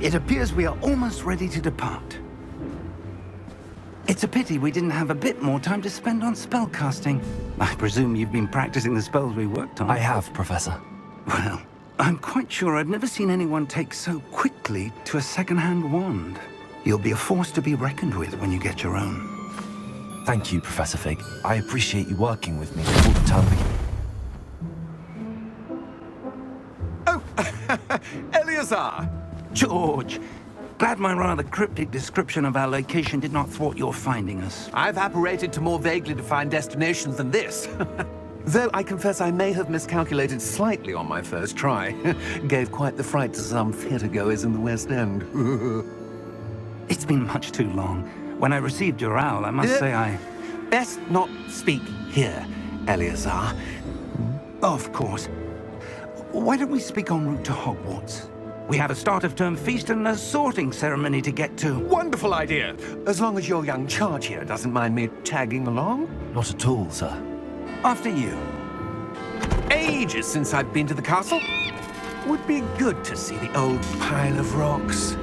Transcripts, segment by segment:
It appears we are almost ready to depart. It's a pity we didn't have a bit more time to spend on spellcasting. I presume you've been practicing the spells we worked on. I have, Professor. Well, I'm quite sure I've never seen anyone take so quickly to a second-hand wand. You'll be a force to be reckoned with when you get your own. Thank you, Professor Fig. I appreciate you working with me before the term begins. Oh, Eleazar! George! Glad my rather cryptic description of our location did not thwart your finding us. I've apparated to more vaguely defined destinations than this. Though I confess I may have miscalculated slightly on my first try. Gave quite the fright to some theatre-goers in the West End. It's been much too long. When I received your owl, I must say I... Best not speak here, Eleazar. Of course. Why don't we speak en route to Hogwarts? We have a start-of-term feast and a sorting ceremony to get to. Wonderful idea! As long as your young charge here doesn't mind me tagging along. Not at all, sir. After you. Ages since I've been to the castle. Would be good to see the old pile of rocks.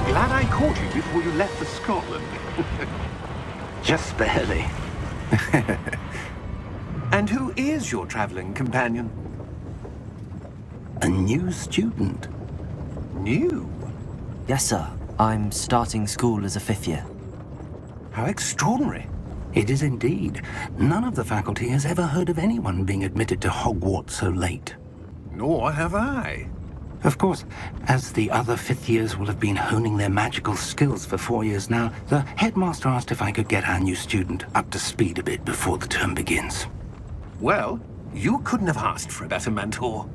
Glad I caught you before you left for Scotland. Just barely. And who is your traveling companion? A new student. New? Yes, sir. I'm starting school as a 5th year. How extraordinary. It is indeed. None of the faculty has ever heard of anyone being admitted to Hogwarts so late. Nor have I. Of course, as the other 5th years will have been honing their magical skills for 4 years now, the headmaster asked if I could get our new student up to speed a bit before the term begins. Well, you couldn't have asked for a better mentor.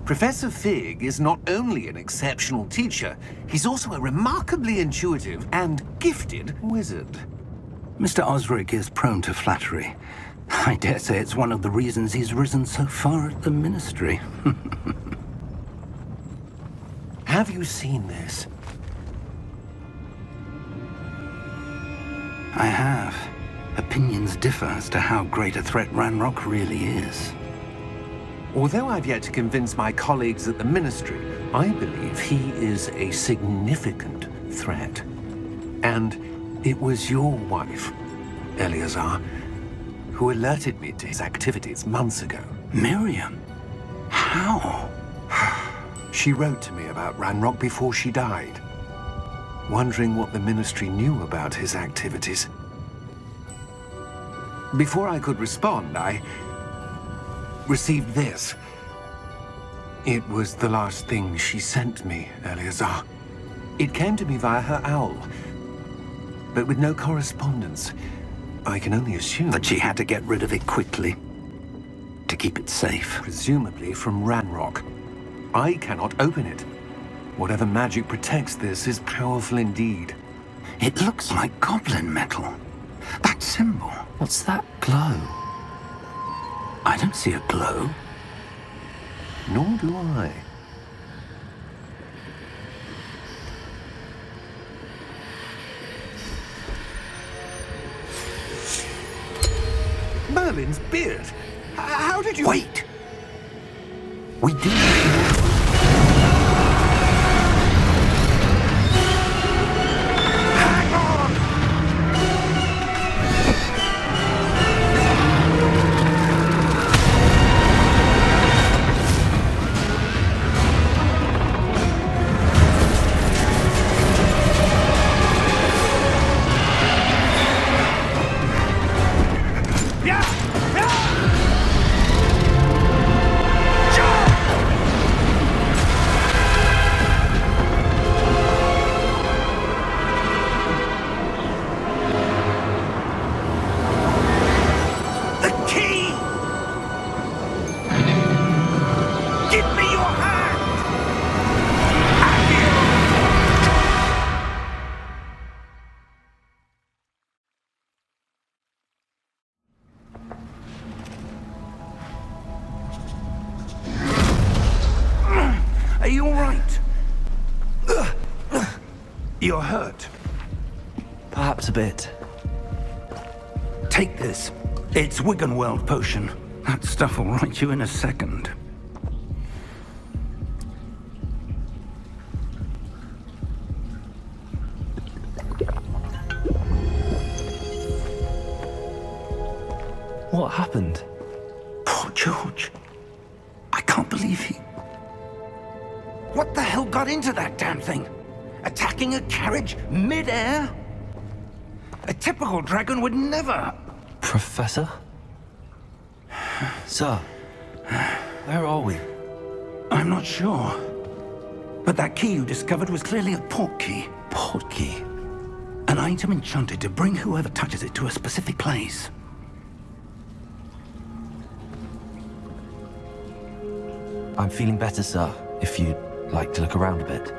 Professor Fig is not only an exceptional teacher, he's also a remarkably intuitive and gifted wizard. Mr. Osric is prone to flattery. I dare say it's one of the reasons he's risen so far at the ministry. Have you seen this? I have. Opinions differ as to how great a threat Ranrock really is. Although I've yet to convince my colleagues at the Ministry, I believe he is a significant threat. And it was your wife, Eleazar, who alerted me to his activities months ago. Miriam? How? She wrote to me about Ranrock before she died, wondering what the Ministry knew about his activities. Before I could respond, I received this. It was the last thing she sent me, Eleazar. It came to me via her owl, but with no correspondence. I can only assume That she had to get rid of it quickly, to keep it safe. presumably from Ranrock. I cannot open it. Whatever magic protects this is powerful indeed. It looks like goblin metal. That symbol. What's that glow? I don't see a glow. Nor do I. Merlin's beard. How did you... Wait! We do... Hang on! You're hurt. Perhaps a bit. Take this. It's Wiggenweld potion. That stuff will right you in a second. What happened? Poor George. I can't believe he... What the hell got into that damn thing? Attacking a carriage mid-air? A typical dragon would never... Professor? Sir, where are we? I'm not sure. But that key you discovered was clearly a port key. Port key? An item enchanted to bring whoever touches it to a specific place. I'm feeling better, sir, if you'd like to look around a bit.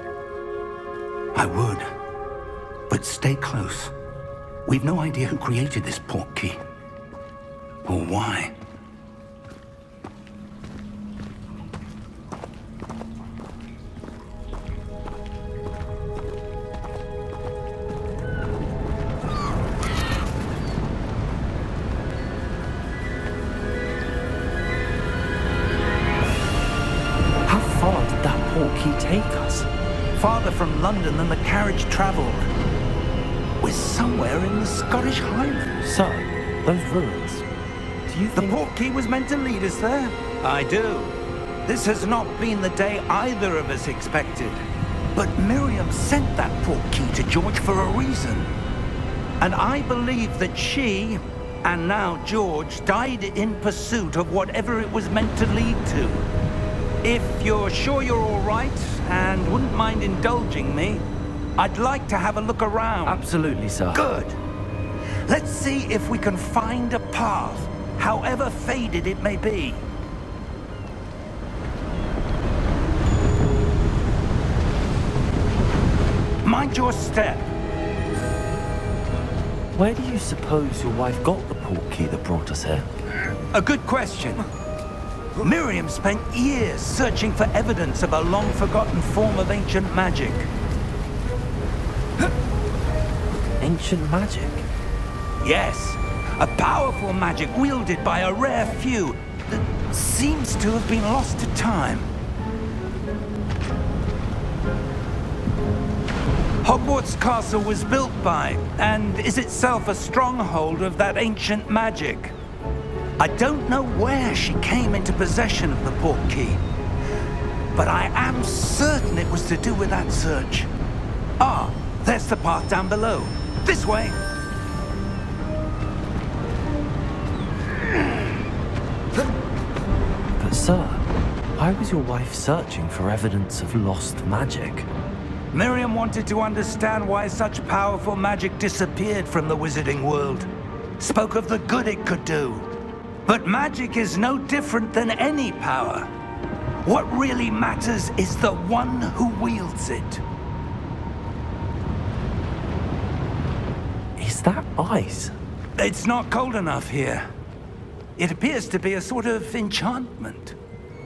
I would. But stay close. We've no idea who created this port key. Or why. How far did that port key take us? Farther from London than the carriage travelled. We're somewhere in the Scottish Highlands. Sir, those ruins. Do you The think... port key was meant to lead us there? I do. This has not been the day either of us expected. But Miriam sent that port key to George for a reason. And I believe that she, and now George, died in pursuit of whatever it was meant to lead to. If you're sure you're all right, and wouldn't mind indulging me, I'd like to have a look around. Absolutely, sir. Good. Let's see if we can find a path, however faded it may be. Mind your step. Where do you suppose your wife got the port key that brought us here? A good question. Miriam spent years searching for evidence of a long-forgotten form of ancient magic. Ancient magic? Yes, a powerful magic wielded by a rare few that seems to have been lost to time. Hogwarts Castle was built by, and is itself a stronghold of that ancient magic. I don't know where she came into possession of the port key, but I am certain it was to do with that search. Ah, there's the path down below. This way. But sir, why was your wife searching for evidence of lost magic? Miriam wanted to understand why such powerful magic disappeared from the wizarding world. Spoke of the good it could do. But magic is no different than any power. What really matters is the one who wields it. Is that ice? It's not cold enough here. It appears to be a sort of enchantment.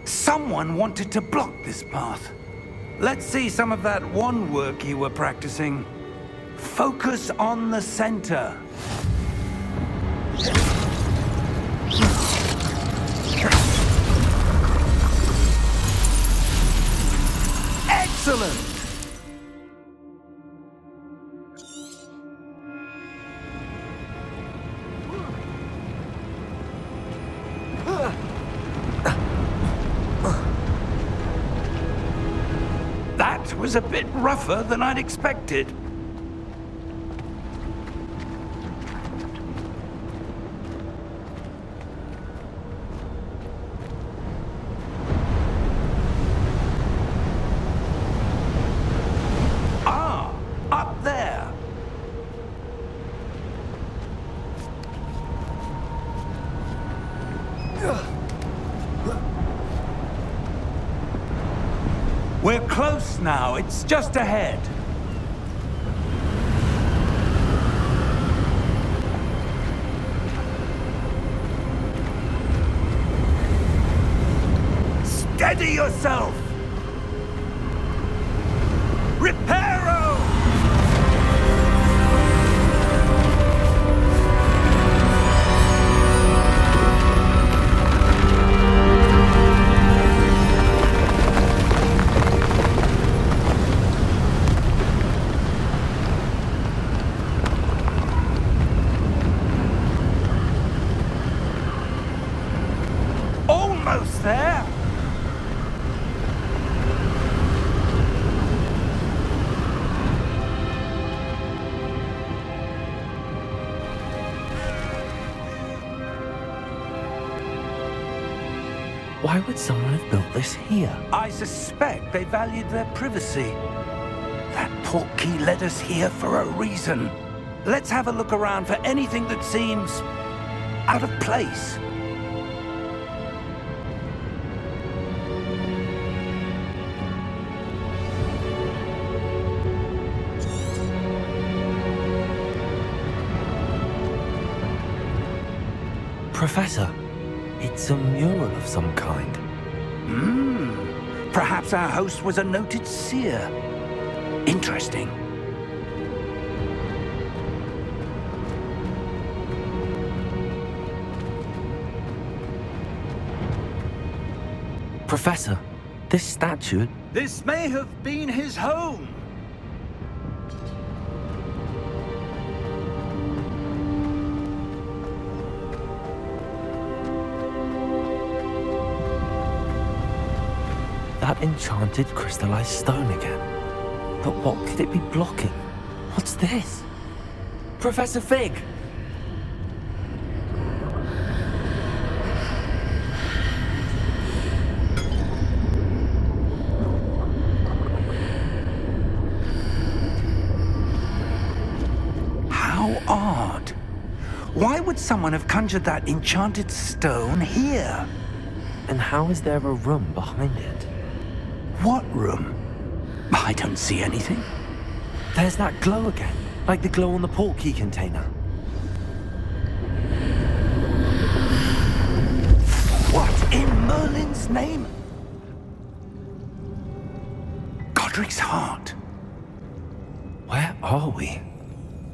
Someone wanted to block this path. Let's see some of that wand work you were practicing. Focus on the center. Excellent! That was a bit rougher than I'd expected. Ah, up there. We're close now. It's just ahead. Steady yourself! Reparo! Why would someone have built this here? I suspect they valued their privacy. That portkey led us here for a reason. Let's have a look around for anything that seems out of place. Professor, it's a mural of some kind. Perhaps our host was a noted seer. Interesting. Professor, this statue... This may have been his home. That enchanted crystallized stone again. But what could it be blocking? What's this? Professor Fig! How odd. Why would someone have conjured that enchanted stone here? And how is there a room behind it? What room? I don't see anything. There's that glow again, like the glow on the portkey container. What in Merlin's name? Godric's heart. Where are we?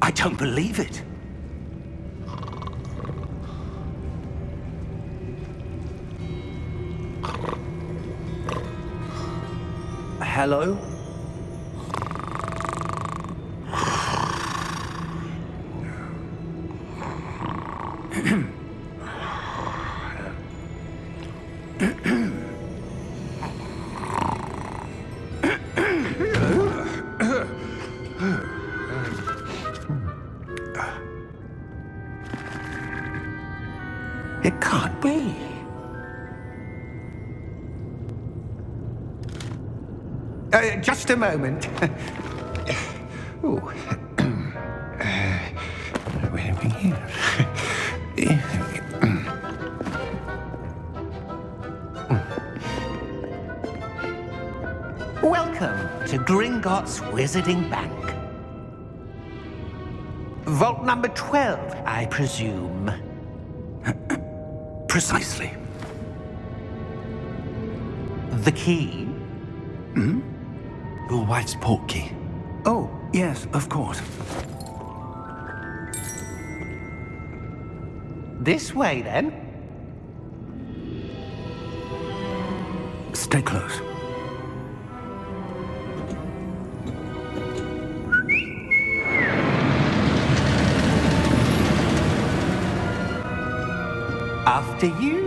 I don't believe it. Hello? It can't be. Just a moment. Oh. Where are we here? Welcome to Gringotts Wizarding Bank. Vault number 12, I presume. Precisely. The key? Your wife's portkey. Oh, yes, of course. This way, then. Stay close. After you.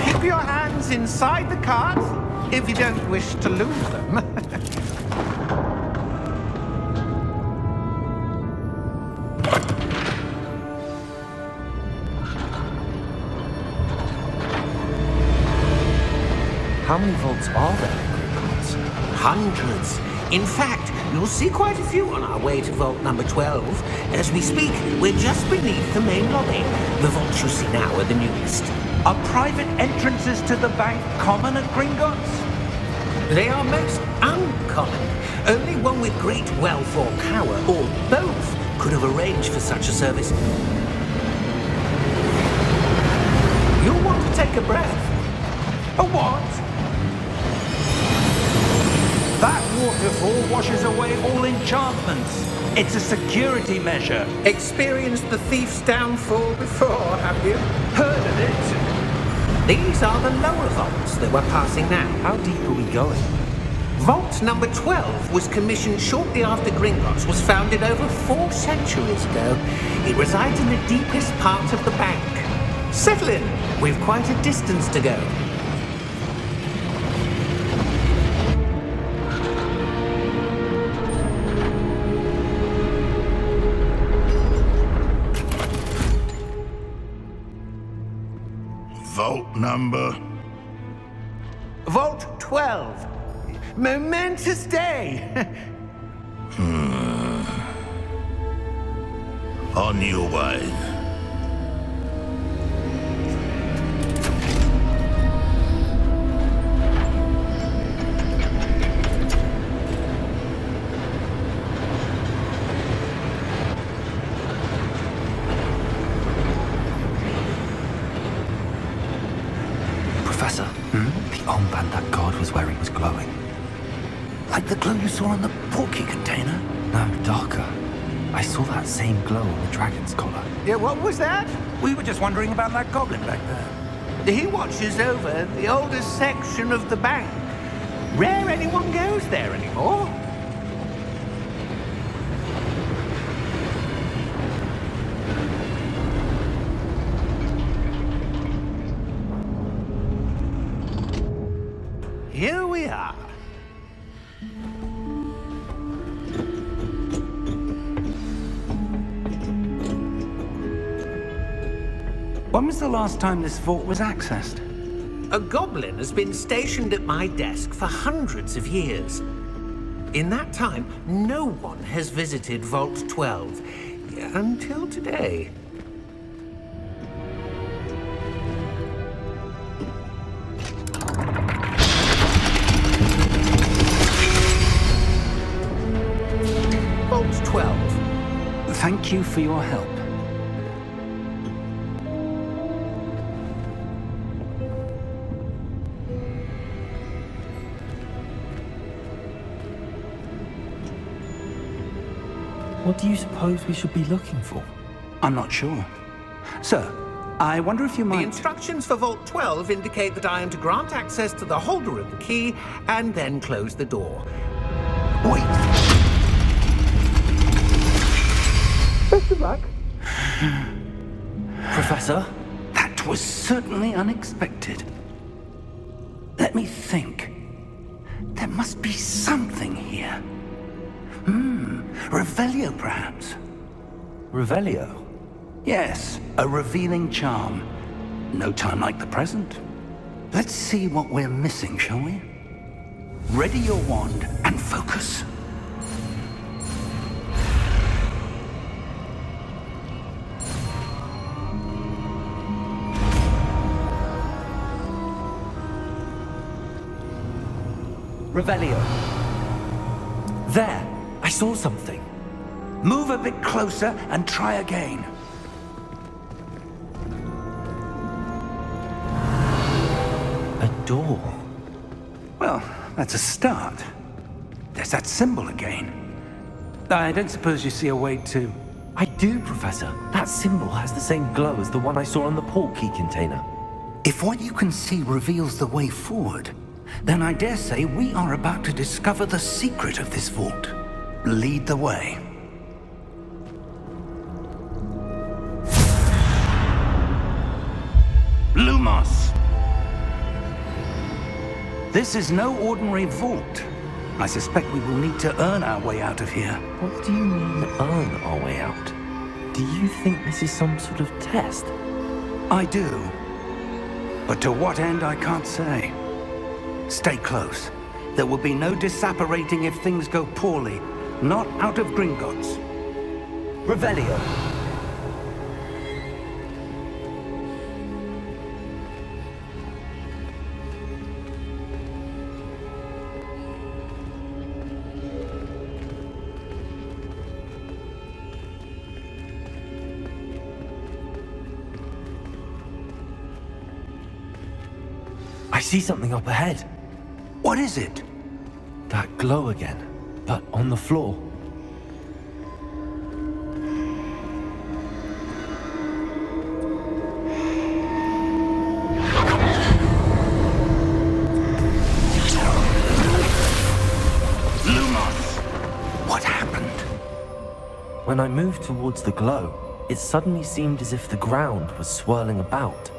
Keep your hands inside the cart if you don't wish to lose them. How many vaults are there in Gringotts? Hundreds. In fact, you'll see quite a few on our way to vault number 12. As we speak, we're just beneath the main lobby. The vaults you see now are the newest. Are private entrances to the bank common at Gringotts? They are most uncommon. Only one with great wealth or power, or both, could have arranged for such a service. You'll want to take a breath. A what? That waterfall washes away all enchantments. It's a security measure. Experienced the thief's downfall before, have you? Heard of it? These are the lower vaults that we're passing now. How deep are we going? Vault number 12 was commissioned shortly after Gringotts was founded over 4 centuries ago. It resides in the deepest part of the bank. Settle in. We've quite a distance to go. Vault number? Vault 12. Momentous day. On your way. Professor, the armband that guard was wearing was glowing. Like the glow you saw on the portkey container? No, darker. I saw that same glow on the dragon's collar. Yeah, what was that? We were just wondering about that goblin back there. He watches over the oldest section of the bank. Rare anyone goes there anymore. Here we are. When was the last time this vault was accessed? A goblin has been stationed at my desk for hundreds of years. In that time, no one has visited Vault 12 until today. Vault 12. Thank you for your help. What do you suppose we should be looking for? I'm not sure. Sir, I wonder if you The might... instructions for Vault 12 indicate that I am to grant access to the holder of the key and then close the door. Wait! Best of luck. Professor? That was certainly unexpected. Let me think. There must be something here. Revelio, perhaps? Revelio? Yes, a revealing charm. No time like the present. Let's see what we're missing, shall we? Ready your wand and focus. Revelio. There! I saw something. Move a bit closer and try again. A door. Well, that's a start. There's that symbol again. I don't suppose you see a way to... I do, Professor. That symbol has the same glow as the one I saw on the portkey container. If what you can see reveals the way forward, then I dare say we are about to discover the secret of this vault. Lead the way. Lumos! This is no ordinary vault. I suspect we will need to earn our way out of here. What do you mean, earn our way out? Do you think this is some sort of test? I do. But to what end, I can't say. Stay close. There will be no disapparating if things go poorly. Not out of Gringotts. Revelio. I see something up ahead. What is it? That glow again, but on the floor. Lumos! What happened? When I moved towards the glow, it suddenly seemed as if the ground was swirling about.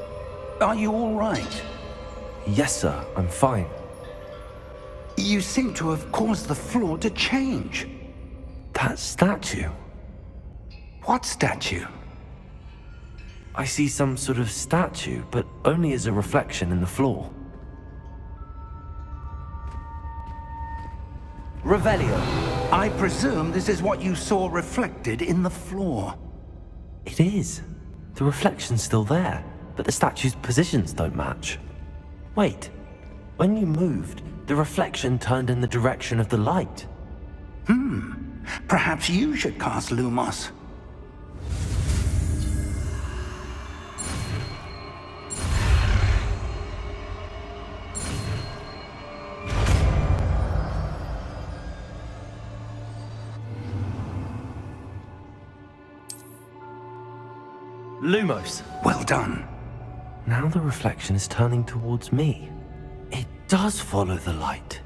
Are you all right? Yes, sir, I'm fine. You seem to have caused the floor to change. That statue. What statue? I see some sort of statue, but only as a reflection in the floor. Revelio, I presume this is what you saw reflected in the floor. It is. The reflection's still there, but the statue's positions don't match. Wait, when you moved, the reflection turned in the direction of the light. Perhaps you should cast Lumos. Lumos! Well done. Now the reflection is turning towards me. It does follow the light.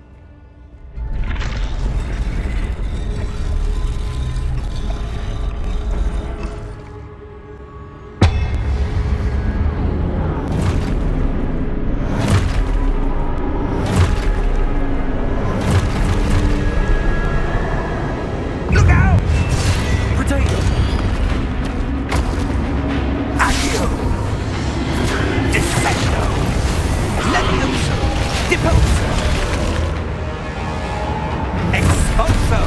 Look out! Potato! Accio! Descendo! Levioso! Deposo! Expulso!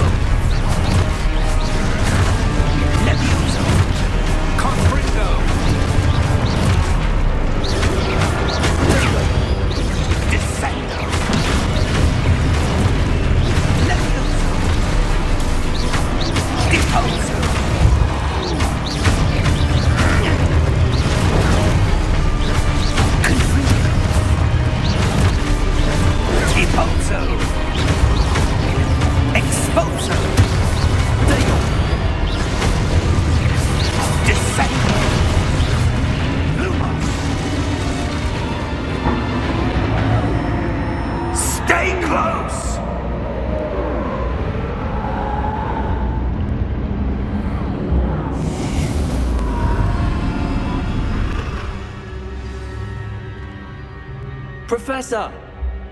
Levioso! Confringo! Descendo! Levioso! Deposo! Expulso! Expulso! Deo! Descendo! Lumos! Stay close! Professor!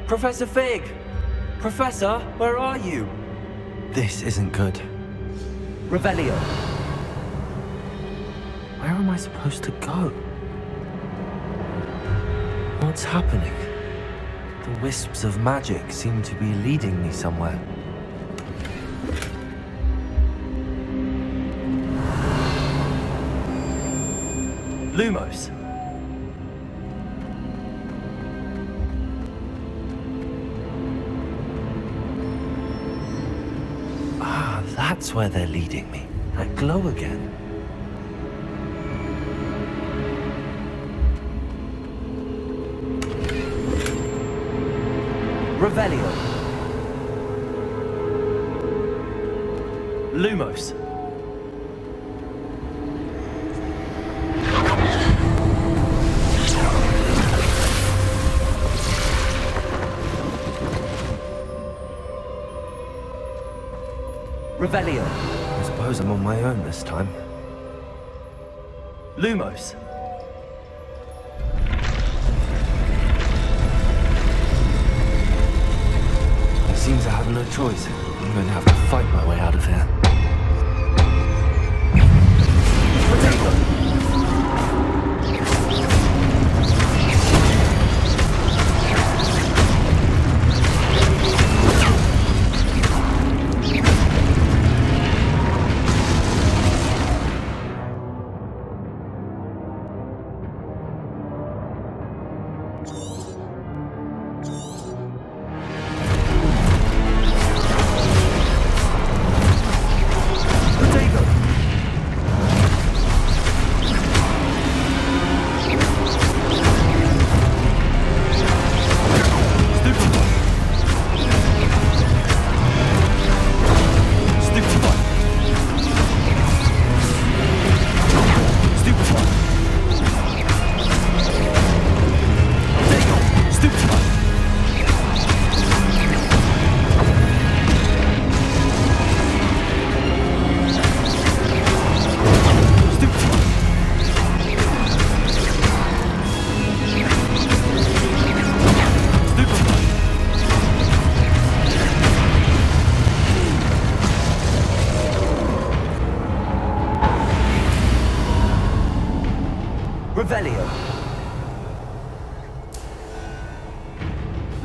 Professor Fig! Professor, where are you? This isn't good. Revelio. Where am I supposed to go? What's happening? The wisps of magic seem to be leading me somewhere. Lumos! Ah, that's where they're leading me. That glow again. Revelio. Lumos! Revelio. I suppose I'm on my own this time. Lumos! It seems I have no choice. I'm going to have to fight my way out of here.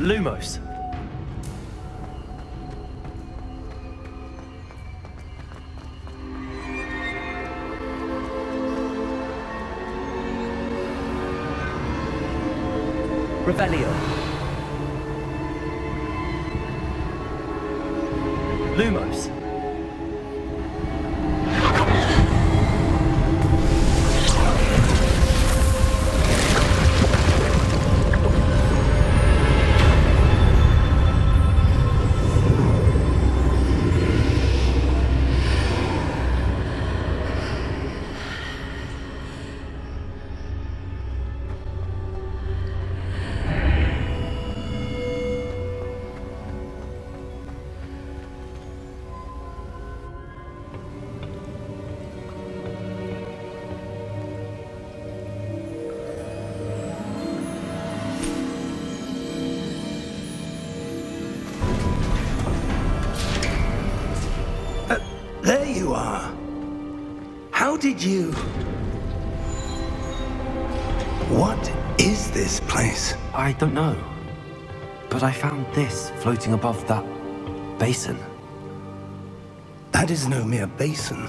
Lumos. Revelio. Lumos. There you are. How did you... What is this place? I don't know. But I found this floating above that basin. That is no mere basin.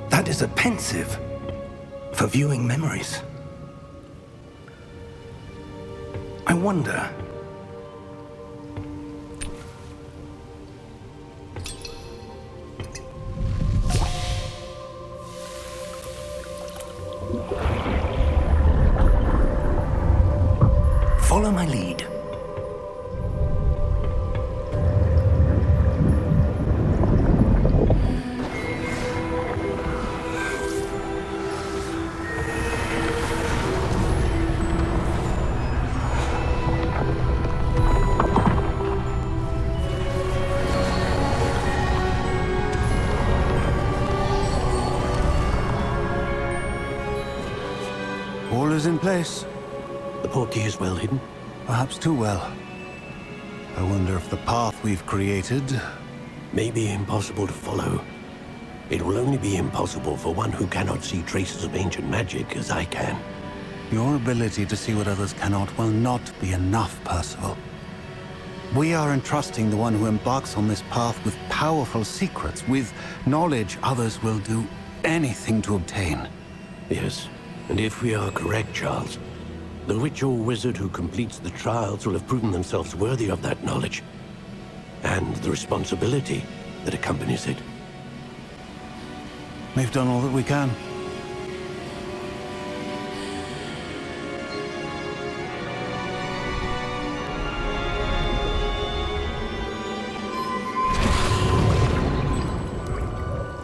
That is a pensive for viewing memories. I wonder... Follow my lead. All is in place. The portkey is well hidden. Perhaps too well. I wonder if the path we've created... May be impossible to follow. It will only be impossible for one who cannot see traces of ancient magic as I can. Your ability to see what others cannot will not be enough, Percival. We are entrusting the one who embarks on this path with powerful secrets, with knowledge others will do anything to obtain. Yes, and if we are correct, Charles, the witch or wizard who completes the trials will have proven themselves worthy of that knowledge, and the responsibility that accompanies it. We've done all that we can.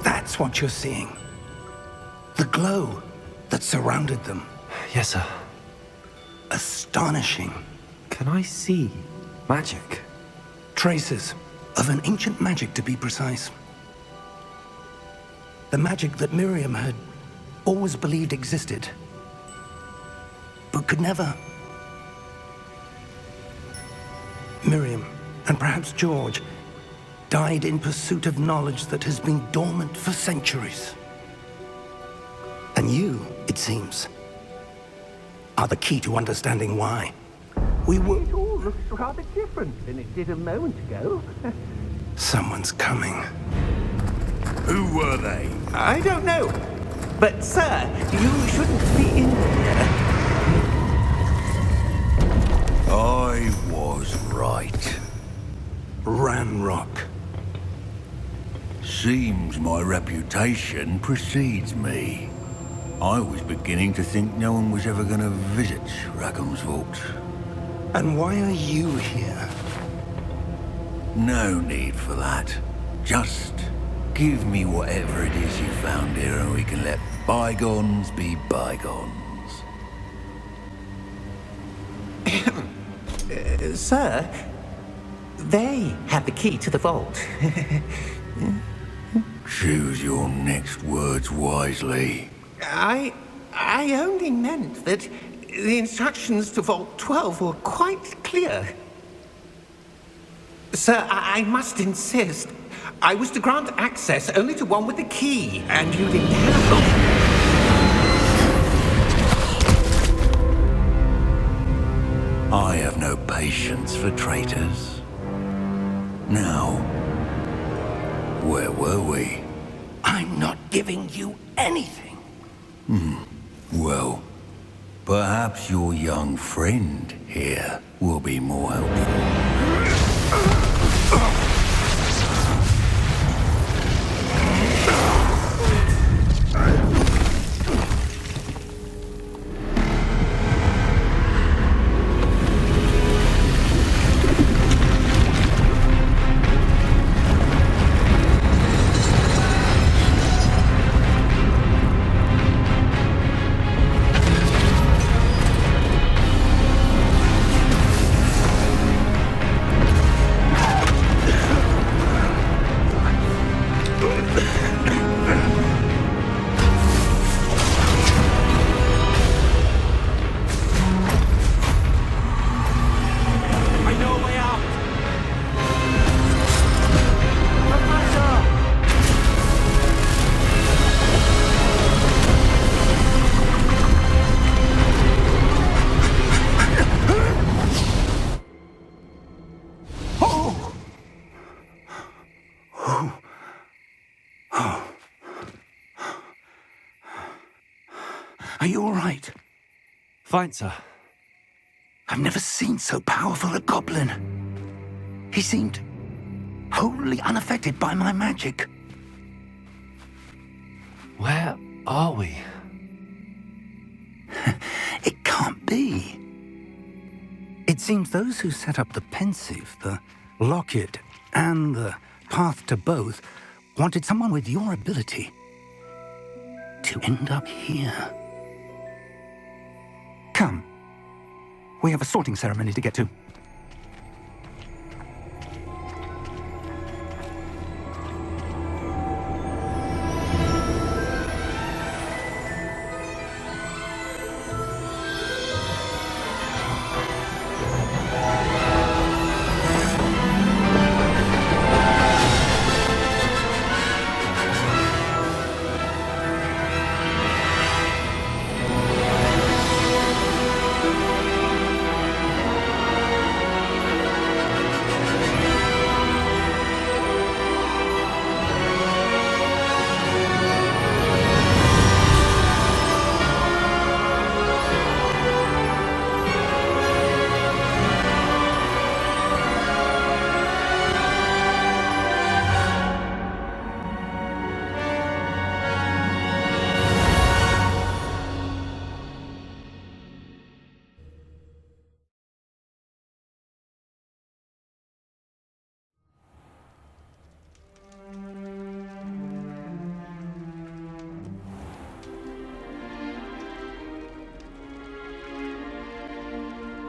That's what you're seeing. The glow that surrounded them. Yes, sir. Astonishing. Can I see magic? Traces of an ancient magic, to be precise. The magic that Miriam had always believed existed, but could never. Miriam, and perhaps George, died in pursuit of knowledge that has been dormant for centuries. And you, it seems, are the key to understanding why. We were... It all looks rather different than it did a moment ago. Someone's coming. Who were they? I don't know. But, sir, you shouldn't be in here. I was right. Ranrock. Seems my reputation precedes me. I was beginning to think no one was ever going to visit Rackham's vault. And why are you here? No need for that. Just give me whatever it is you found here and we can let bygones be bygones. Sir, they have the key to the vault. Choose your next words wisely. I only meant that the instructions to Vault 12 were quite clear. Sir, I must insist. I was to grant access only to one with the key, and you didn't have them. I have no patience for traitors. Now, where were we? I'm not giving you anything. Well, perhaps your young friend here will be more helpful. Are you all right? Fine, sir. I've never seen so powerful a goblin. He seemed wholly unaffected by my magic. Where are we? It can't be. It seems those who set up the pensive, the locket, and the path to both wanted someone with your ability to end up here. Come. We have a sorting ceremony to get to.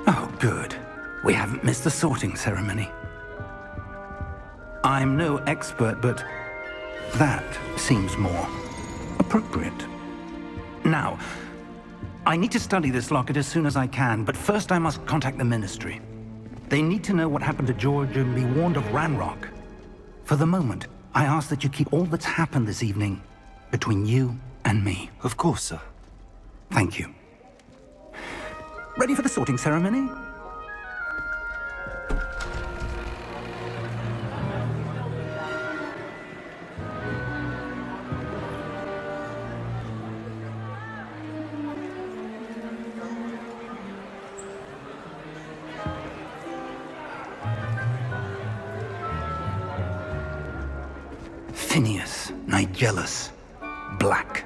Oh, good. We haven't missed the sorting ceremony. I'm no expert, but that seems more appropriate. Now, I need to study this locket as soon as I can, but first I must contact the Ministry. They need to know what happened to George and be warned of Ranrock. For the moment, I ask that you keep all that's happened this evening between you and me. Of course, sir. Thank you. Ready for the sorting ceremony? Phineas, Nigellus, Black.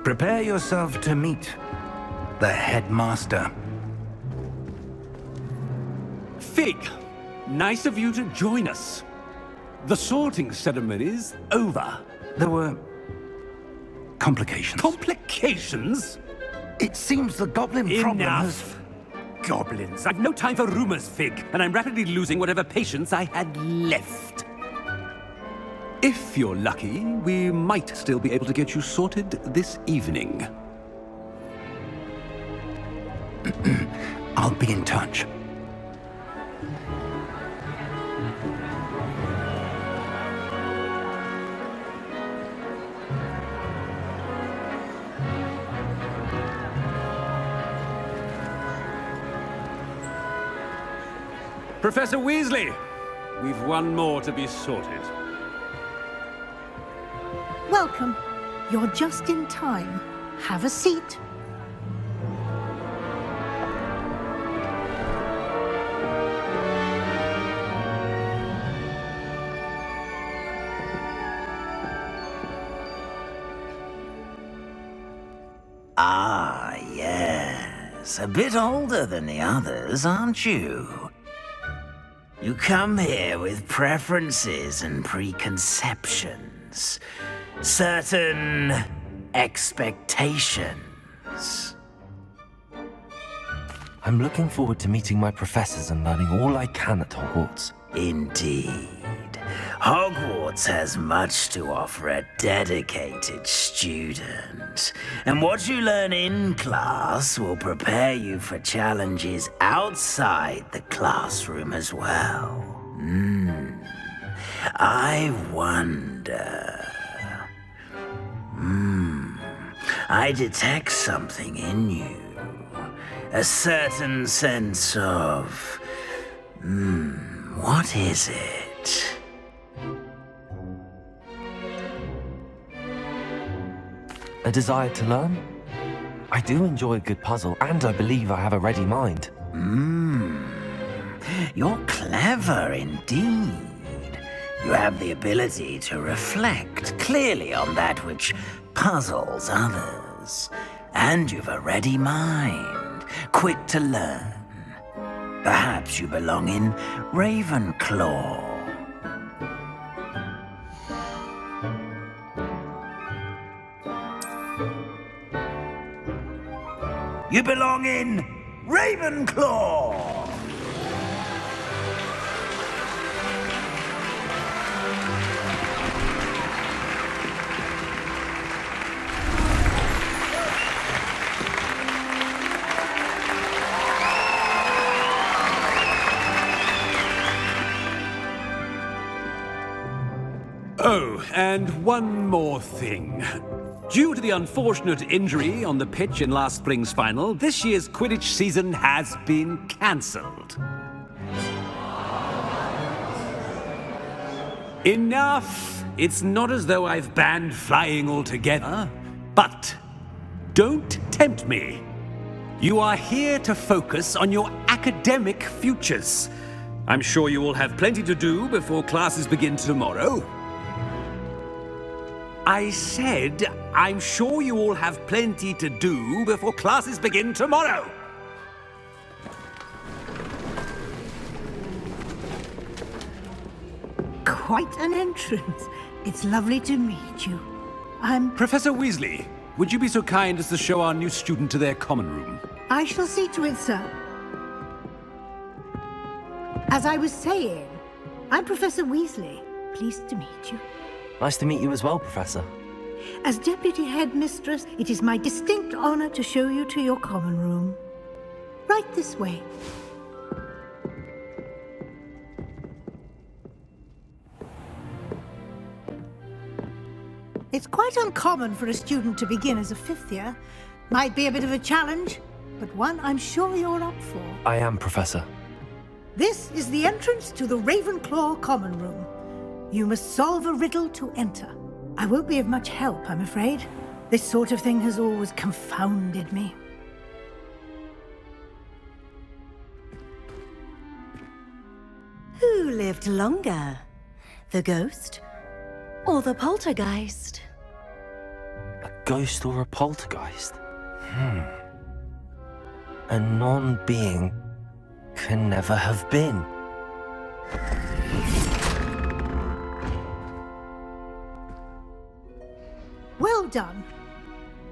Prepare yourself to meet the headmaster. Fig, nice of you to join us. The sorting ceremony's over. There were complications. Complications? It seems the goblin problem has... Enough! Goblins. I've no time for rumors, Fig, and I'm rapidly losing whatever patience I had left. If you're lucky, we might still be able to get you sorted this evening. I'll be in touch. Professor Weasley, we've one more to be sorted. Welcome. You're just in time. Have a seat. Ah, yes. A bit older than the others, aren't you? You come here with preferences and preconceptions. Certain expectations. I'm looking forward to meeting my professors and learning all I can at Hogwarts. Indeed. Hogwarts has much to offer a dedicated student. And what you learn in class will prepare you for challenges outside the classroom as well. I wonder... I detect something in you. A certain sense of... what is it? A desire to learn? I do enjoy a good puzzle, and I believe I have a ready mind. You're clever indeed. You have the ability to reflect clearly on that which puzzles others. And you've a ready mind, quick to learn. Perhaps you belong in Ravenclaw. You belong in Ravenclaw! Oh, and one more thing. Due to the unfortunate injury on the pitch in last spring's final, this year's Quidditch season has been cancelled. Enough! It's not as though I've banned flying altogether, but don't tempt me. You are here to focus on your academic futures. I'm sure you will have plenty to do before classes begin tomorrow. I said, I'm sure you all have plenty to do before classes begin tomorrow. Quite an entrance. It's lovely to meet you. Professor Weasley, would you be so kind as to show our new student to their common room? I shall see to it, sir. As I was saying, I'm Professor Weasley. Pleased to meet you. Nice to meet you as well, Professor. As Deputy Headmistress, it is my distinct honor to show you to your common room. Right this way. It's quite uncommon for a student to begin as a fifth year. Might be a bit of a challenge, but one I'm sure you're up for. I am, Professor. This is the entrance to the Ravenclaw common room. You must solve a riddle to enter. I won't be of much help, I'm afraid. This sort of thing has always confounded me. Who lived longer? The ghost or the poltergeist? A ghost or a poltergeist? A non-being can never have been. Well done.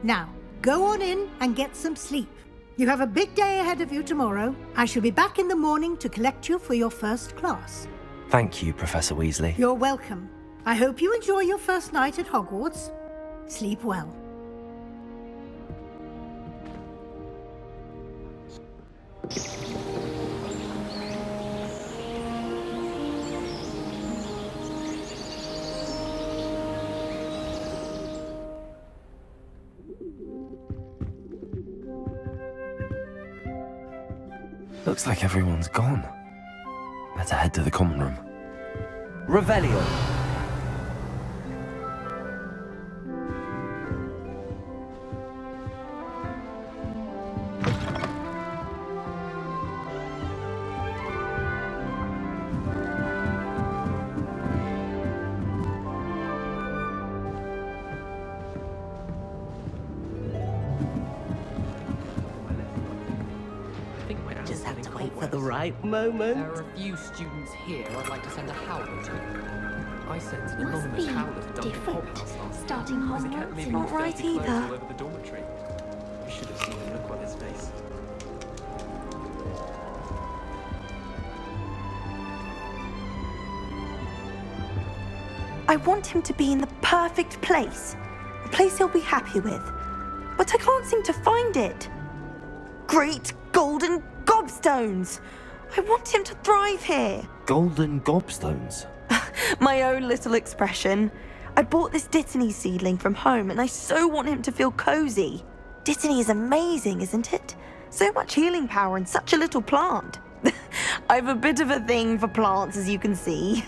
Now, go on in and get some sleep. You have a big day ahead of you tomorrow. I shall be back in the morning to collect you for your first class. Thank you, Professor Weasley. You're welcome. I hope you enjoy your first night at Hogwarts. Sleep well. Looks like everyone's gone. Better head to the common room. Revelio. Just have to wait for the right moment. There are a few students here I'd like to send a howler to. I sent an anonymous howler to Duncan different. Hogwarts last Starting night. The Hogwarts academy is leaves not right dirty clothes either. all over the dormitory. You should have seen the look on his face. I want him to be in the perfect place. A place he'll be happy with. But I can't seem to find it. Great golden gobstones! I want him to thrive here. Golden gobstones? My own little expression. I bought this Dittany seedling from home and I so want him to feel cozy. Dittany is amazing, isn't it? So much healing power in such a little plant. I've a bit of a thing for plants, as you can see.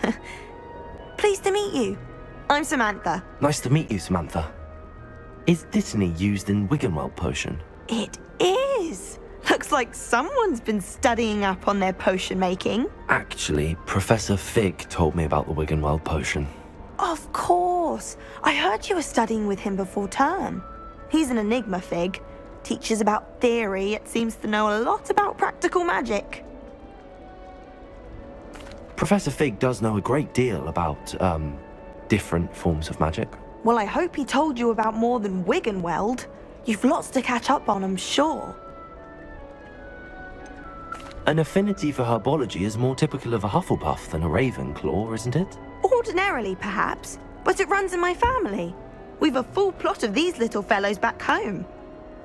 Pleased to meet you. I'm Samantha. Nice to meet you, Samantha. Is Dittany used in Wiggenweld potion? It is. Looks like someone's been studying up on their potion making. Actually, Professor Fig told me about the Wiggenweld potion. Of course. I heard you were studying with him before term. He's an enigma, Fig. Teaches about theory, yet seems to know a lot about practical magic. Professor Fig does know a great deal about, different forms of magic. Well, I hope he told you about more than Wiggenweld. You've lots to catch up on, I'm sure. An affinity for herbology is more typical of a Hufflepuff than a Ravenclaw, isn't it? Ordinarily, perhaps, but it runs in my family. We've a full plot of these little fellows back home.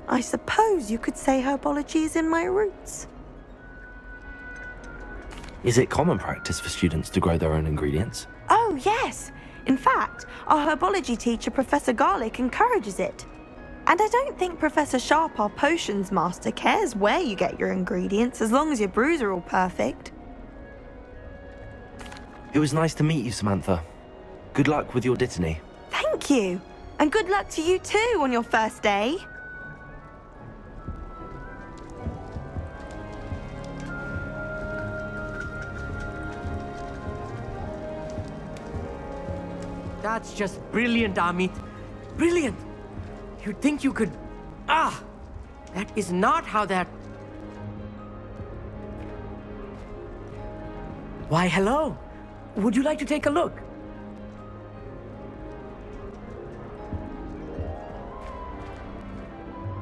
I suppose you could say herbology is in my roots. Is it common practice for students to grow their own ingredients? Oh, yes. In fact, our herbology teacher, Professor Garlick, encourages it. And I don't think Professor Sharp, our potions master, cares where you get your ingredients as long as your brews are all perfect. It was nice to meet you, Samantha. Good luck with your Dittany. Thank you. And good luck to you too on your first day. That's just brilliant, Amit. Brilliant! You'd think you could... Ah! That is not how that... Why, hello. Would you like to take a look?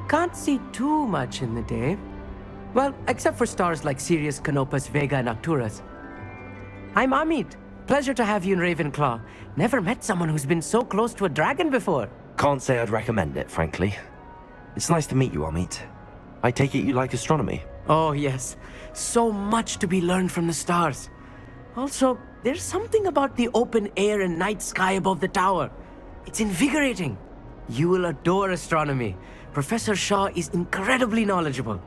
Can't see too much in the day. Well, except for stars like Sirius, Canopus, Vega, and Arcturus. I'm Amit. Pleasure to have you in Ravenclaw. Never met someone who's been so close to a dragon before. Can't say I'd recommend it, frankly. It's nice to meet you, Amit. I take it you like astronomy? Oh, yes. So much to be learned from the stars. Also, there's something about the open air and night sky above the tower. It's invigorating. You will adore astronomy. Professor Shaw is incredibly knowledgeable.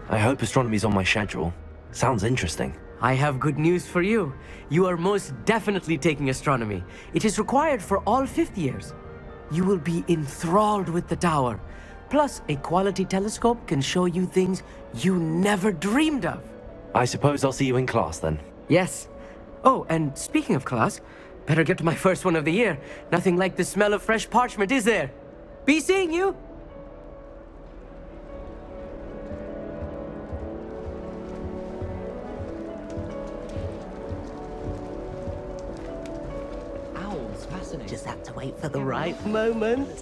I hope astronomy's on my schedule. Sounds interesting. I have good news for you. You are most definitely taking astronomy. It is required for all fifth years. You will be enthralled with the tower. Plus, a quality telescope can show you things you never dreamed of. I suppose I'll see you in class then. Yes. Oh, and speaking of class, better get to my first one of the year. Nothing like the smell of fresh parchment, is there? Be seeing you! Owls, fascinating. Just have to wait for the right moment.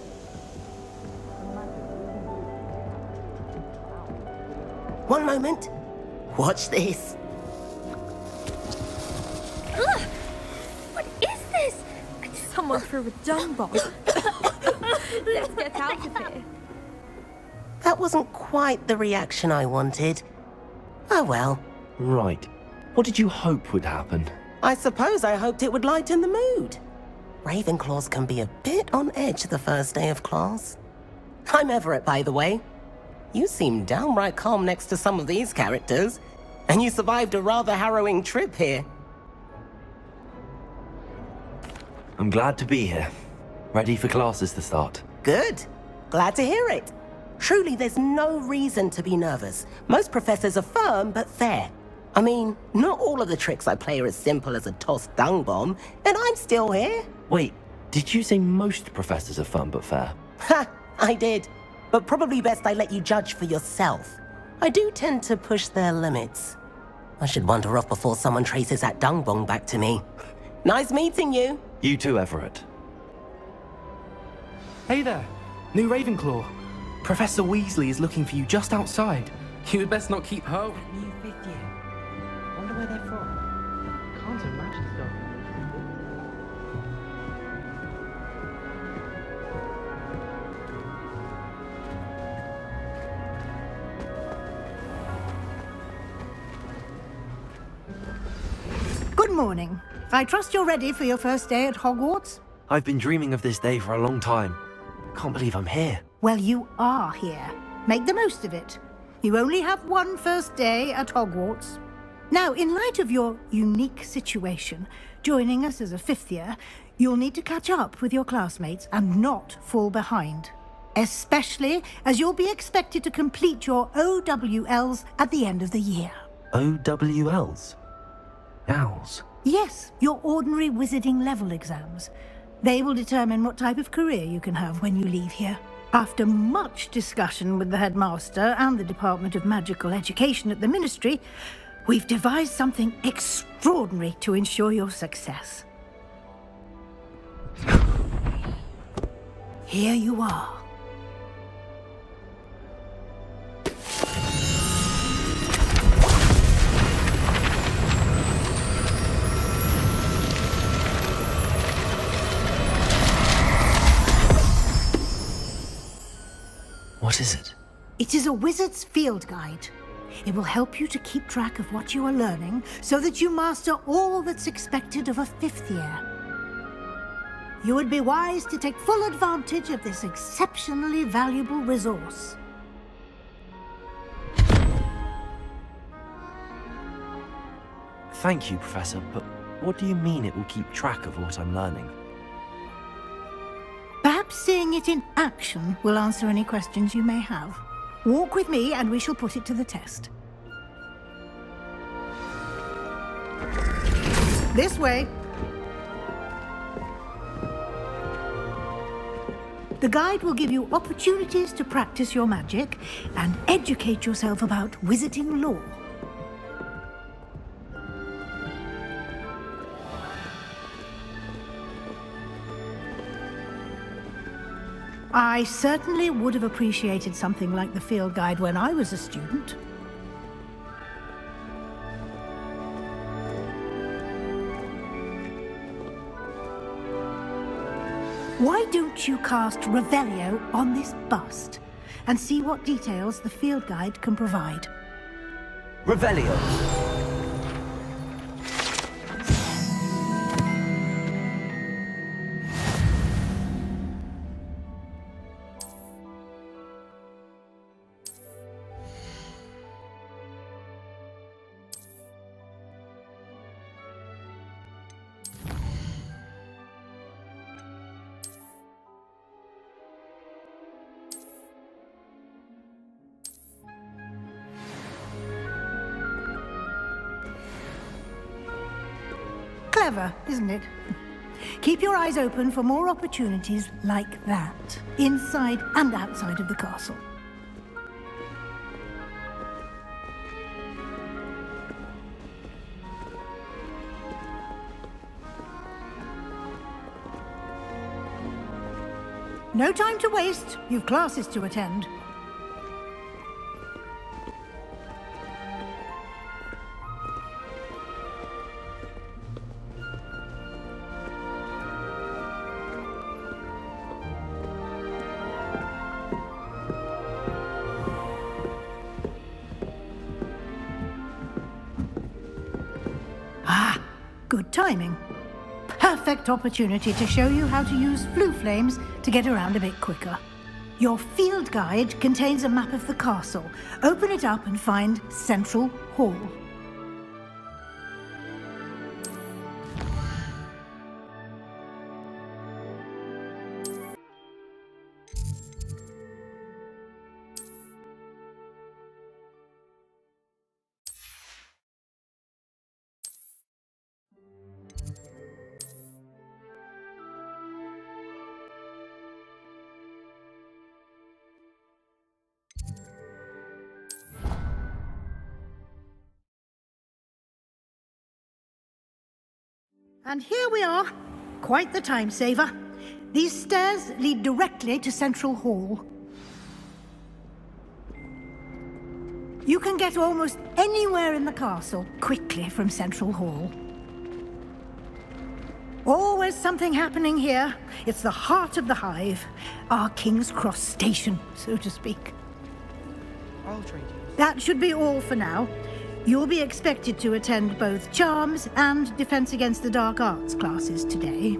One moment. Watch this. Ugh! What is this? Someone threw a dung bomb. Let's get out of here. That wasn't quite the reaction I wanted. Oh well. Right. What did you hope would happen? I suppose I hoped it would lighten the mood. Ravenclaws can be a bit on edge the first day of class. I'm Everett, by the way. You seem downright calm next to some of these characters. And you survived a rather harrowing trip here. I'm glad to be here. Ready for classes to start. Good. Glad to hear it. Truly, there's no reason to be nervous. Most professors are firm but fair. I mean, not all of the tricks I play are as simple as a tossed dung bomb, and I'm still here. Wait, did you say most professors are fun but fair? Ha! I did. But probably best I let you judge for yourself. I do tend to push their limits. I should wander off before someone traces that dung bomb back to me. Nice meeting you. You too, Everett. Hey there, new Ravenclaw. Professor Weasley is looking for you just outside. You had best not keep her. New fifth year. Wonder where they're from. Can't imagine though. Good morning. I trust you're ready for your first day at Hogwarts? I've been dreaming of this day for a long time. Can't believe I'm here. Well, you are here. Make the most of it. You only have one first day at Hogwarts. Now, in light of your unique situation, joining us as a fifth year, you'll need to catch up with your classmates and not fall behind. Especially as you'll be expected to complete your OWLs at the end of the year. OWLs? Owls? Yes, your ordinary wizarding level exams. They will determine what type of career you can have when you leave here. After much discussion with the headmaster and the Department of Magical Education at the Ministry, we've devised something extraordinary to ensure your success. Here you are. What is it? It is a wizard's field guide. It will help you to keep track of what you are learning so that you master all that's expected of a fifth year. You would be wise to take full advantage of this exceptionally valuable resource. Thank you, Professor, but what do you mean it will keep track of what I'm learning? Perhaps seeing it in action will answer any questions you may have. Walk with me and we shall put it to the test. This way. The guide will give you opportunities to practice your magic and educate yourself about wizarding lore. I certainly would have appreciated something like the field guide when I was a student. Why don't you cast Revelio on this bust and see what details the field guide can provide? Revelio! Clever, isn't it? Keep your eyes open for more opportunities like that, inside and outside of the castle. No time to waste. You've classes to attend. Good timing. Perfect opportunity to show you how to use flue flames to get around a bit quicker. Your field guide contains a map of the castle. Open it up and find Central Hall. And here we are. Quite the time saver. These stairs lead directly to Central Hall. You can get almost anywhere in the castle quickly from Central Hall. Always something happening here. It's the heart of the hive. Our King's Cross station, so to speak. I'll trade you. That should be all for now. You'll be expected to attend both Charms and Defense Against the Dark Arts classes today.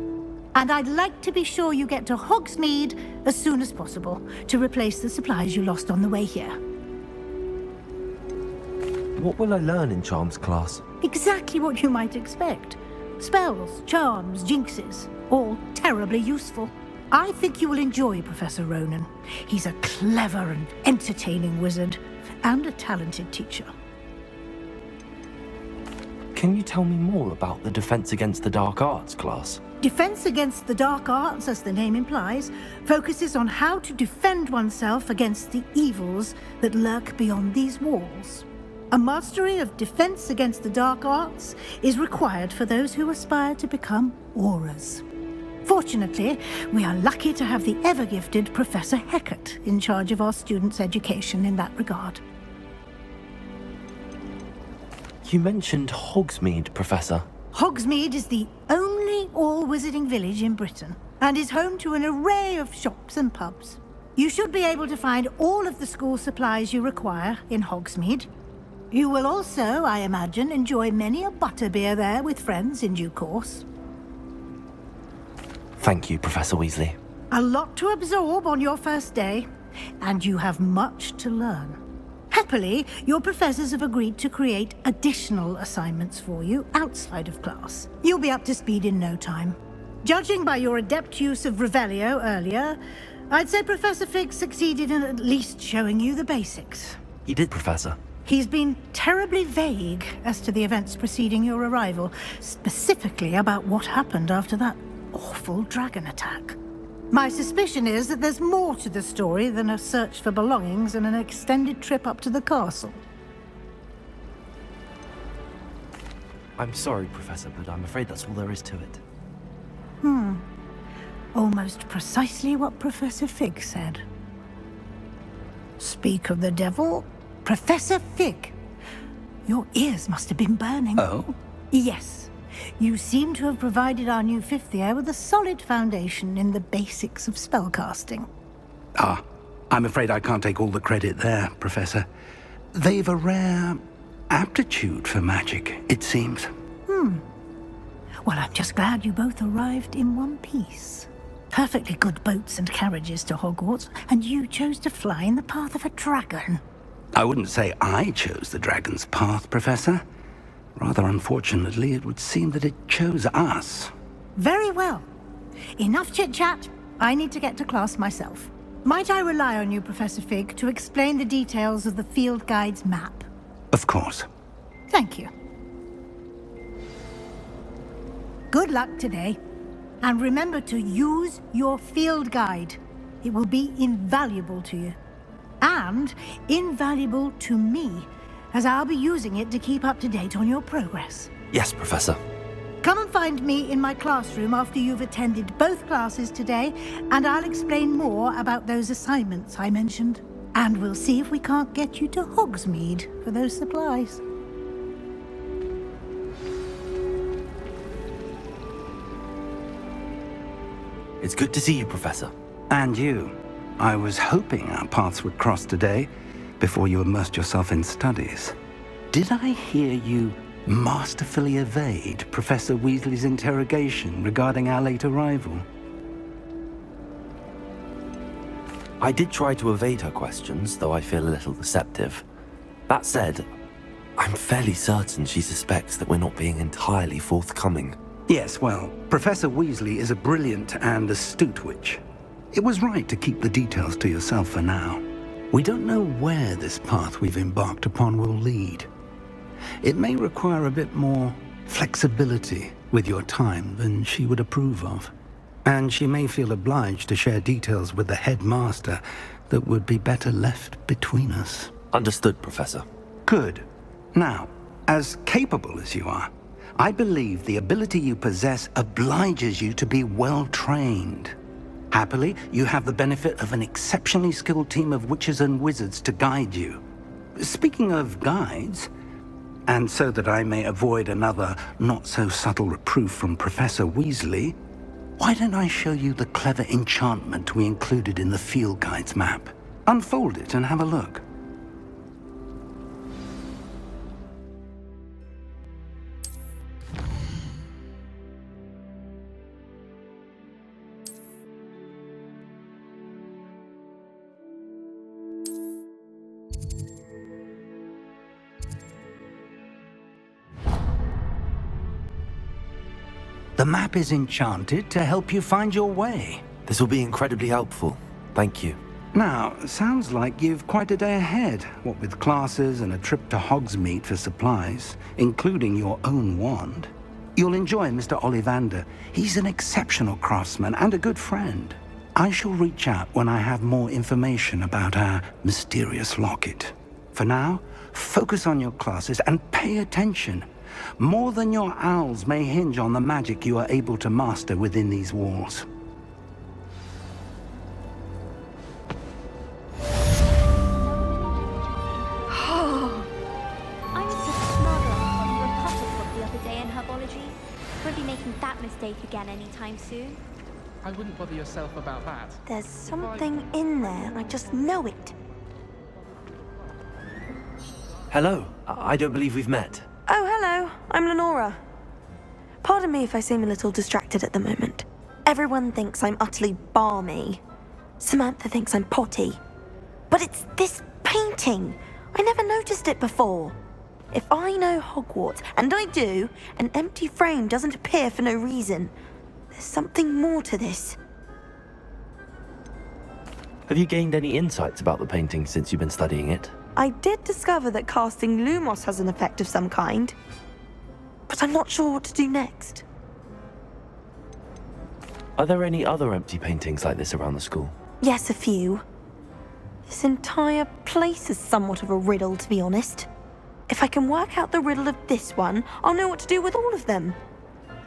And I'd like to be sure you get to Hogsmeade as soon as possible to replace the supplies you lost on the way here. What will I learn in Charms class? Exactly what you might expect. Spells, charms, jinxes, all terribly useful. I think you will enjoy Professor Ronan. He's a clever and entertaining wizard, and a talented teacher. Can you tell me more about the Defense Against the Dark Arts class? Defense Against the Dark Arts, as the name implies, focuses on how to defend oneself against the evils that lurk beyond these walls. A mastery of Defense Against the Dark Arts is required for those who aspire to become Aurors. Fortunately, we are lucky to have the ever-gifted Professor Hecat in charge of our students' education in that regard. You mentioned Hogsmeade, Professor. Hogsmeade is the only all-wizarding village in Britain, and is home to an array of shops and pubs. You should be able to find all of the school supplies you require in Hogsmeade. You will also, I imagine, enjoy many a butterbeer there with friends in due course. Thank you, Professor Weasley. A lot to absorb on your first day, and you have much to learn. Happily, your professors have agreed to create additional assignments for you outside of class. You'll be up to speed in no time. Judging by your adept use of Revelio earlier, I'd say Professor Fig succeeded in at least showing you the basics. He did, Professor. He's been terribly vague as to the events preceding your arrival, specifically about what happened after that awful dragon attack. My suspicion is that there's more to the story than a search for belongings and an extended trip up to the castle. I'm sorry, Professor, but I'm afraid that's all there is to it. Almost precisely what Professor Fig said. Speak of the devil, Professor Fig. Your ears must have been burning. Oh? Yes. You seem to have provided our new fifth year with a solid foundation in the basics of spellcasting. Ah, I'm afraid I can't take all the credit there, Professor. They've a rare aptitude for magic, it seems. Well, I'm just glad you both arrived in one piece. Perfectly good boats and carriages to Hogwarts, and you chose to fly in the path of a dragon. I wouldn't say I chose the dragon's path, Professor. Rather unfortunately, it would seem that it chose us. Very well. Enough chit-chat. I need to get to class myself. Might I rely on you, Professor Fig, to explain the details of the field guide's map? Of course. Thank you. Good luck today. And remember to use your field guide. It will be invaluable to you. And invaluable to me, as I'll be using it to keep up to date on your progress. Yes, Professor. Come and find me in my classroom after you've attended both classes today, and I'll explain more about those assignments I mentioned. And we'll see if we can't get you to Hogsmeade for those supplies. It's good to see you, Professor. And you. I was hoping our paths would cross today, before you immersed yourself in studies. Did I hear you masterfully evade Professor Weasley's interrogation regarding our late arrival? I did try to evade her questions, though I feel a little deceptive. That said, I'm fairly certain she suspects that we're not being entirely forthcoming. Yes, well, Professor Weasley is a brilliant and astute witch. It was right to keep the details to yourself for now. We don't know where this path we've embarked upon will lead. It may require a bit more flexibility with your time than she would approve of. And she may feel obliged to share details with the headmaster that would be better left between us. Understood, Professor. Good. Now, as capable as you are, I believe the ability you possess obliges you to be well trained. Happily, you have the benefit of an exceptionally skilled team of witches and wizards to guide you. Speaking of guides, and so that I may avoid another not-so-subtle reproof from Professor Weasley, why don't I show you the clever enchantment we included in the field guide's map? Unfold it and have a look. The map is enchanted to help you find your way. This will be incredibly helpful. Thank you. Now, sounds like you've quite a day ahead, what with classes and a trip to Hogsmeade for supplies, including your own wand. You'll enjoy Mr. Ollivander. He's an exceptional craftsman and a good friend. I shall reach out when I have more information about our mysterious locket. For now, focus on your classes and pay attention. More than your owls may hinge on the magic you are able to master within these walls. I was just smuggling for a puzzle book the other day in herbology. Won't be making that mistake again anytime soon. I wouldn't bother yourself about that. There's something in there, I just know it. Hello. I don't believe we've met. Oh, hello. I'm Lenora. Pardon me if I seem a little distracted at the moment. Everyone thinks I'm utterly balmy. Samantha thinks I'm potty. But it's this painting. I never noticed it before. If I know Hogwarts, and I do, an empty frame doesn't appear for no reason. There's something more to this. Have you gained any insights about the painting since you've been studying it? I did discover that casting Lumos has an effect of some kind, but I'm not sure what to do next. Are there any other empty paintings like this around the school? Yes, a few. This entire place is somewhat of a riddle, to be honest. If I can work out the riddle of this one, I'll know what to do with all of them.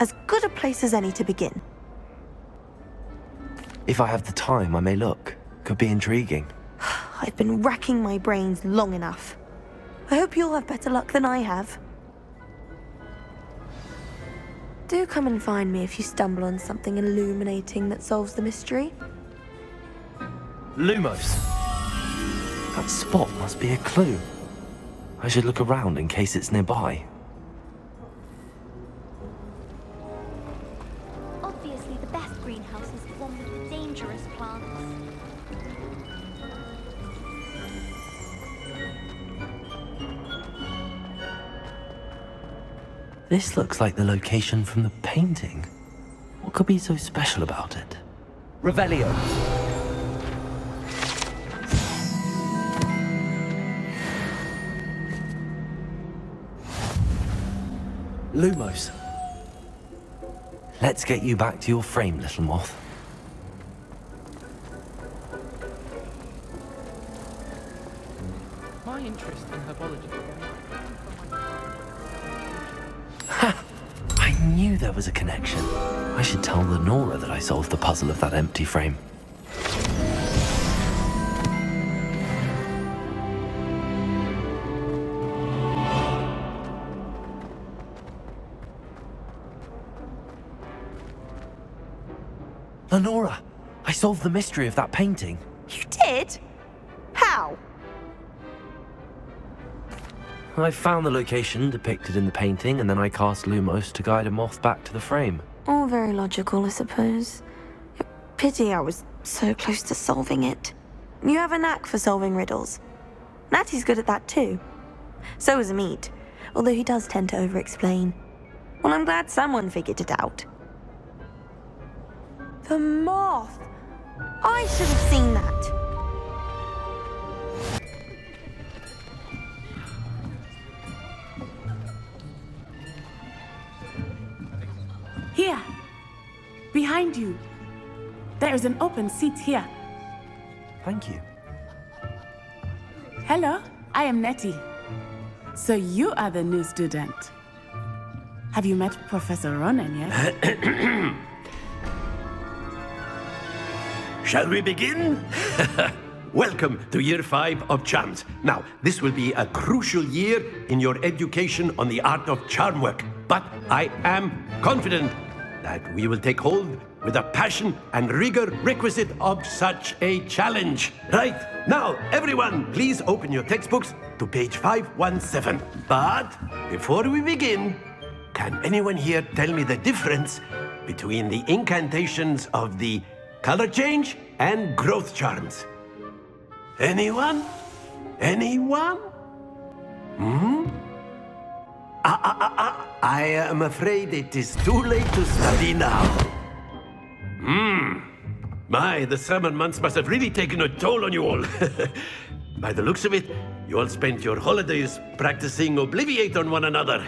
As good a place as any to begin. If I have the time, I may look. Could be intriguing. I've been racking my brains long enough. I hope you'll have better luck than I have. Do come and find me if you stumble on something illuminating that solves the mystery. Lumos! That spot must be a clue. I should look around in case it's nearby. Obviously, the best greenhouse is the one with the dangerous plants. This looks like the location from the painting. What could be so special about it? Revelio. Lumos. Let's get you back to your frame, little moth. My interest in herbology. Ha! I knew there was a connection. I should tell Lenora that I solved the puzzle of that empty frame. Lenora, I solved the mystery of that painting. You did? How? I found the location depicted in the painting, and then I cast Lumos to guide a moth back to the frame. All very logical, I suppose. Pity I was so close to solving it. You have a knack for solving riddles. Natty's good at that too. So is Amit, although he does tend to over-explain. Well, I'm glad someone figured it out. The moth! I should have seen that. Here, behind you. There is an open seat here. Thank you. Hello, I am Nettie. So you are the new student. Have you met Professor Ronan yet? Shall we begin? Welcome to Year 5 of Charms. Now, this will be a crucial year in your education on the art of charm work. But I am confident that we will take hold with the passion and rigor requisite of such a challenge. Right, now, everyone, please open your textbooks to page 517. But before we begin, can anyone here tell me the difference between the incantations of the color change and growth charms? Anyone? Anyone? I am afraid it is too late to study now. My, the summer months must have really taken a toll on you all. By the looks of it, you all spent your holidays practicing Obliviate on one another.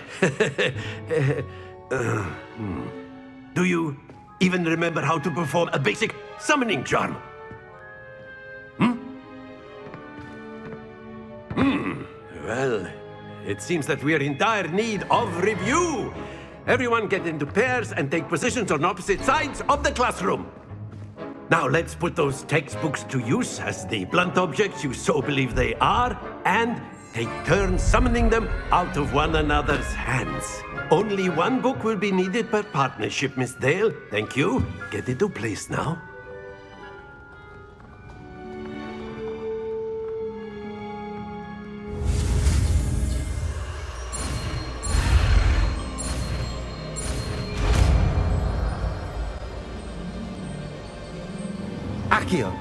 Do you even remember how to perform a basic summoning charm? Well, it seems that we are in dire need of review. Everyone get into pairs and take positions on opposite sides of the classroom. Now let's put those textbooks to use as the blunt objects you so believe they are, and take turns summoning them out of one another's hands. Only one book will be needed per partnership, Miss Dale. Thank you. Get into place now. Accio.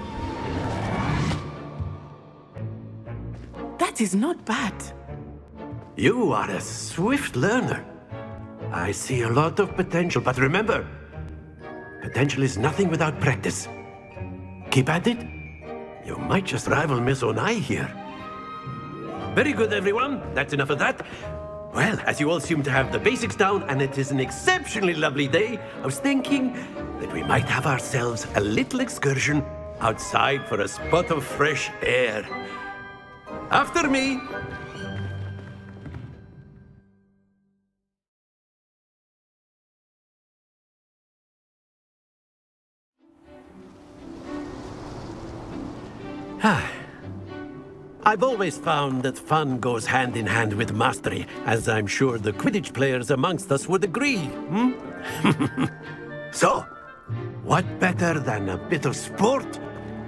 That is not bad. You are a swift learner. I see a lot of potential, but remember, potential is nothing without practice. Keep at it. You might just rival Miss Onai here. Very good, everyone. That's enough of that. Well, as you all seem to have the basics down, and it is an exceptionally lovely day, I was thinking that we might have ourselves a little excursion outside for a spot of fresh air. After me. I've always found that fun goes hand in hand with mastery, as I'm sure the Quidditch players amongst us would agree. So, what better than a bit of sport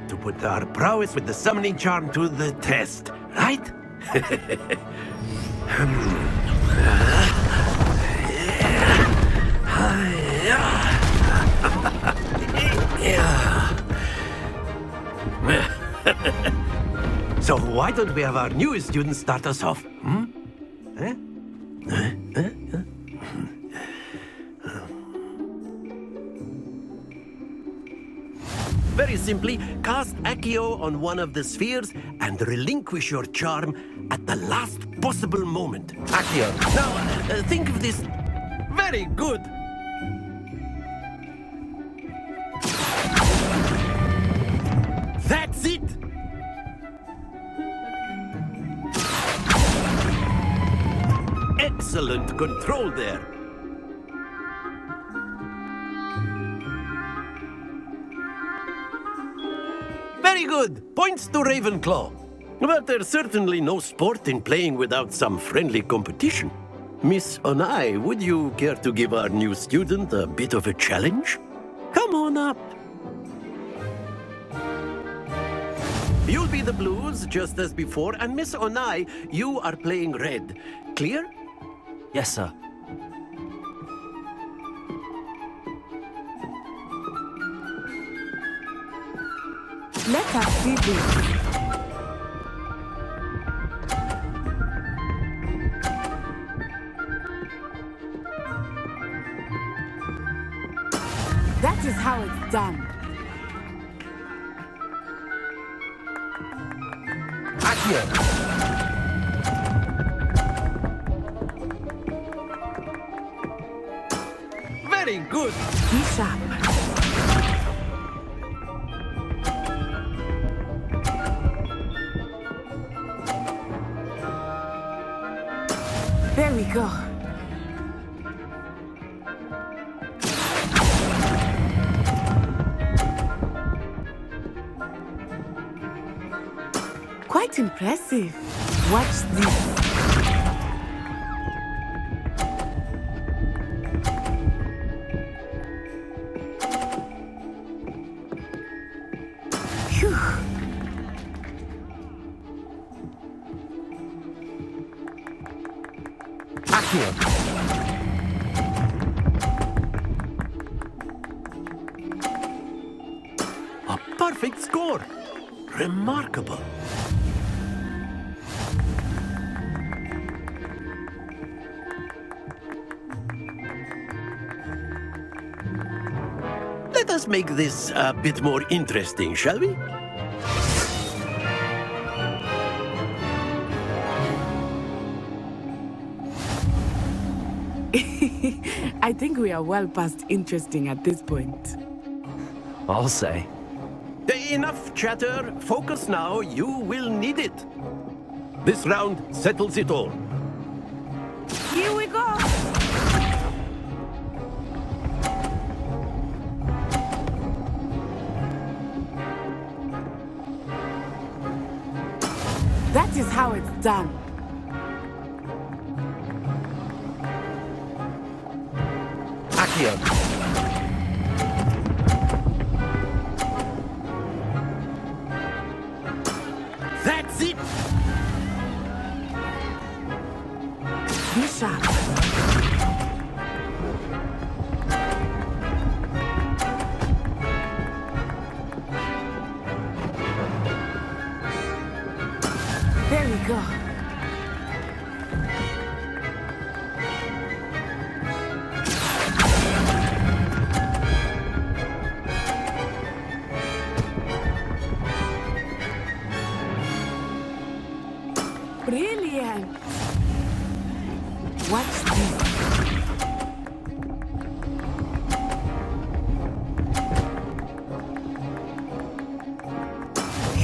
to put our prowess with the summoning charm to the test, right? So why don't we have our newest student start us off? Very simply, cast Accio on one of the spheres and relinquish your charm at the last possible moment. Accio. Now, think of this. Very good. That's it. Excellent control there. Very good. Points to Ravenclaw. But there's certainly no sport in playing without some friendly competition. Miss Onai, would you care to give our new student a bit of a challenge? Come on up. You'll be the blues, just as before, and Miss Onai, you are playing red. Clear? Yes, sir. Let us do this. That is how it's done. Very good. Be sharp. There we go. Quite impressive. Watch this. Phew. A perfect score. Remarkable. Let us make this a bit more interesting, shall we? I think we are well past interesting at this point. I'll say. Enough chatter. Focus now. You will need it. This round settles it all. Here we go. That is how it's done. Accio. That's it. Be sharp. There we go. Brilliant. Watch this.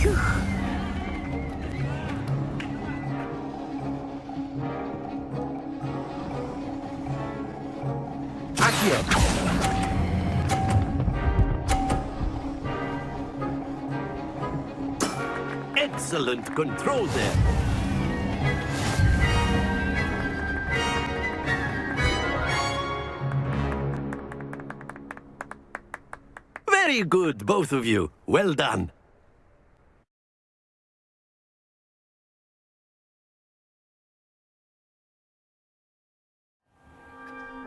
Phew. Excellent control there. Very good, both of you. Well done.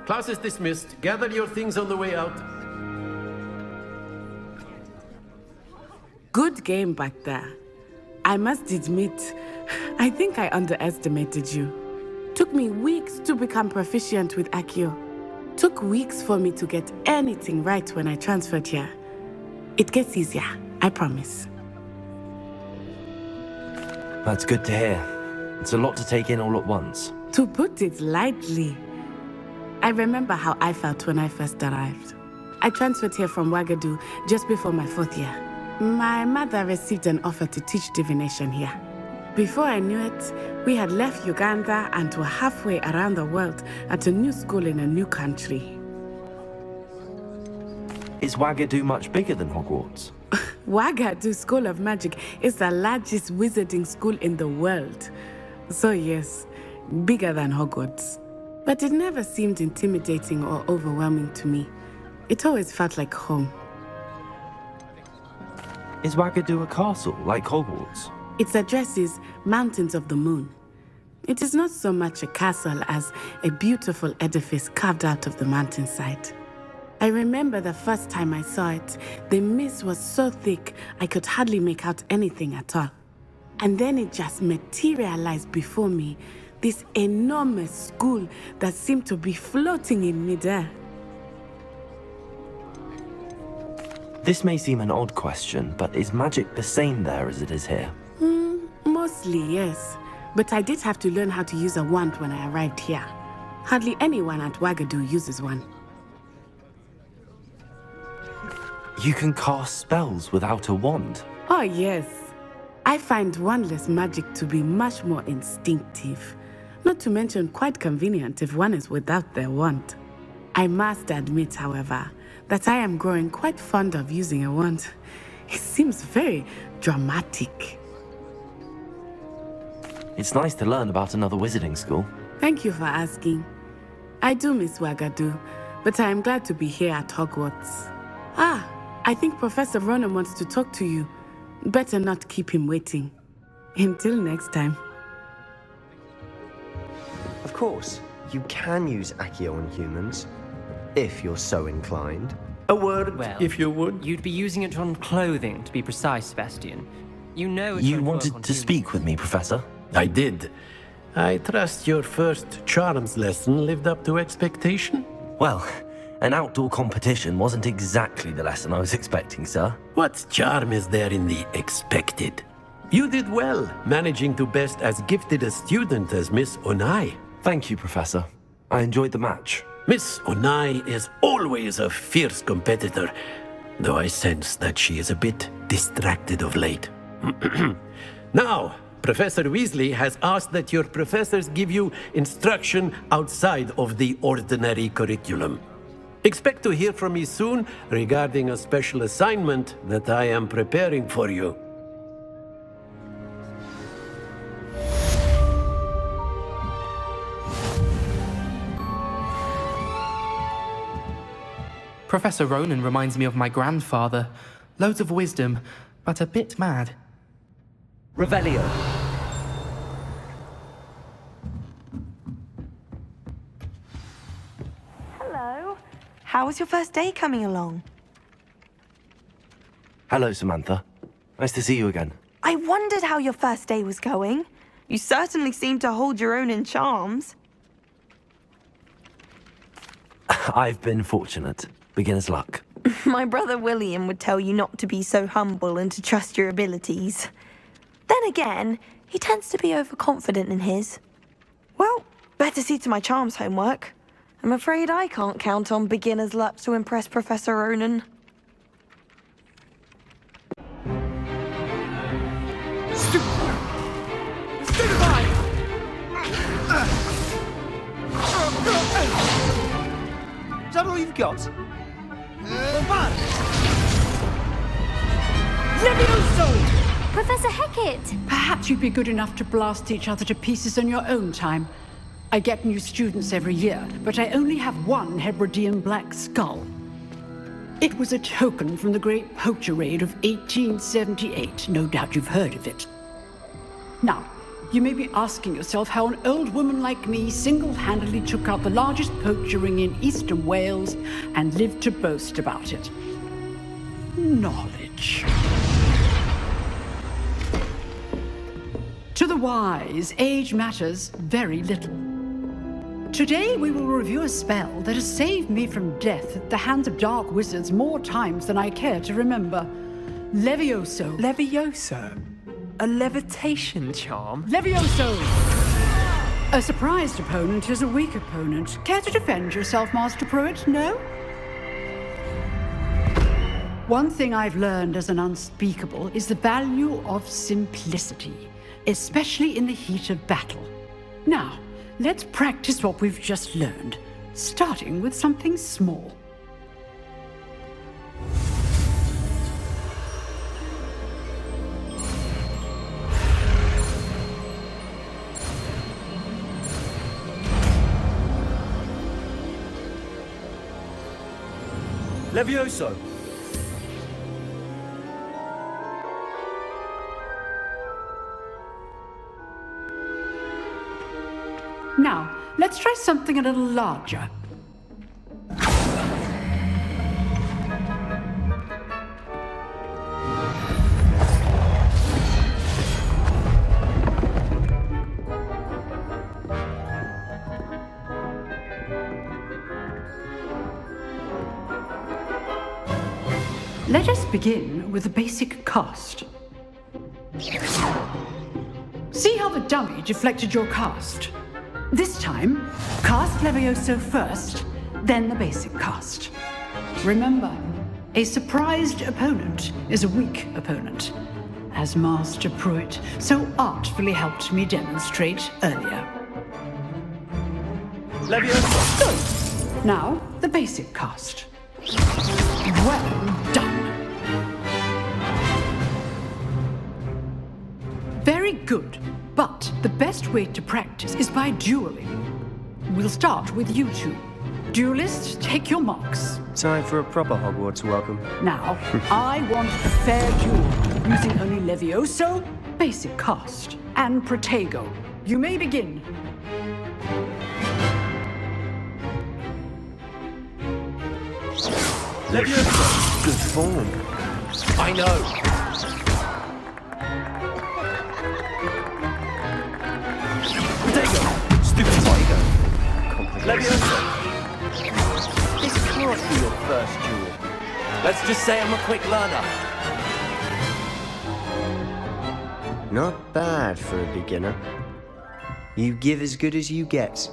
Class is dismissed. Gather your things on the way out. Good game back there. I must admit, I think I underestimated you. Took me weeks to become proficient with Accio. Took weeks for me to get anything right when I transferred here. It gets easier, I promise. That's good to hear. It's a lot to take in all at once. To put it lightly, I remember how I felt when I first arrived. I transferred here from Wagadu just before my 4th year. My mother received an offer to teach divination here. Before I knew it, we had left Uganda and were halfway around the world at a new school in a new country. Is Wagadu much bigger than Hogwarts? Wagadu School of Magic is the largest wizarding school in the world. So yes, bigger than Hogwarts. But it never seemed intimidating or overwhelming to me. It always felt like home. Is Wagadu a castle, like Hogwarts? Its address is Mountains of the Moon. It is not so much a castle as a beautiful edifice carved out of the mountainside. I remember the first time I saw it, the mist was so thick I could hardly make out anything at all. And then it just materialized before me, this enormous school that seemed to be floating in midair. This may seem an odd question, but is magic the same there as it is here? Mostly, yes. But I did have to learn how to use a wand when I arrived here. Hardly anyone at Wagadu uses one. You can cast spells without a wand? Oh, yes. I find wandless magic to be much more instinctive. Not to mention quite convenient if one is without their wand. I must admit, however, that I am growing quite fond of using a wand. It seems very dramatic. It's nice to learn about another wizarding school. Thank you for asking. I do miss Wagadu, but I am glad to be here at Hogwarts. Ah, I think Professor Ronan wants to talk to you. Better not keep him waiting. Until next time. Of course, you can use Accio on humans, if you're so inclined. A word, Well, if you would. You'd be using it on clothing, to be precise, Sebastian. You know it You won't work wanted on to speak with me, Professor? I did. I trust your first charms lesson lived up to expectation? Well, an outdoor competition wasn't exactly the lesson I was expecting, sir. What charm is there in the expected? You did well, managing to best as gifted a student as Miss Onai. Thank you, Professor. I enjoyed the match. Miss Onai is always a fierce competitor, though I sense that she is a bit distracted of late. Now, Professor Weasley has asked that your professors give you instruction outside of the ordinary curriculum. Expect to hear from me soon regarding a special assignment that I am preparing for you. Professor Ronan reminds me of my grandfather. Loads of wisdom, but a bit mad. Revelio. Hello. How was your first day coming along? Hello, Samantha. Nice to see you again. I wondered how your first day was going. You certainly seem to hold your own in charms. I've been fortunate. Beginner's luck. My brother William would tell you not to be so humble and to trust your abilities. Then again, he tends to be overconfident in his. Well, better see to my charms homework. I'm afraid I can't count on beginner's luck to impress Professor Ronan. Is that all you've got? Levioso! Professor Hecat! Perhaps you'd be good enough to blast each other to pieces in your own time. I get new students every year, but I only have one Hebridean black skull. It was a token from the Great Poacher Raid of 1878. No doubt you've heard of it. Now, you may be asking yourself how an old woman like me single-handedly took out the largest poacher ring in eastern Wales and lived to boast about it. Knowledge. To the wise, age matters very little. Today we will review a spell that has saved me from death at the hands of dark wizards more times than I care to remember. Levioso. Levioso? A levitation charm? Levioso! A surprised opponent is a weak opponent. Care to defend yourself, Master Pruitt? No? One thing I've learned as an unspeakable is the value of simplicity, especially in the heat of battle. Now, let's practice what we've just learned, starting with something small. Levioso! Now, let's try something a little larger. Let us begin with the basic cast. See how the dummy deflected your cast? This time, cast Levioso first, then the basic cast. Remember, a surprised opponent is a weak opponent, as Master Pruitt so artfully helped me demonstrate earlier. Levioso! Now, the basic cast. Well done. Very good. But the best way to practice is by dueling. We'll start with you two. Duelists, take your marks. Time for a proper Hogwarts welcome. Now, I want a fair duel, using only Levioso, basic cast, and Protego. You may begin. Levioso! Good form. I know. Protego! Stupid tiger. Leviosa! This can't be your first duel. Let's just say I'm a quick learner. Not bad for a beginner. You give as good as you get.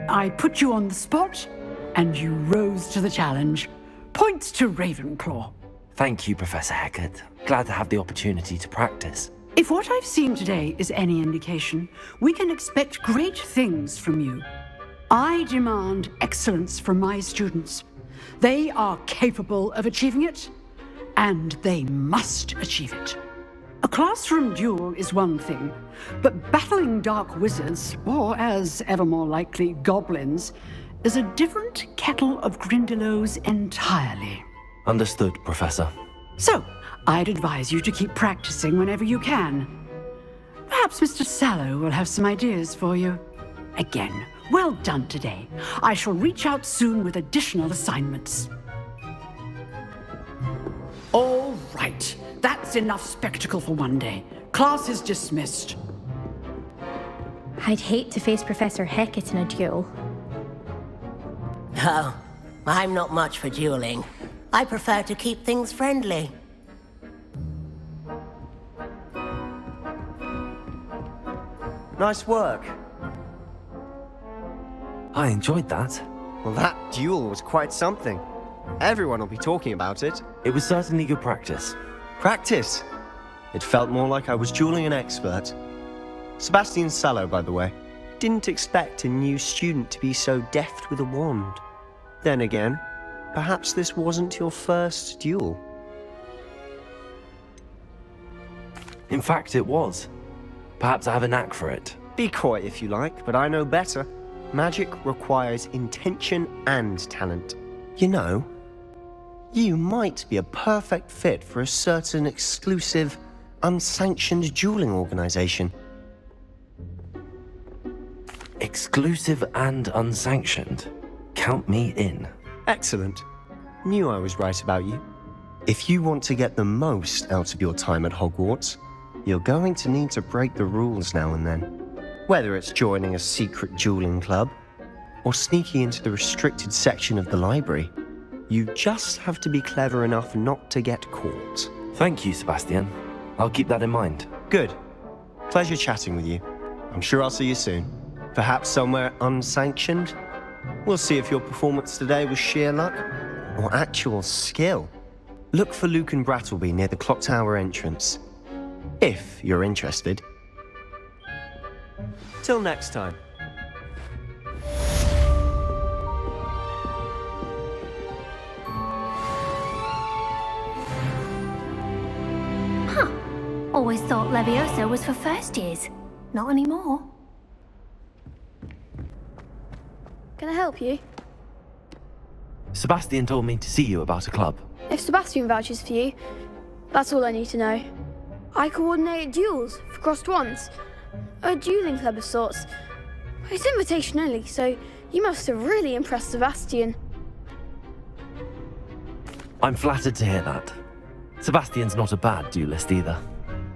I put you on the spot, and you rose to the challenge. Points to Ravenclaw. Thank you, Professor Hecat. Glad to have the opportunity to practice. If what I've seen today is any indication, we can expect great things from you. I demand excellence from my students. They are capable of achieving it, and they must achieve it. A classroom duel is one thing, but battling dark wizards, or as ever more likely, goblins, is a different kettle of Grindylows entirely. Understood, Professor. So, I'd advise you to keep practicing whenever you can. Perhaps Mr. Sallow will have some ideas for you. Again, well done today. I shall reach out soon with additional assignments. All right. That's enough spectacle for one day. Class is dismissed. I'd hate to face Professor Hecat in a duel. Oh, I'm not much for dueling. I prefer to keep things friendly. Nice work. I enjoyed that. Well, that duel was quite something. Everyone will be talking about it. It was certainly good practice. Practice? It felt more like I was dueling an expert. Sebastian Sallow, by the way. Didn't expect a new student to be so deft with a wand. Then again, perhaps this wasn't your first duel. In fact, it was. Perhaps I have a knack for it. Be coy if you like, but I know better. Magic requires intention and talent. You know, you might be a perfect fit for a certain exclusive, unsanctioned dueling organization. Exclusive and unsanctioned? Count me in. Excellent. Knew I was right about you. If you want to get the most out of your time at Hogwarts, you're going to need to break the rules now and then. Whether it's joining a secret dueling club, or sneaking into the restricted section of the library, you just have to be clever enough not to get caught. Thank you, Sebastian. I'll keep that in mind. Good. Pleasure chatting with you. I'm sure I'll see you soon. Perhaps somewhere unsanctioned? We'll see if your performance today was sheer luck or actual skill. Look for Luke and Brattleby near the clock tower entrance, if you're interested. Till next time. Always thought Levioso was for first years. Not anymore. Can I help you? Sebastian told me to see you about a club. If Sebastian vouches for you, that's all I need to know. I coordinate duels for crossed wands. A dueling club of sorts. It's invitation only, so you must have really impressed Sebastian. I'm flattered to hear that. Sebastian's not a bad duelist either.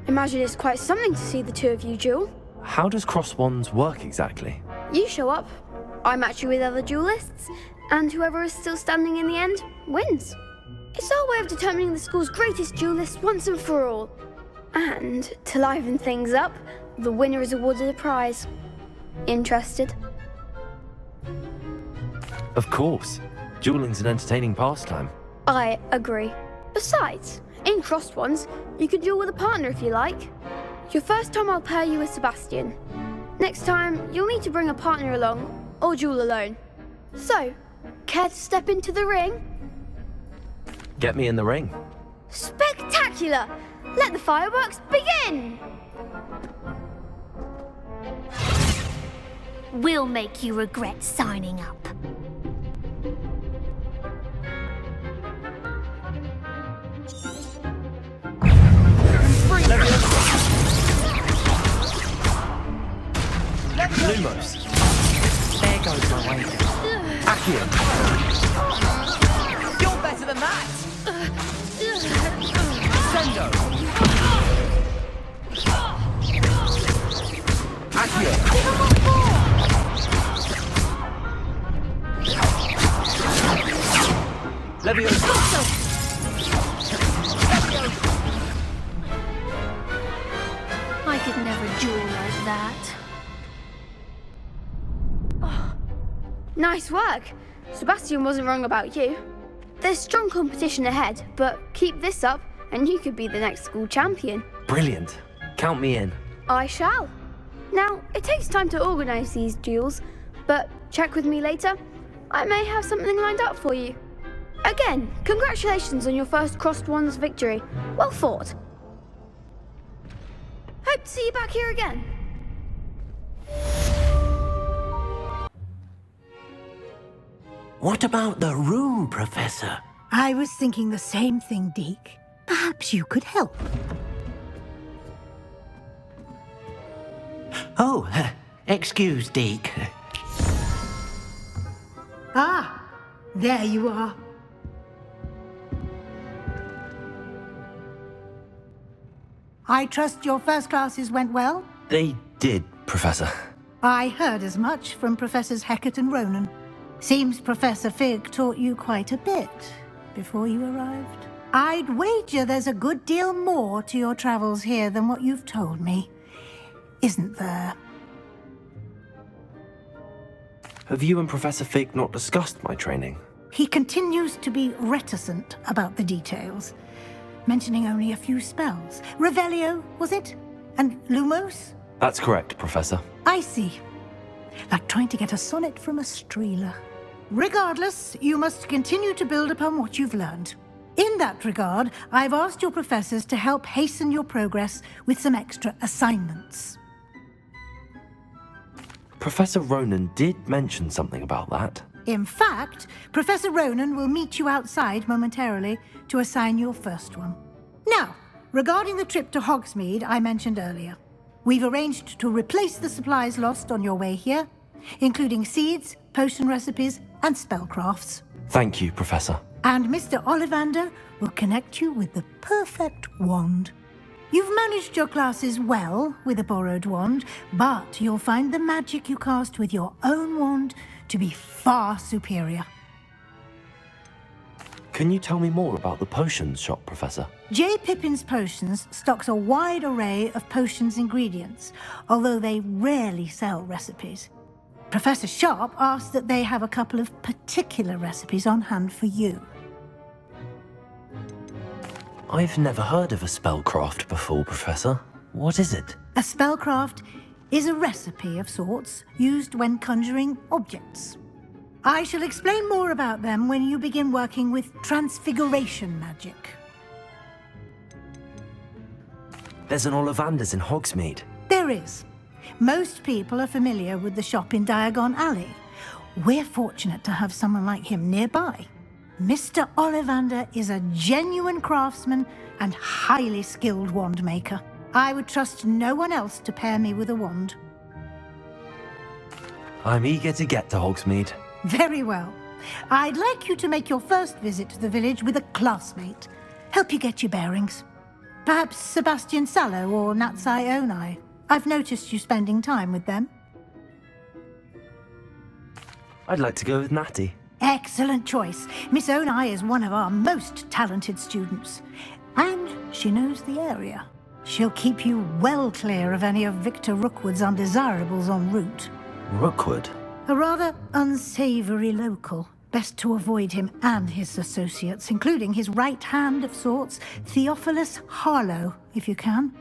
Imagine it's quite something to see the two of you duel. How does cross wands work exactly? You show up, I match you with other duelists, and whoever is still standing in the end wins. It's our way of determining the school's greatest duelist once and for all. And to liven things up, the winner is awarded a prize. Interested? Of course. Dueling's an entertaining pastime. I agree. Besides, in crossed ones, you can duel with a partner if you like. Your first time I'll pair you with Sebastian. Next time, you'll need to bring a partner along, or duel alone. So, care to step into the ring? Get me in the ring. Spectacular! Let the fireworks begin! We'll make you regret signing up. Lumos. There goes my way. Accio. You're better than that! Sendo! Accio. Leviosa. I could never duel like that. Nice work! Sebastian wasn't wrong about you. There's strong competition ahead, but keep this up and you could be the next school champion. Brilliant. Count me in. I shall. Now, it takes time to organise these duels, but check with me later. I may have something lined up for you. Again, congratulations on your first Crossed Wands victory. Well fought. Hope to see you back here again. What about the room, Professor? I was thinking the same thing, Deke. Perhaps you could help. Oh, excuse, Deke. Ah, there you are. I trust your first classes went well? They did, Professor. I heard as much from Professors Hecat and Ronan. Seems Professor Fig taught you quite a bit before you arrived. I'd wager there's a good deal more to your travels here than what you've told me. Isn't there? Have you and Professor Fig not discussed my training? He continues to be reticent about the details, mentioning only a few spells. Revelio, was it? And Lumos? That's correct, Professor. I see. Like trying to get a sonnet from a streeler. Regardless, you must continue to build upon what you've learned. In that regard, I've asked your professors to help hasten your progress with some extra assignments. Professor Ronan did mention something about that. In fact, Professor Ronan will meet you outside momentarily to assign your first one. Now, regarding the trip to Hogsmeade I mentioned earlier, we've arranged to replace the supplies lost on your way here, including seeds, potion recipes, and spellcrafts. Thank you, Professor. And Mr. Ollivander will connect you with the perfect wand. You've managed your classes well with a borrowed wand, but you'll find the magic you cast with your own wand to be far superior. Can you tell me more about the potions shop, Professor? J. Pippin's Potions stocks a wide array of potions ingredients, although they rarely sell recipes. Professor Sharp asked that they have a couple of particular recipes on hand for you. I've never heard of a spellcraft before, Professor. What is it? A spellcraft is a recipe of sorts used when conjuring objects. I shall explain more about them when you begin working with transfiguration magic. There's an Ollivander's in Hogsmeade. There is. Most people are familiar with the shop in Diagon Alley. We're fortunate to have someone like him nearby. Mr. Ollivander is a genuine craftsman and highly skilled wand maker. I would trust no one else to pair me with a wand. I'm eager to get to Hogsmeade. Very well. I'd like you to make your first visit to the village with a classmate. Help you get your bearings. Perhaps Sebastian Sallow or Natsai Onai. I've noticed you spending time with them. I'd like to go with Natty. Excellent choice. Miss Onai is one of our most talented students. And she knows the area. She'll keep you well clear of any of Victor Rookwood's undesirables en route. Rookwood? A rather unsavory local. Best to avoid him and his associates, including his right hand of sorts, Theophilus Harlow, if you can.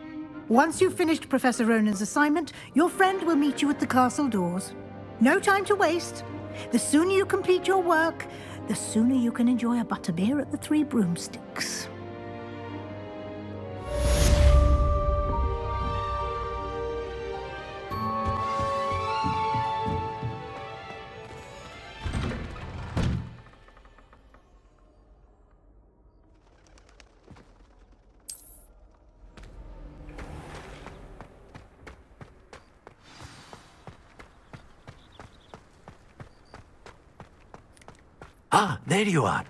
Once you've finished Professor Ronan's assignment, your friend will meet you at the castle doors. No time to waste. The sooner you complete your work, the sooner you can enjoy a butterbeer at the Three Broomsticks. Ah, there you are.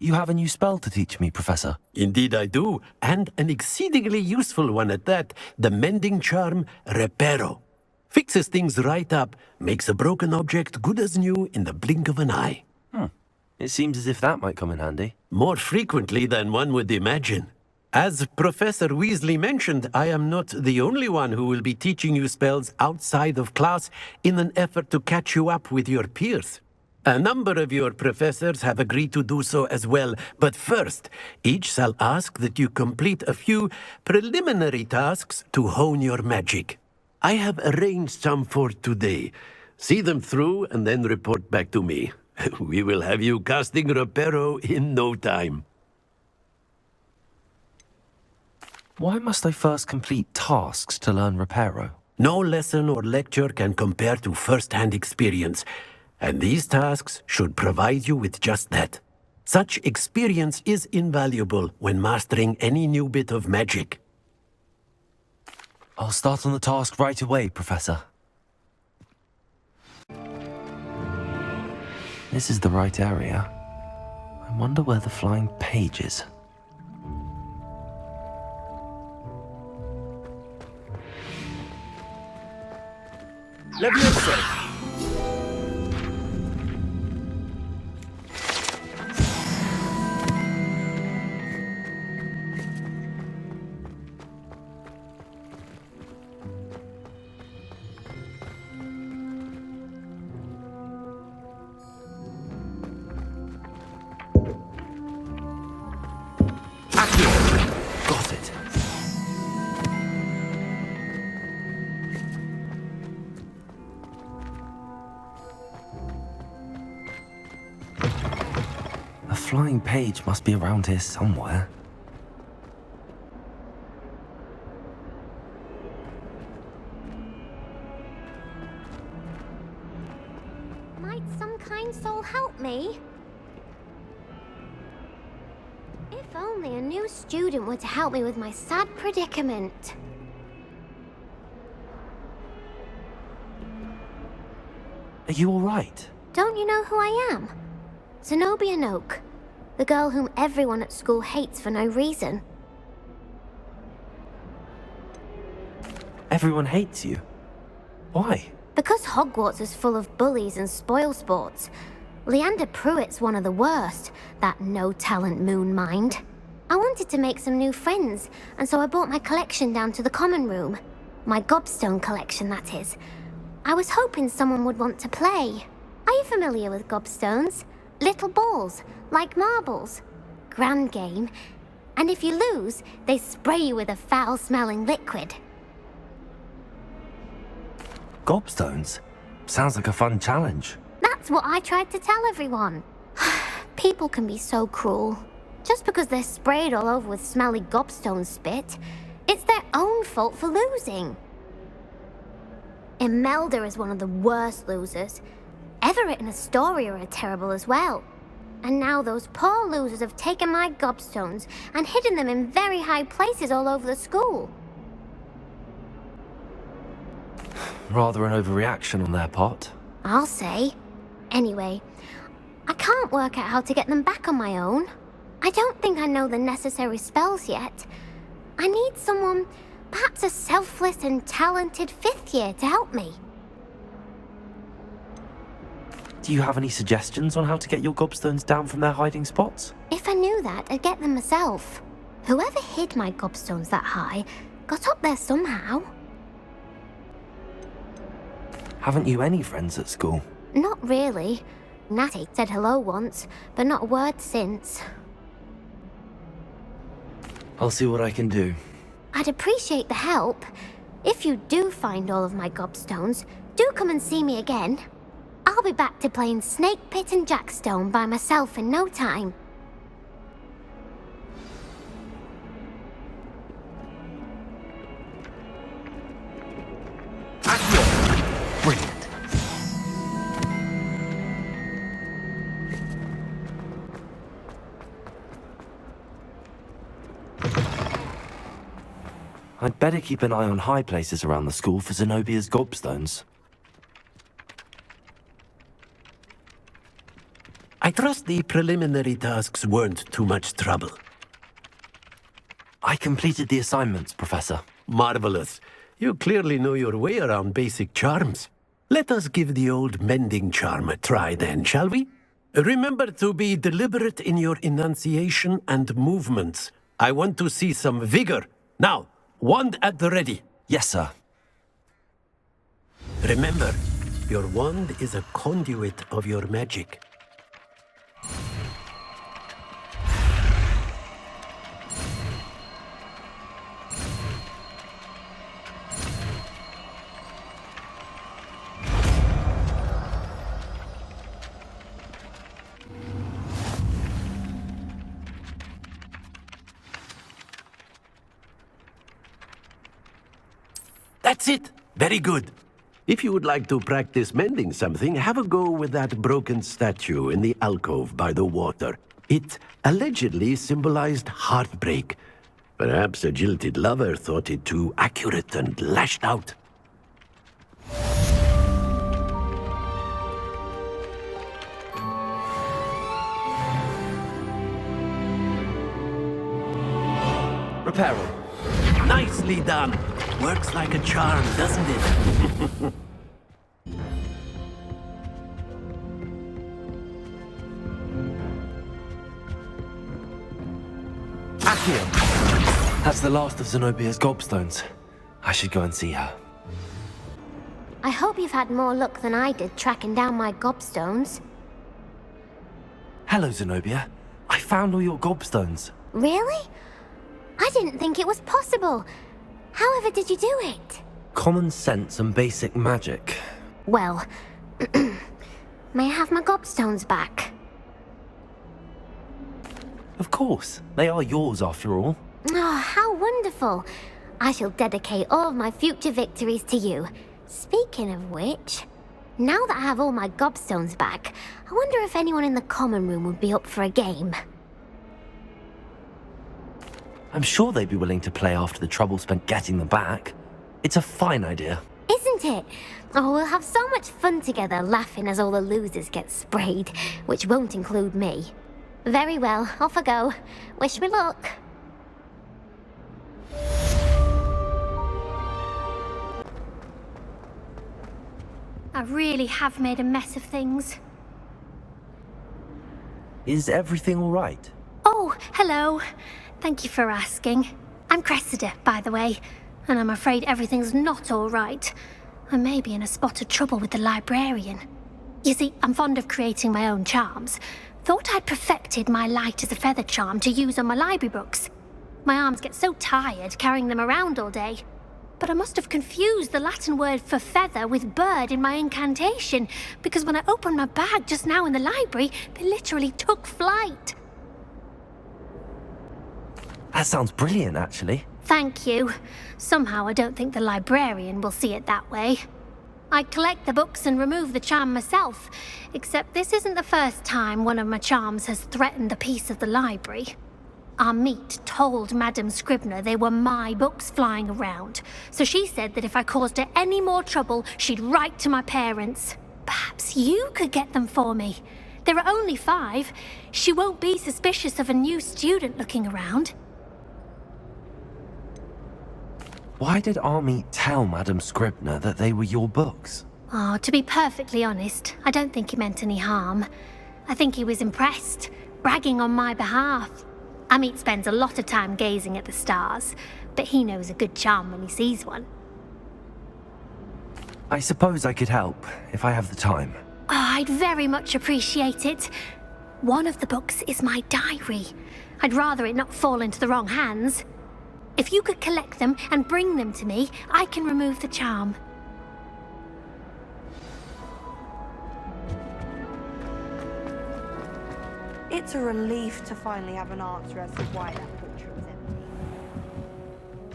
You have a new spell to teach me, Professor. Indeed I do, and an exceedingly useful one at that. The mending charm, Reparo. Fixes things right up, makes a broken object good as new in the blink of an eye. It seems as if that might come in handy. More frequently than one would imagine. As Professor Weasley mentioned, I am not the only one who will be teaching you spells outside of class in an effort to catch you up with your peers. A number of your professors have agreed to do so as well, but first, each shall ask that you complete a few preliminary tasks to hone your magic. I have arranged some for today. See them through and then report back to me. We will have you casting Reparo in no time. Why must I first complete tasks to learn Reparo? No lesson or lecture can compare to first-hand experience, and these tasks should provide you with just that. Such experience is invaluable when mastering any new bit of magic. I'll start on the task right away, Professor. This is the right area. I wonder where the flying page is. Leviosa! Got it. A flying page must be around here somewhere. Might some kind soul help me? If only a new student were to help me with my sad predicament. Are you all right? Don't you know who I am? Zenobia Noak, the girl whom everyone at school hates for no reason. Everyone hates you. Why? Because Hogwarts is full of bullies and spoilsports. Leander Pruitt's one of the worst, that no-talent moon mind. I wanted to make some new friends, and so I brought my collection down to the common room. My gobstone collection, that is. I was hoping someone would want to play. Are you familiar with gobstones? Little balls, like marbles. Grand game. And if you lose, they spray you with a foul-smelling liquid. Gobstones? Sounds like a fun challenge. That's what I tried to tell everyone. People can be so cruel. Just because they're sprayed all over with smelly gobstone spit, it's their own fault for losing. Imelda is one of the worst losers. Everett and Astoria are terrible as well. And now those poor losers have taken my gobstones and hidden them in very high places all over the school. Rather an overreaction on their part. I'll say. Anyway, I can't work out how to get them back on my own. I don't think I know the necessary spells yet. I need someone, perhaps a selfless and talented fifth year to help me. Do you have any suggestions on how to get your gobstones down from their hiding spots? If I knew that, I'd get them myself. Whoever hid my gobstones that high got up there somehow. Haven't you any friends at school? Not really. Natty said hello once, but not a word since. I'll see what I can do. I'd appreciate the help. If you do find all of my gobstones, do come and see me again. I'll be back to playing Snake Pit and Jackstone by myself in no time. Brilliant. I'd better keep an eye on high places around the school for Zenobia's gobstones. I trust the preliminary tasks weren't too much trouble. I completed the assignments, Professor. Marvelous. You clearly know your way around basic charms. Let us give the old mending charm a try then, shall we? Remember to be deliberate in your enunciation and movements. I want to see some vigor. Now, wand at the ready. Yes, sir. Remember, your wand is a conduit of your magic. That's it! Very good. If you would like to practice mending something, have a go with that broken statue in the alcove by the water. It allegedly symbolized heartbreak. Perhaps a jilted lover thought it too accurate and lashed out. Reparo. Nicely done. Works like a charm, doesn't it? Accio! That's the last of Zenobia's gobstones. I should go and see her. I hope you've had more luck than I did tracking down my gobstones. Hello, Zenobia. I found all your gobstones. Really? I didn't think it was possible. However did you do it? Common sense and basic magic. Well, may I have my gobstones back? Of course. They are yours after all. Oh, how wonderful. I shall dedicate all of my future victories to you. Speaking of which, now that I have all my gobstones back, I wonder if anyone in the common room would be up for a game. I'm sure they'd be willing to play after the trouble spent getting them back. It's a fine idea. Isn't it? Oh, we'll have so much fun together laughing as all the losers get sprayed, which won't include me. Very well, off I go. Wish me luck. I really have made a mess of things. Is everything all right? Oh, hello. Thank you for asking. I'm Cressida, by the way, and I'm afraid everything's not all right. I may be in a spot of trouble with the librarian. You see, I'm fond of creating my own charms. Thought I'd perfected my light as a feather charm to use on my library books. My arms get so tired carrying them around all day. But I must have confused the Latin word for feather with bird in my incantation, because when I opened my bag just now in the library, they literally took flight. That sounds brilliant, actually. Thank you. Somehow I don't think the librarian will see it that way. I collect the books and remove the charm myself, except this isn't the first time one of my charms has threatened the peace of the library. Amit told Madame Scribner they were my books flying around, so she said that if I caused her any more trouble, she'd write to my parents. Perhaps you could get them for me. There are only 5. She won't be suspicious of a new student looking around. Why did Army tell Madame Scribner that they were your books? Oh, to be perfectly honest, I don't think he meant any harm. I think he was impressed, bragging on my behalf. Amit spends a lot of time gazing at the stars, but he knows a good charm when he sees one. I suppose I could help, if I have the time. Oh, I'd very much appreciate it. One of the books is my diary. I'd rather it not fall into the wrong hands. If you could collect them and bring them to me, I can remove the charm. it's a relief to finally have an answer as to why that picture was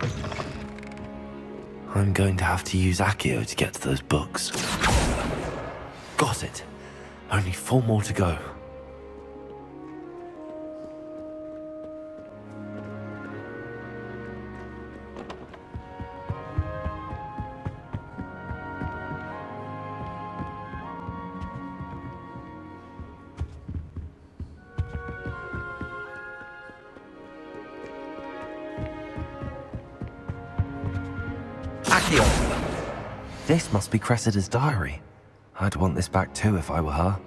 empty. I'm going to have to use Accio to get to those books. Got it. Only 4 more to go. Accio! This must be Cressida's diary. I'd want this back too if I were her.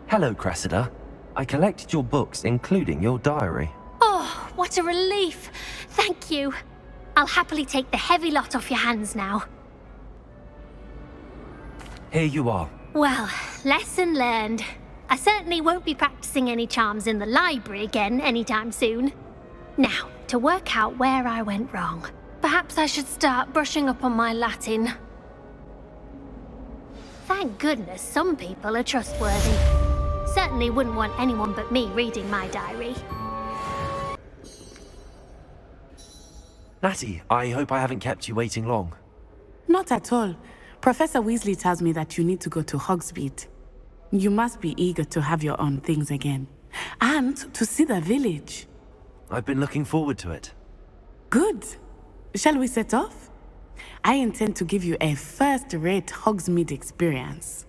Hello, Cressida. I collected your books, including your diary. Oh, what a relief. Thank you. I'll happily take the heavy lot off your hands now. Here you are. Well, lesson learned. I certainly won't be practicing any charms in the library again anytime soon. Now, to work out where I went wrong. Perhaps I should start brushing up on my Latin. Thank goodness some people are trustworthy. Certainly wouldn't want anyone but me reading my diary. Natty, I hope I haven't kept you waiting long. Not at all. Professor Weasley tells me that you need to go to Hogsmeade. You must be eager to have your own things again. And to see the village. I've been looking forward to it. Good. Shall we set off? I intend to give you a first-rate Hogsmeade experience.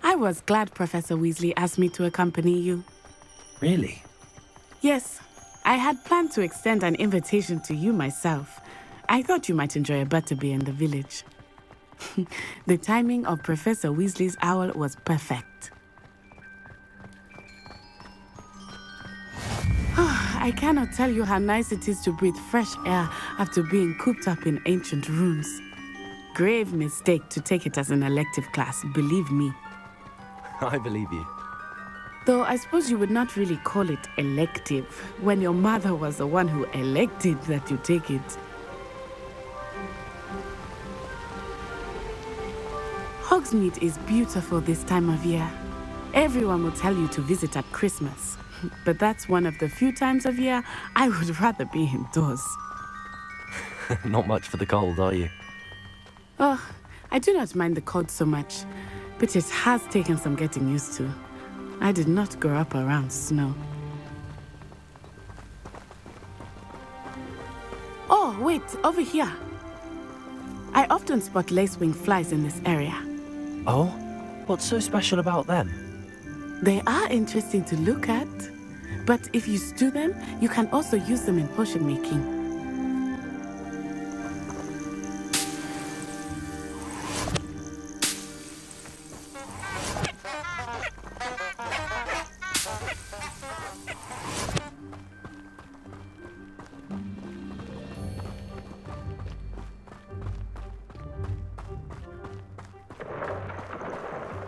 I was glad Professor Weasley asked me to accompany you. Really? Yes. I had planned to extend an invitation to you myself. I thought you might enjoy a butterbeer in the village. The timing of Professor Weasley's owl was perfect. I cannot tell you how nice it is to breathe fresh air after being cooped up in ancient rooms. Grave mistake to take it as an elective class, believe me. I believe you. Though I suppose you would not really call it elective when your mother was the one who elected that you take it. Hogsmeade is beautiful this time of year. Everyone will tell you to visit at Christmas, but that's one of the few times of year I would rather be indoors. Not much for the cold, are you? Oh, I do not mind the cold so much, but it has taken some getting used to. I did not grow up around snow. Oh, wait, over here. I often spot lacewing flies in this area. Oh? What's so special about them? They are interesting to look at, but if you stew them, you can also use them in potion making.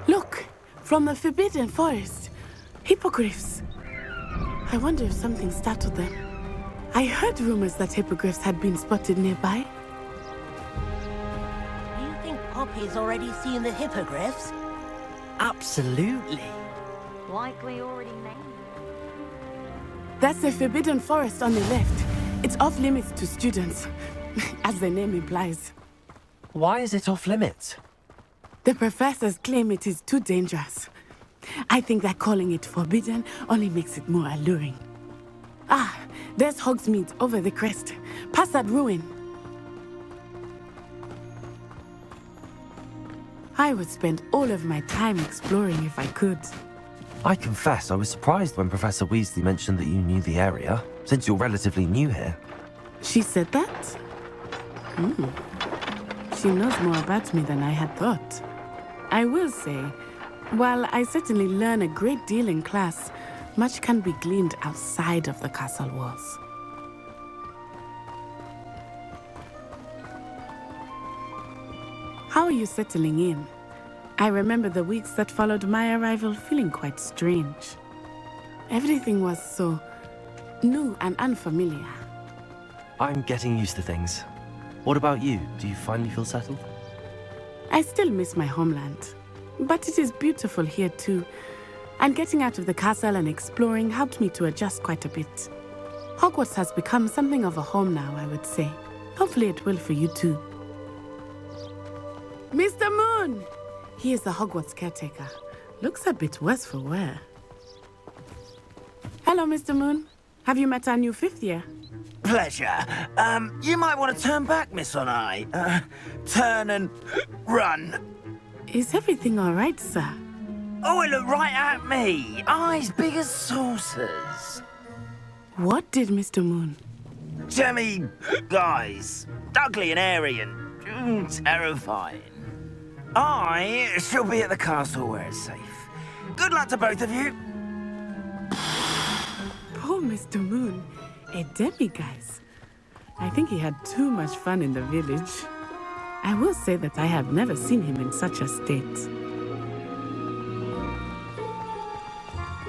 Look, from the Forbidden Forest. Hippogriffs. I wonder if something startled them. I heard rumors that hippogriffs had been spotted nearby. Do you think Poppy's already seen the hippogriffs? Absolutely. Likely already named. That's the Forbidden Forest on the left. It's off limits to students, as the name implies. Why is it off limits? The professors claim it is too dangerous. I think that calling it forbidden only makes it more alluring. Ah, there's Hogsmeade over the crest. Past that ruin. I would spend all of my time exploring if I could. I confess I was surprised when Professor Weasley mentioned that you knew the area, since you're relatively new here. She said that? She knows more about me than I had thought. I will say, While I certainly learn a great deal in class, much can be gleaned outside of the castle walls. How are you settling in? I remember the weeks that followed my arrival feeling quite strange. Everything was so new and unfamiliar. I'm getting used to things. What about you? Do you finally feel settled? I still miss my homeland, but it is beautiful here too. And getting out of the castle and exploring helped me to adjust quite a bit. Hogwarts has become something of a home now, I would say. Hopefully it will for you too. Mr. Moon! He is the Hogwarts caretaker. Looks a bit worse for wear. Hello, Mr. Moon. Have you met our new 5th year? Pleasure. You might want to turn back, Miss Onai. Turn and run. Is everything all right, sir? Oh, it looked right at me. Eyes big as saucers. What did Mr. Moon? Jemmy guys. Ugly and airy and terrifying. I shall be at the castle where it's safe. Good luck to both of you. Poor Mr. Moon. A demiguise. I think he had too much fun in the village. I will say that I have never seen him in such a state.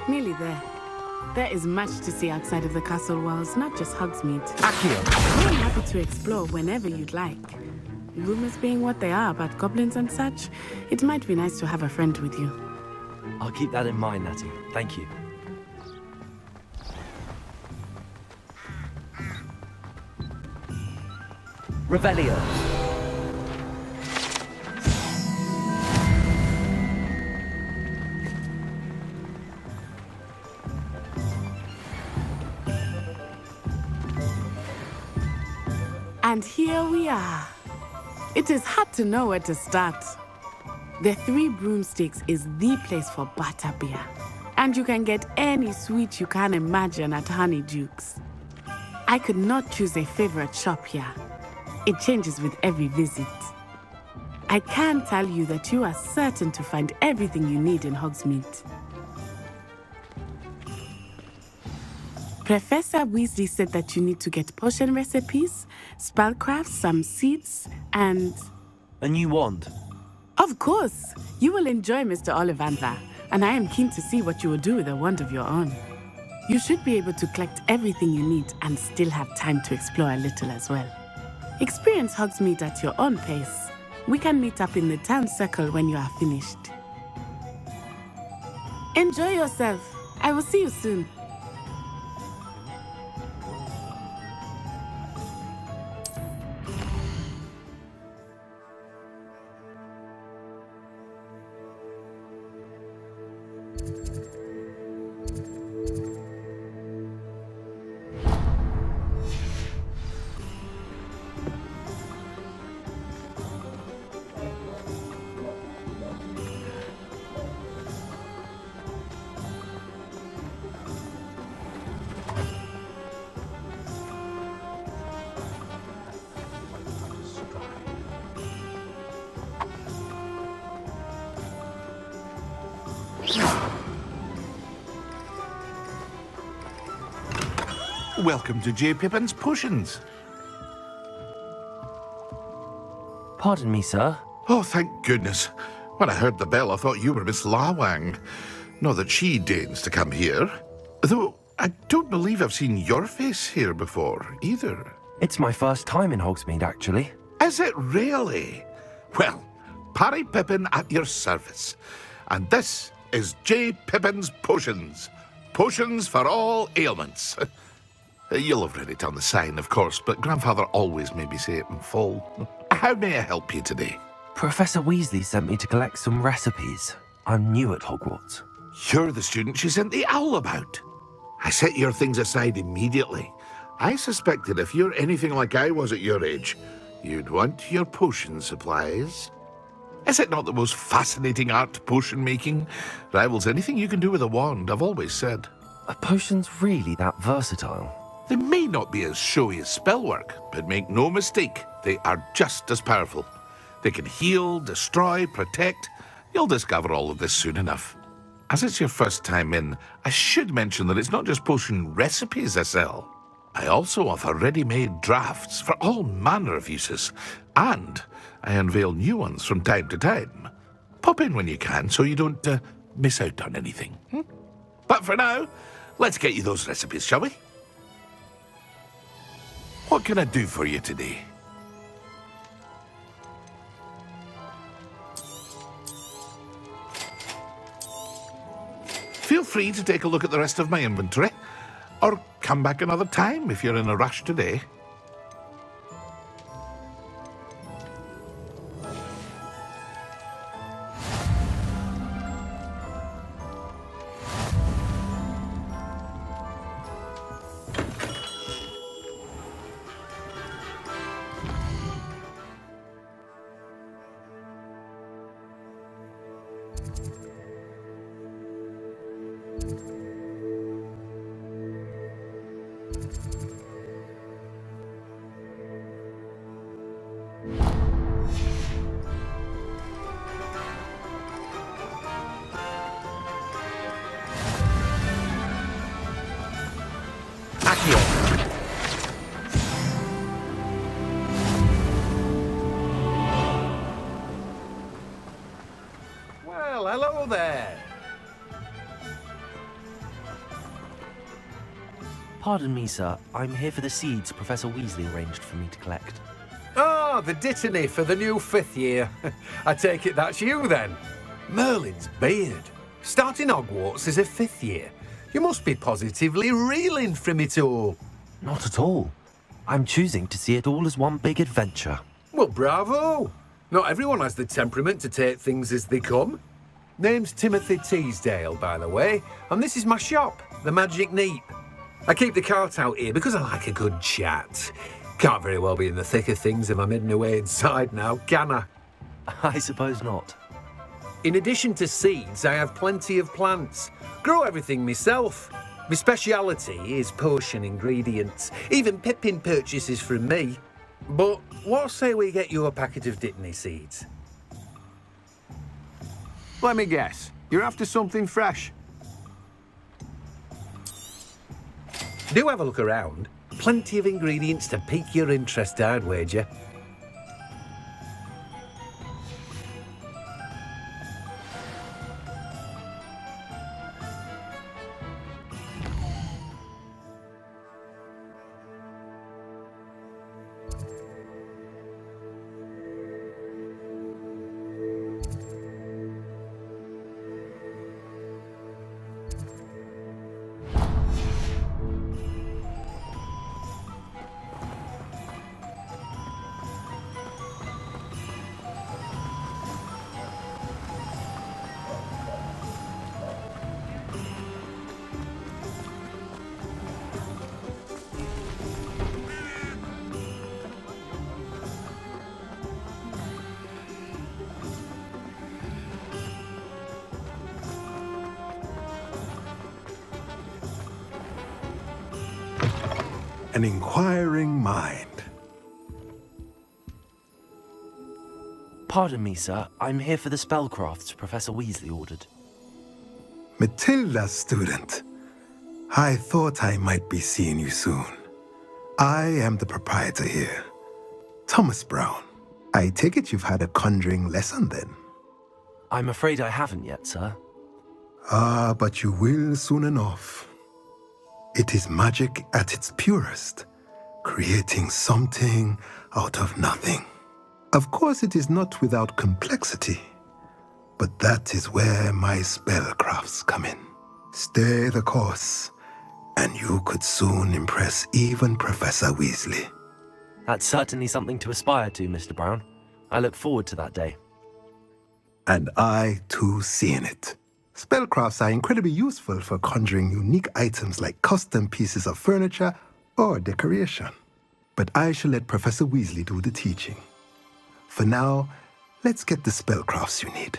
Nearly there. There is much to see outside of the castle walls, not just Hogsmeade. Accio! I'm happy to explore whenever you'd like. Rumors being what they are about goblins and such, it might be nice to have a friend with you. I'll keep that in mind, Natty. Thank you. Revelio. And here we are. It is hard to know where to start. The Three Broomsticks is the place for butterbeer. And you can get any sweet you can imagine at Honeyduke's. I could not choose a favorite shop here. It changes with every visit. I can tell you that you are certain to find everything you need in Hogsmeade. Professor Weasley said that you need to get potion recipes, spellcrafts, some seeds, and... A new wand? Of course! You will enjoy Mr. Ollivander, and I am keen to see what you will do with a wand of your own. You should be able to collect everything you need and still have time to explore a little as well. Experience Hogsmeade at your own pace. We can meet up in the town circle when you are finished. Enjoy yourself. I will see you soon. Welcome to J. Pippin's Potions. Pardon me, sir. Oh, thank goodness. When I heard the bell, I thought you were Miss Lawang. Not that she deigns to come here. Though I don't believe I've seen your face here before, either. It's my first time in Hogsmeade, actually. Is it really? Well, Parry Pippin at your service. And this is J. Pippin's Potions. Potions for all ailments. You'll have read it on the sign, of course, but Grandfather always made me say it in full. How may I help you today? Professor Weasley sent me to collect some recipes. I'm new at Hogwarts. You're the student she sent the owl about. I set your things aside immediately. I suspected if you're anything like I was at your age, you'd want your potion supplies. Is it not the most fascinating art, potion making? Rivals anything you can do with a wand, I've always said. Are potions really that versatile? They may not be as showy as spellwork, but make no mistake, they are just as powerful. They can heal, destroy, protect, You'll discover all of this soon enough. As it's your first time in, I should mention that it's not just potion recipes I sell. I also offer ready-made drafts for all manner of uses, and I unveil new ones from time to time. Pop in when you can so you don't miss out on anything. But for now, let's get you those recipes, shall we? What can I do for you today? Feel free to take a look at the rest of my inventory, or come back another time if you're in a rush today. Well, hello there. Pardon me, sir. I'm here for the seeds Professor Weasley arranged for me to collect. Ah, the dittany for the new 5th year. I take it that's you, then. Merlin's beard. Starting Hogwarts as a 5th year. You must be positively reeling from it all. Not at all. I'm choosing to see it all as one big adventure. Well, bravo. Not everyone has the temperament to take things as they come. Name's Timothy Teasdale, by the way, and this is my shop, the Magic Neep. I keep the cart out here because I like a good chat. Can't very well be in the thick of things if I'm hidden away inside now, can I? I suppose not. In addition to seeds, I have plenty of plants. Grow everything myself. My speciality is potion ingredients. Even Pippin purchases from me. But what say we get you a packet of dittany seeds? Let me guess. You're after something fresh. Do have a look around. Plenty of ingredients to pique your interest, I'd wager. An inquiring mind. Pardon me, sir. I'm here for the spellcrafts Professor Weasley ordered. Matilda's student. I thought I might be seeing you soon. I am the proprietor here, Thomas Brown. I take it you've had a conjuring lesson then? I'm afraid I haven't yet, sir. Ah, but you will soon enough. It is magic at its purest, creating something out of nothing. Of course, it is not without complexity, but that is where my spellcrafts come in. Stay the course, and you could soon impress even Professor Weasley. That's certainly something to aspire to, Mr. Brown. I look forward to that day. And I, too, seeing it. Spellcrafts are incredibly useful for conjuring unique items like custom pieces of furniture or decoration. But I shall let Professor Weasley do the teaching. For now, let's get the spellcrafts you need.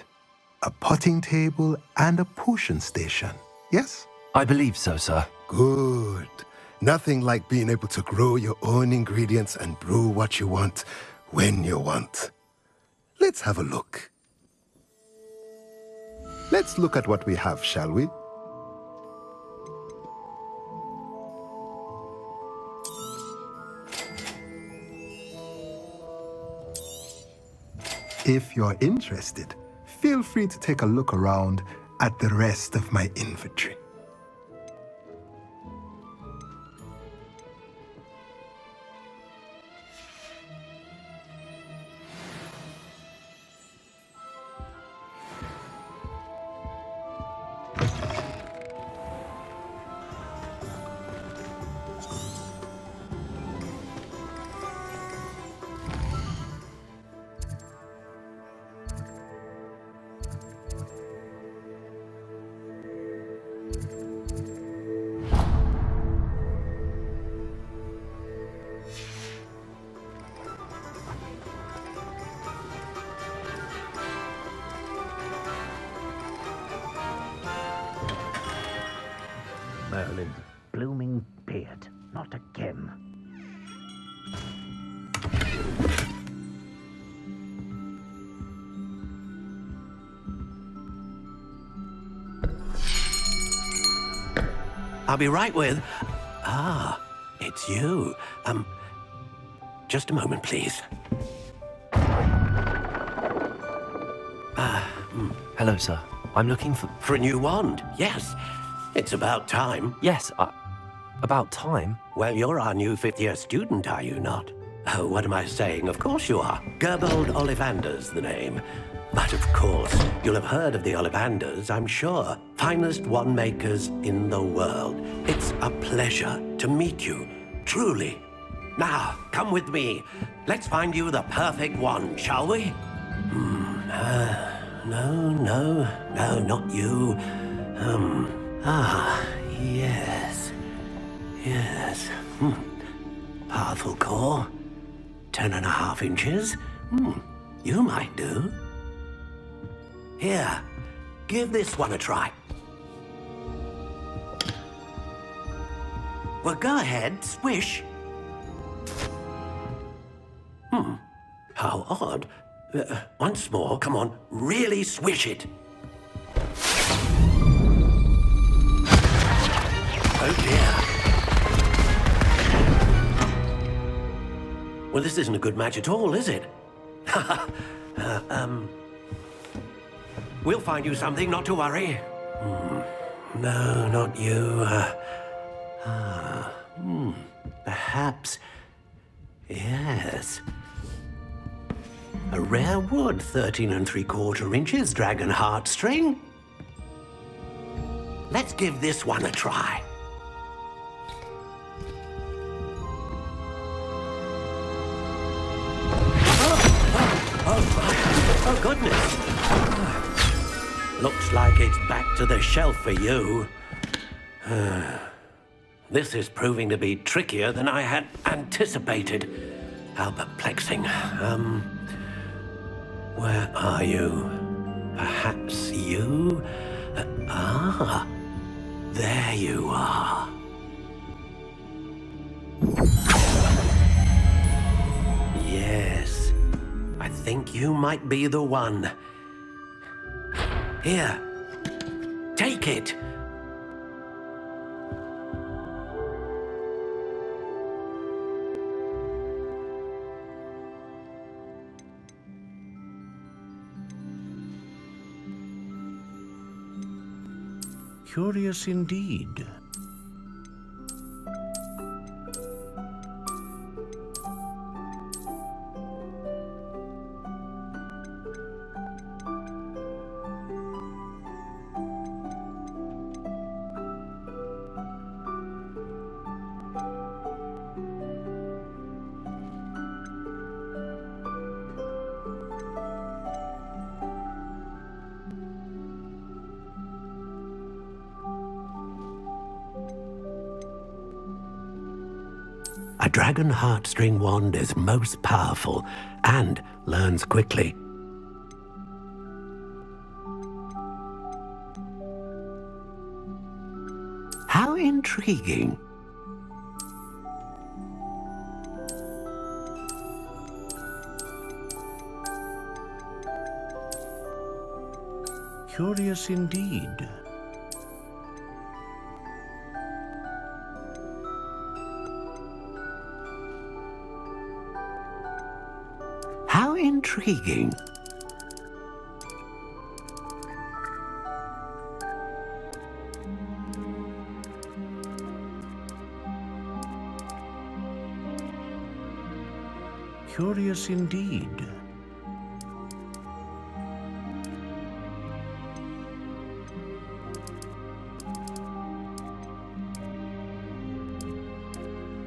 A potting table and a potion station, yes? I believe so, sir. Good. Nothing like being able to grow your own ingredients and brew what you want when you want. Let's have a look. Let's look at what we have, shall we? If you're interested, feel free to take a look around at the rest of my inventory. Merlin's blooming beard. Not again. I'll be right with... Ah, it's you. Just a moment, please. Hello, sir. I'm looking for... For a new wand, yes. It's about time. Yes, about time? Well, you're our new fifth-year student, are you not? Oh, what am I saying? Of course you are. Gerbold Ollivander's the name. But of course, you'll have heard of the Ollivanders, I'm sure. Finest wand makers in the world. It's a pleasure to meet you, truly. Now, come with me. Let's find you the perfect wand, shall we? No, not you. Yes. Powerful core. 10.5 inches. You might do. Here, give this one a try. Well, go ahead, swish. How odd. Once more, come on, really swish it. Oh dear. Well, this isn't a good match at all, is it? We'll find you something, not to worry. No, not you. Perhaps... Yes. A rare wood, 13 3/4 inches, dragon heartstring. Let's give this one a try. Oh, goodness. Looks like it's back to the shelf for you. This is proving to be trickier than I had anticipated. How perplexing. Where are you? Perhaps you? There you are. Yes, I think you might be the one. Here, take it. Curious indeed. A dragon heartstring wand is most powerful and learns quickly. How intriguing. Curious indeed. How intriguing. Curious indeed.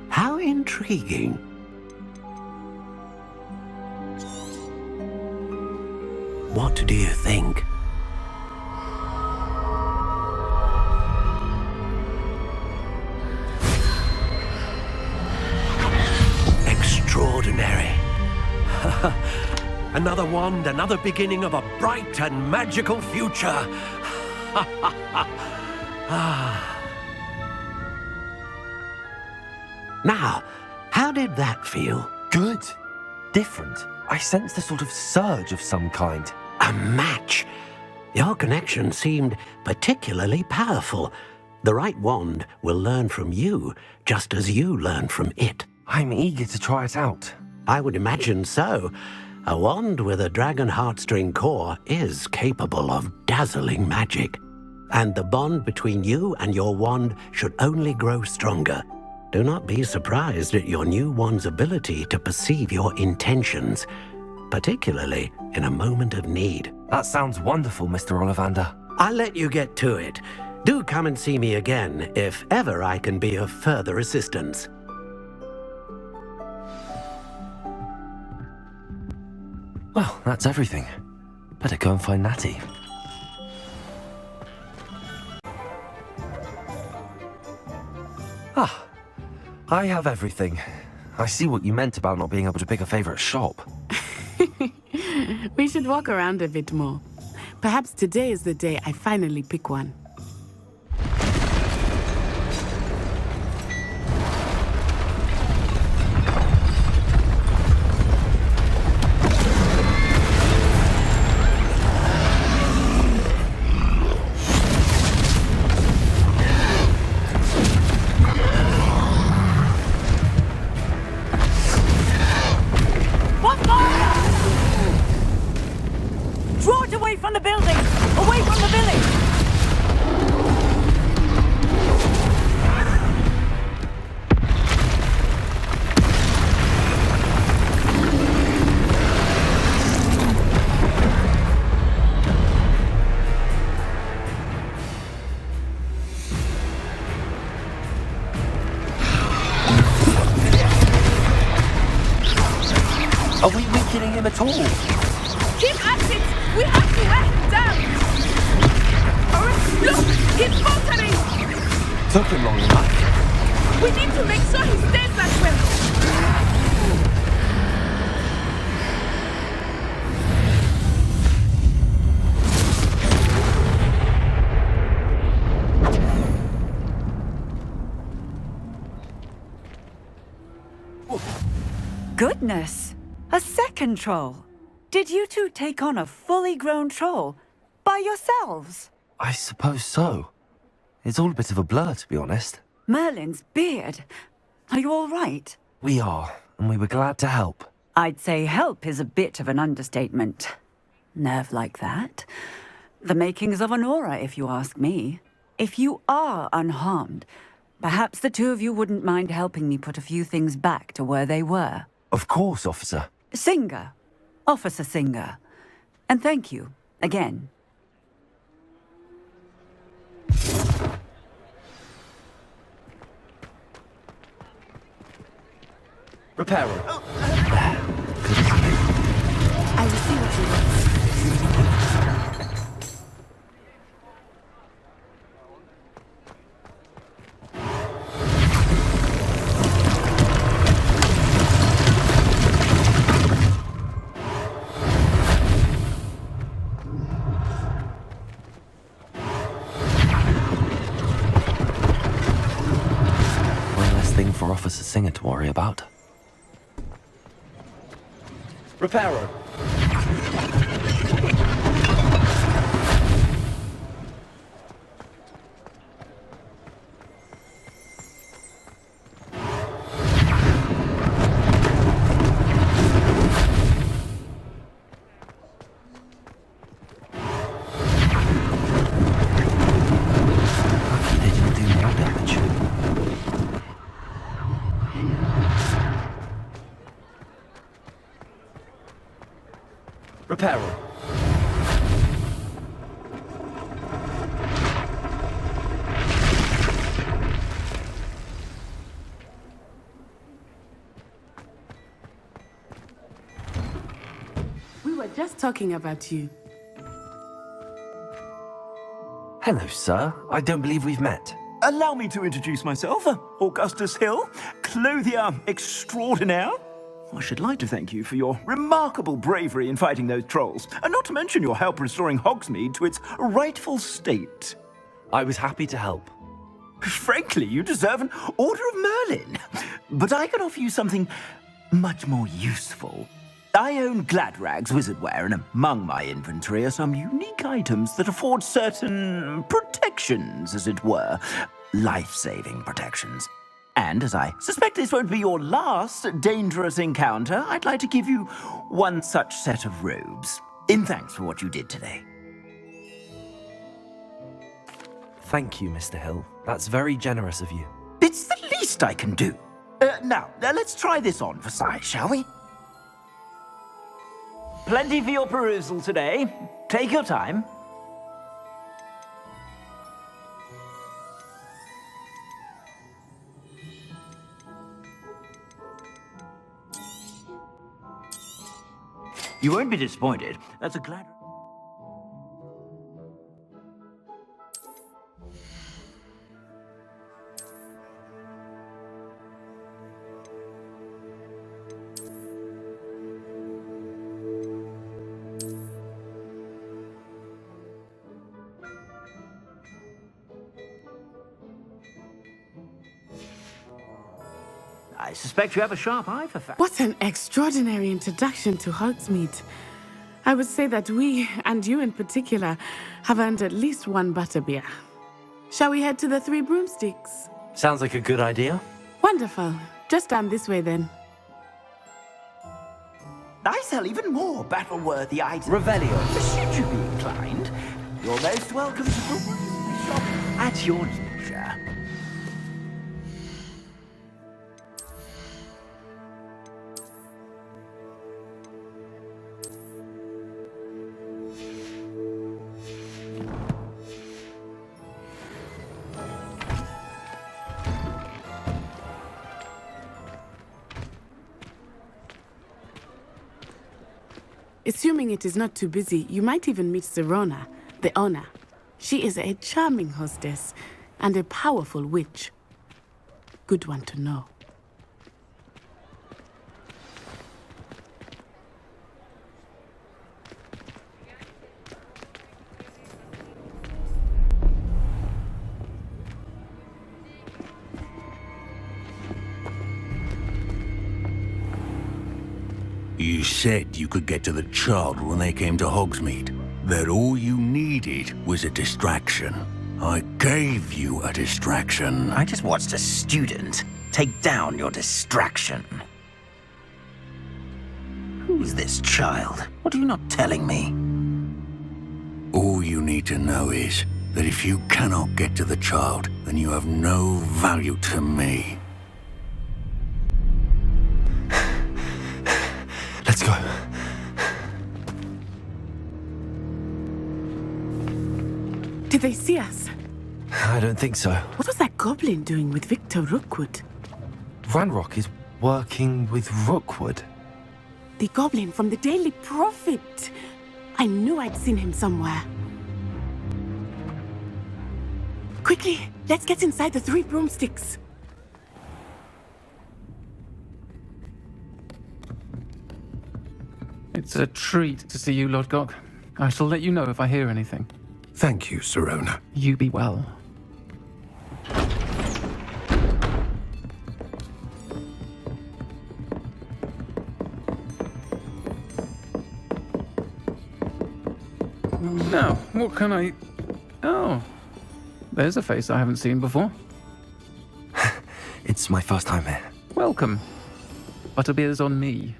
How intriguing. What do you think? Extraordinary. Another wand, another beginning of a bright and magical future. Now, how did that feel? Good. Different. I sensed a sort of surge of some kind. A match. Your connection seemed particularly powerful. The right wand will learn from you, just as you learn from it. I'm eager to try it out. I would imagine so. A wand with a dragon heartstring core is capable of dazzling magic. And the bond between you and your wand should only grow stronger. Do not be surprised at your new wand's ability to perceive your intentions, particularly in a moment of need. That sounds wonderful, Mr. Ollivander. I'll let you get to it. Do come and see me again if ever I can be of further assistance. Well, that's everything. Better go and find Natty. Ah, I have everything. I see what you meant about not being able to pick a favorite shop. We should walk around a bit more. Perhaps today is the day I finally pick one. Draw it away from the building! Away from the village! Are we weakening him at all? Keep at it! We have to wear him down! Alright, look! He's faltering! Took him long enough. We need to make sure he stays that way! Goodness! A second troll! Did you two take on a fully grown troll by yourselves? I suppose so. It's all a bit of a blur, to be honest. Merlin's beard. Are you all right? We are, and we were glad to help. I'd say help is a bit of an understatement. Nerve like that. The makings of an aura, if you ask me. If you are unharmed, perhaps the two of you wouldn't mind helping me put a few things back to where they were. Of course, officer. Singer. Officer Singer. And thank you, again. Repairer. I will see what you want. For Officer Singer to worry about. Repairer. talking about you. Hello, sir. I don't believe we've met. Allow me to introduce myself, Augustus Hill, clothier extraordinaire. I should like to thank you for your remarkable bravery in fighting those trolls, and not to mention your help restoring Hogsmeade to its rightful state. I was happy to help. Frankly, you deserve an Order of Merlin. But I can offer you something much more useful. I own Gladrag's wizardware, and among my inventory are some unique items that afford certain protections, as it were. Life-saving protections. And as I suspect this won't be your last dangerous encounter, I'd like to give you one such set of robes, in thanks for what you did today. Thank you, Mr. Hill. That's very generous of you. It's the least I can do. Now, let's try this on for size, shall we? Plenty for your perusal today. Take your time. You won't be disappointed. That's a glad... I suspect you have a sharp eye for facts. What an extraordinary introduction to Hogsmeade. I would say that we, and you in particular, have earned at least one butterbeer. Shall we head to the Three Broomsticks? Sounds like a good idea. Wonderful. Just down this way then. I sell even more battle-worthy items. Revelio. Should you be inclined, you're most welcome to the shop at your leisure. Assuming it is not too busy, you might even meet Serona, the owner. She is a charming hostess and a powerful witch. Good one to know. You said you could get to the child when they came to Hogsmeade. That all you needed was a distraction. I gave you a distraction. I just watched a student take down your distraction. Who's this child? What are you not telling me? All you need to know is that if you cannot get to the child, then you have no value to me. Let's go. Did they see us? I don't think so. What was that goblin doing with Victor Rookwood? Ranrock is working with Rookwood. The goblin from the Daily Prophet. I knew I'd seen him somewhere. Quickly, let's get inside the Three Broomsticks. It's a treat to see you, Lord Gok. I shall let you know if I hear anything. Thank you, Serona. You be well. Now, what can I... Oh, there's a face I haven't seen before. It's my first time here. Welcome. Butterbeer's on me.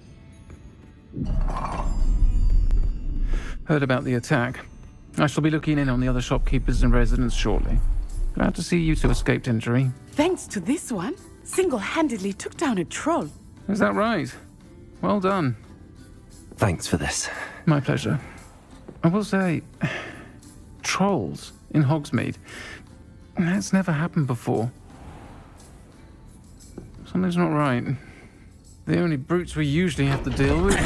Heard about the attack. I shall be looking in on the other shopkeepers and residents shortly. Glad to see you two escaped injury. Thanks to this one, single-handedly took down a troll. Is that right? Well done. Thanks for this. My pleasure. I will say, trolls in Hogsmeade. That's never happened before. Something's not right. The only brutes we usually have to deal with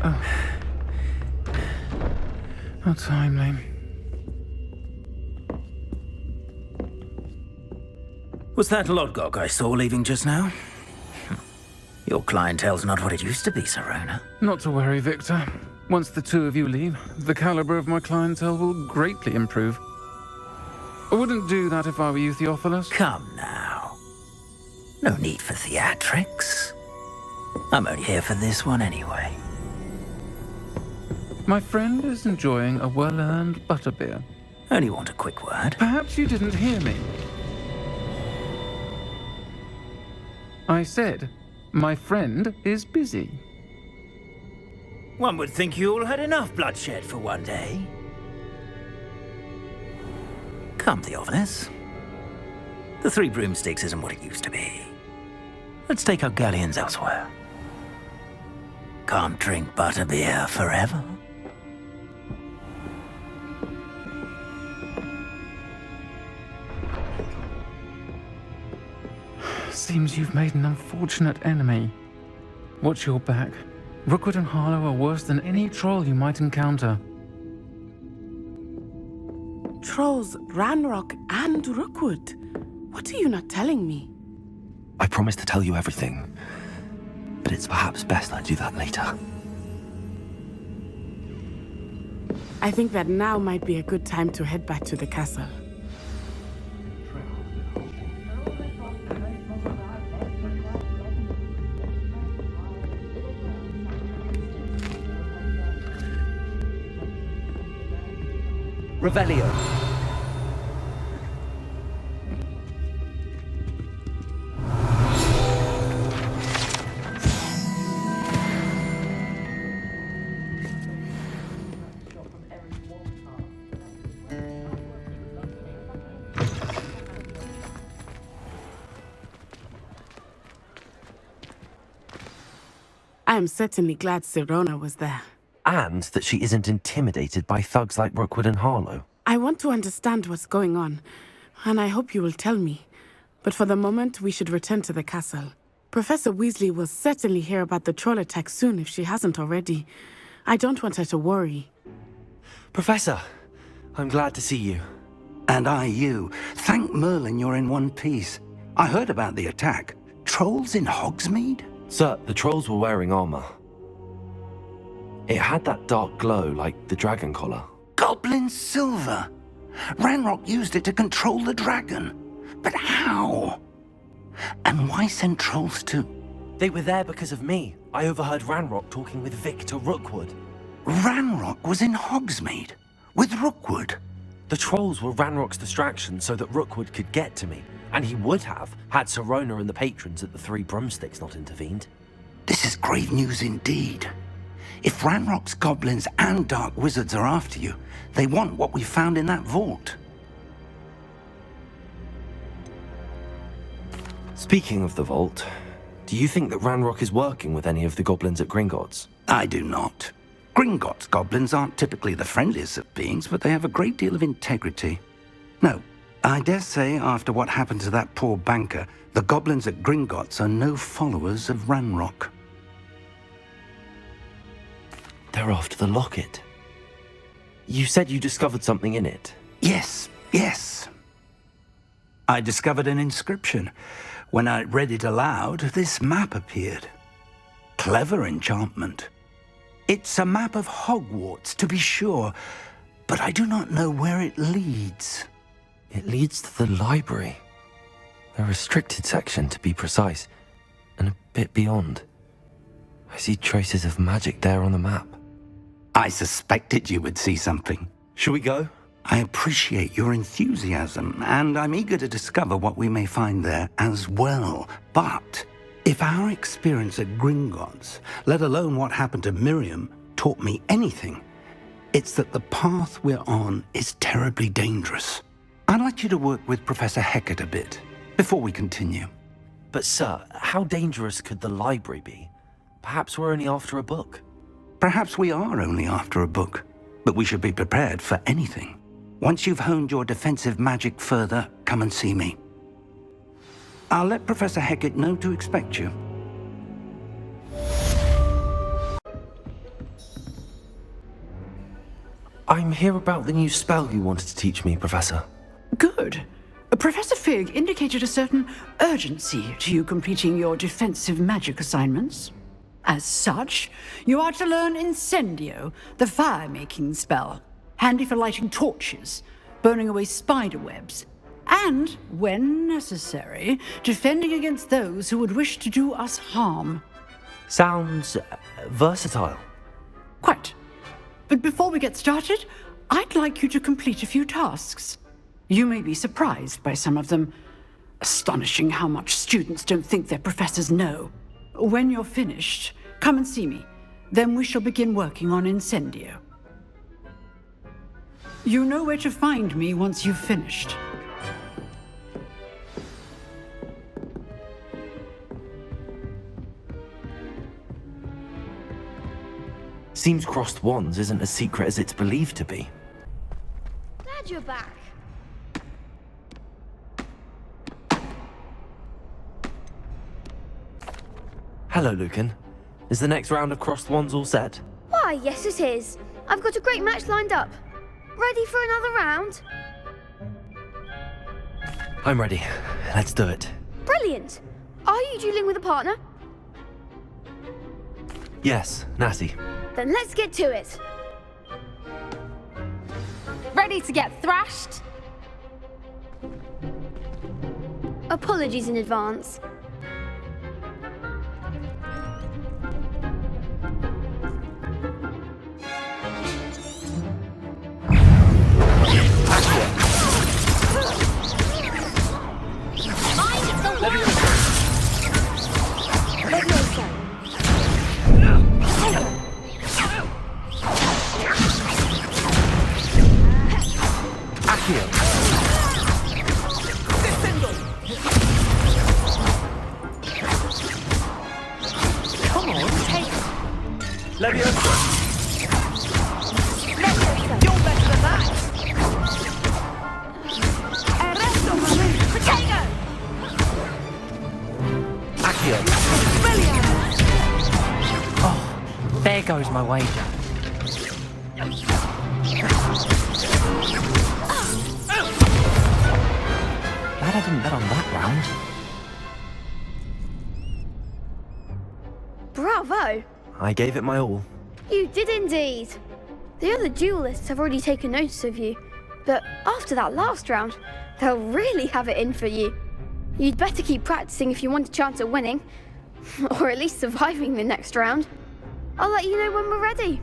are... How timely. Was that Lodgok I saw leaving just now? Your clientele's not what it used to be, Serona. Not to worry, Victor. Once the two of you leave, the caliber of my clientele will greatly improve. I wouldn't do that if I were you, Theophilus. Come now. No need for theatrics. I'm only here for this one anyway. My friend is enjoying a well-earned butterbeer. Only want a quick word. Perhaps you didn't hear me. I said, my friend is busy. One would think you all had enough bloodshed for one day. Come, Theophilus. The Three Broomsticks isn't what it used to be. Let's take our galleons elsewhere. Can't drink butterbeer forever. Seems you've made an unfortunate enemy. Watch your back. Rookwood and Harlow are worse than any troll you might encounter. Trolls, Ranrock, and Rookwood. What are you not telling me? I promised to tell you everything, but it's perhaps best I do that later. I think that now might be a good time to head back to the castle. Revelio. I am certainly glad Serona was there. And that she isn't intimidated by thugs like Rookwood and Harlow. I want to understand what's going on, and I hope you will tell me. But for the moment, we should return to the castle. Professor Weasley will certainly hear about the troll attack soon if she hasn't already. I don't want her to worry. Professor, I'm glad to see you. And I you. Thank Merlin you're in one piece. I heard about the attack. Trolls in Hogsmeade? Sir, the trolls were wearing armor. It had that dark glow like the dragon collar. Goblin silver! Ranrock used it to control the dragon. But how? And why send trolls to... They were there because of me. I overheard Ranrock talking with Victor Rookwood. Ranrock was in Hogsmeade? With Rookwood? The trolls were Ranrock's distraction so that Rookwood could get to me. And he would have, had Serona and the patrons at the Three Broomsticks not intervened. This is grave news indeed. If Ranrock's goblins and dark wizards are after you, they want what we found in that vault. Speaking of the vault, do you think that Ranrock is working with any of the goblins at Gringotts? I do not. Gringotts goblins aren't typically the friendliest of beings, but they have a great deal of integrity. No, I dare say after what happened to that poor banker, the goblins at Gringotts are no followers of Ranrock. They're after the locket. You said you discovered something in it. Yes. I discovered an inscription. When I read it aloud, this map appeared. Clever enchantment. It's a map of Hogwarts, to be sure, but I do not know where it leads. It leads to the library. The restricted section, to be precise, and a bit beyond. I see traces of magic there on the map. I suspected you would see something. Shall we go? I appreciate your enthusiasm, and I'm eager to discover what we may find there as well. But if our experience at Gringotts, let alone what happened to Miriam, taught me anything, it's that the path we're on is terribly dangerous. I'd like you to work with Professor Hecat a bit before we continue. But sir, how dangerous could the library be? Perhaps we're only after a book. Perhaps we are only after a book, but we should be prepared for anything. Once you've honed your defensive magic further, come and see me. I'll let Professor Hecat know to expect you. I'm here about the new spell you wanted to teach me, Professor. Good. Professor Fig indicated a certain urgency to you completing your defensive magic assignments. As such, you are to learn Incendio, the fire-making spell, handy for lighting torches, burning away spider webs, and, when necessary, defending against those who would wish to do us harm. Sounds versatile. Quite. But before we get started, I'd like you to complete a few tasks. You may be surprised by some of them. Astonishing how much students don't think their professors know. When you're finished, come and see me. Then we shall begin working on Incendio. You know where to find me once you've finished. Seems crossed wands isn't as secret as it's believed to be. Glad you're back. Hello, Lucan. Is the next round of crossed wands all set? Why, yes it is. I've got a great match lined up. Ready for another round? I'm ready. Let's do it. Brilliant. Are you dueling with a partner? Yes, Natty. Then let's get to it. Ready to get thrashed? Apologies in advance. There goes my wager. Glad I didn't bet on that round. Bravo! I gave it my all. You did indeed. The other duelists have already taken notice of you, but after that last round, they'll really have it in for you. You'd better keep practicing if you want a chance at winning, or at least surviving the next round. I'll let you know when we're ready.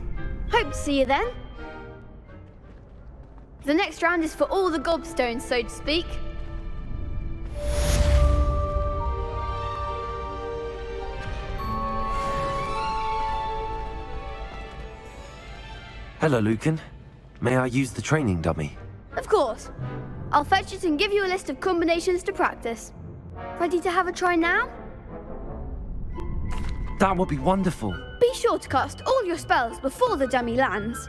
Hope to see you then. The next round is for all the gobstones, so to speak. Hello, Lucan. May I use the training dummy? Of course. I'll fetch it and give you a list of combinations to practice. Ready to have a try now? That would be wonderful. Be sure to cast all your spells before the dummy lands.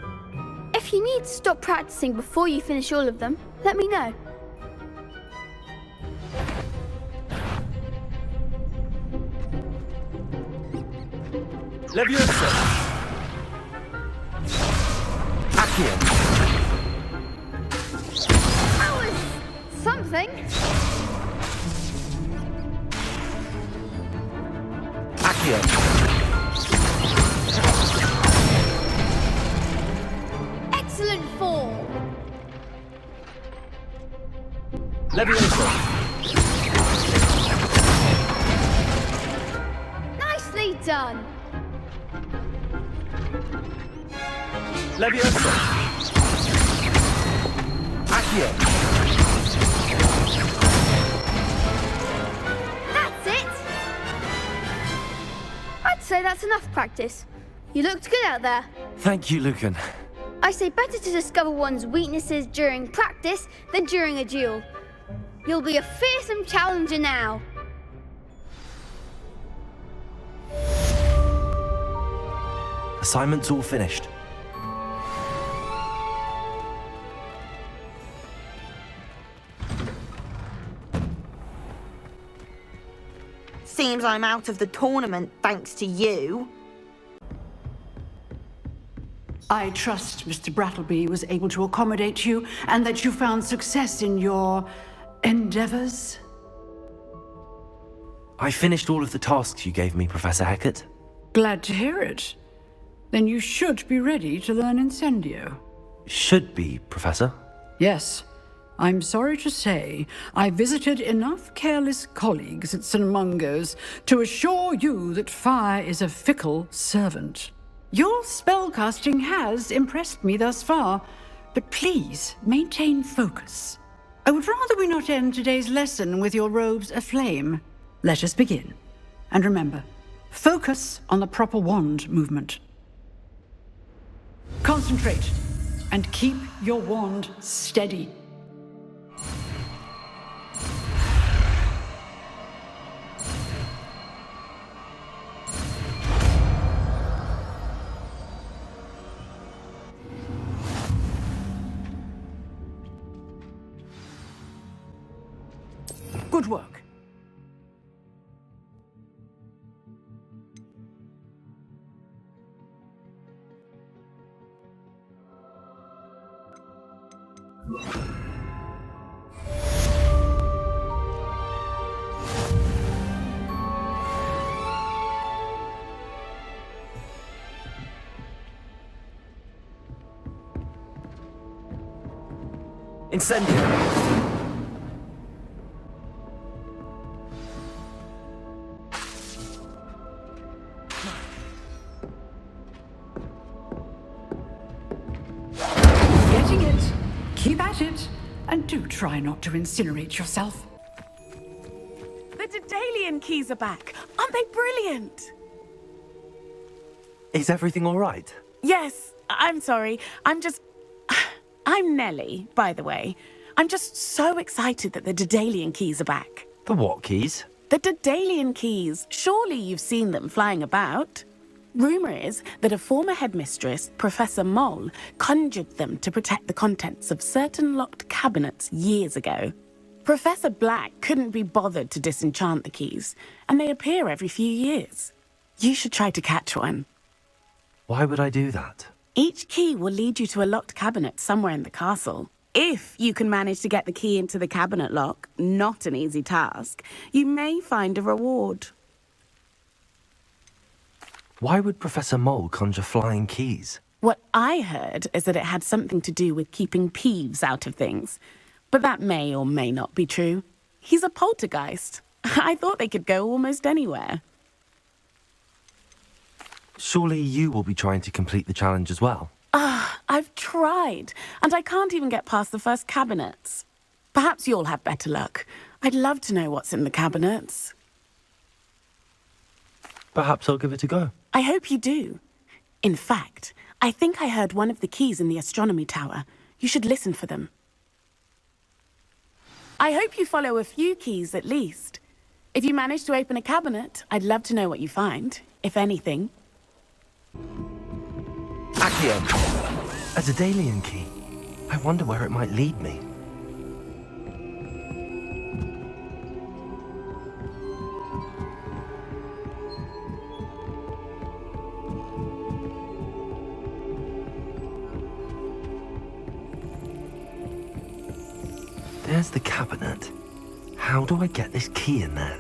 If you need to stop practicing before you finish all of them, let me know. Leviosa! Accio! That was something. Accio! Excellent fall. Leviosa! Nicely done. Leviosa! Accio! That's it. I'd say that's enough practice. You looked good out there. Thank you, Lucan. I say better to discover one's weaknesses during practice than during a duel. You'll be a fearsome challenger now. Assignment's all finished. Seems I'm out of the tournament thanks to you. I trust Mr. Brattleby was able to accommodate you and that you found success in your endeavors. I finished all of the tasks you gave me, Professor Hecat. Glad to hear it. Then you should be ready to learn Incendio. Should be, Professor. Yes. I'm sorry to say, I visited enough careless colleagues at St. Mungo's to assure you that fire is a fickle servant. Your spellcasting has impressed me thus far, but please maintain focus. I would rather we not end today's lesson with your robes aflame. Let us begin. And remember, focus on the proper wand movement. Concentrate, and keep your wand steady. Good work. Incendio! Getting it. Keep at it. And do try not to incinerate yourself. The Daedalian keys are back. Aren't they brilliant? Is everything all right? Yes, I'm sorry. I'm Nellie, by the way. I'm just so excited that the Daedalian keys are back. The what keys? The Daedalian keys. Surely you've seen them flying about. Rumour is that a former headmistress, Professor Moll, conjured them to protect the contents of certain locked cabinets years ago. Professor Black couldn't be bothered to disenchant the keys, and they appear every few years. You should try to catch one. Why would I do that? Each key will lead you to a locked cabinet somewhere in the castle. If you can manage to get the key into the cabinet lock, not an easy task, you may find a reward. Why would Professor Moll conjure flying keys? What I heard is that it had something to do with keeping Peeves out of things. But that may or may not be true. He's a poltergeist. I thought they could go almost anywhere. Surely you will be trying to complete the challenge as well. I've tried, and I can't even get past the first cabinets. Perhaps you'll have better luck. I'd love to know what's in the cabinets. Perhaps I'll give it a go. I hope you do. In fact, I think I heard one of the keys in the astronomy tower. You should listen for them. I hope you follow a few keys at least. If you manage to open a cabinet, I'd love to know what you find, if anything. Accio! A Daedalian key. I wonder where it might lead me. There's the cabinet. How do I get this key in there?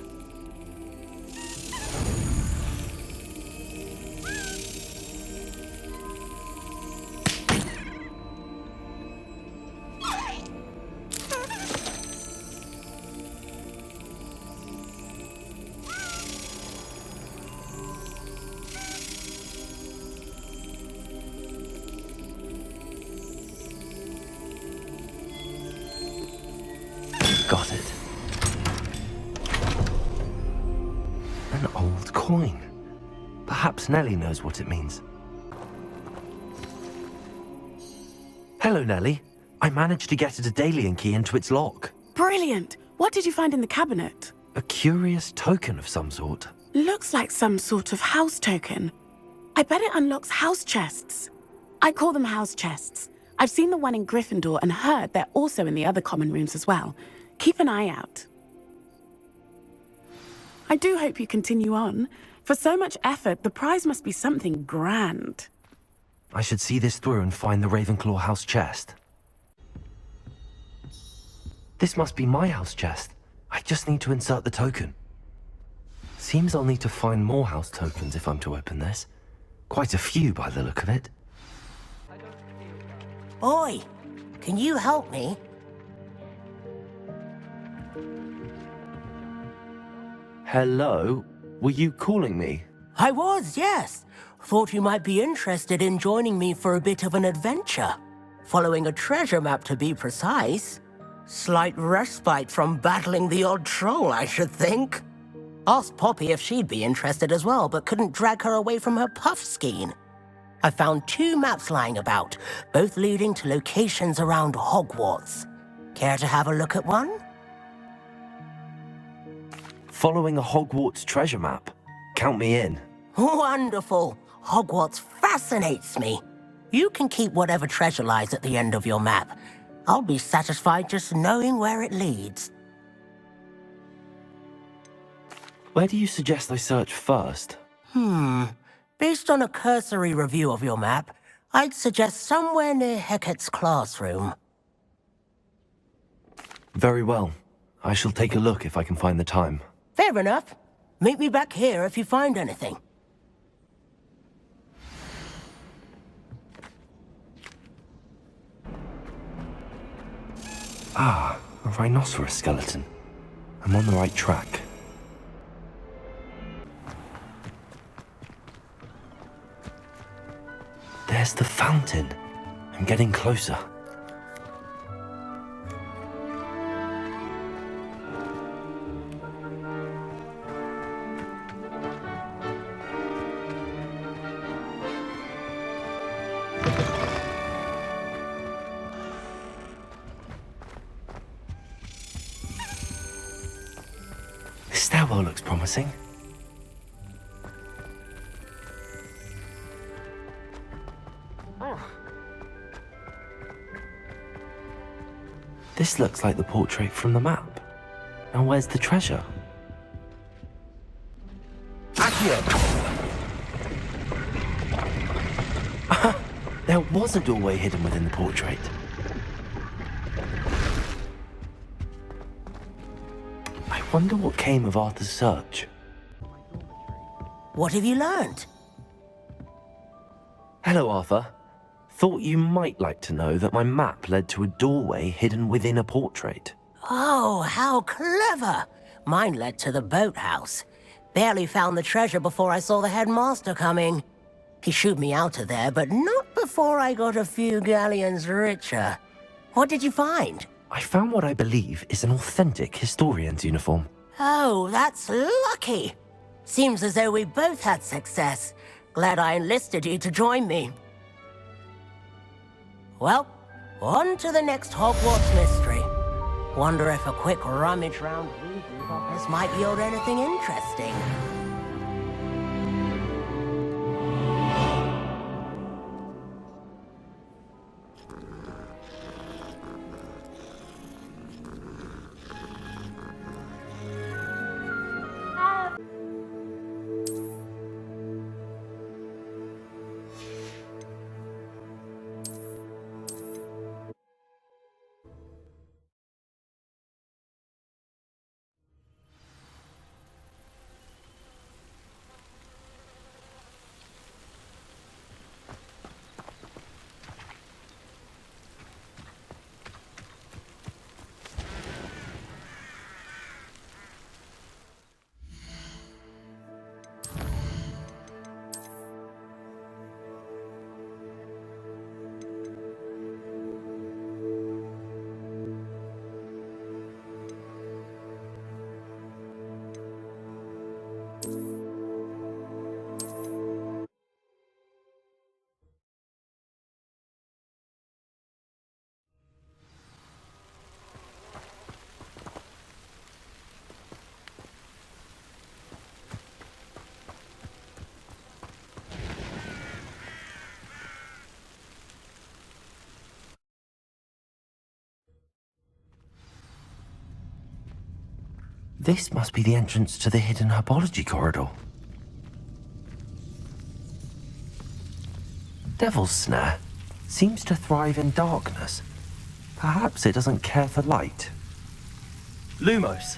Got it. An old coin. Perhaps Nellie knows what it means. Hello, Nellie. I managed to get a Daedalian key into its lock. Brilliant! What did you find in the cabinet? A curious token of some sort. Looks like some sort of house token. I bet it unlocks house chests. I call them house chests. I've seen the one in Gryffindor and heard they're also in the other common rooms as well. Keep an eye out. I do hope you continue on. For so much effort, the prize must be something grand. I should see this through and find the Ravenclaw house chest. This must be my house chest. I just need to insert the token. Seems I'll need to find more house tokens if I'm to open this. Quite a few by the look of it. Oi, can you help me? Hello? Were you calling me? I was, yes. Thought you might be interested in joining me for a bit of an adventure. Following a treasure map, to be precise. Slight respite from battling the odd troll, I should think. Asked Poppy if she'd be interested as well, but couldn't drag her away from her puff skein. I found 2 maps lying about, both leading to locations around Hogwarts. Care to have a look at one? Following a Hogwarts treasure map. Count me in. Wonderful. Hogwarts fascinates me. You can keep whatever treasure lies at the end of your map. I'll be satisfied just knowing where it leads. Where do you suggest I search first? Based on a cursory review of your map, I'd suggest somewhere near Hecat's classroom. Very well. I shall take a look if I can find the time. Fair enough. Meet me back here if you find anything. Ah, a rhinoceros skeleton. I'm on the right track. There's the fountain. I'm getting closer. This stairwell looks promising. This looks like the portrait from the map. Now where's the treasure? There was a doorway hidden within the portrait. I wonder what came of Arthur's search. What have you learned? Hello, Arthur. Thought you might like to know that my map led to a doorway hidden within a portrait. Oh, how clever! Mine led to the boathouse. Barely found the treasure before I saw the headmaster coming. He shooed me out of there, but not before I got a few galleons richer. What did you find? I found what I believe is an authentic historian's uniform. Oh, that's lucky. Seems as though we both had success. Glad I enlisted you to join me. Well, on to the next Hogwarts mystery. Wonder if a quick rummage round Weasley's office might yield anything interesting. This must be the entrance to the hidden herbology corridor. Devil's Snare seems to thrive in darkness. Perhaps it doesn't care for light. Lumos.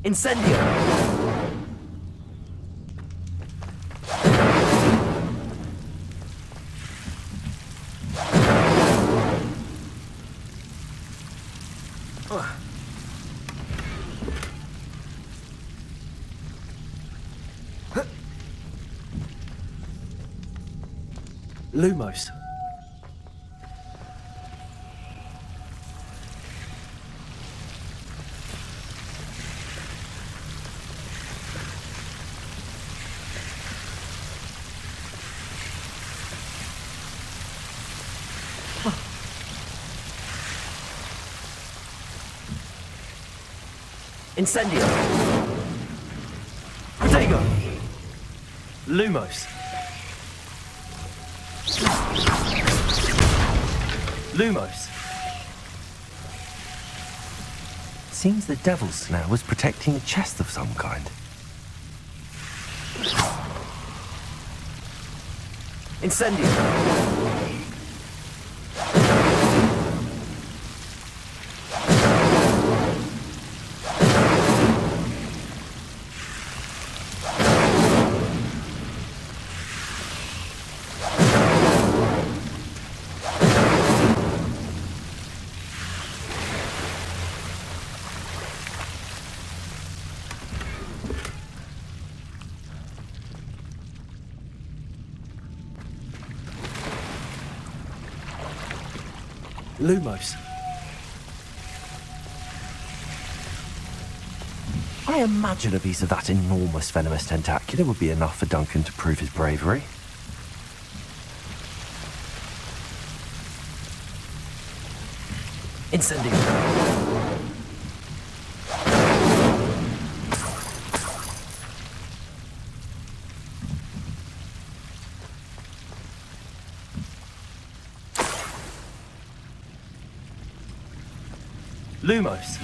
Incendio! Lumos. Incendio. Protego. Lumos. Lumos. Seems the Devil's Snare was protecting a chest of some kind. Incendio. Lumos. I imagine a piece of that enormous venomous tentacula would be enough for Duncan to prove his bravery. Incendio. Lumos.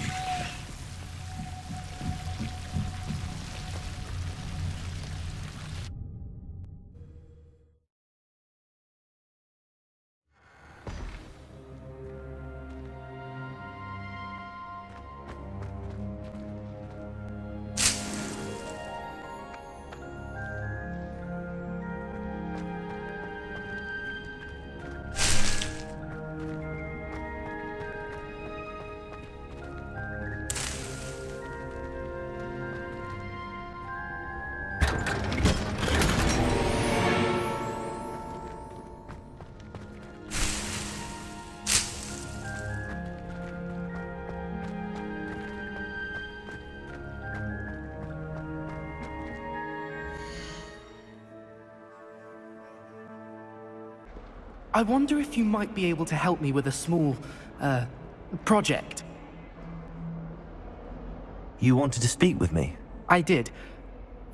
I wonder if you might be able to help me with a small, project. You wanted to speak with me? I did.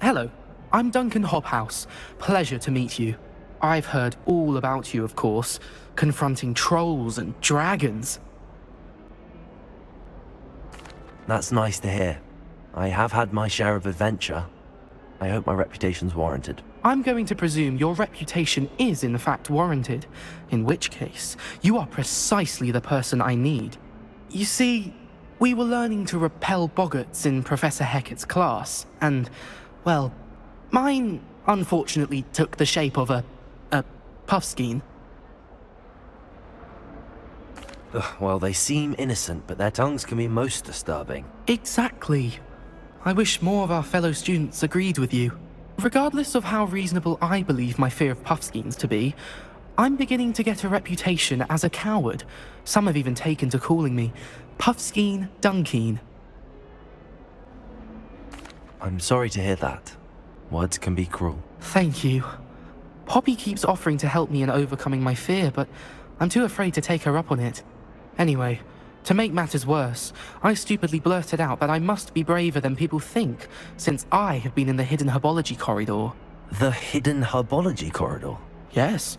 Hello, I'm Duncan Hobhouse. Pleasure to meet you. I've heard all about you, of course, confronting trolls and dragons. That's nice to hear. I have had my share of adventure. I hope my reputation's warranted. I'm going to presume your reputation is in fact warranted, in which case, you are precisely the person I need. You see, we were learning to repel boggarts in Professor Hecat's class, and, well, mine unfortunately took the shape of a puffskein. Well, they seem innocent, but their tongues can be most disturbing. Exactly. I wish more of our fellow students agreed with you. Regardless of how reasonable I believe my fear of puffskeins to be, I'm beginning to get a reputation as a coward. Some have even taken to calling me Puffskeen Dunkeen. I'm sorry to hear that. Words can be cruel. Thank you. Poppy keeps offering to help me in overcoming my fear, but I'm too afraid to take her up on it. Anyway, To make matters worse, I stupidly blurted out that I must be braver than people think, since I have been in the hidden herbology corridor. The hidden herbology corridor? Yes.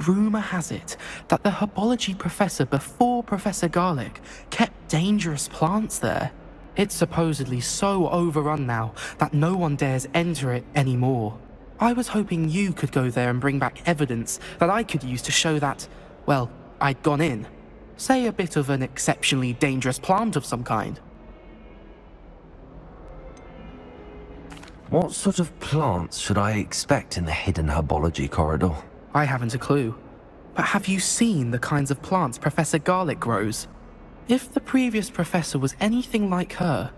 Rumour has it that the herbology professor before Professor Garlic kept dangerous plants there. It's supposedly so overrun now that no one dares enter it anymore. I was hoping you could go there and bring back evidence that I could use to show that, well, I'd gone in. Say a bit of an exceptionally dangerous plant of some kind. What sort of plants should I expect in the hidden herbology corridor? I haven't a clue. But have you seen the kinds of plants Professor Garlic grows? If the previous professor was anything like her,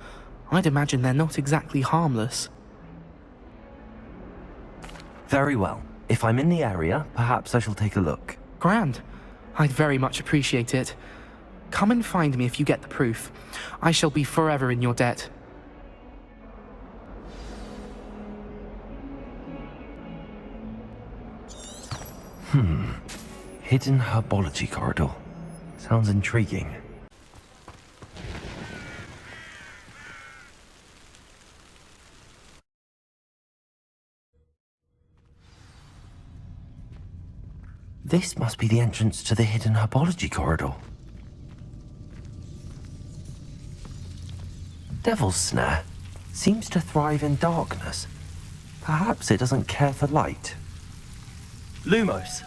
I'd imagine they're not exactly harmless. Very well. If I'm in the area, perhaps I shall take a look. Grand. I'd very much appreciate it. Come and find me if you get the proof. I shall be forever in your debt. Hidden herbology corridor. Sounds intriguing. This must be the entrance to the hidden herbology corridor. Devil's Snare seems to thrive in darkness. Perhaps it doesn't care for light. Lumos.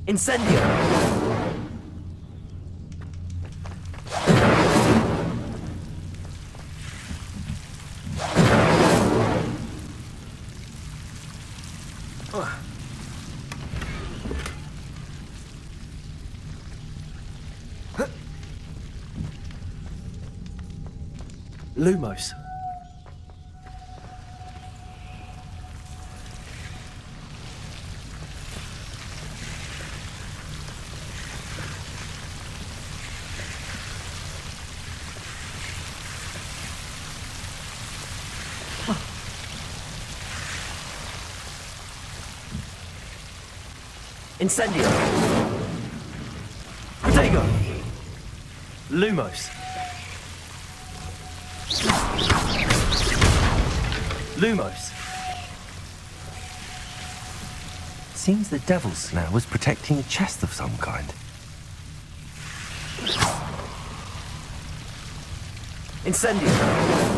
Incendio! Lumos. Incendio. Protego. Lumos. Lumos. Seems the Devil's Snare was protecting a chest of some kind. Incendio.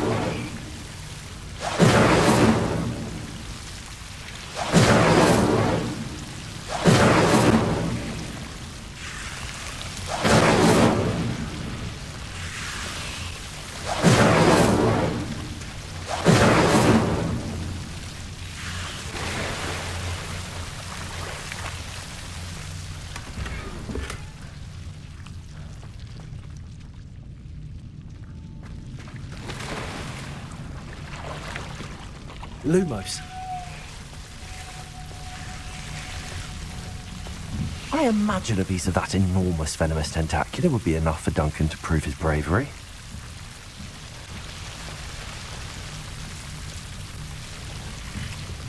Lumos. I imagine a piece of that enormous venomous tentacula would be enough for Duncan to prove his bravery.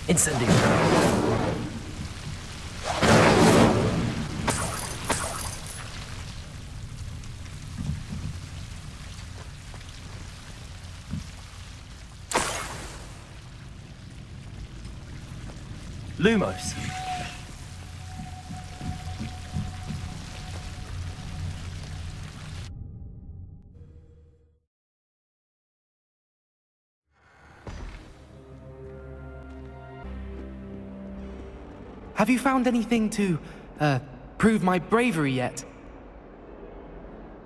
Incendio. Lumos. Have you found anything to, prove my bravery yet?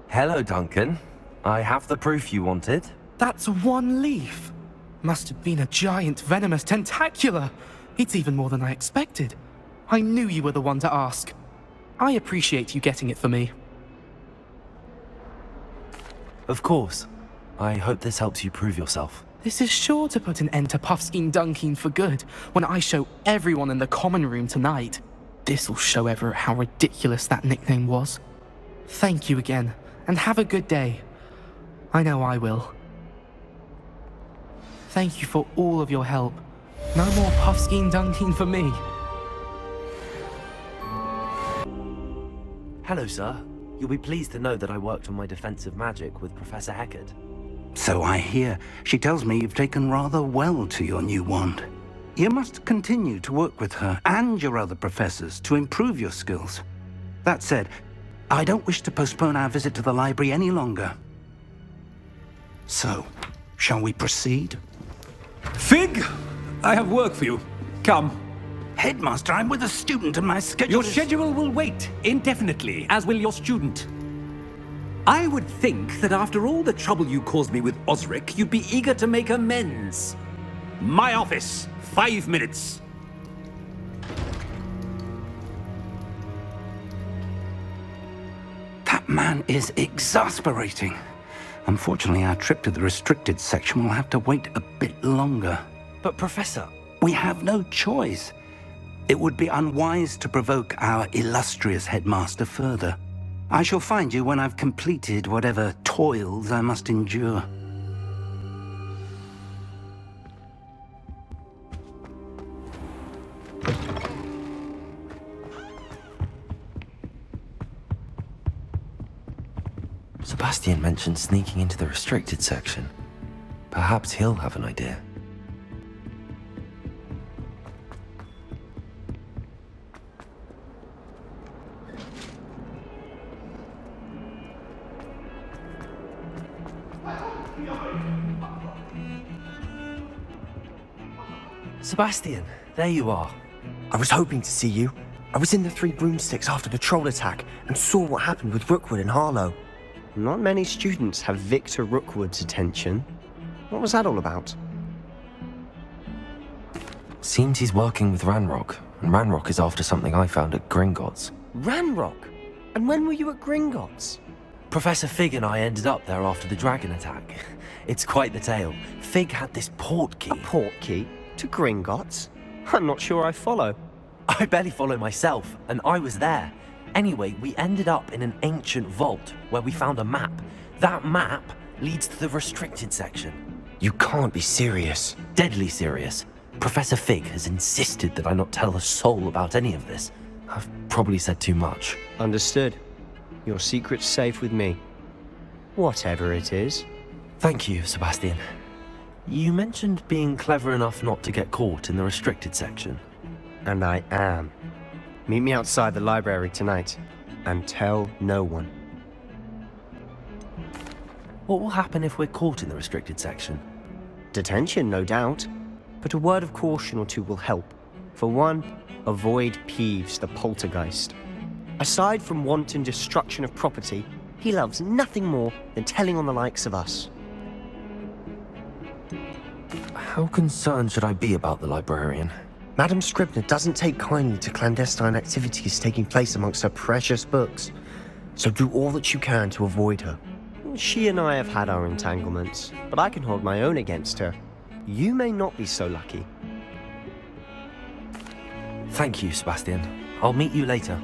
Hello, Duncan. I have the proof you wanted. That's one leaf. Must have been a giant venomous tentacula. It's even more than I expected. I knew you were the one to ask. I appreciate you getting it for me. Of course. I hope this helps you prove yourself. This is sure to put an end to Puffskein Dunkeen for good when I show everyone in the common room tonight. This'll show Everett how ridiculous that nickname was. Thank you again, and have a good day. I know I will. Thank you for all of your help. No more Puffskein Dunkeen for me. Hello, sir. You'll be pleased to know that I worked on my defensive magic with Professor Heckard. So I hear. She tells me you've taken rather well to your new wand. You must continue to work with her and your other professors to improve your skills. That said, I don't wish to postpone our visit to the library any longer. So, shall we proceed? Fig, I have work for you. Come. Headmaster, I'm with a student and my schedule Your schedule will wait indefinitely, as will your student. I would think that after all the trouble you caused me with Osric, you'd be eager to make amends. My office, 5 minutes. That man is exasperating. Unfortunately, our trip to the restricted section will have to wait a bit longer. But Professor... We have no choice. It would be unwise to provoke our illustrious headmaster further. I shall find you when I've completed whatever toils I must endure. Sebastian mentioned sneaking into the restricted section. Perhaps he'll have an idea. Sebastian, there you are. I was hoping to see you. I was in the Three Broomsticks after the troll attack and saw what happened with Rookwood and Harlow. Not many students have Victor Rookwood's attention. What was that all about? Seems he's working with Ranrock, and Ranrock is after something I found at Gringotts. Ranrock? And when were you at Gringotts? Professor Fig and I ended up there after the dragon attack. It's quite the tale. Fig had this port key. A port key? To Gringotts? I'm not sure I follow. I barely follow myself, and I was there. Anyway, we ended up in an ancient vault where we found a map. That map leads to the restricted section. You can't be serious. Deadly serious. Professor Fig has insisted that I not tell a soul about any of this. I've probably said too much. Understood. Your secret's safe with me. Whatever it is. Thank you, Sebastian. You mentioned being clever enough not to get caught in the restricted section. And I am. Meet me outside the library tonight, and tell no one. What will happen if we're caught in the restricted section? Detention, no doubt. But a word of caution or two will help. For one, avoid Peeves, the poltergeist. Aside from wanton destruction of property, he loves nothing more than telling on the likes of us. How concerned should I be about the librarian? Madam Scribner doesn't take kindly to clandestine activities taking place amongst her precious books, so do all that you can to avoid her. She and I have had our entanglements, but I can hold my own against her. You may not be so lucky. Thank you, Sebastian. I'll meet you later.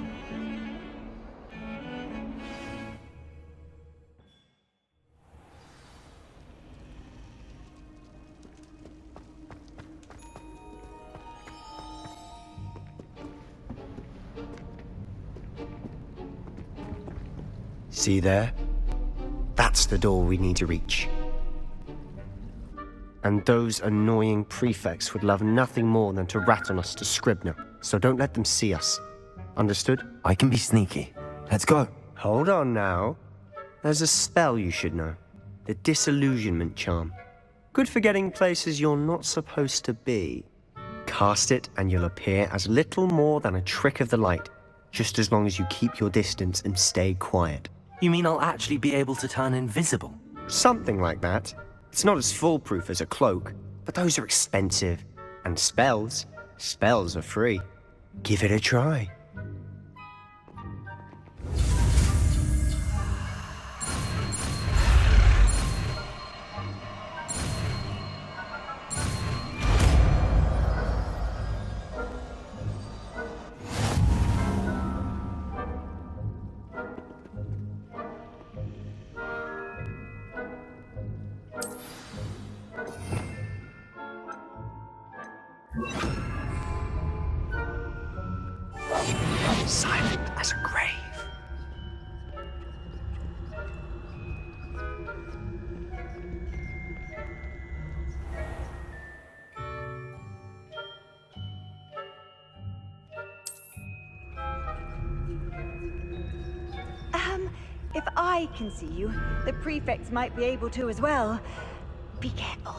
See there? That's the door we need to reach. And those annoying prefects would love nothing more than to rat on us to Scribner, so don't let them see us. Understood? I can be sneaky. Let's go. Hold on now. There's a spell you should know. The Disillusionment Charm. Good for getting places you're not supposed to be. Cast it and you'll appear as little more than a trick of the light, just as long as you keep your distance and stay quiet. You mean I'll actually be able to turn invisible? Something like that. It's not as foolproof as a cloak, but those are expensive. And spells are free. Give it a try. silent as a grave. If I can see you, the prefects might be able to as well. Be careful.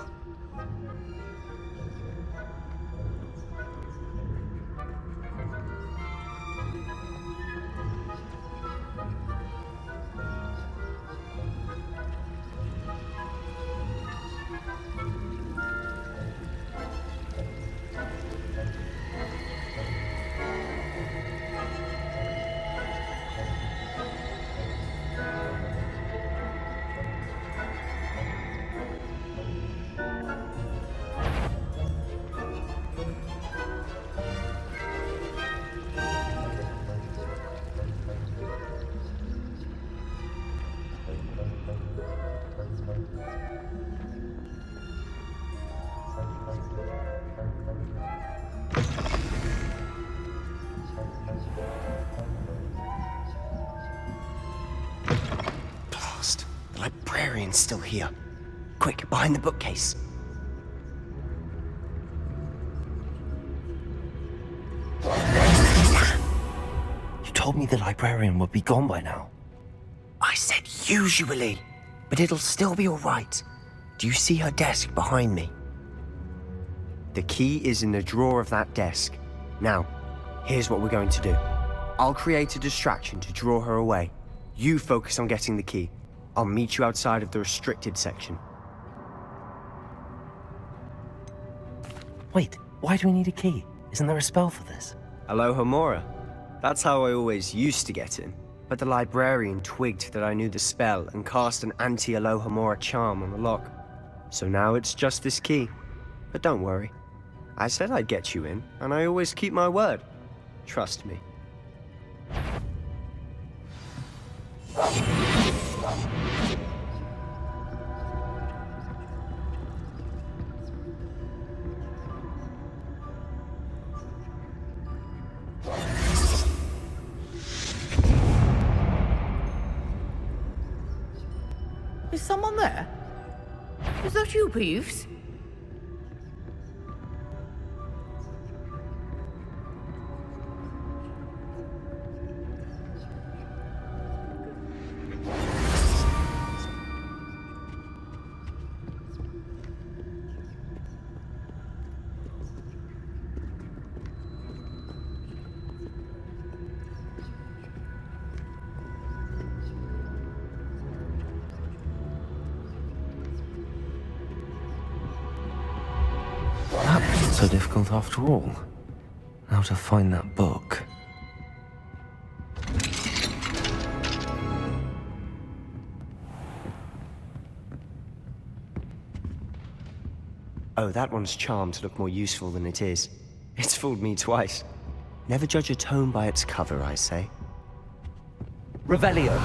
Blast. The librarian's still here. Quick, behind the bookcase. You told me the librarian would be gone by now. I said usually, but it'll still be all right. Do you see her desk behind me? The key is in the drawer of that desk. Now, here's what we're going to do. I'll create a distraction to draw her away. You focus on getting the key. I'll meet you outside of the restricted section. Wait, why do we need a key? Isn't there a spell for this? Alohomora. That's how I always used to get in. But the librarian twigged that I knew the spell and cast an anti-Alohomora charm on the lock. So now it's just this key. But don't worry. I said I'd get you in, and I always keep my word. Trust me. Is someone there? Is that you, Peeves? That wasn't so difficult after all. Now to find that book. Oh, that one's charmed to look more useful than it is. It's fooled me twice. Never judge a tome by its cover, I say. Revelio.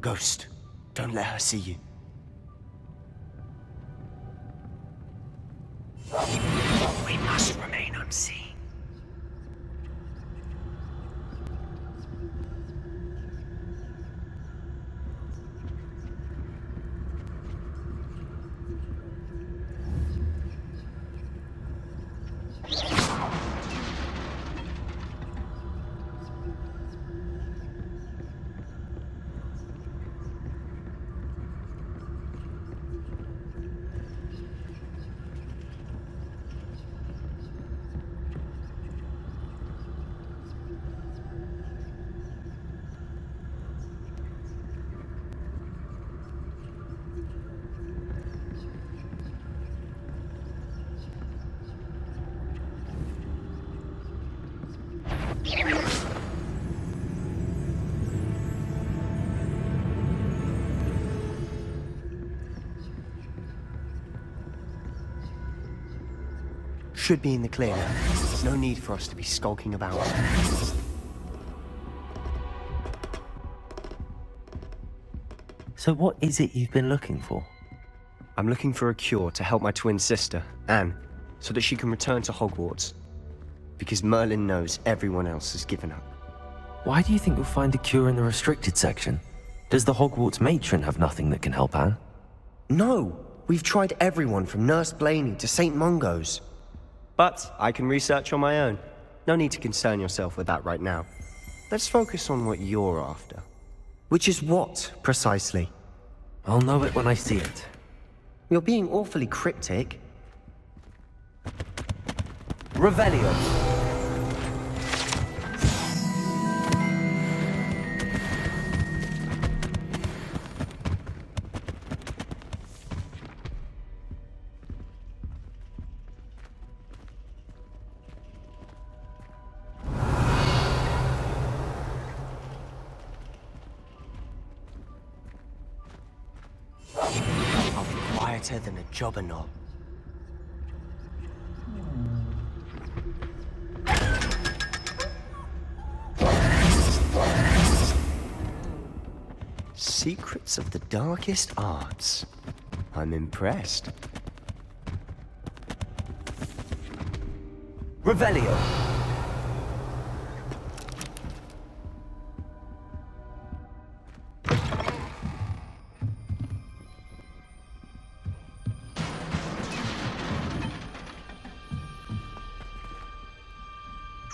Ghost, don't let her see you. We must remain unseen. should be in the clear now. There's no need for us to be skulking about. So what is it you've been looking for? I'm looking for a cure to help my twin sister, Anne, so that she can return to Hogwarts. Because Merlin knows everyone else has given up. Why do you think you'll find the cure in the restricted section? Does the Hogwarts matron have nothing that can help Anne? No! We've tried everyone from Nurse Blaney to St. Mungo's. But I can research on my own. No need to concern yourself with that right now. Let's focus on what you're after. Which is what, precisely? I'll know it when I see it. You're being awfully cryptic. Revelio. I'll be quieter than a jobberknoll. Secrets of the darkest arts. I'm impressed. Revelio.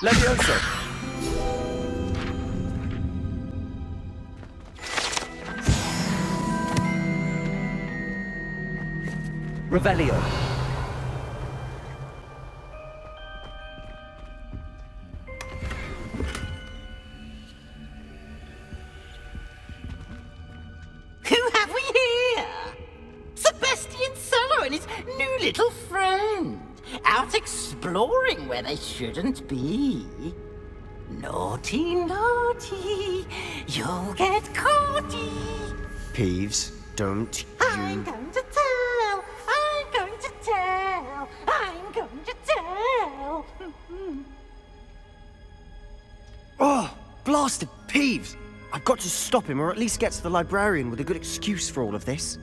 Levioso! Revelio. Who have we here? Sebastian Sallow and his new little friend. Out exploring where they shouldn't be. Naughty, naughty, you'll get caughty. Peeves, don't I'm you... going to tell, I'm going to tell, I'm going to tell. Oh, blasted Peeves! I've got to stop him, or at least get to the librarian with a good excuse for all of this.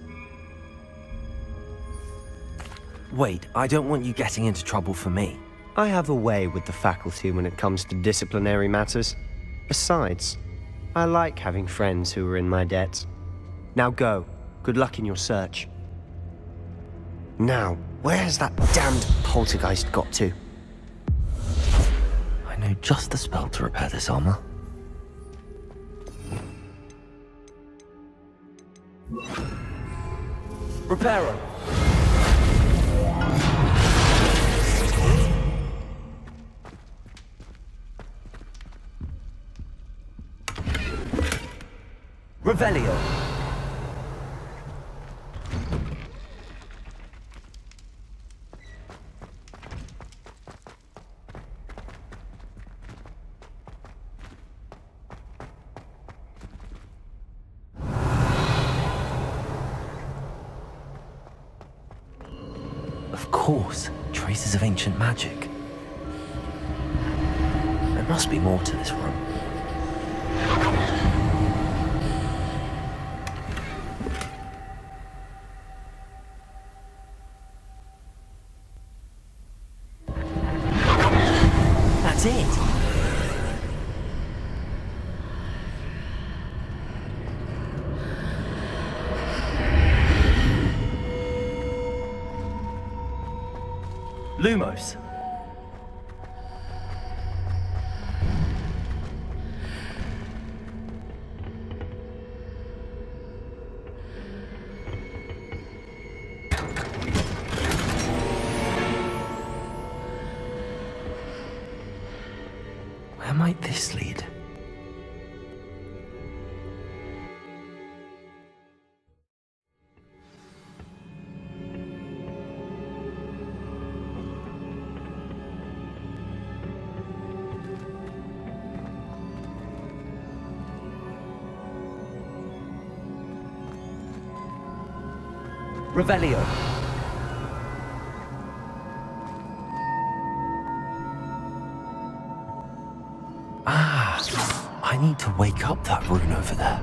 Wait, I don't want you getting into trouble for me. I have a way with the faculty when it comes to disciplinary matters. Besides, I like having friends who are in my debt. Now go. Good luck in your search. Now, where's that damned poltergeist got to? I know just the spell to repair this armor. Reparo. Revelio. Of course, traces of ancient magic. There must be more to this room. That's it. Lumos. Where might this lead? Revelio. I need to wake up that rune over there.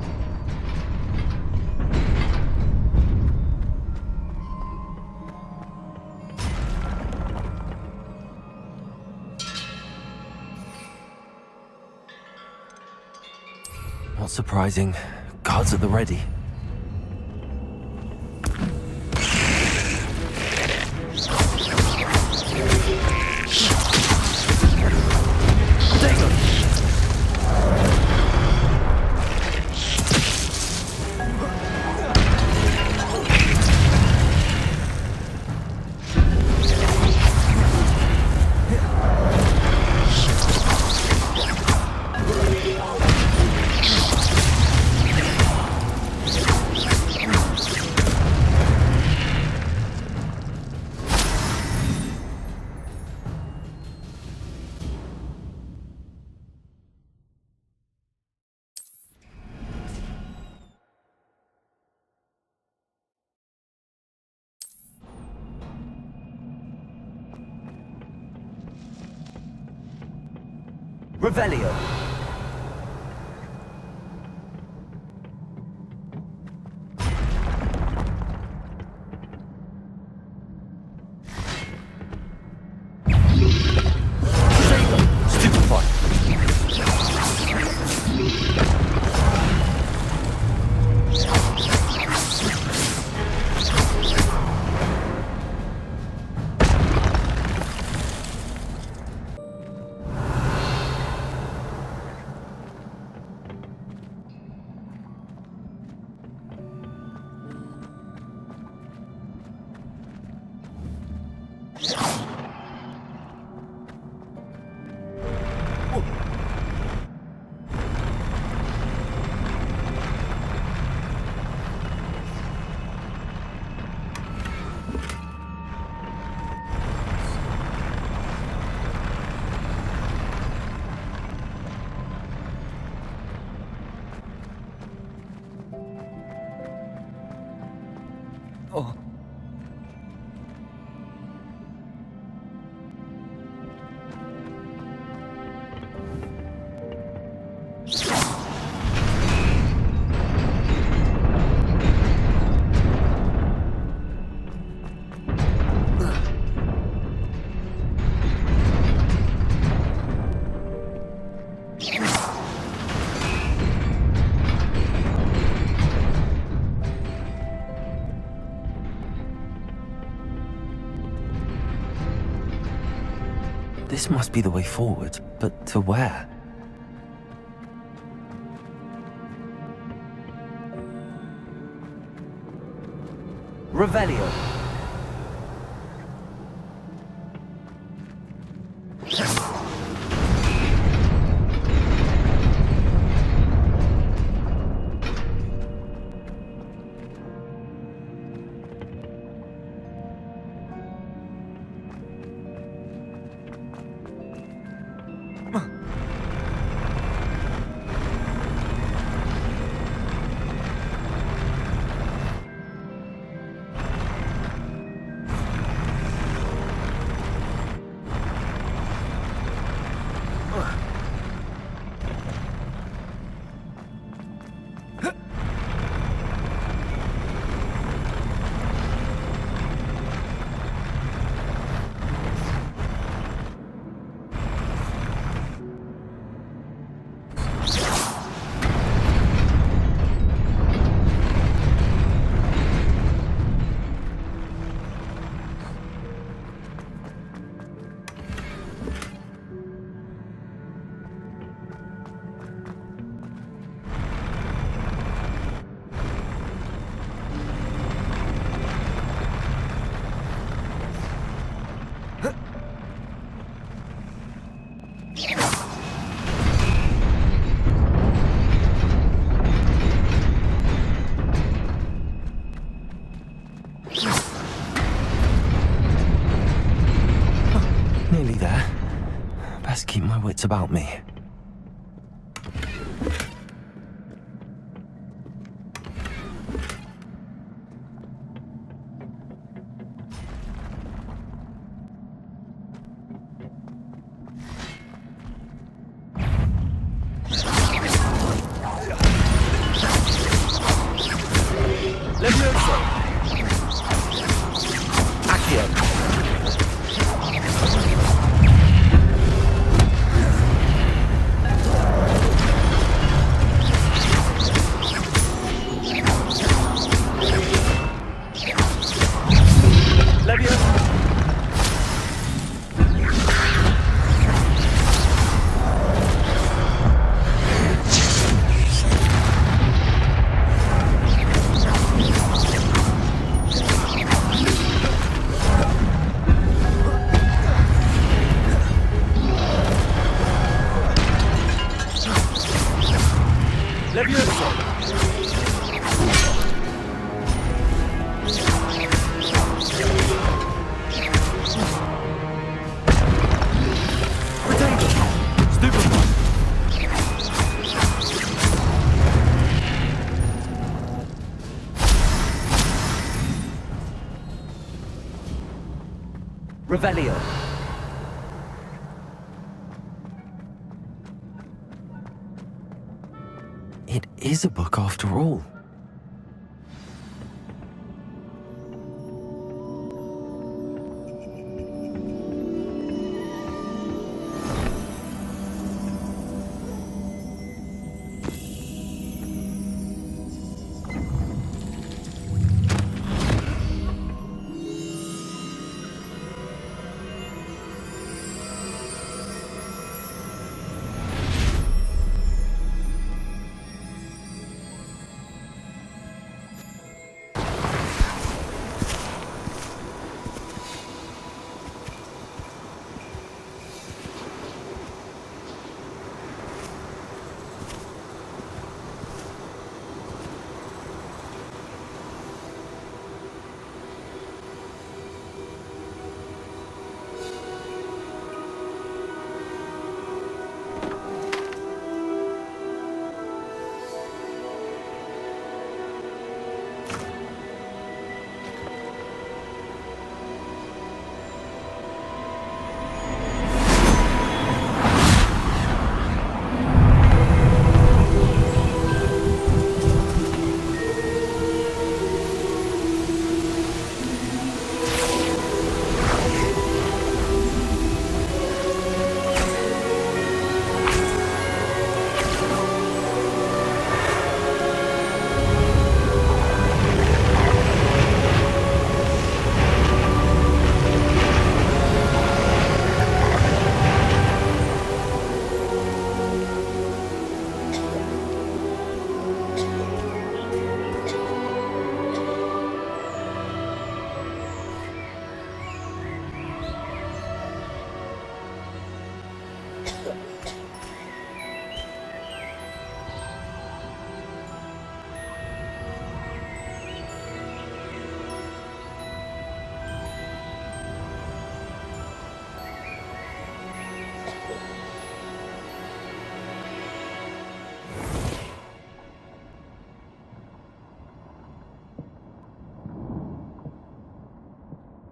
Not surprising. Guards at the ready. Revelio. Stupefy. Oh. This must be the way forward, but to where? Revelio. Nearly there. Best keep my wits about me. Revelio. It is a book after all.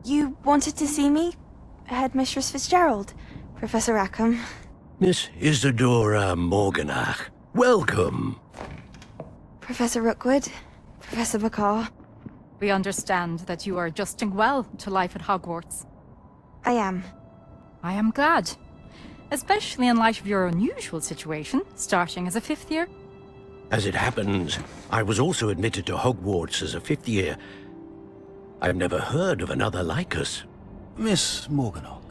You wanted to see me? Headmistress Fitzgerald? Professor Rackham? Miss Isadora Morganach, welcome. Professor Rookwood? Professor Bakar? We understand that you are adjusting well to life at Hogwarts. I am. I am glad. Especially in light of your unusual situation, starting as a 5th year. As it happens, I was also admitted to Hogwarts as a 5th year. I've never heard of another like us. Miss Morganach,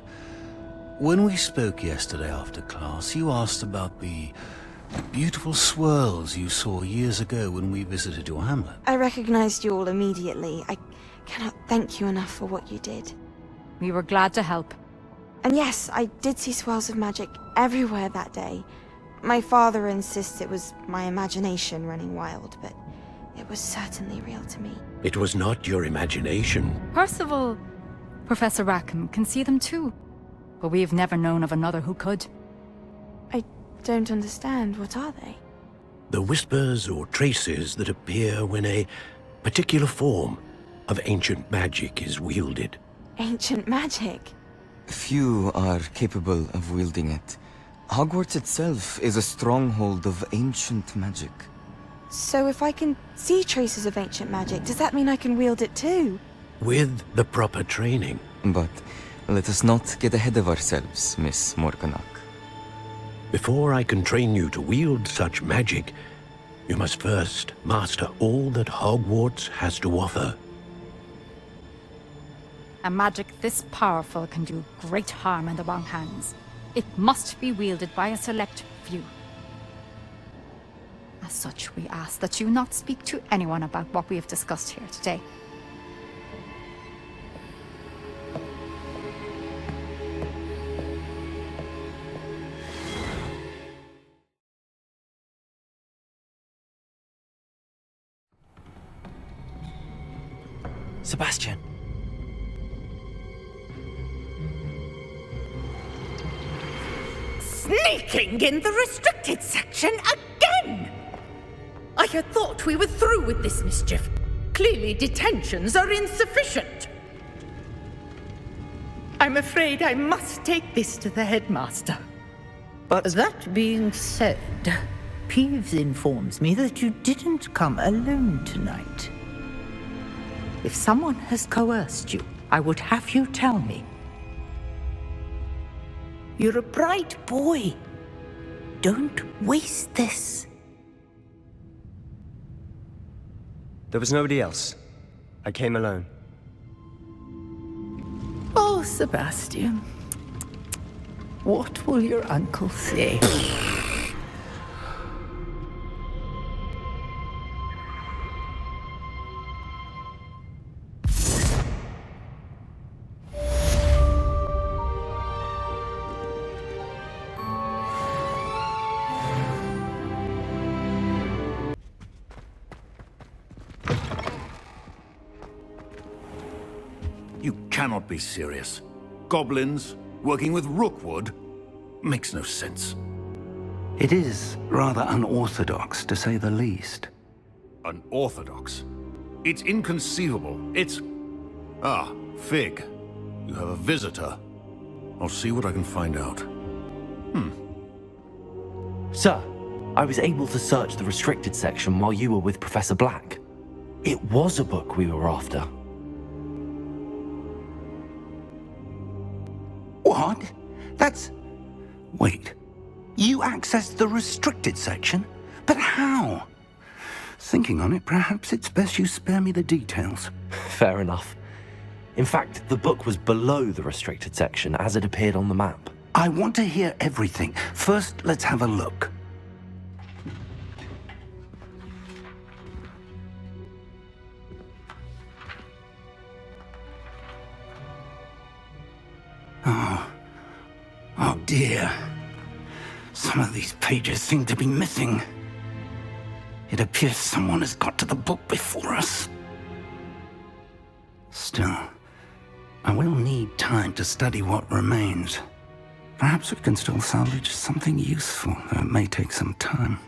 when we spoke yesterday after class, you asked about the beautiful swirls you saw years ago when we visited your hamlet. I recognized you all immediately. I cannot thank you enough for what you did. We were glad to help. And yes, I did see swirls of magic everywhere that day. My father insists it was my imagination running wild, but it was certainly real to me. It was not your imagination. Percival, Professor Rackham can see them too. But we've never known of another who could. I don't understand. What are they? The whispers or traces that appear when a particular form of ancient magic is wielded. Ancient magic? Few are capable of wielding it. Hogwarts itself is a stronghold of ancient magic. So if I can see traces of ancient magic, does that mean I can wield it too? With the proper training. But let us not get ahead of ourselves, Miss Morganach. Before I can train you to wield such magic, you must first master all that Hogwarts has to offer. A magic this powerful can do great harm in the wrong hands. It must be wielded by a select few. As such, we ask that you not speak to anyone about what we have discussed here today. Sebastian. Sneaking in the restricted section again! I had thought we were through with this mischief. Clearly detentions are insufficient. I'm afraid I must take this to the headmaster. But that being said, Peeves informs me that you didn't come alone tonight. If someone has coerced you, I would have you tell me. You're a bright boy. Don't waste this. There was nobody else. I came alone. Oh, Sebastian. What will your uncle say? You cannot be serious. Goblins working with Rookwood makes no sense. It is rather unorthodox, to say the least. Unorthodox? It's inconceivable. It's... Ah, Fig. You have a visitor. I'll see what I can find out. Sir, I was able to search the restricted section while you were with Professor Black. It was a book we were after. What? That's... Wait. You accessed the restricted section? But how? Thinking on it, perhaps it's best you spare me the details. Fair enough. In fact, the book was below the restricted section as it appeared on the map. I want to hear everything. First, let's have a look. Oh dear. Some of these pages seem to be missing. It appears someone has got to the book before us. Still, I will need time to study what remains. Perhaps we can still salvage something useful, though it may take some time.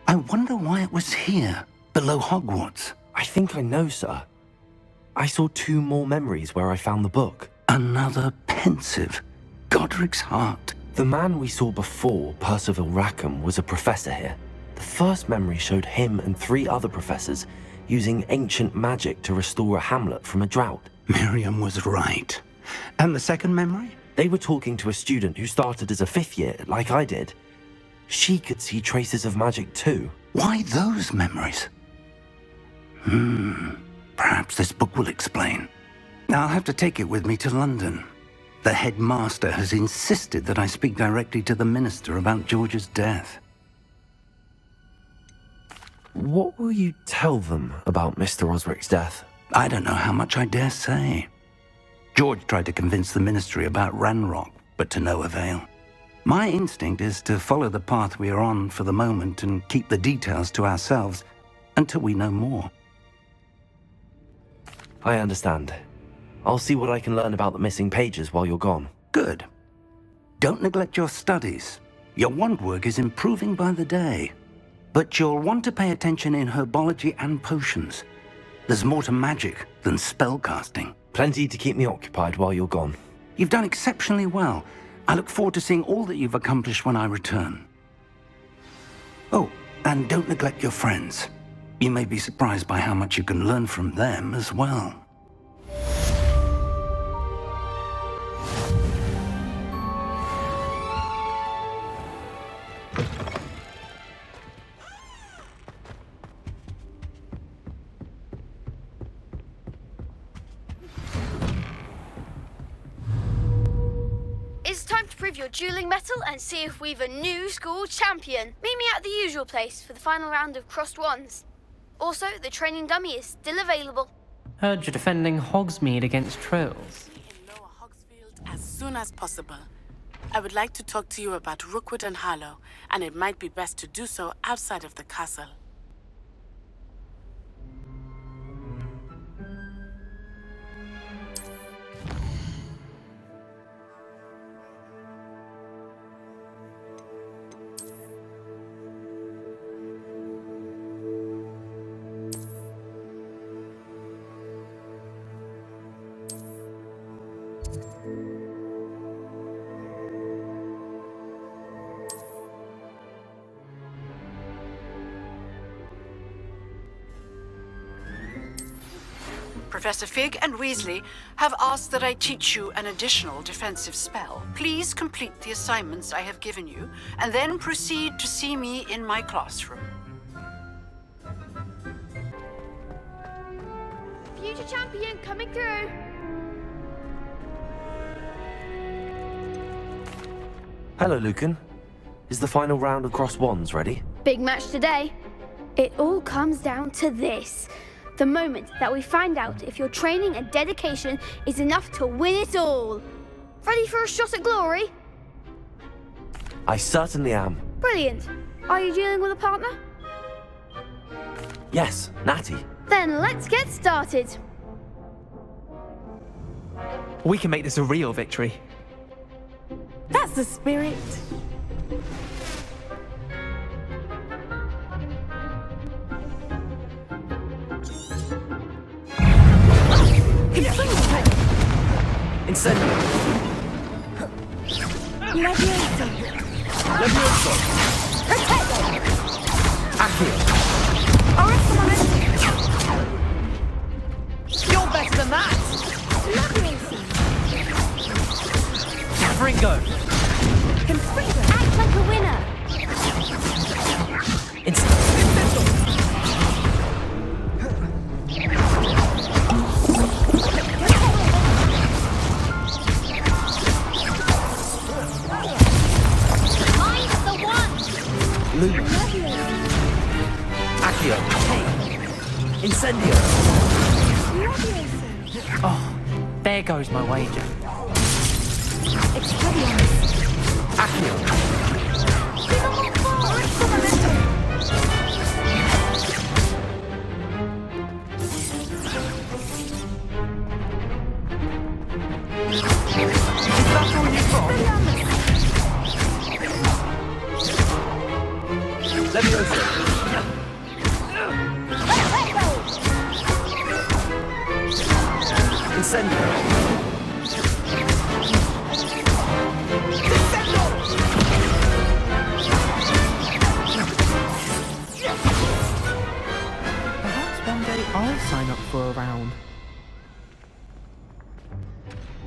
I wonder why it was here, below Hogwarts. I think I know, sir. I saw 2 more memories where I found the book. Another pensive. Godric's heart. The man we saw before, Percival Rackham, was a professor here. The first memory showed him and 3 other professors using ancient magic to restore a hamlet from a drought. Miriam was right. And the second memory? They were talking to a student who started as a 5th year, like I did. She could see traces of magic too. Why those memories? Perhaps this book will explain. I'll have to take it with me to London. The headmaster has insisted that I speak directly to the minister about George's death. What will you tell them about Mr. Osric's death? I don't know how much I dare say. George tried to convince the ministry about Ranrock, but to no avail. My instinct is to follow the path we are on for the moment and keep the details to ourselves until we know more. I understand. I'll see what I can learn about the missing pages while you're gone. Good. Don't neglect your studies. Your wand work is improving by the day. But you'll want to pay attention in herbology and potions. There's more to magic than spellcasting. Plenty to keep me occupied while you're gone. You've done exceptionally well. I look forward to seeing all that you've accomplished when I return. Oh, and don't neglect your friends. You may be surprised by how much you can learn from them as well. It's time to prove your dueling mettle and see if we've a new school champion. Meet me at the usual place for the final round of crossed wands. Also, the training dummy is still available. Heard you're defending Hogsmeade against trolls. As soon as possible. I would like to talk to you about Rookwood and Harlow, and it might be best to do so outside of the castle. Professor Fig and Weasley have asked that I teach you an additional defensive spell. Please complete the assignments I have given you, and then proceed to see me in my classroom. Future champion coming through. Hello, Lucan. Is the final round of Cross Wands ready? Big match today. It all comes down to this. The moment that we find out if your training and dedication is enough to win it all. Ready for a shot at glory? I certainly am. Brilliant. Are you dealing with a partner? Yes, Natty. Then let's get started. We can make this a real victory. That's the spirit. Incendio. Levioso. Levioso. Protego. Accio. Arrest momentum. You're better than that! Levioso. Fringo. Confringo. Act like a winner. Accio. Incendio. Oh, there goes my wager. Accio. That's all you've got. Levioso. Incendio. Perhaps one day I'll sign up for a round.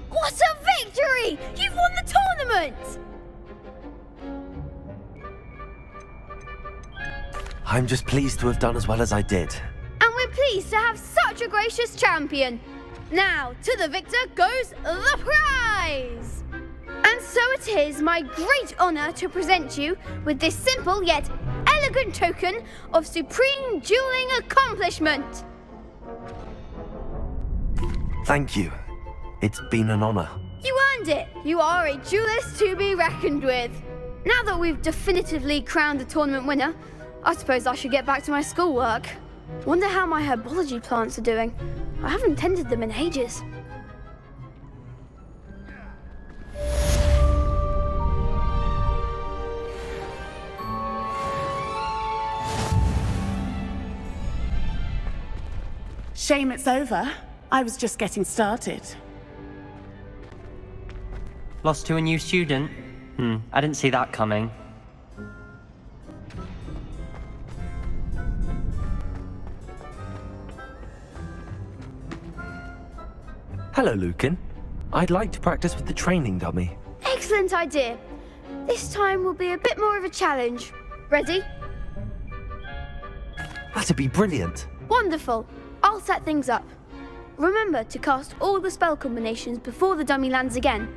What a victory! You've won the tournament! I'm just pleased to have done as well as I did. And we're pleased to have such a gracious champion. Now, to the victor goes the prize! And so it is my great honour to present you with this simple yet elegant token of supreme dueling accomplishment. Thank you. It's been an honor. You earned it. You are a duelist to be reckoned with. Now that we've definitively crowned the tournament winner, I suppose I should get back to my schoolwork. Wonder how my herbology plants are doing. I haven't tended them in ages. Shame it's over. I was just getting started. Lost to a new student? I didn't see that coming. Hello, Lucan. I'd like to practice with the training dummy. Excellent idea. This time will be a bit more of a challenge. Ready? That'd be brilliant. Wonderful. I'll set things up. Remember to cast all the spell combinations before the dummy lands again.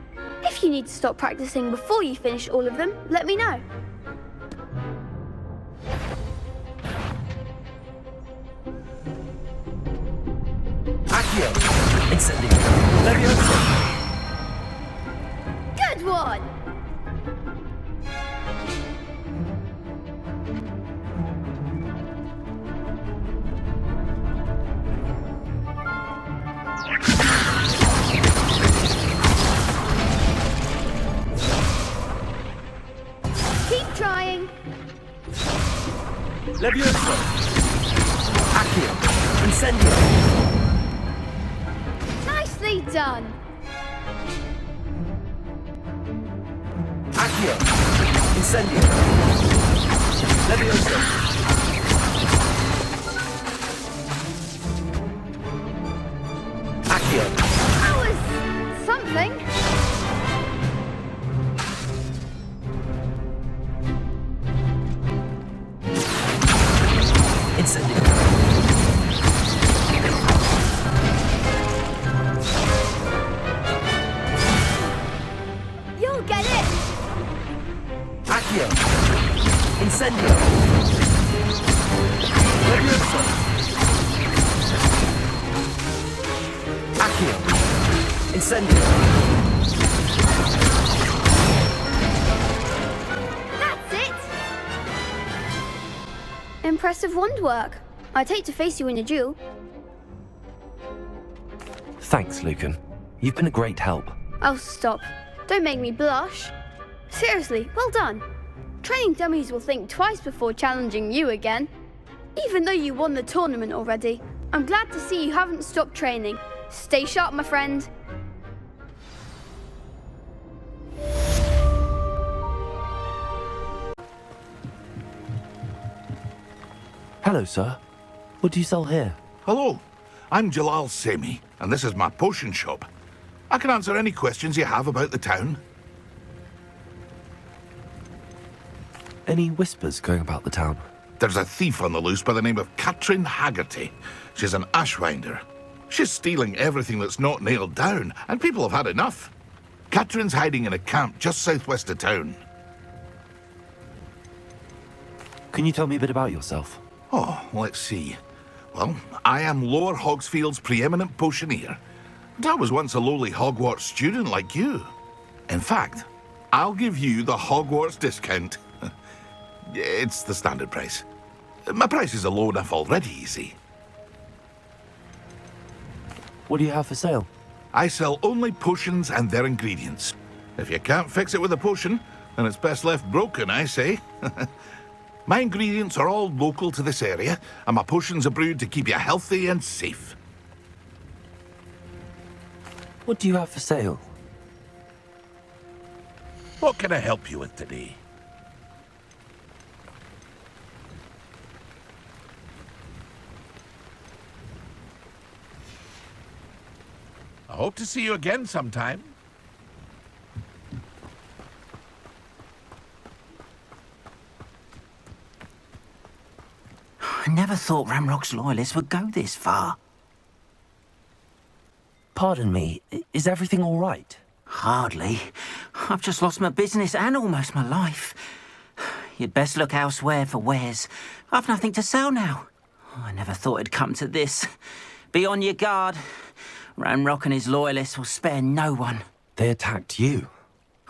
If you need to stop practicing before you finish all of them, let me know. Accio. Incendio. Levioso. Good one! Keep trying. Levioso. Accio. Incendio. Nicely done. Accio. Incendio. Levioso. Accio! Incendio! Leviosa! Accio! Incendio! That's it! Impressive wand work. I'd hate to face you in a duel. Thanks, Lucan. You've been a great help. Oh, stop. Don't make me blush. Seriously, well done. Training dummies will think twice before challenging you again. Even though you won the tournament already, I'm glad to see you haven't stopped training. Stay sharp, my friend. Hello, sir. What do you sell here? Hello, I'm Jalal Semi, and this is my potion shop. I can answer any questions you have about the town. Any whispers going about the town? There's a thief on the loose by the name of Katrin Haggerty. She's an ashwinder. She's stealing everything that's not nailed down, and people have had enough. Katrin's hiding in a camp just southwest of town. Can you tell me a bit about yourself? Oh, let's see. Well, I am Lower Hogsfield's preeminent potioneer. And I was once a lowly Hogwarts student like you. In fact, I'll give you the Hogwarts discount. It's the standard price. My prices are low enough already, you see. What do you have for sale? I sell only potions and their ingredients. If you can't fix it with a potion, then it's best left broken, I say. My ingredients are all local to this area, and my potions are brewed to keep you healthy and safe. What do you have for sale? What can I help you with today? I hope to see you again sometime. I never thought Ramrock's loyalists would go this far. Pardon me, is everything all right? Hardly. I've just lost my business and almost my life. You'd best look elsewhere for wares. I've nothing to sell now. I never thought it'd come to this. Be on your guard. Ranrock and his loyalists will spare no one. They attacked you.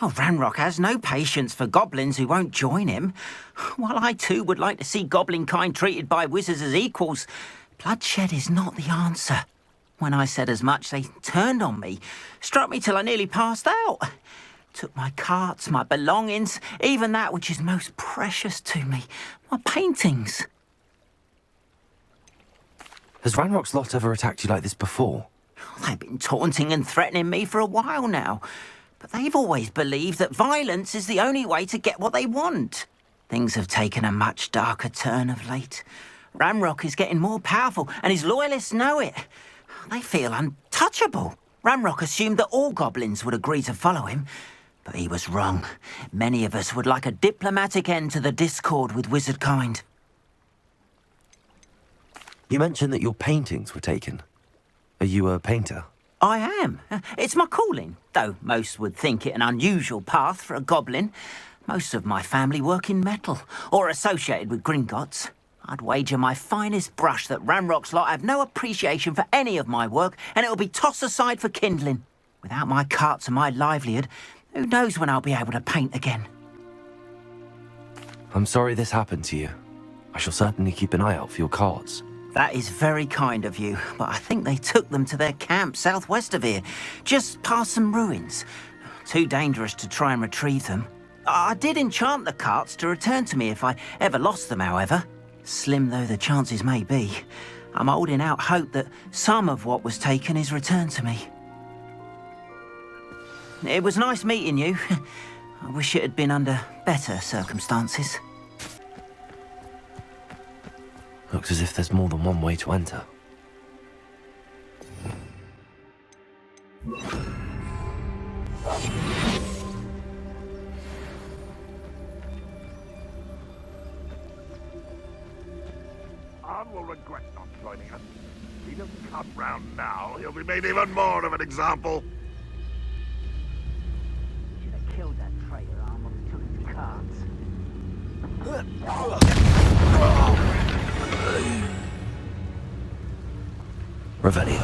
Oh, Ranrock has no patience for goblins who won't join him. While I too would like to see goblin kind treated by wizards as equals, bloodshed is not the answer. When I said as much, they turned on me, struck me till I nearly passed out. Took my carts, my belongings, even that which is most precious to me, my paintings. Has Ranrock's lot ever attacked you like this before? They've been taunting and threatening me for a while now. But they've always believed that violence is the only way to get what they want. Things have taken a much darker turn of late. Ranrock is getting more powerful, and his loyalists know it. They feel untouchable. Ranrock assumed that all goblins would agree to follow him, but he was wrong. Many of us would like a diplomatic end to the discord with wizard kind. You mentioned that your paintings were taken. Are you a painter? I am. It's my calling, though most would think it an unusual path for a goblin. Most of my family work in metal, or associated with Gringotts. I'd wager my finest brush that Ranrock's lot have no appreciation for any of my work, and it'll be tossed aside for kindling. Without my carts and my livelihood, who knows when I'll be able to paint again. I'm sorry this happened to you. I shall certainly keep an eye out for your carts. That is very kind of you, but I think they took them to their camp southwest of here, just past some ruins. Too dangerous to try and retrieve them. I did enchant the carts to return to me if I ever lost them, however. Slim though the chances may be, I'm holding out hope that some of what was taken is returned to me. It was nice meeting you. I wish it had been under better circumstances. Looks as if there's more than one way to enter. Anne will regret not joining us. If he doesn't come round now, he'll be made even more of an example. Should have killed that traitor, Arm, when we took his cards. Revelio.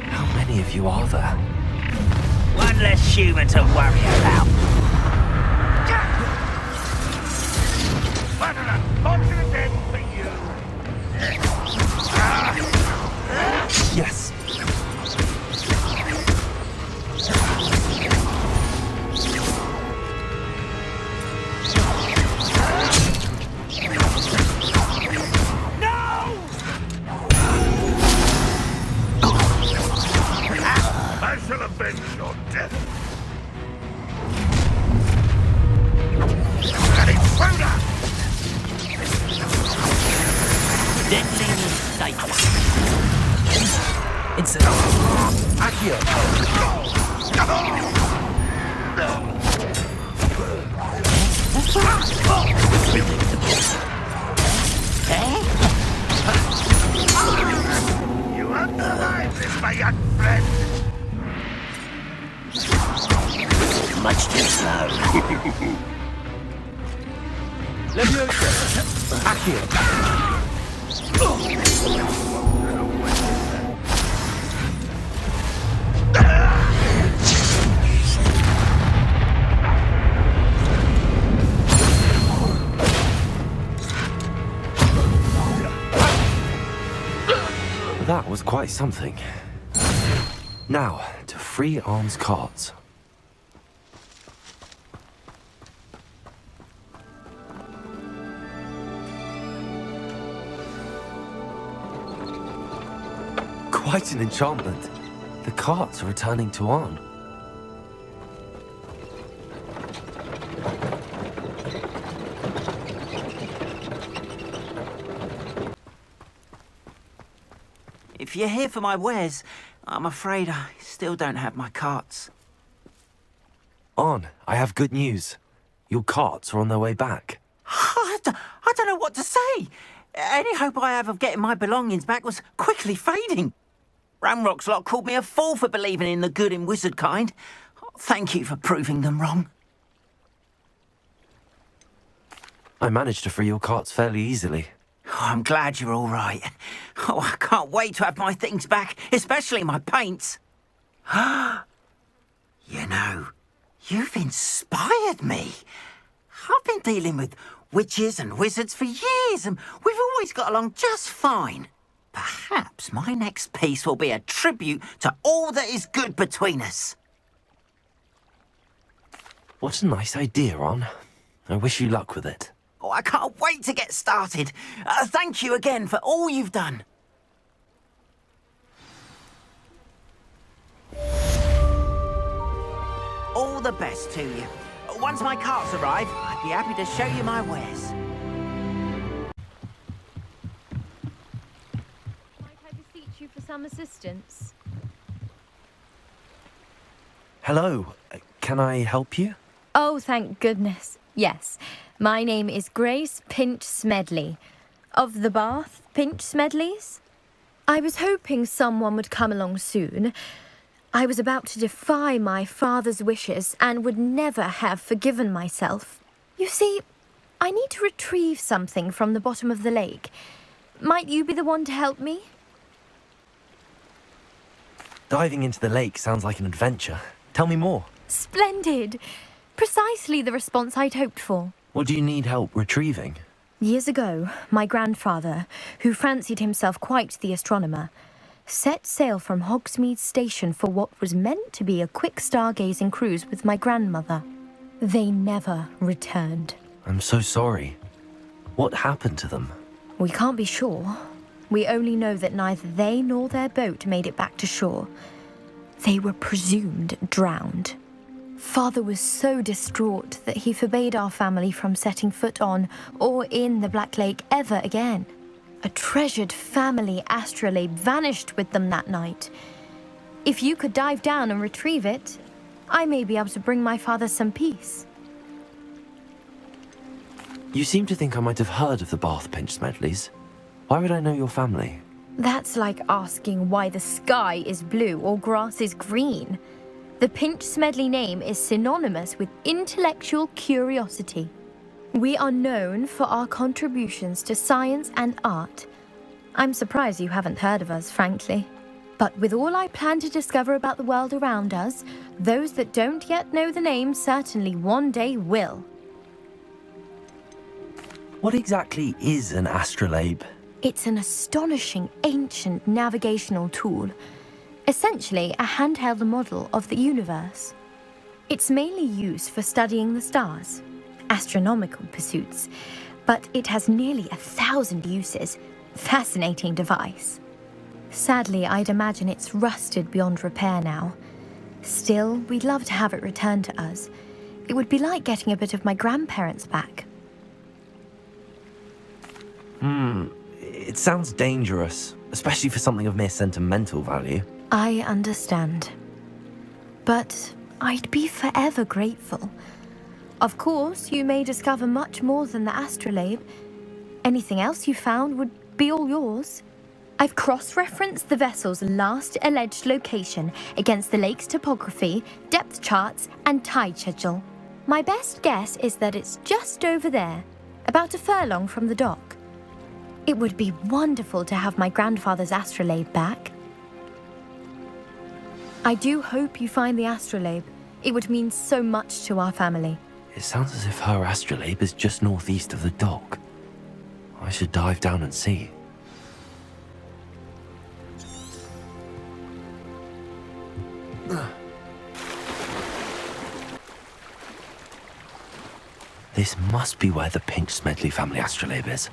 How many of you are there? One less human to worry about. Yes. I shall avenge your death. Intruder! Deadly mistake. Incident. Accio. You won't survive this, my young friend. Much too slow. Leviosa. Accio. That was quite something. Now, to free arms cards. Quite an enchantment. The carts are returning to Arn. If you're here for my wares, I'm afraid I still don't have my carts. Arn, I have good news. Your carts are on their way back. I don't know what to say. Any hope I have of getting my belongings back was quickly fading. Ramrock's lot called me a fool for believing in the good in wizard kind. Thank you for proving them wrong. I managed to free your carts fairly easily. Oh, I'm glad you're all right. Oh, I can't wait to have my things back, especially my paints. You know, you've inspired me. I've been dealing with witches and wizards for years, and we've always got along just fine. Perhaps my next piece will be a tribute to all that is good between us. What a nice idea, Arn. I wish you luck with it. Oh, I can't wait to get started. Thank you again for all you've done. All the best to you. Once my carts arrive, I'd be happy to show you my wares. Might I beseech you for some assistance? Hello, can I help you? Oh, thank goodness. Yes. My name is Grace Pinch Smedley. Of the Bath Pinch Smedleys? I was hoping someone would come along soon. I was about to defy my father's wishes and would never have forgiven myself. You see, I need to retrieve something from the bottom of the lake. Might you be the one to help me? Diving into the lake sounds like an adventure. Tell me more. Splendid! Precisely the response I'd hoped for. What do you need help retrieving? Years ago, my grandfather, who fancied himself quite the astronomer, set sail from Hogsmeade Station for what was meant to be a quick stargazing cruise with my grandmother. They never returned. I'm so sorry. What happened to them? We can't be sure. We only know that neither they nor their boat made it back to shore. They were presumed drowned. Father was so distraught that he forbade our family from setting foot on or in the Black Lake ever again. A treasured family astrolabe vanished with them that night. If you could dive down and retrieve it, I may be able to bring my father some peace. You seem to think I might have heard of the Bath Pinch Smedleys. Why would I know your family? That's like asking why the sky is blue or grass is green. The Pinch Smedley name is synonymous with intellectual curiosity. We are known for our contributions to science and art. I'm surprised you haven't heard of us, frankly. But with all I plan to discover about the world around us, those that don't yet know the name certainly one day will. What exactly is an astrolabe? It's an astonishing ancient navigational tool. Essentially a handheld model of the universe. It's mainly used for studying the stars, astronomical pursuits, but it has nearly 1,000 uses. Fascinating device. Sadly, I'd imagine it's rusted beyond repair now. Still, we'd love to have it returned to us. It would be like getting a bit of my grandparents back. It sounds dangerous, especially for something of mere sentimental value. I understand. But I'd be forever grateful. Of course, you may discover much more than the astrolabe. Anything else you found would be all yours. I've cross-referenced the vessel's last alleged location against the lake's topography, depth charts, and tide schedule. My best guess is that it's just over there, about a furlong from the dock. It would be wonderful to have my grandfather's astrolabe back. I do hope you find the astrolabe. It would mean so much to our family. It sounds as if her astrolabe is just northeast of the dock. I should dive down and see. This must be where the Pinch Smedley family astrolabe is.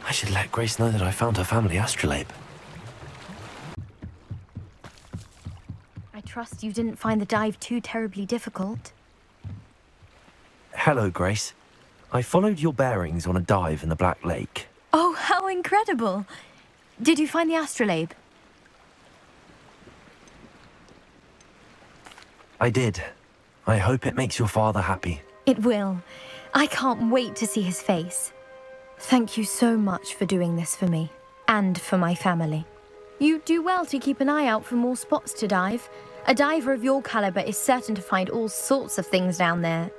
I should let Grace know that I found her family astrolabe. I trust you didn't find the dive too terribly difficult. Hello, Grace. I followed your bearings on a dive in the Black Lake. Oh, how incredible! Did you find the astrolabe? I did. I hope it makes your father happy. It will. I can't wait to see his face. Thank you so much for doing this for me, and for my family. You do well to keep an eye out for more spots to dive. A diver of your caliber is certain to find all sorts of things down there.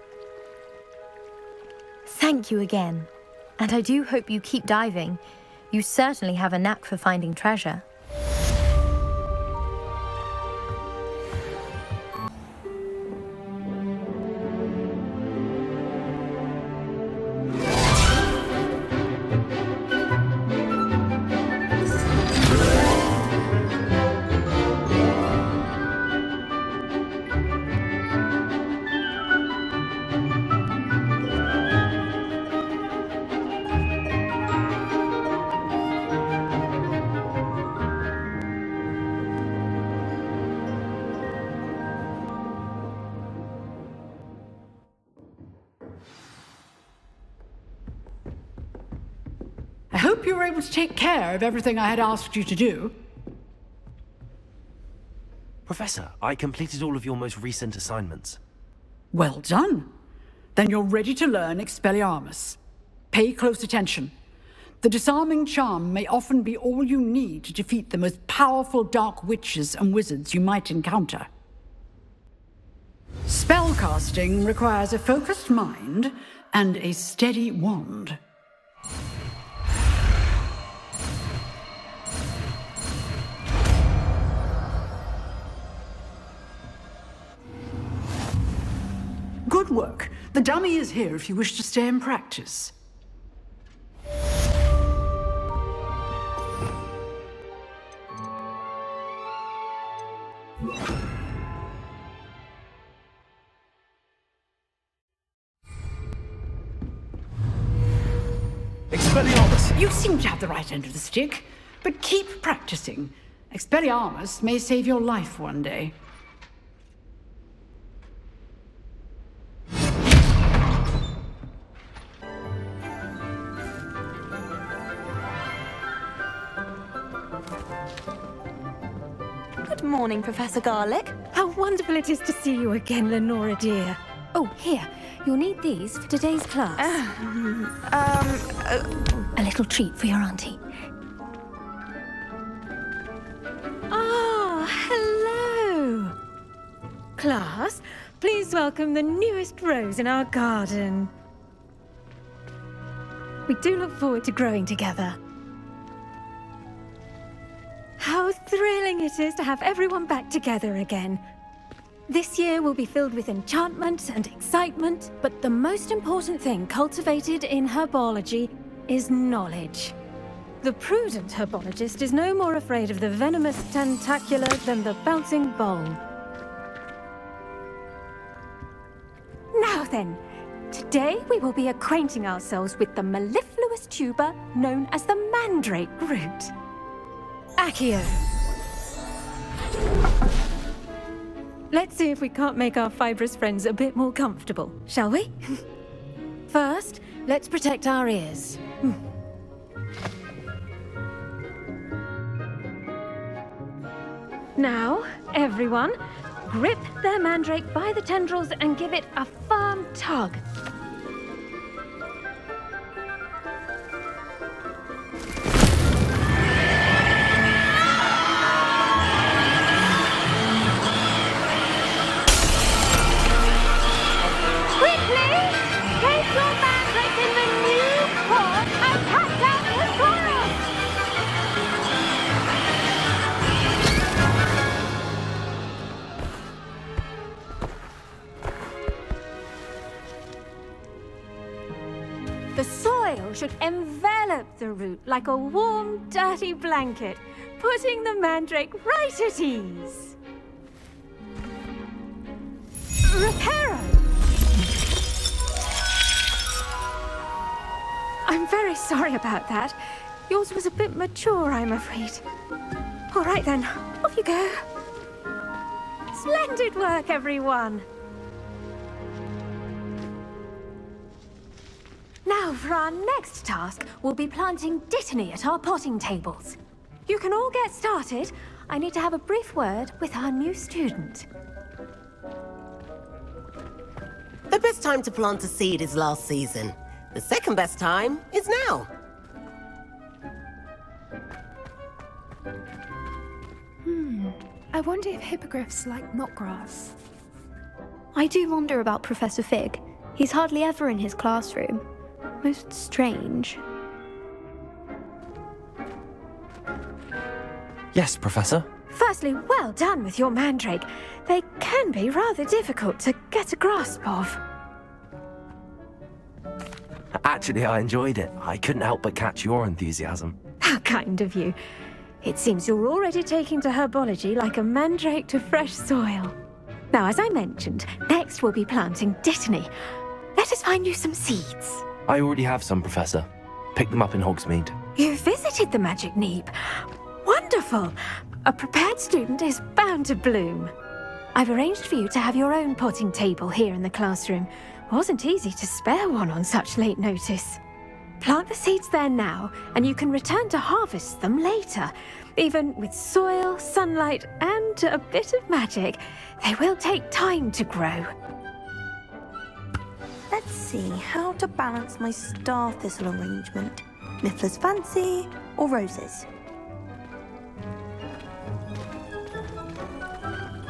Thank you again, and I do hope you keep diving. You certainly have a knack for finding treasure. I hope you were able to take care of everything I had asked you to do. Professor, I completed all of your most recent assignments. Well done. Then you're ready to learn Expelliarmus. Pay close attention. The disarming charm may often be all you need to defeat the most powerful dark witches and wizards you might encounter. Spellcasting requires a focused mind and a steady wand. Good work. The dummy is here if you wish to stay and practice. You seem to have the right end of the stick, but keep practicing. Expelliarmus may save your life one day. Good morning, Professor Garlick. How wonderful it is to see you again, Lenora dear. Oh, here. You'll need these for today's class. A little treat for your auntie. Ah, hello. Class, please welcome the newest rose in our garden. We do look forward to growing together. How thrilling it is to have everyone back together again. This year will be filled with enchantment and excitement, but the most important thing cultivated in herbology is knowledge. The prudent herbologist is no more afraid of the venomous tentacula than the bouncing bulb. Now then, today we will be acquainting ourselves with the mellifluous tuber known as the mandrake root. Accio. Let's see if we can't make our fibrous friends a bit more comfortable, shall we? First, let's protect our ears. Now, everyone, grip their mandrake by the tendrils and give it a firm tug. The soil should envelop the root like a warm, dirty blanket, putting the mandrake right at ease. Reparo! I'm very sorry about that. Yours was a bit mature, I'm afraid. All right then, off you go. Splendid work, everyone! Now, for our next task, we'll be planting Dittany at our potting tables. You can all get started. I need to have a brief word with our new student. The best time to plant a seed is last season. The second best time is now. I wonder if hippogriffs like knotgrass. I do wonder about Professor Fig. He's hardly ever in his classroom. Most strange. Yes, Professor. Firstly, well done with your mandrake. They can be rather difficult to get a grasp of. Actually, I enjoyed it. I couldn't help but catch your enthusiasm. How kind of you. It seems you're already taking to herbology like a mandrake to fresh soil. Now, as I mentioned, next we'll be planting Dittany. Let us find you some seeds. I already have some, Professor. Picked them up in Hogsmeade. You visited the Magic Neep. Wonderful! A prepared student is bound to bloom. I've arranged for you to have your own potting table here in the classroom. Wasn't easy to spare one on such late notice. Plant the seeds there now, and you can return to harvest them later. Even with soil, sunlight, and a bit of magic, they will take time to grow. Let's see how to balance my star thistle arrangement. Niffler's Fancy or roses?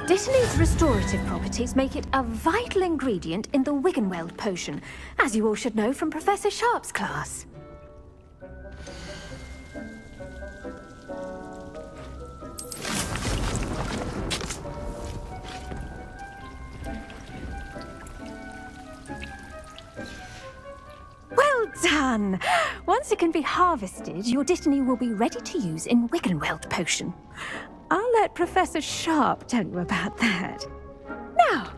Dittany's restorative properties make it a vital ingredient in the Wiggenweld potion, as you all should know from Professor Sharp's class. Well done! Once it can be harvested, your Dittany will be ready to use in Wiggenweld potion. I'll let Professor Sharp tell you about that. Now,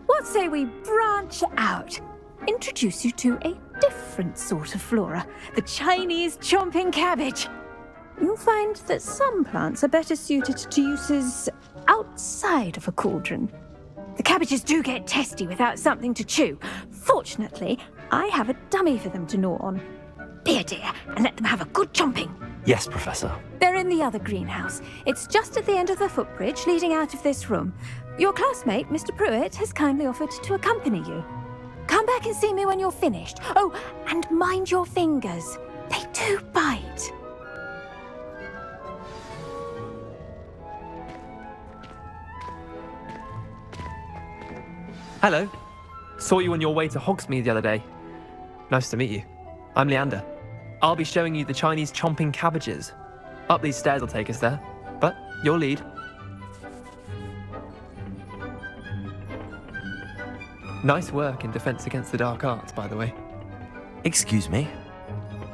what say we branch out? Introduce you to a different sort of flora, the Chinese chomping cabbage. You'll find that some plants are better suited to uses outside of a cauldron. The cabbages do get testy without something to chew. Fortunately, I have a dummy for them to gnaw on. Be a dear and let them have a good chomping. Yes, Professor. They're in the other greenhouse. It's just at the end of the footbridge leading out of this room. Your classmate, Mr. Pruitt, has kindly offered to accompany you. Come back and see me when you're finished. Oh, and mind your fingers. They do bite. Hello. Saw you on your way to Hogsmeade the other day. Nice to meet you. I'm Leander. I'll be showing you the Chinese chomping cabbages. Up these stairs will take us there, but your lead. Nice work in Defense Against the Dark Arts, by the way. Excuse me?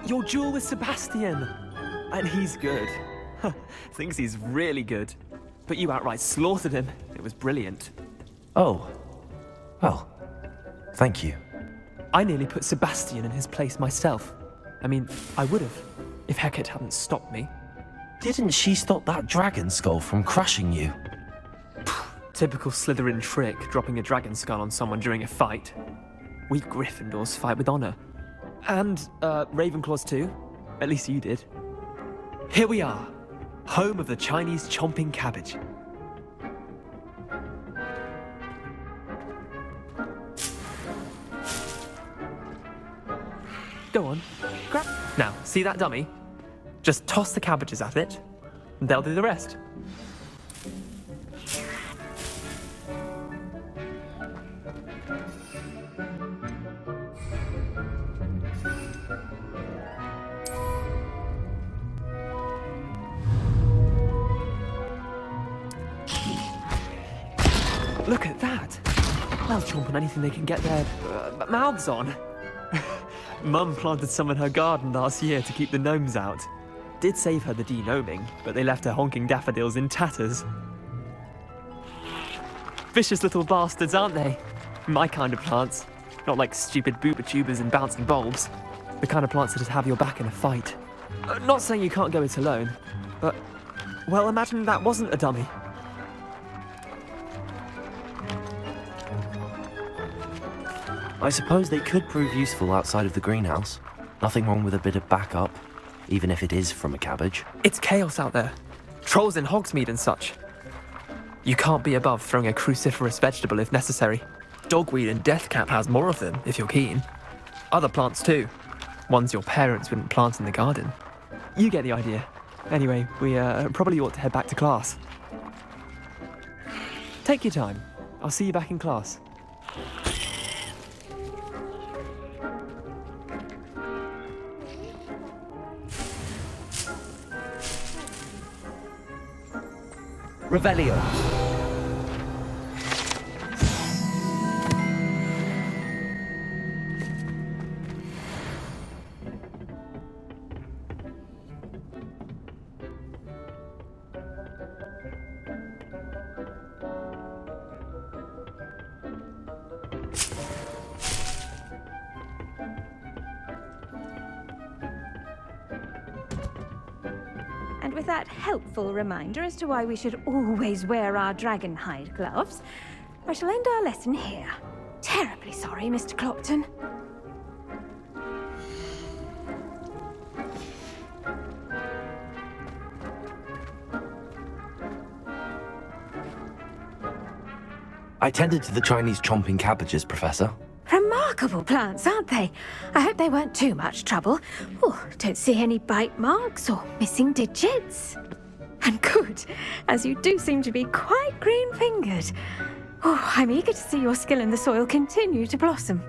Your duel with Sebastian! And he's good. Thinks he's really good. But you outright slaughtered him. It was brilliant. Oh. Well, thank you. I nearly put Sebastian in his place myself. I mean, I would have, if Hecate hadn't stopped me. Didn't she stop that dragon skull from crushing you? Typical Slytherin trick, dropping a dragon skull on someone during a fight. We Gryffindors fight with honor. And, Ravenclaws too. At least you did. Here we are, home of the Chinese chomping cabbage. Go on, grab. Now, see that dummy? Just toss the cabbages at it, and they'll do the rest. Look at that! They'll chomp on anything they can get their mouths on. Mum planted some in her garden last year to keep the gnomes out. Did save her the de-gnoming, but they left her honking daffodils in tatters. Vicious little bastards, aren't they? My kind of plants. Not like stupid booba tubers and bouncing bulbs. The kind of plants that'd have your back in a fight. Not saying you can't go it alone, but, well, imagine that wasn't a dummy. I suppose they could prove useful outside of the greenhouse. Nothing wrong with a bit of backup, even if it is from a cabbage. It's chaos out there. Trolls in Hogsmeade and such. You can't be above throwing a cruciferous vegetable if necessary. Dogweed and deathcap has more of them, if you're keen. Other plants too. Ones your parents wouldn't plant in the garden. You get the idea. Anyway, we probably ought to head back to class. Take your time. I'll see you back in class. Revelio. And with that helpful reminder as to why we should always wear our dragon hide gloves, I shall end our lesson here. Terribly sorry, Mr. Clopton. I tended to the Chinese chomping cabbages, Professor. Remarkable plants, aren't they? I hope they weren't too much trouble. Oh, don't see any bite marks or missing digits. And good, as you do seem to be quite green-fingered. Oh, I'm eager to see your skill in the soil continue to blossom.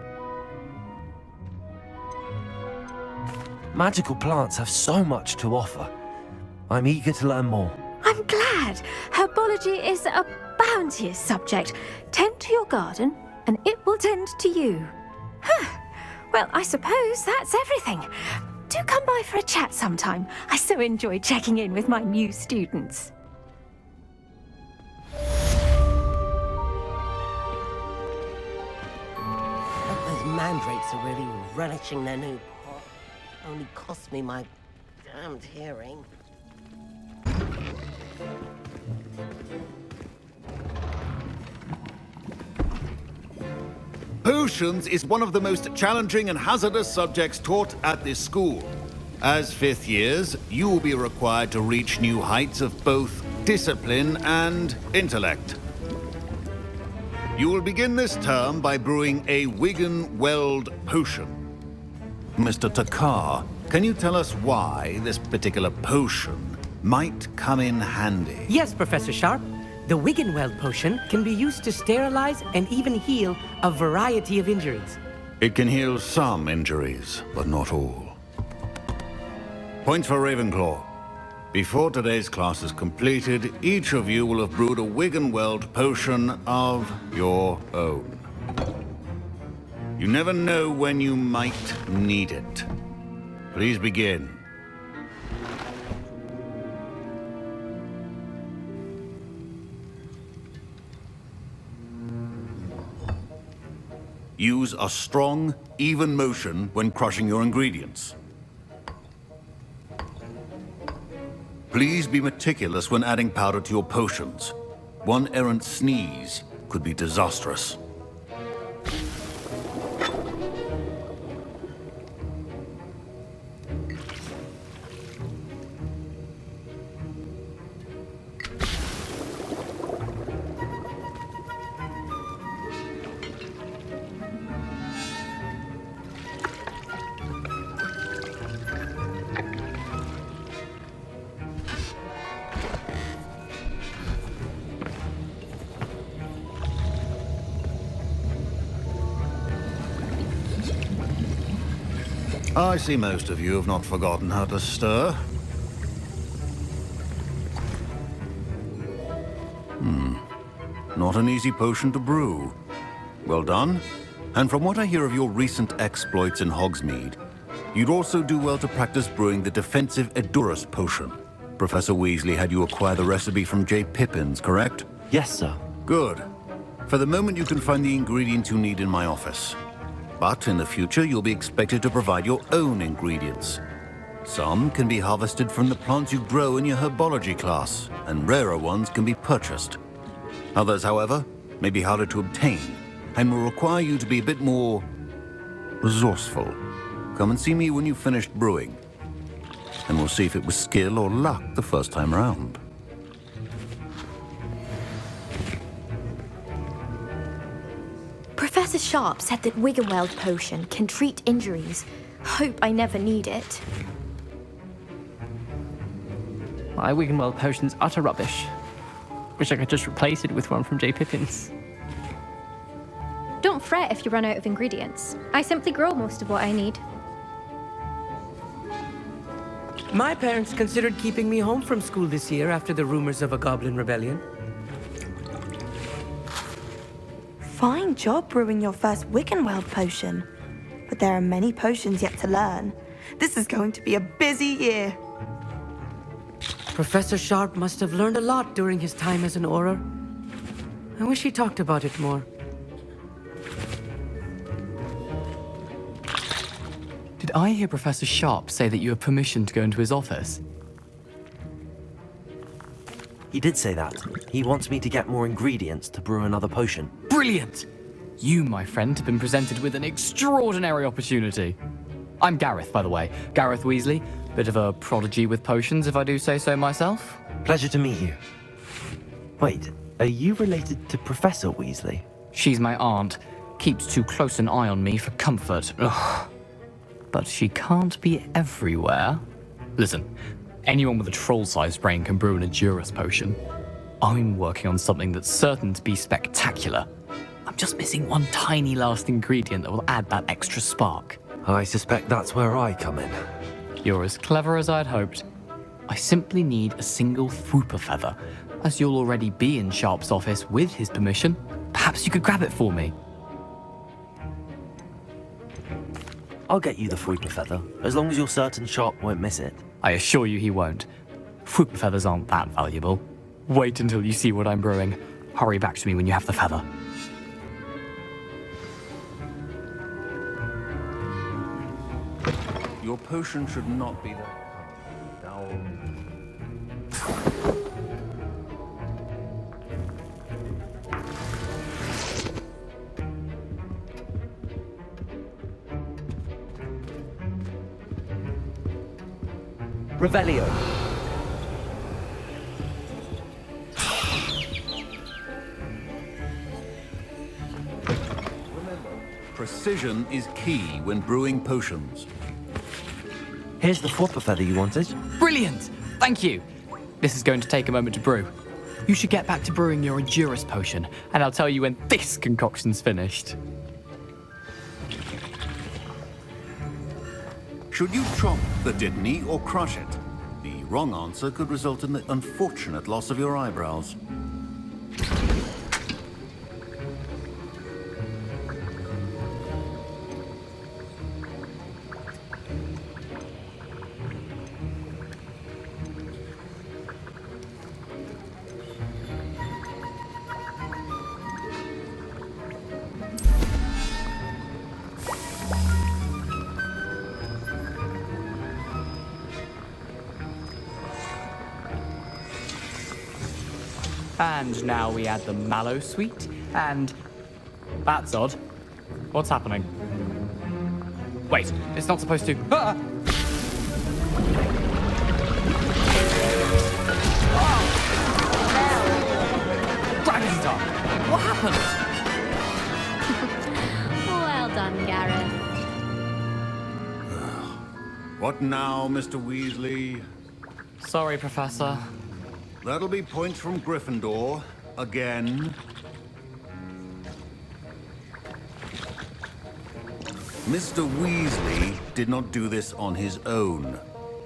Magical plants have so much to offer. I'm eager to learn more. I'm glad. Herbology is a bounteous subject. Tend to your garden, and it will tend to you. Well, I suppose that's everything. Do come by for a chat sometime. I so enjoy checking in with my new students. There's mandrakes are really relishing their new pot. Only cost me my damned hearing. Potions is one of the most challenging and hazardous subjects taught at this school. As fifth years, you will be required to reach new heights of both discipline and intellect. You will begin this term by brewing a Wigan-Weld potion. Mr. Takar, can you tell us why this particular potion might come in handy? Yes, Professor Sharp. The Wiggenweld potion can be used to sterilize and even heal a variety of injuries. It can heal some injuries, but not all. Points for Ravenclaw. Before today's class is completed, each of you will have brewed a Wiggenweld potion of your own. You never know when you might need it. Please begin. Use a strong, even motion when crushing your ingredients. Please be meticulous when adding powder to your potions. One errant sneeze could be disastrous. I see most of you have not forgotten how to stir. Not an easy potion to brew. Well done. And from what I hear of your recent exploits in Hogsmeade, you'd also do well to practice brewing the defensive Edurus potion. Professor Weasley had you acquire the recipe from J. Pippins, correct? Yes, sir. Good. For the moment, you can find the ingredients you need in my office. But in the future, you'll be expected to provide your own ingredients. Some can be harvested from the plants you grow in your herbology class, and rarer ones can be purchased. Others, however, may be harder to obtain, and will require you to be a bit more resourceful. Come and see me when you've finished brewing, and we'll see if it was skill or luck the first time round. Professor Sharp said that Wiggenweld potion can treat injuries. Hope I never need it. My Wiggenweld potion's utter rubbish. Wish I could just replace it with one from J. Pippins. Don't fret if you run out of ingredients. I simply grow most of what I need. My parents considered keeping me home from school this year after the rumors of a goblin rebellion. Fine job brewing your first Wiggenweld potion. But there are many potions yet to learn. This is going to be a busy year. Professor Sharp must have learned a lot during his time as an Auror. I wish he talked about it more. Did I hear Professor Sharp say that you have permission to go into his office? He did say that. He wants me to get more ingredients to brew another potion. Brilliant! You, my friend, have been presented with an extraordinary opportunity. I'm Gareth, by the way. Gareth Weasley. Bit of a prodigy with potions, if I do say so myself. Pleasure to meet you. Wait, are you related to Professor Weasley? She's my aunt. Keeps too close an eye on me for comfort. Ugh. But she can't be everywhere. Listen, anyone with a troll-sized brain can brew an Edurus potion. I'm working on something that's certain to be spectacular. I'm just missing one tiny last ingredient that will add that extra spark. I suspect that's where I come in. You're as clever as I'd hoped. I simply need a single Fwooper feather. As you'll already be in Sharp's office with his permission, perhaps you could grab it for me. I'll get you the Fwooper feather, as long as you're certain Sharp won't miss it. I assure you he won't. Fwooper feathers aren't that valuable. Wait until you see what I'm brewing. Hurry back to me when you have the feather. Your potion should not be that powerful. Revelio. Precision is key when brewing potions. Here's the flopper feather you wanted. Brilliant! Thank you. This is going to take a moment to brew. You should get back to brewing your Endurus potion, and I'll tell you when this concoction's finished. Should you chop the Dittany or crush it? The wrong answer could result in the unfortunate loss of your eyebrows. And now we add the mallow sweet, and... That's odd. What's happening? Wait, it's not supposed to... Ah! Dragon's Tongue! What happened? Well done, Gareth. What now, Mr. Weasley? Sorry, Professor. That'll be points from Gryffindor. Again. Mr. Weasley did not do this on his own.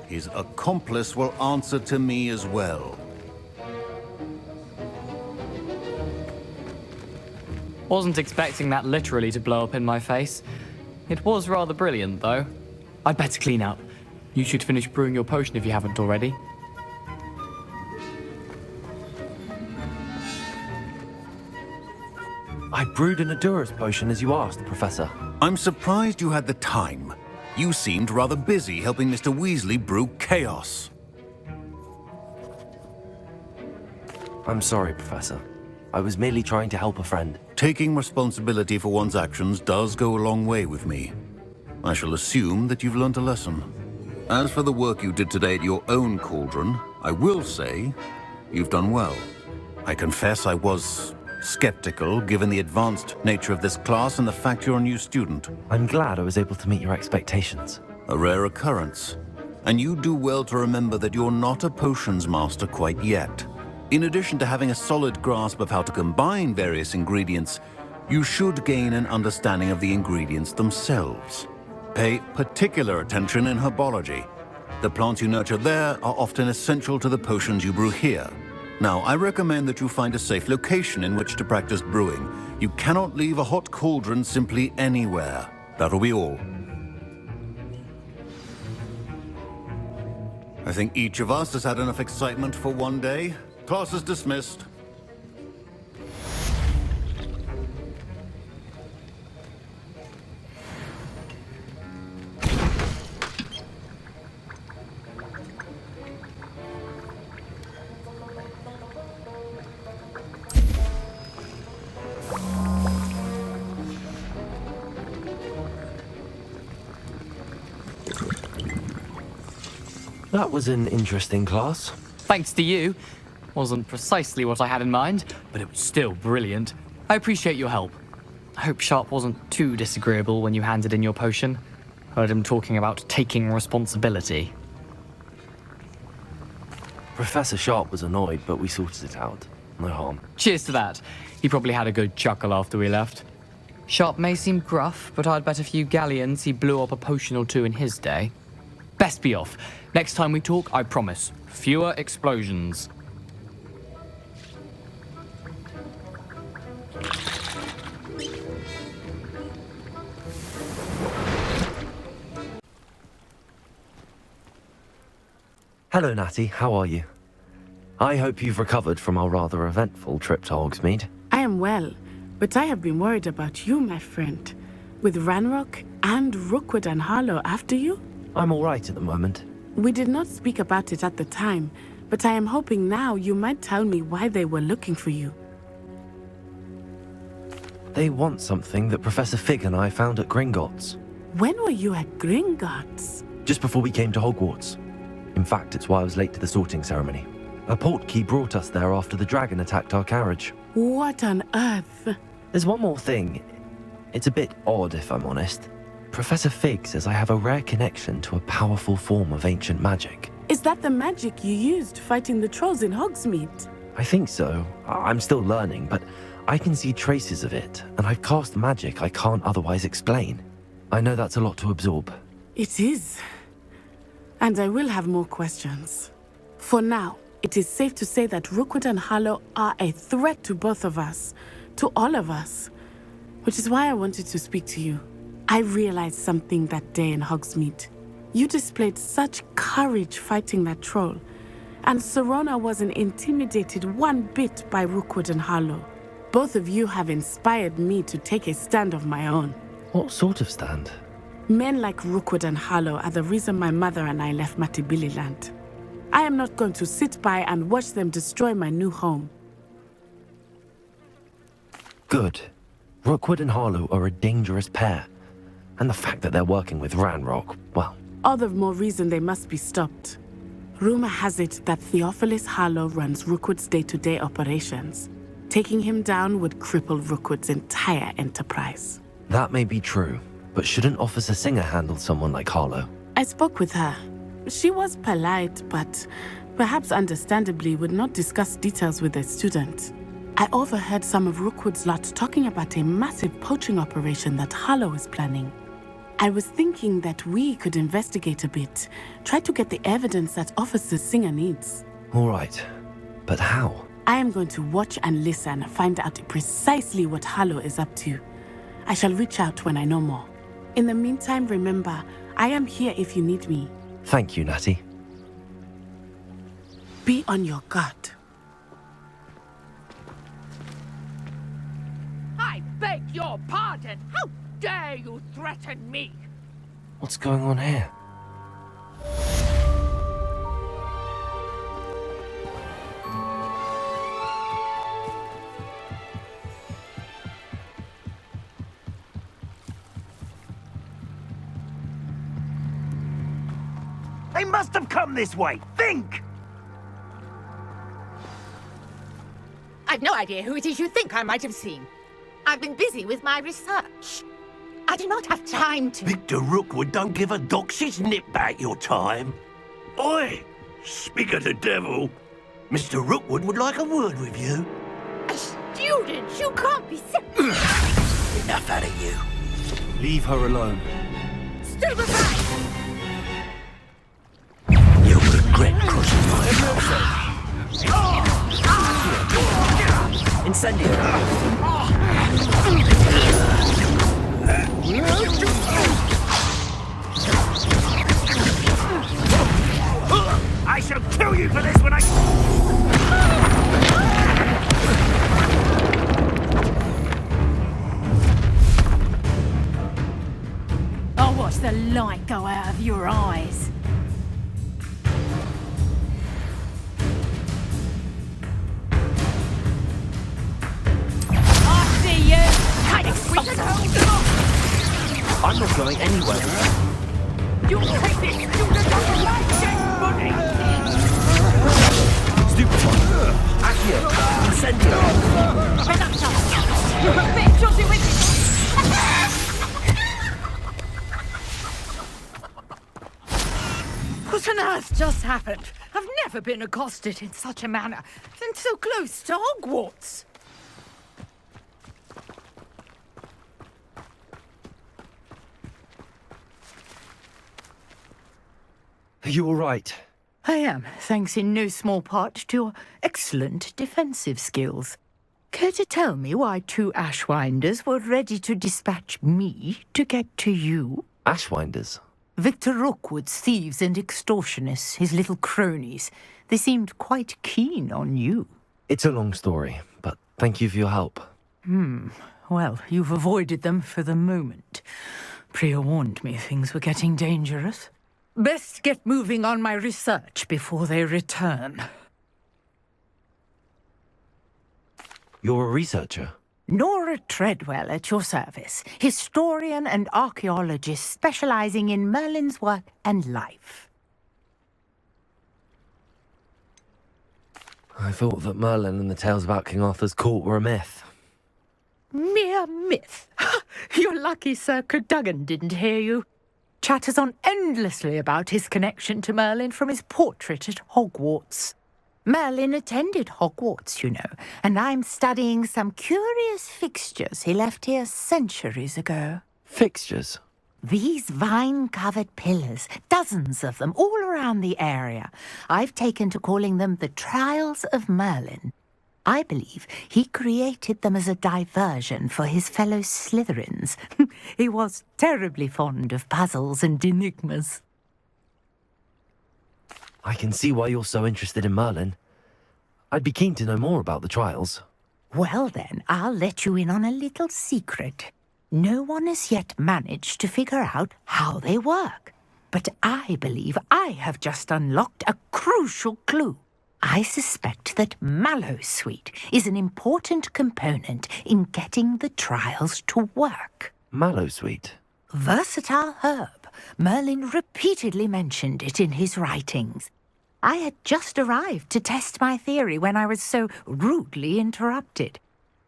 His accomplice will answer to me as well. Wasn't expecting that literally to blow up in my face. It was rather brilliant, though. I'd better clean up. You should finish brewing your potion if you haven't already. I brewed an Endurus potion as you asked, Professor. I'm surprised you had the time. You seemed rather busy helping Mr. Weasley brew chaos. I'm sorry, Professor. I was merely trying to help a friend. Taking responsibility for one's actions does go a long way with me. I shall assume that you've learnt a lesson. As for the work you did today at your own cauldron, I will say you've done well. I confess I was skeptical, given the advanced nature of this class and the fact you're a new student. I'm glad I was able to meet your expectations. A rare occurrence. And you do well to remember that you're not a potions master quite yet. In addition to having a solid grasp of how to combine various ingredients, you should gain an understanding of the ingredients themselves. Pay particular attention in herbology. The plants you nurture there are often essential to the potions you brew here. Now, I recommend that you find a safe location in which to practice brewing. You cannot leave a hot cauldron simply anywhere. That'll be all. I think each of us has had enough excitement for one day. Class is dismissed. That was an interesting class. Thanks to you. Wasn't precisely what I had in mind, but it was still brilliant. I appreciate your help. I hope Sharp wasn't too disagreeable when you handed in your potion. Heard him talking about taking responsibility. Professor Sharp was annoyed, but we sorted it out. No harm. Cheers to that. He probably had a good chuckle after we left. Sharp may seem gruff, but I'd bet a few galleons he blew up a potion or two in his day. Best be off. Next time we talk, I promise, fewer explosions. Hello, Natty. How are you? I hope you've recovered from our rather eventful trip to Hogsmeade. I am well, but I have been worried about you, my friend. With Ranrock and Rookwood and Harlow after you? I'm all right at the moment. We did not speak about it at the time, but I am hoping now you might tell me why they were looking for you. They want something that Professor Fig and I found at Gringotts. When were you at Gringotts? Just before we came to Hogwarts. In fact, it's why I was late to the sorting ceremony. A portkey brought us there after the dragon attacked our carriage. What on earth? There's one more thing. It's a bit odd, if I'm honest. Professor Fig says I have a rare connection to a powerful form of ancient magic. Is that the magic you used fighting the trolls in Hogsmeade? I think so. I'm still learning, but I can see traces of it, and I've cast magic I can't otherwise explain. I know that's a lot to absorb. It is. And I will have more questions. For now, it is safe to say that Rookwood and Harlow are a threat to both of us, to all of us, which is why I wanted to speak to you. I realized something that day in Hogsmeade. You displayed such courage fighting that troll, and Serona wasn't intimidated one bit by Rookwood and Harlow. Both of you have inspired me to take a stand of my own. What sort of stand? Men like Rookwood and Harlow are the reason my mother and I left Matabeleland. I am not going to sit by and watch them destroy my new home. Good. Rookwood and Harlow are a dangerous pair. And the fact that they're working with Ranrock, well... All the more reason they must be stopped. Rumor has it that Theophilus Harlow runs Rookwood's day-to-day operations. Taking him down would cripple Rookwood's entire enterprise. That may be true, but shouldn't Officer Singer handle someone like Harlow? I spoke with her. She was polite, but perhaps understandably would not discuss details with a student. I overheard some of Rookwood's lot talking about a massive poaching operation that Harlow is planning. I was thinking that we could investigate a bit, try to get the evidence that Officer Singer needs. All right, but how? I am going to watch and listen, find out precisely what Harlow is up to. I shall reach out when I know more. In the meantime, remember, I am here if you need me. Thank you, Natty. Be on your guard. I beg your pardon. How dare you threaten me? What's going on here? They must have come this way. Think! I've no idea who it is you think I might have seen. I've been busy with my research. I do not have time to... Victor Rookwood don't give a doxy's nip back your time. Oi! Speak of the devil. Mr. Rookwood would like a word with you. A student? You can't be serious. Enough out of you. Leave her alone. Still aside! You'll regret crossing my path. Incendio. I shall kill you for this when I... I'll watch the light go out of your eyes. I'm not going anywhere. You take this student on your life, buddy! Stupid one. Accio. Incendio. Bitch, you'll do it! What on earth just happened? I've never been accosted in such a manner, and so close to Hogwarts. Are you all right? I am, thanks in no small part to your excellent defensive skills. Care to tell me why two Ashwinders were ready to dispatch me to get to you? Ashwinders? Victor Rookwood's thieves and extortionists, his little cronies. They seemed quite keen on you. It's a long story, but thank you for your help. Well, you've avoided them for the moment. Priya warned me things were getting dangerous. Best get moving on my research before they return. You're a researcher? Nora Treadwell at your service, historian and archaeologist specializing in Merlin's work and life. I thought that Merlin and the tales about King Arthur's court were a myth. Mere myth. You're lucky Sir Cadogan didn't hear you. Chatters on endlessly about his connection to Merlin from his portrait at Hogwarts. Merlin attended Hogwarts, you know, and I'm studying some curious fixtures he left here centuries ago. Fixtures? These vine-covered pillars, dozens of them, all around the area. I've taken to calling them the Trials of Merlin. I believe he created them as a diversion for his fellow Slytherins. He was terribly fond of puzzles and enigmas. I can see why you're so interested in Merlin. I'd be keen to know more about the trials. Well then, I'll let you in on a little secret. No one has yet managed to figure out how they work. But I believe I have just unlocked a crucial clue. I suspect that mallowsweet is an important component in getting the trials to work. Mallowsweet? Versatile herb. Merlin repeatedly mentioned it in his writings. I had just arrived to test my theory when I was so rudely interrupted.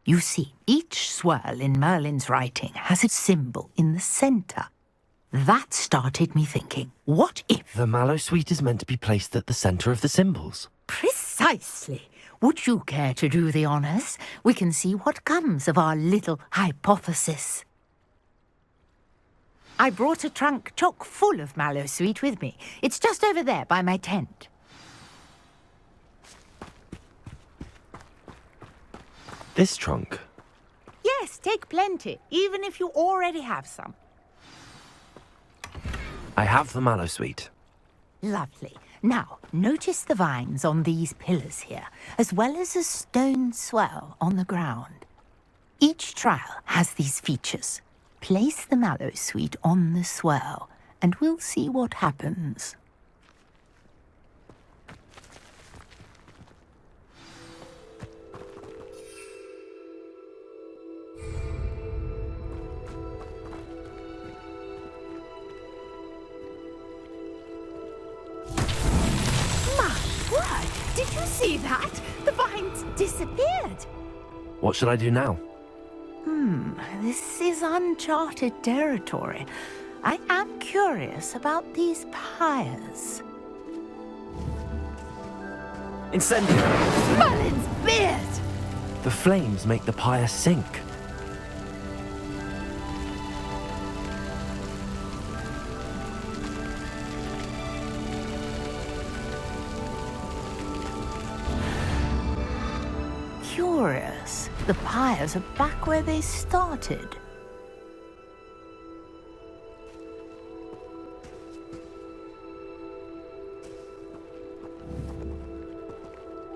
You see, each swirl in Merlin's writing has a symbol in the centre. That started me thinking, what if... The mallowsweet is meant to be placed at the centre of the symbols. Precisely. Would you care to do the honours? We can see what comes of our little hypothesis. I brought a trunk chock full of mallowsweet with me. It's just over there by my tent. This trunk? Yes, take plenty, even if you already have some. I have the mallowsweet. Lovely. Now, notice the vines on these pillars here, as well as a stone swell on the ground. Each trial has these features. Place the mallowsweet on the swell, and we'll see what happens. Did you see that? The vines disappeared. What should I do now? This is uncharted territory. I am curious about these pyres. Incendio! Merlin's beard! The flames make the pyre sink. Curious. The pyres are back where they started.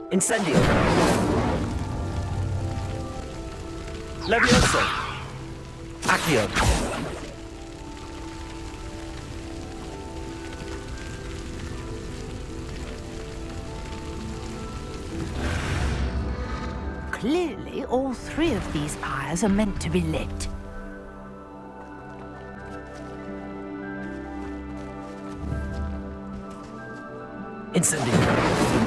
Incendio! Levioso! Accio! Clearly, all three of these pyres are meant to be lit. Incendio!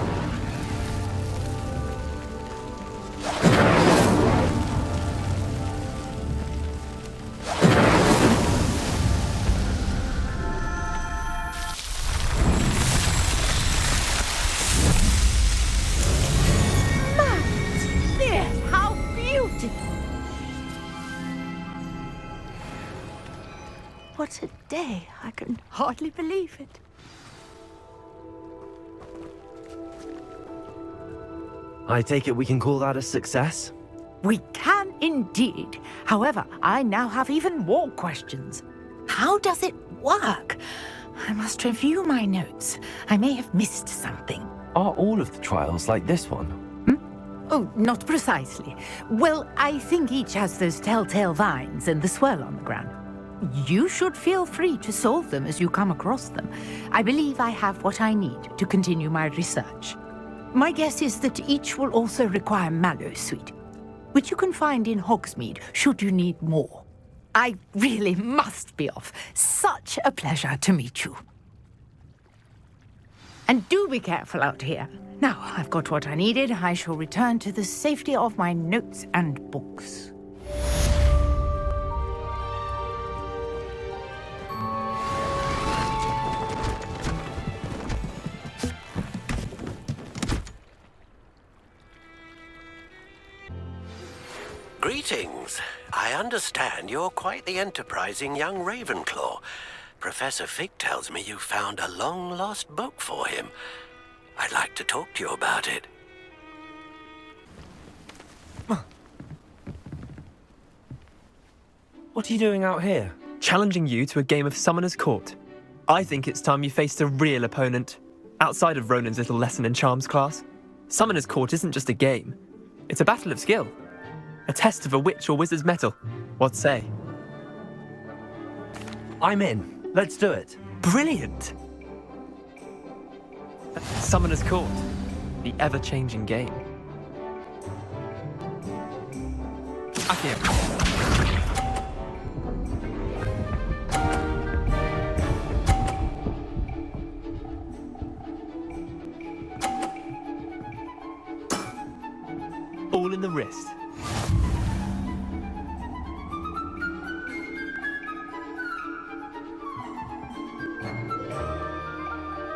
What a day. I can hardly believe it. I take it we can call that a success? We can indeed. However, I now have even more questions. How does it work? I must review my notes. I may have missed something. Are all of the trials like this one? Oh, not precisely. Well, I think each has those telltale vines and the swirl on the ground. you should feel free to solve them as you come across them. I believe I have what I need to continue my research. My guess is that each will also require mallowsweet, which you can find in Hogsmeade should you need more. I really must be off. Such a pleasure to meet you. And do be careful out here. Now, I've got what I needed. I shall return to the safety of my notes and books. Greetings. I understand you're quite the enterprising young Ravenclaw. Professor Fig tells me you found a long-lost book for him. I'd like to talk to you about it. What are you doing out here? Challenging you to a game of Summoner's Court. I think it's time you faced a real opponent, outside of Ronan's little lesson in charms class. Summoner's Court isn't just a game. It's a battle of skill. A test of a witch or wizard's mettle. What say? I'm in. Let's do it. Brilliant! Summoner's Court. The ever-changing game. Accio. All in the wrist.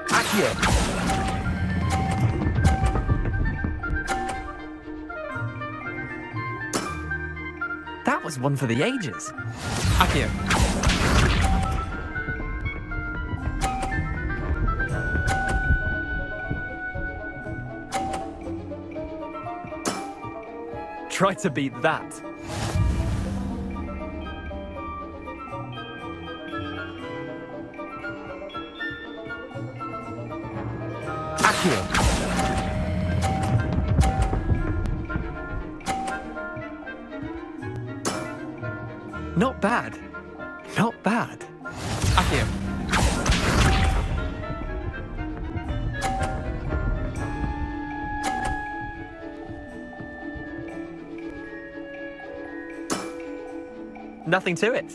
Accio. That was one for the ages. Accio. Try to beat that. Accio. Not bad. Not bad. Accio. Nothing to it.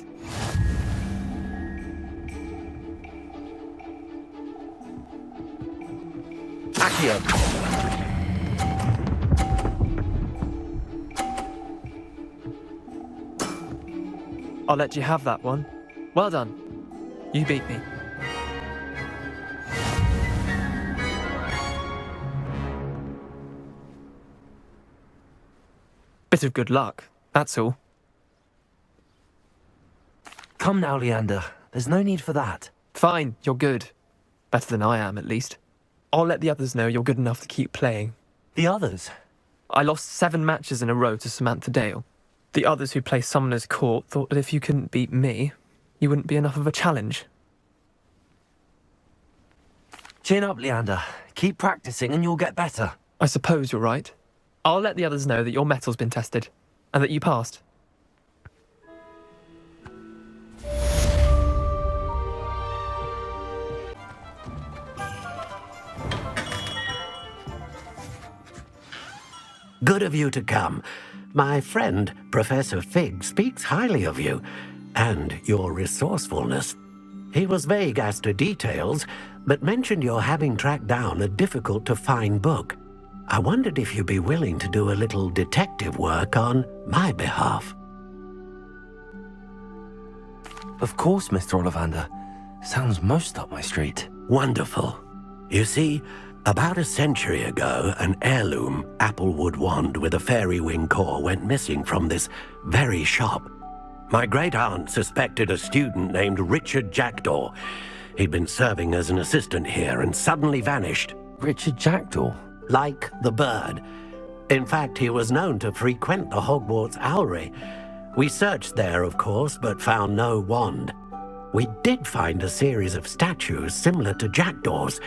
Accio. I'll let you have that one. Well done. You beat me. Bit of good luck, that's all. Come now, Leander. There's no need for that. Fine, you're good. Better than I am, at least. I'll let the others know you're good enough to keep playing. The others? I lost 7 matches in a row to Samantha Dale. The others who play Summoner's Court thought that if you couldn't beat me, you wouldn't be enough of a challenge. Chin up, Leander. Keep practicing and you'll get better. I suppose you're right. I'll let the others know that your metal's been tested, and that you passed. Good of you to come. My friend, Professor Fig, speaks highly of you, and your resourcefulness. He was vague as to details, but mentioned your having tracked down a difficult-to-find book. I wondered if you'd be willing to do a little detective work on my behalf. Of course, Mr. Ollivander. Sounds most up my street. Wonderful. You see, about a century ago, an heirloom applewood wand with a fairy wing core went missing from this very shop. My great-aunt suspected a student named Richard Jackdaw. He'd been serving as an assistant here and suddenly vanished. Richard Jackdaw? Like the bird. In fact, he was known to frequent the Hogwarts Owlery. We searched there, of course, but found no wand. We did find a series of statues similar to Jackdaw's.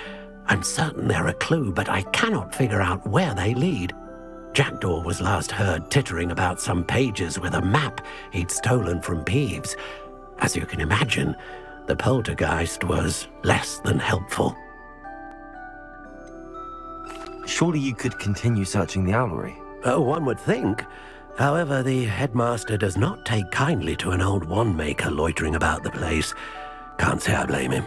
I'm certain they're a clue, but I cannot figure out where they lead. Jackdaw was last heard tittering about some pages with a map he'd stolen from Peeves. As you can imagine, the poltergeist was less than helpful. Surely you could continue searching the owlery. Oh, one would think. However, the headmaster does not take kindly to an old wand-maker loitering about the place. Can't say I blame him.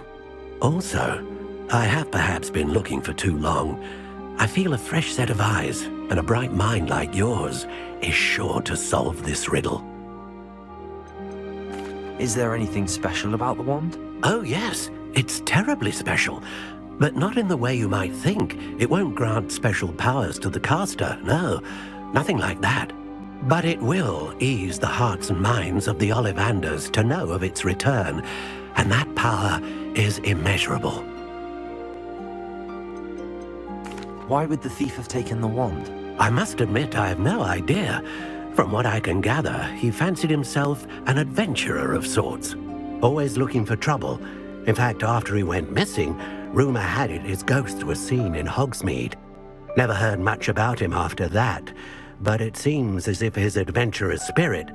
Also, I have perhaps been looking for too long. I feel a fresh set of eyes, and a bright mind like yours is sure to solve this riddle. Is there anything special about the wand? Oh, yes. It's terribly special. But not in the way you might think. It won't grant special powers to the caster, no. Nothing like that. But it will ease the hearts and minds of the Ollivanders to know of its return, and that power is immeasurable. Why would the thief have taken the wand? I must admit I have no idea. From what I can gather, he fancied himself an adventurer of sorts, always looking for trouble. In fact, after he went missing, rumour had it his ghost was seen in Hogsmeade. Never heard much about him after that, but it seems as if his adventurous spirit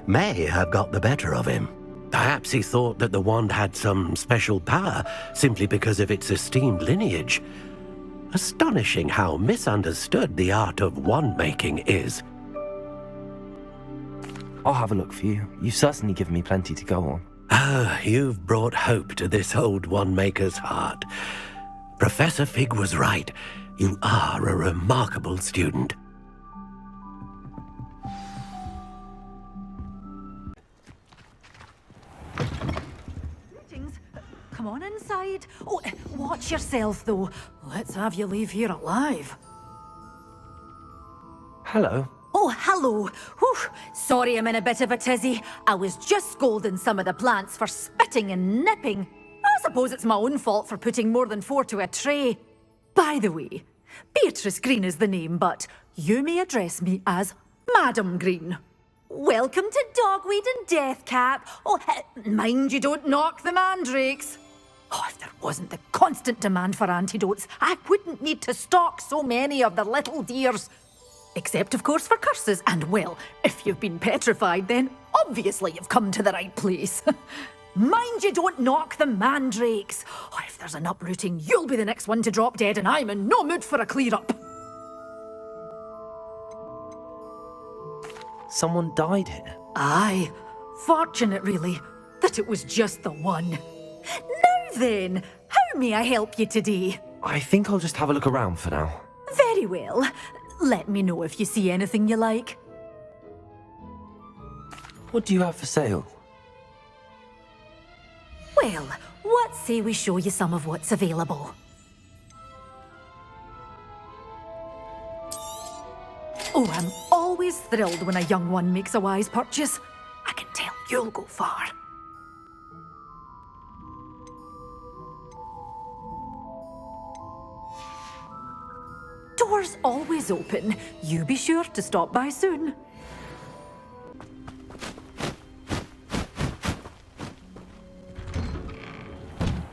may have got the better of him. Perhaps he thought that the wand had some special power simply because of its esteemed lineage. Astonishing how misunderstood the art of wand-making is. I'll have a look for you. You've certainly given me plenty to go on. Ah, you've brought hope to this old wand-maker's heart. Professor Fig was right. You are a remarkable student. Come on inside. Oh, watch yourself, though. Let's have you leave here alive. Hello. Oh, hello. Whew. Sorry I'm in a bit of a tizzy. I was just scolding some of the plants for spitting and nipping. I suppose it's my own fault for putting more than 4 to a tray. By the way, Beatrice Green is the name, but you may address me as Madam Green. Welcome to Dogweed and Deathcap. Oh, mind you don't knock the mandrakes. Oh, if there wasn't the constant demand for antidotes, I wouldn't need to stock so many of the little dears. Except, of course, for curses. And, well, if you've been petrified, then obviously you've come to the right place. Mind you don't knock the mandrakes. Oh, if there's an uprooting, you'll be the next one to drop dead, and I'm in no mood for a clear-up. Someone died here? Aye. Fortunate, really, that it was just the one. Now then, how may I help you today? I think I'll just have a look around for now. Very well. Let me know if you see anything you like. What do you have for sale? Well, what say we show you some of what's available? Oh, I'm always thrilled when a young one makes a wise purchase. I can tell you'll go far. Doors always open. You be sure to stop by soon.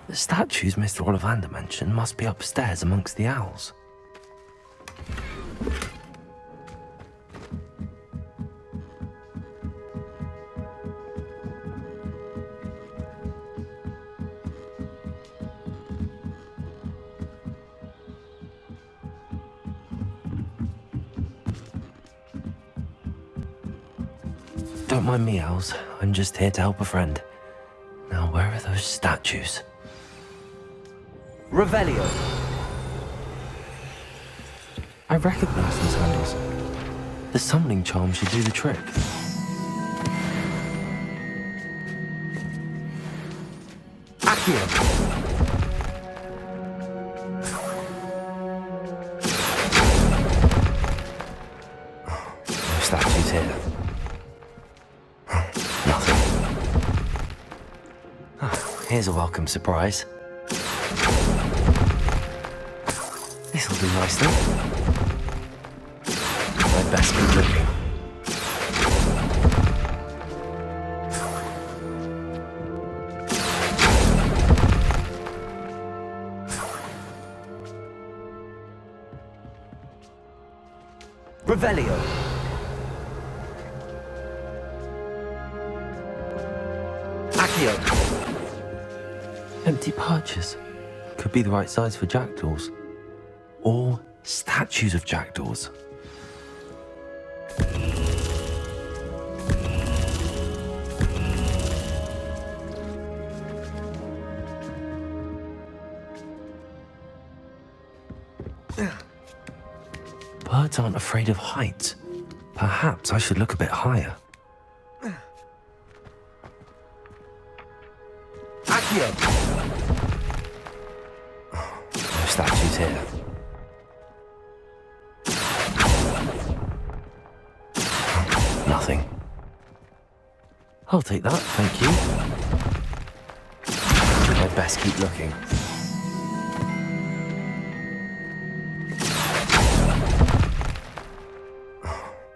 The statues Mr. Ollivander mentioned must be upstairs amongst the owls. Don't mind me, owls. I'm just here to help a friend. Now, where are those statues? Revelio! I recognize these handles. The summoning charm should do the trick. Accio! No statues here. Here's a welcome surprise. This'll do nicely. I'd best be looking. Revelio. Accio! Empty perches. Could be the right size for jackdaws. Or statues of jackdaws. Birds aren't afraid of heights. Perhaps I should look a bit higher. Accio! No statues here. Nothing. I'll take that, thank you. I'd best keep looking.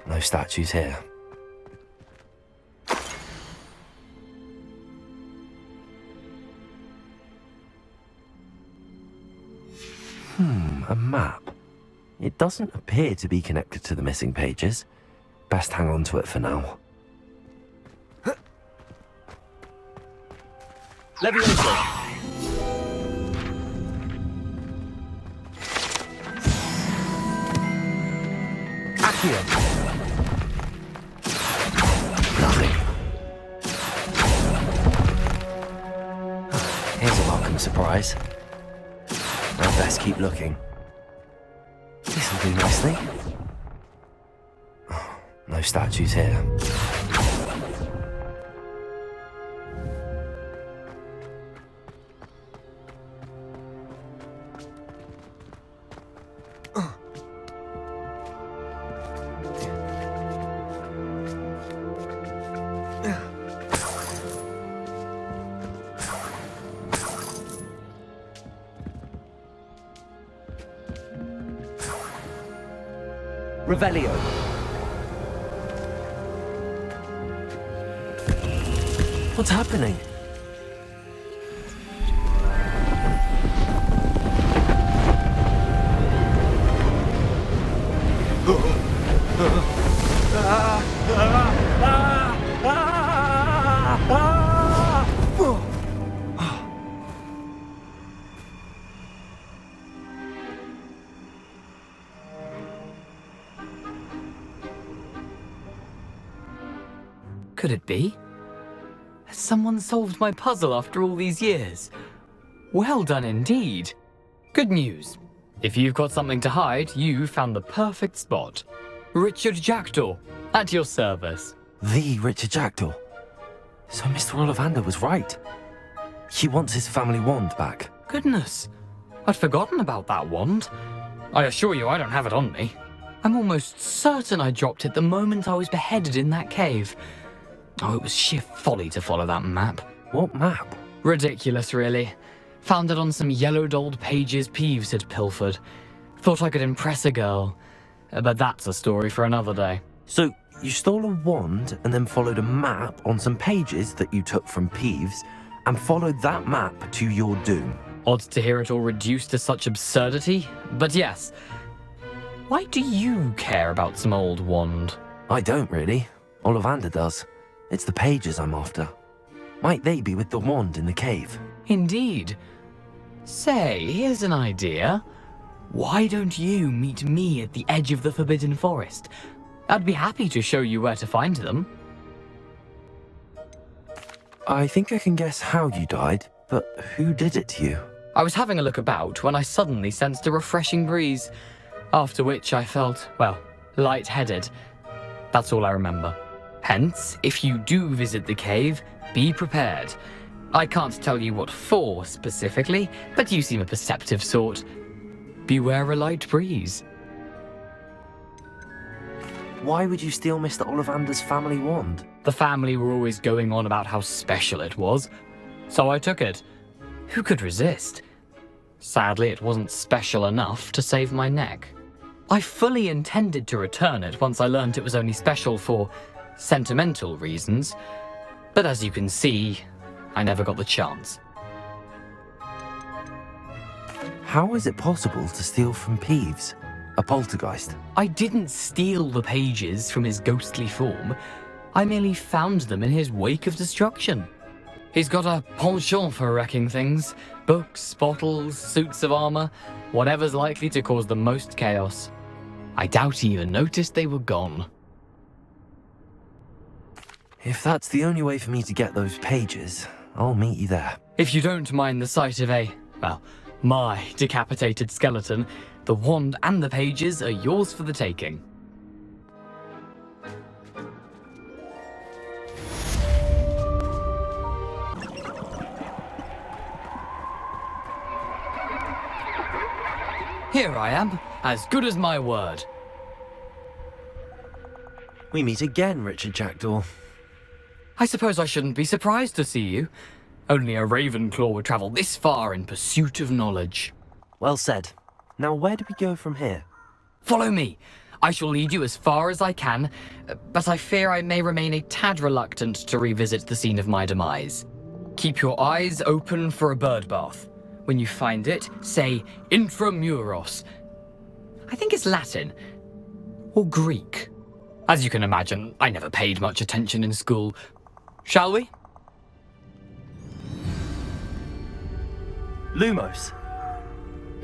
No statues here. A map. It doesn't appear to be connected to the missing pages. Best hang on to it for now. Levioso! Accio! Nothing. Here's a welcome surprise. I'd best keep looking. This'll do nicely. Oh, no statues here. Revelio. What's happening? Could it be? Has someone solved my puzzle after all these years? Well done indeed. Good news. If you've got something to hide, you found the perfect spot. Richard Jackdaw, at your service. The Richard Jackdaw. So Mr. Ollivander was right. He wants his family wand back. Goodness, I'd forgotten about that wand. I assure you I don't have it on me. I'm almost certain I dropped it the moment I was beheaded in that cave. Oh, it was sheer folly to follow that map. What map? Ridiculous, really. Found it on some yellowed old pages Peeves had pilfered. Thought I could impress a girl. But that's a story for another day. So, you stole a wand and then followed a map on some pages that you took from Peeves and followed that map to your doom. Odd to hear it all reduced to such absurdity, but yes. Why do you care about some old wand? I don't really. Ollivander does. It's the pages I'm after. Might they be with the wand in the cave? Indeed. Say, here's an idea. Why don't you meet me at the edge of the Forbidden Forest? I'd be happy to show you where to find them. I think I can guess how you died, but who did it to you? I was having a look about when I suddenly sensed a refreshing breeze, after which I felt, well, lightheaded. That's all I remember. Hence, if you do visit the cave, be prepared. I can't tell you what for specifically, but you seem a perceptive sort. Beware a light breeze. Why would you steal Mr. Ollivander's family wand? The family were always going on about how special it was, so I took it. Who could resist? Sadly, it wasn't special enough to save my neck. I fully intended to return it once I learned it was only special for sentimental reasons, but as you can see, I never got the chance. How is it possible to steal from Peeves, a poltergeist? I didn't steal the pages from his ghostly form. I merely found them in his wake of destruction. He's got a penchant for wrecking things. Books, bottles, suits of armor, whatever's likely to cause the most chaos. I doubt he even noticed they were gone. If that's the only way for me to get those pages, I'll meet you there. If you don't mind the sight of my decapitated skeleton, the wand and the pages are yours for the taking. Here I am, as good as my word. We meet again, Richard Jackdaw. I suppose I shouldn't be surprised to see you. Only a Ravenclaw would travel this far in pursuit of knowledge. Well said. Now where do we go from here? Follow me. I shall lead you as far as I can, but I fear I may remain a tad reluctant to revisit the scene of my demise. Keep your eyes open for a bird bath. When you find it, say intramuros. I think it's Latin. Or Greek. As you can imagine, I never paid much attention in school. Shall we? Lumos.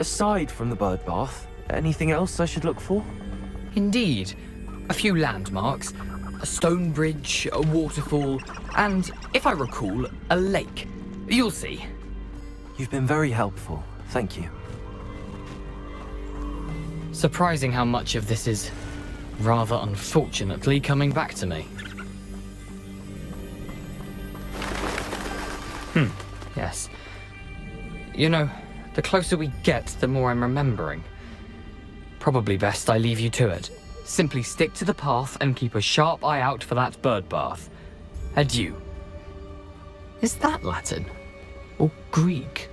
Aside from the bird bath, anything else I should look for? Indeed. A few landmarks, a stone bridge, a waterfall, and, if I recall, a lake. You'll see. You've been very helpful. Thank you. Surprising how much of this is, rather unfortunately, coming back to me. Yes. You know, the closer we get, the more I'm remembering. Probably best I leave you to it. Simply stick to the path and keep a sharp eye out for that bird bath. Adieu. Is that Latin? Or Greek?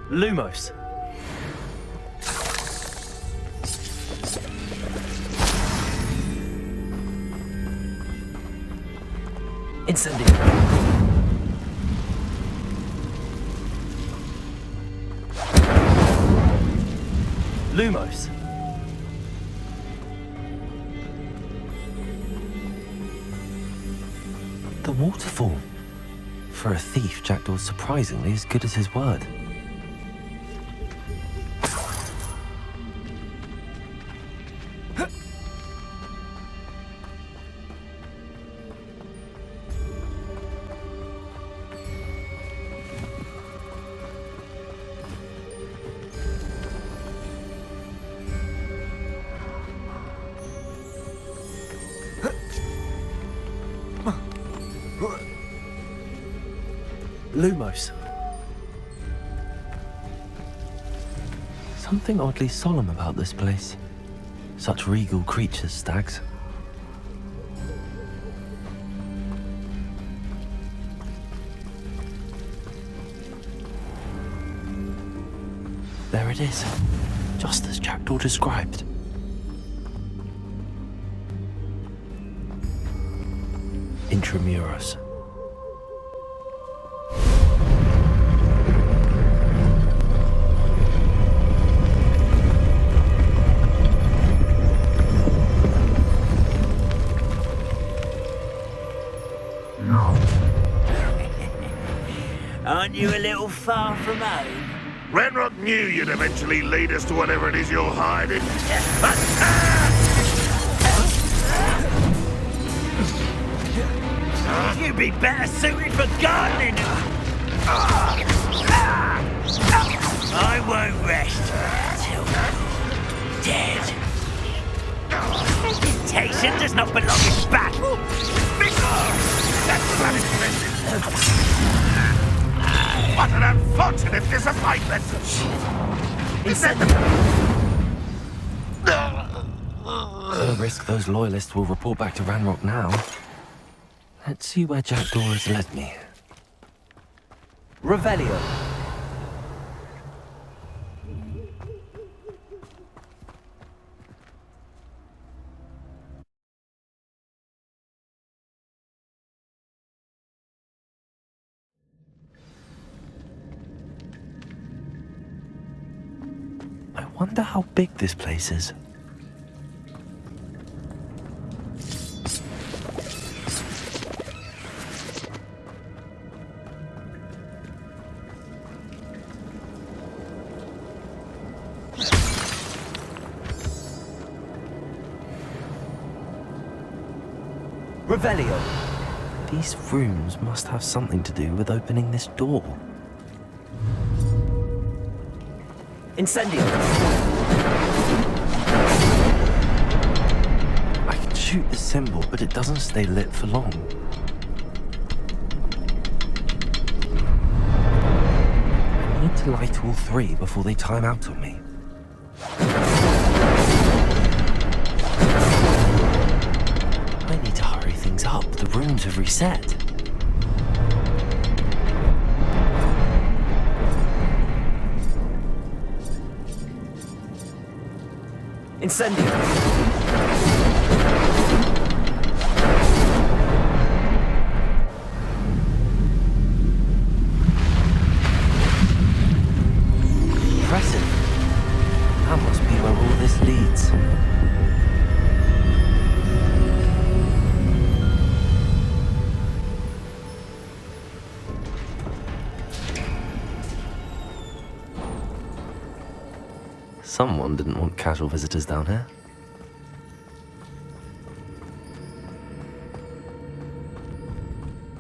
Lumos. Incendio. Lumos. The waterfall. For a thief, Jackdaw's surprisingly as good as his word. Lumos. Something oddly solemn about this place. Such regal creatures, stags. There it is, just as Jackdaw described. Intramuros. Aren't you a little far from home? Renrock knew you'd eventually lead us to whatever it is you're hiding. You'd be better suited for gardening. I won't rest till you're dead. Reputation does not belong in battle. No risk those loyalists will report back to Ranrock now. Let's see where Jackdaw has led me. Revelio. I wonder how big this place is. Revelio. These rooms must have something to do with opening this door. Incendio. I can shoot the symbol, but it doesn't stay lit for long. I need to light all three before they time out on me. I need to hurry things up. The rooms have reset. Incendio. Impressive. That must be where all this leads. Someone didn't want casual visitors down here.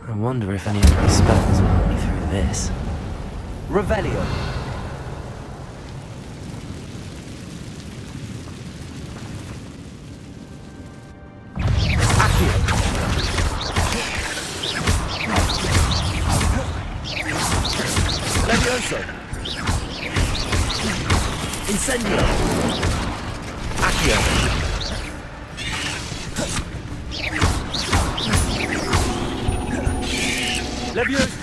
I wonder if any of my spells will help me through this. Revelio. Levioso. Incendio. Accio. Levioso.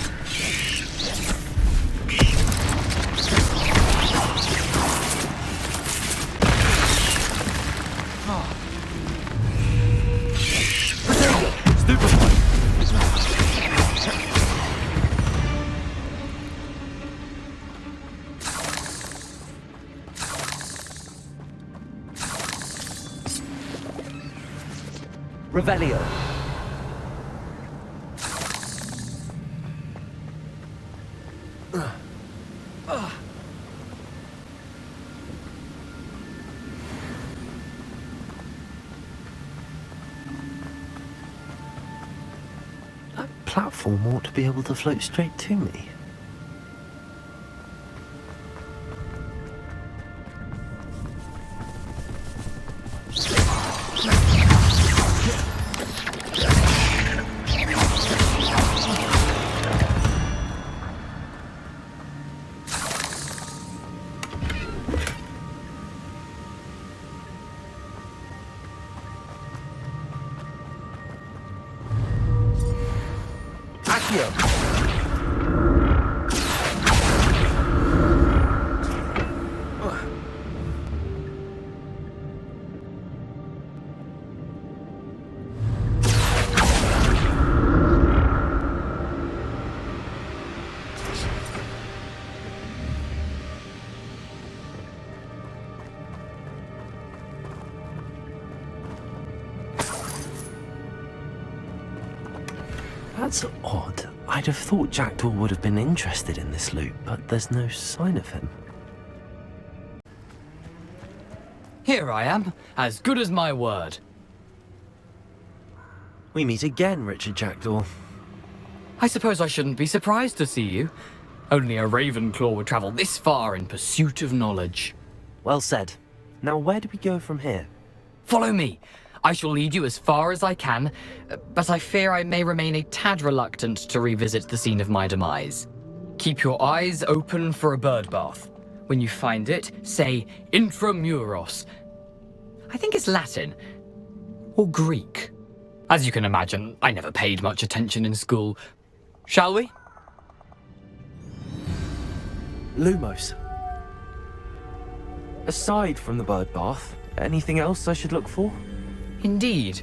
Revelio. That platform ought to be able to float straight to me. That's odd. I'd have thought Jackdaw would have been interested in this loot, but there's no sign of him. Here I am, as good as my word. We meet again, Richard Jackdaw. I suppose I shouldn't be surprised to see you. Only a Ravenclaw would travel this far in pursuit of knowledge. Well said. Now where do we go from here? Follow me. I shall lead you as far as I can, but I fear I may remain a tad reluctant to revisit the scene of my demise. Keep your eyes open for a bird bath. When you find it, say intramuros. I think it's Latin. Or Greek. As you can imagine, I never paid much attention in school. Shall we? Lumos. Aside from the bird bath, anything else I should look for? Indeed.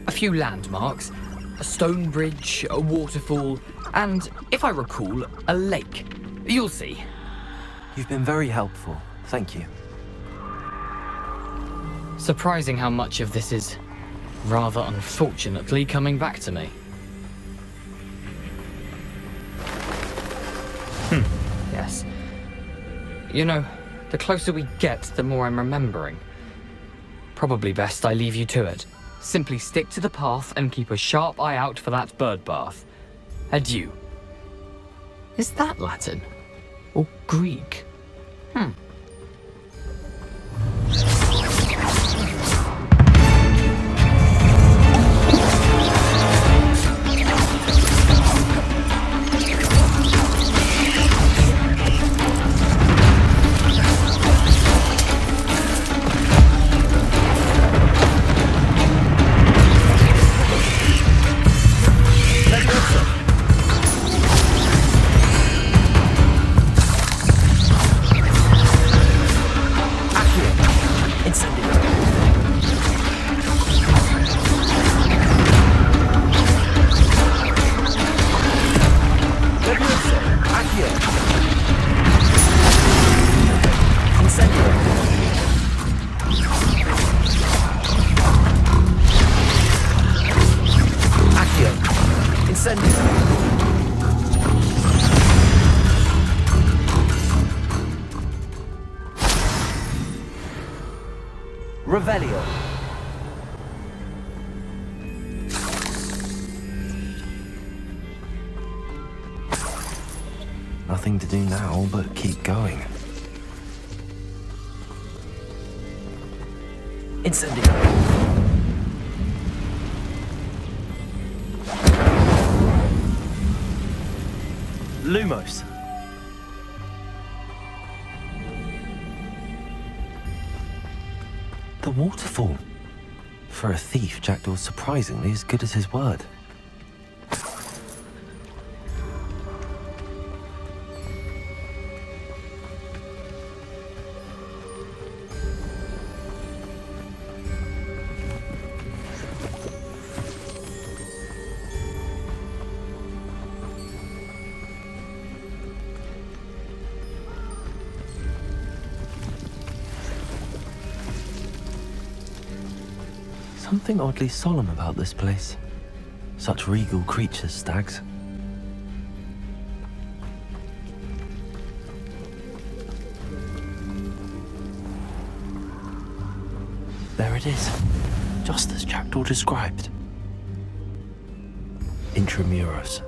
A few landmarks. A stone bridge, a waterfall, and, if I recall, a lake. You'll see. You've been very helpful. Thank you. Surprising how much of this is, rather unfortunately, coming back to me. Yes. You know, the closer we get, the more I'm remembering. Probably best I leave you to it. Simply stick to the path and keep a sharp eye out for that bird bath. Adieu. Is that Latin? Or Greek? Revelio. Nothing to do now but keep going. Incendio. Lumos. The waterfall. For a thief, Jackdaw's surprisingly as good as his word. Something oddly solemn about this place. Such regal creatures, stags. There it is, just as Jackdaw described. Intramuros.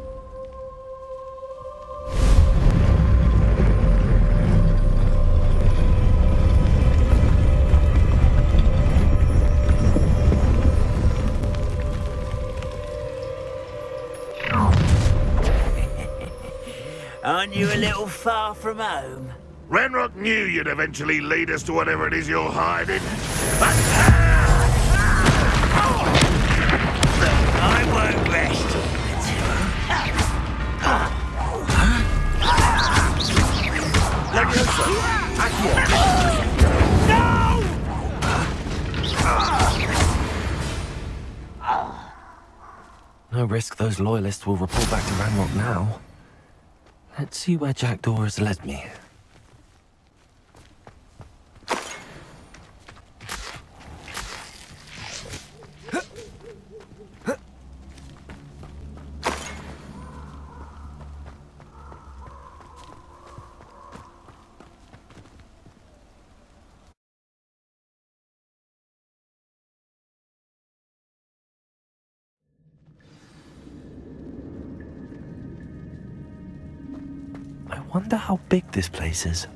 Aren't you a little far from home? Renrock knew you'd eventually lead us to whatever it is you're hiding. But I won't rest No risk those loyalists will report back to Ranrock now. Let's see where Jackdaw has led me. I wonder how big this place is.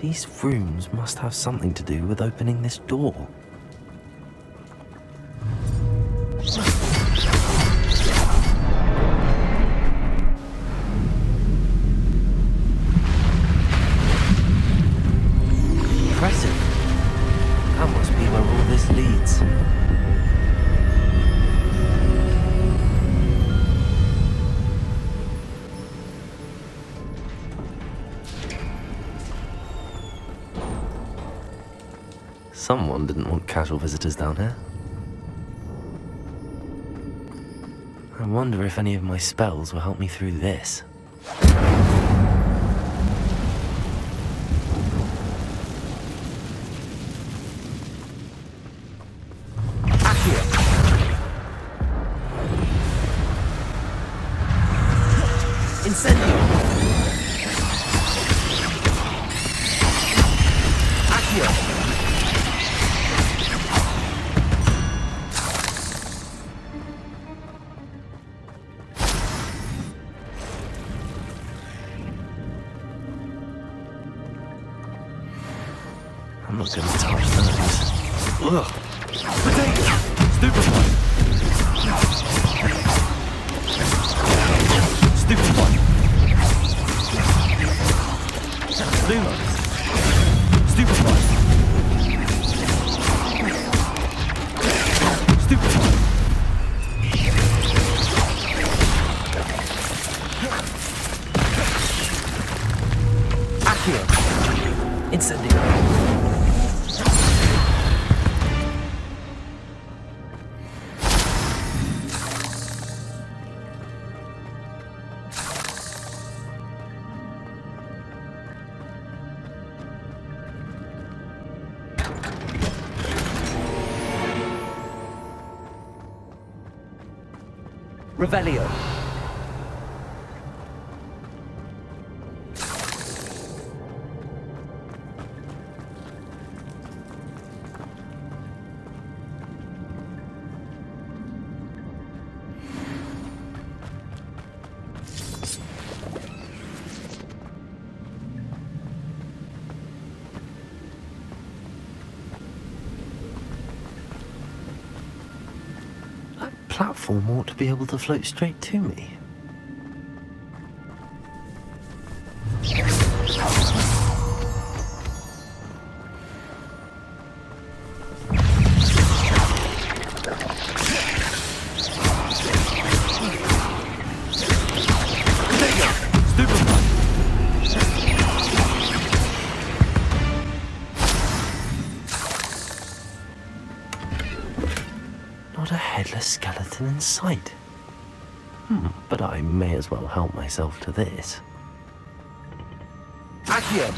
These rooms must have something to do with opening this door. Impressive. That must be where all this leads. Someone didn't want casual visitors down here. I wonder if any of my spells will help me through this. Incendio! Accio! I'm not gonna touch those. Ugh. Potato! Stupefy! Stupefy! Lumos! Stupefy! Stupefy! Accio! Incendio! Revelio. Platform ought to be able to float straight to me. Not a headless skeleton in sight. But I may as well help myself to this. Accio!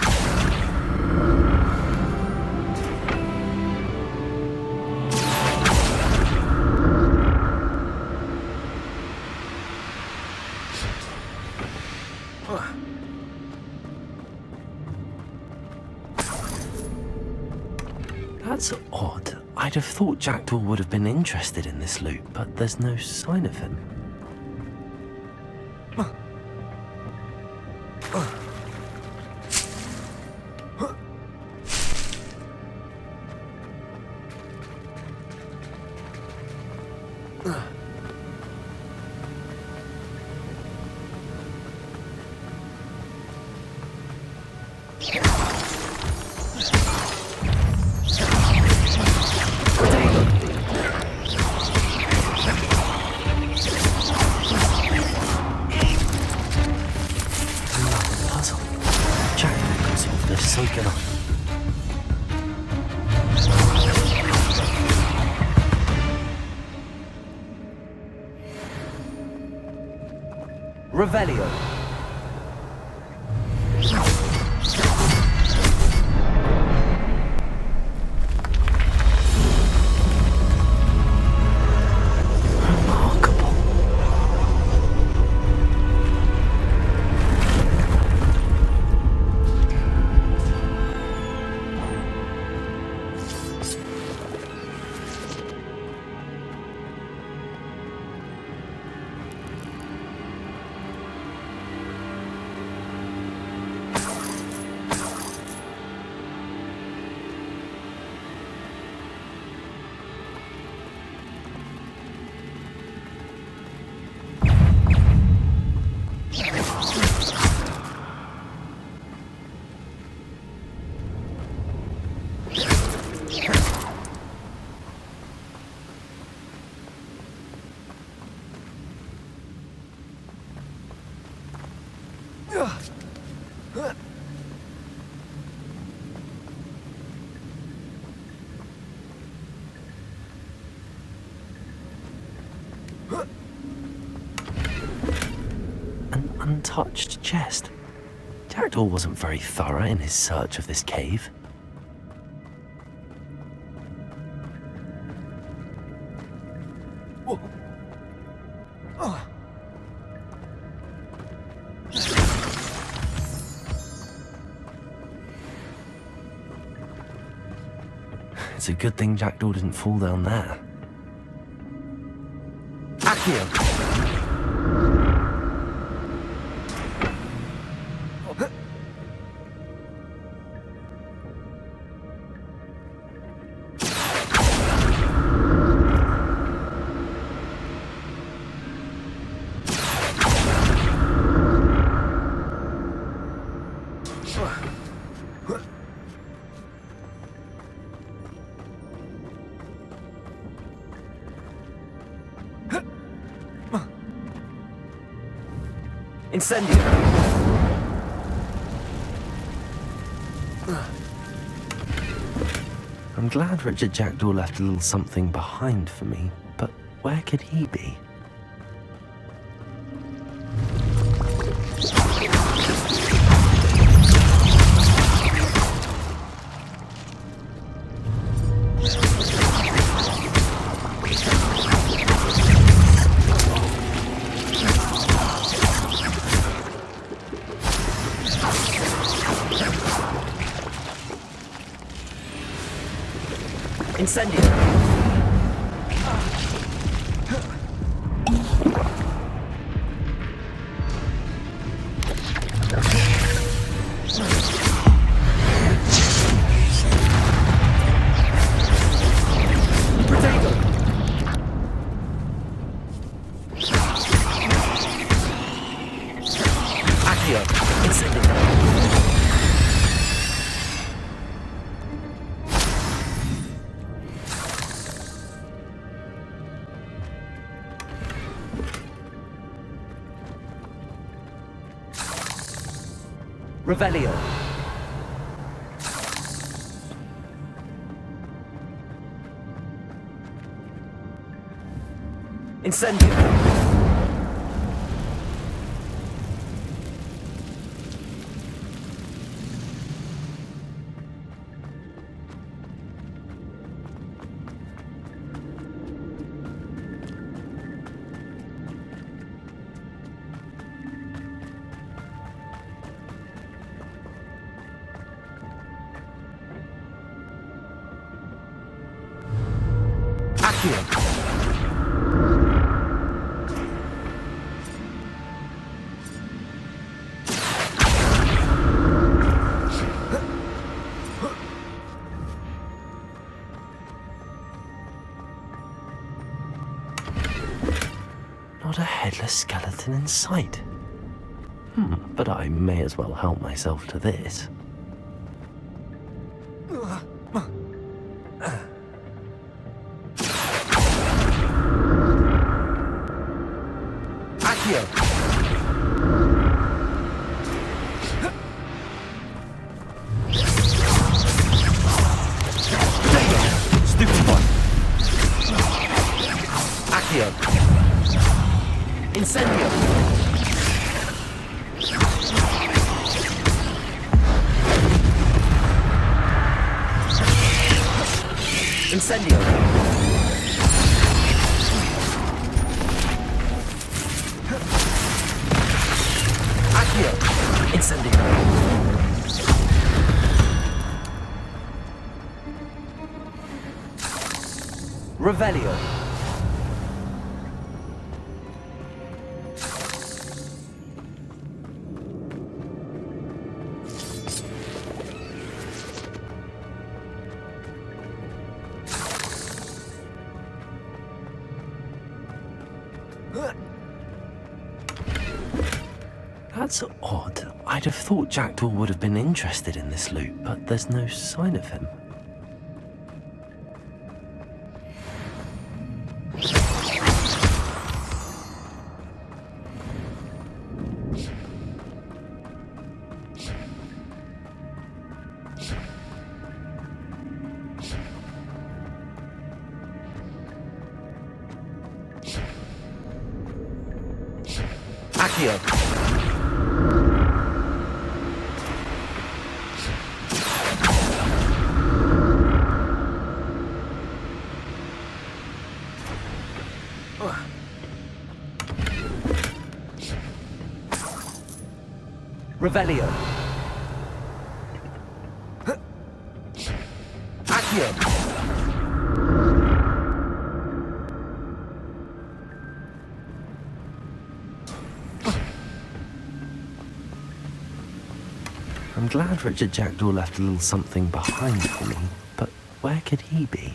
That's odd. I'd have thought Jackdaw would have been interested in this loot, but there's no sign of him. Revelio. untouched chest. Jackdaw wasn't very thorough in his search of this cave. It's a good thing Jackdaw didn't fall down there. Accio! Incendio! I'm glad Richard Jackdaw left a little something behind for me, but where could he be? Incendio! Revelio. Incendio. Not a headless skeleton in sight. But I may as well help myself to this. Stupid one. Accio. Incendio. Incendio. Accio. Incendio. Revelio. That's odd. I'd have thought Jackdaw would have been interested in this loot, but there's no sign of him. Accio. Revelio. Accio. I'm glad Richard Jackdaw left a little something behind for me, but where could he be?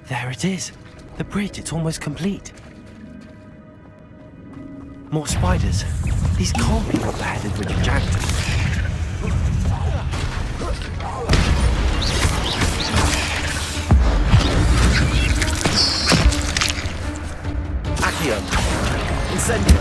There it is. The bridge, it's almost complete. More spiders. These can't be what beheaded Richard Jackdaw. Accio. Incendio.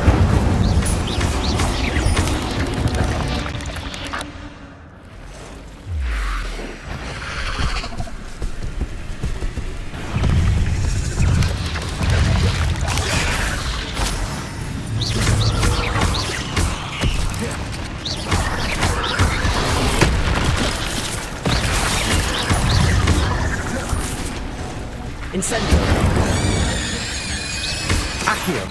Incendio. Accio.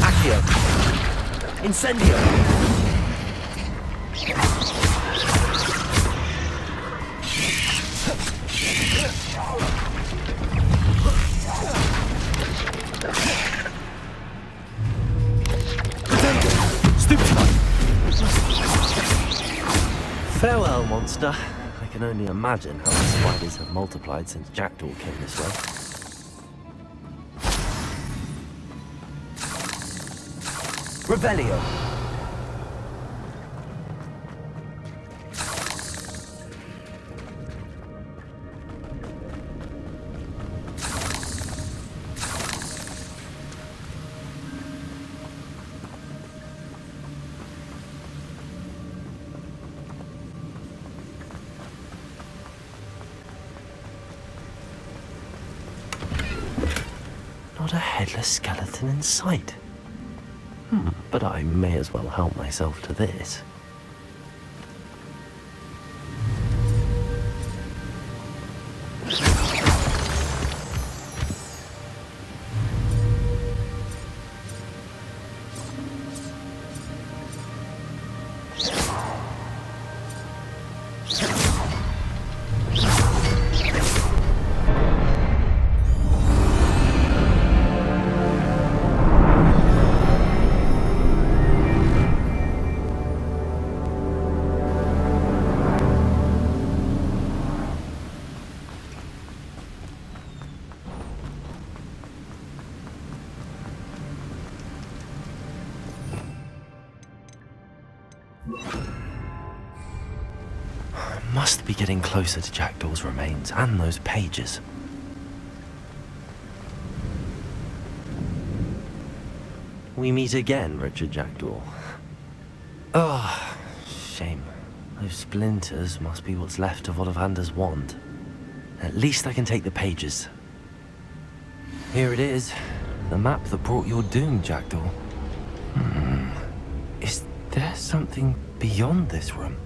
Accio. Incendio. Farewell, monster. I can only imagine how the spiders have multiplied since Jackdaw came this way. Revelio. Not a headless skeleton in sight. But I may as well help myself to this. Must be getting closer to Jackdaw's remains and those pages. We meet again, Richard Jackdaw. Oh, shame. Those splinters must be what's left of Ollivander's wand. At least I can take the pages. Here it is. The map that brought your doom, Jackdaw. Is there something beyond this room?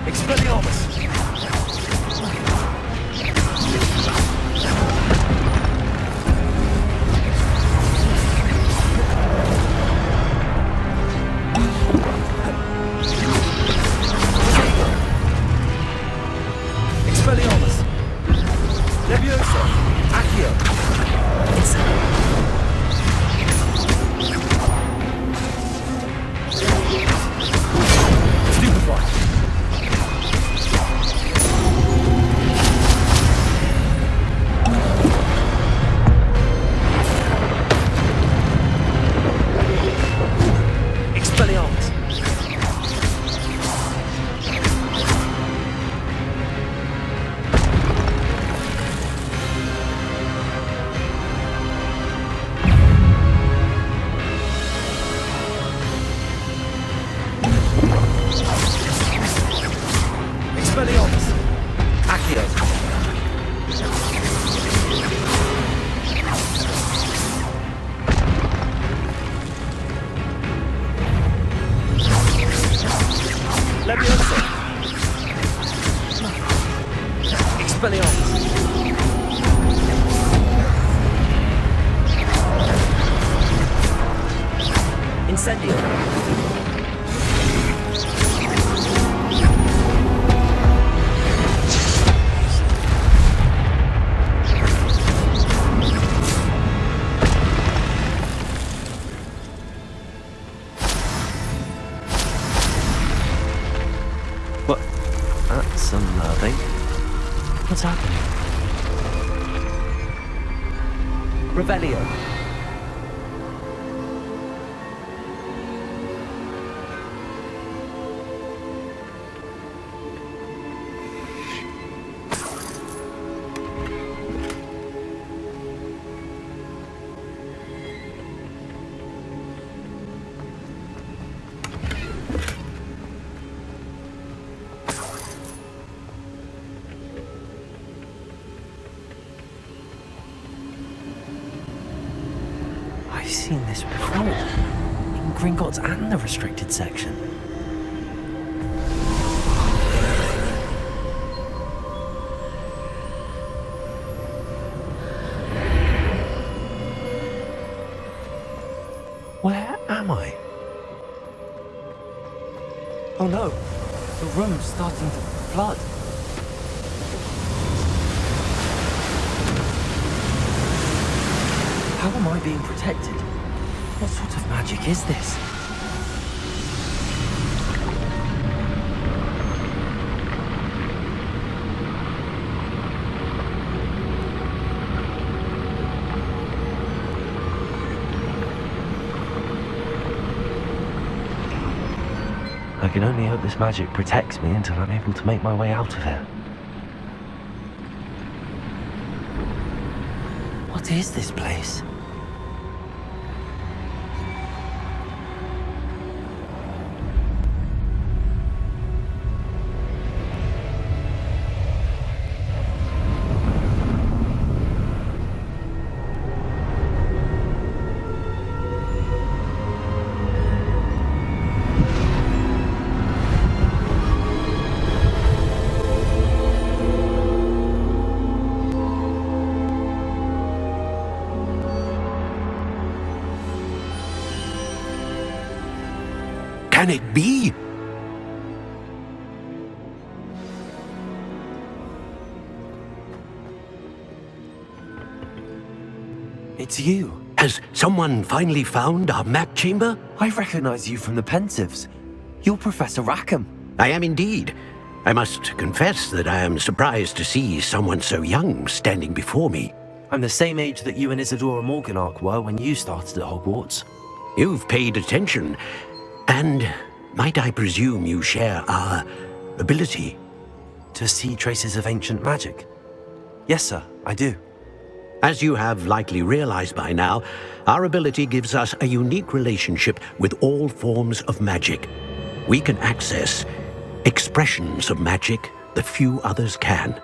Expelliarmus! Expelliarmus! Levioso! Accio! Incendio. What? That's unnerving. What's happening? Revelio. I've seen this before. In Gringotts and the restricted section. Where am I? Oh no, the room's starting to flood. How am I being protected? What sort of magic is this? I can only hope this magic protects me until I'm able to make my way out of here. What is this place? Can it be? It's you. Has someone finally found our map chamber? I recognize you from the Pensives. You're Professor Rackham. I am indeed. I must confess that I am surprised to see someone so young standing before me. I'm the same age that you and Isadora Morganach were when you started at Hogwarts. You've paid attention. And might I presume you share our ability? To see traces of ancient magic? Yes, sir, I do. As you have likely realized by now, our ability gives us a unique relationship with all forms of magic. We can access expressions of magic that few others can.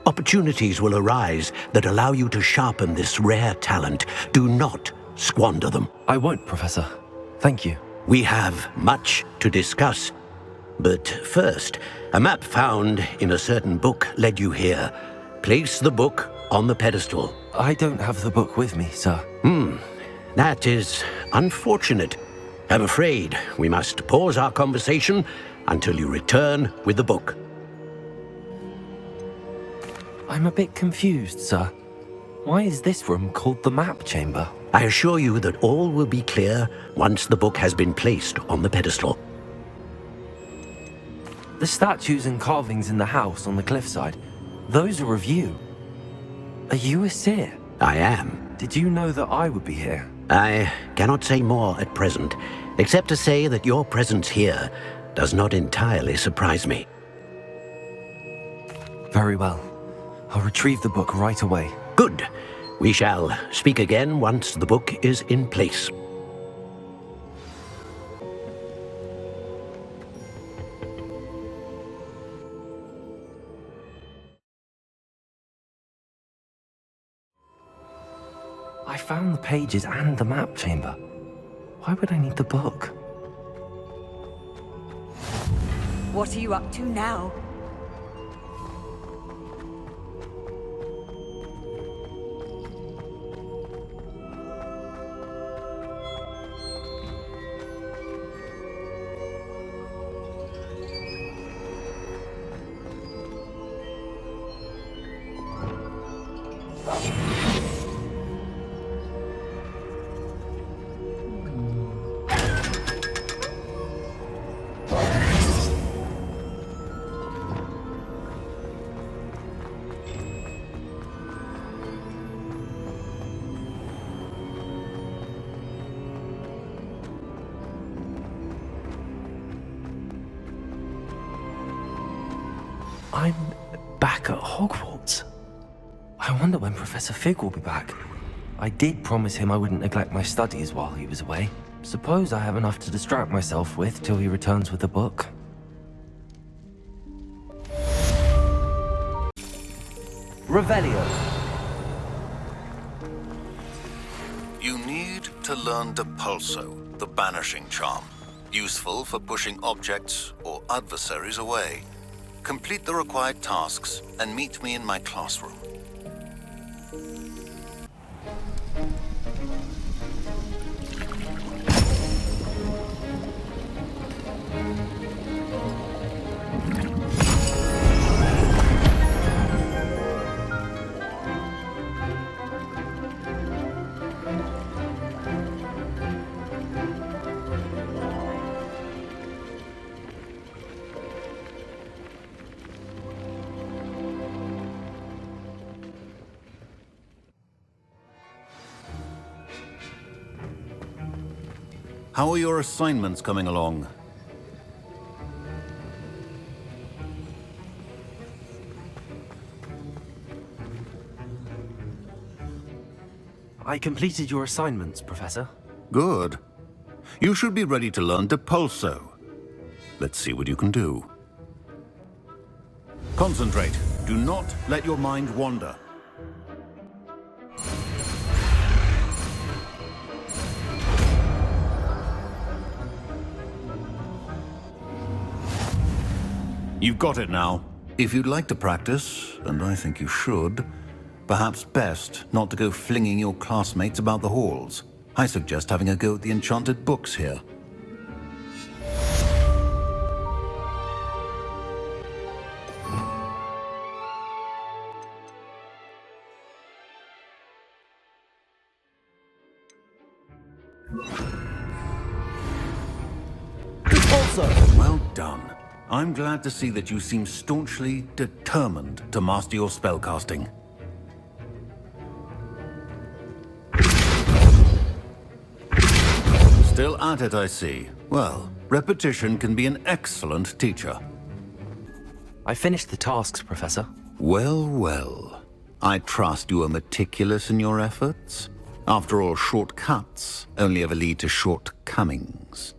Opportunities will arise that allow you to sharpen this rare talent. Do not squander them. I won't, Professor. Thank you. We have much to discuss. But first, a map found in a certain book led you here. Place the book on the pedestal. I don't have the book with me, sir. That is unfortunate. I'm afraid we must pause our conversation until you return with the book. I'm a bit confused, sir. Why is this room called the map chamber? I assure you that all will be clear once the book has been placed on the pedestal. The statues and carvings in the house on the cliffside, those are of you. Are you a seer? I am. Did you know that I would be here? I cannot say more at present, except to say that your presence here does not entirely surprise me. Very well. I'll retrieve the book right away. Good. We shall speak again once the book is in place. I found the pages and the map chamber. Why would I need the book? What are you up to now? I'm back at Hogwarts. I wonder when Professor Fig will be back. I did promise him I wouldn't neglect my studies while he was away. Suppose I have enough to distract myself with till he returns with the book. Revelio. You need to learn Depulso, the banishing charm. Useful for pushing objects or adversaries away. Complete the required tasks and meet me in my classroom. How are your assignments coming along? I completed your assignments, Professor. Good. You should be ready to learn Depulso. Let's see what you can do. Concentrate. Do not let your mind wander. You've got it now. If you'd like to practice, and I think you should, perhaps best not to go flinging your classmates about the halls. I suggest having a go at the enchanted books here. Well done. I'm glad to see that you seem staunchly determined to master your spellcasting. Still at it, I see. Well, repetition can be an excellent teacher. I finished the tasks, Professor. Well, well. I trust you are meticulous in your efforts. After all, shortcuts only ever lead to shortcomings.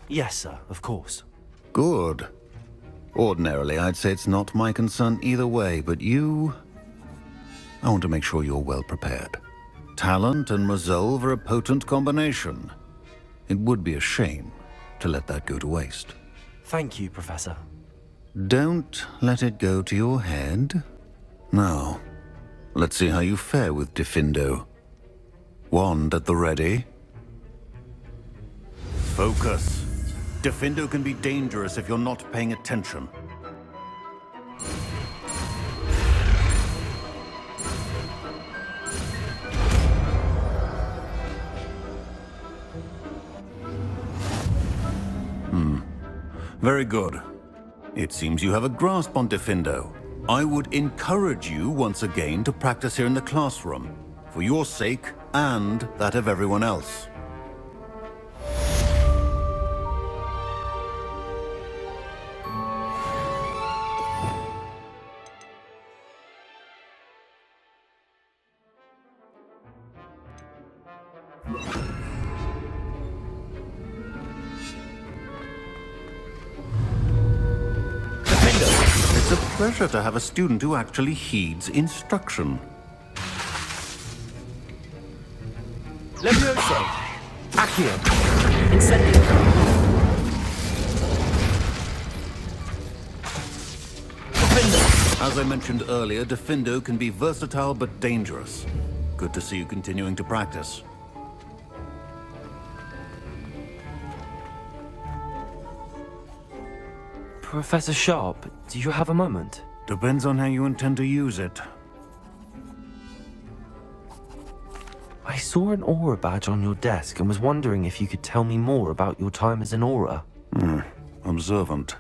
Yes, sir, of course. Good. Ordinarily, I'd say it's not my concern either way, but you... I want to make sure you're well prepared. Talent and resolve are a potent combination. It would be a shame to let that go to waste. Thank you, Professor. Don't let it go to your head. Now, let's see how you fare with Diffindo. Wand at the ready. Focus. Diffindo can be dangerous if you're not paying attention. Very good. It seems you have a grasp on Diffindo. I would encourage you once again to practice here in the classroom, for your sake and that of everyone else. It's a pleasure to have a student who actually heeds instruction. Levioso! Accio! Incendio! As I mentioned earlier, Diffindo can be versatile but dangerous. Good to see you continuing to practice. Professor Sharp, do you have a moment? Depends on how you intend to use it. I saw an aura badge on your desk and was wondering if you could tell me more about your time as an aura. Observant.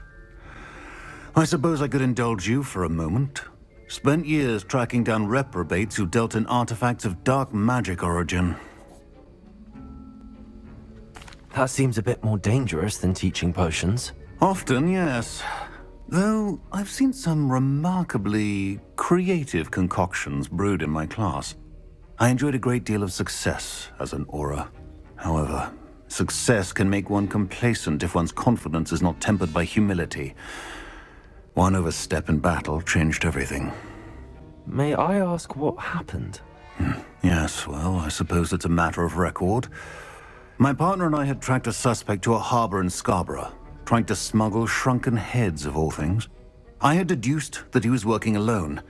I suppose I could indulge you for a moment. Spent years tracking down reprobates who dealt in artifacts of dark magic origin. That seems a bit more dangerous than teaching potions. Often, yes. Though I've seen some remarkably creative concoctions brewed in my class. I enjoyed a great deal of success as an aura. However, success can make one complacent if one's confidence is not tempered by humility. One overstep in battle changed everything. May I ask what happened? Yes, well, I suppose it's a matter of record. My partner and I had tracked a suspect to a harbor in Scarborough, trying to smuggle shrunken heads of all things. I had deduced that he was working alone.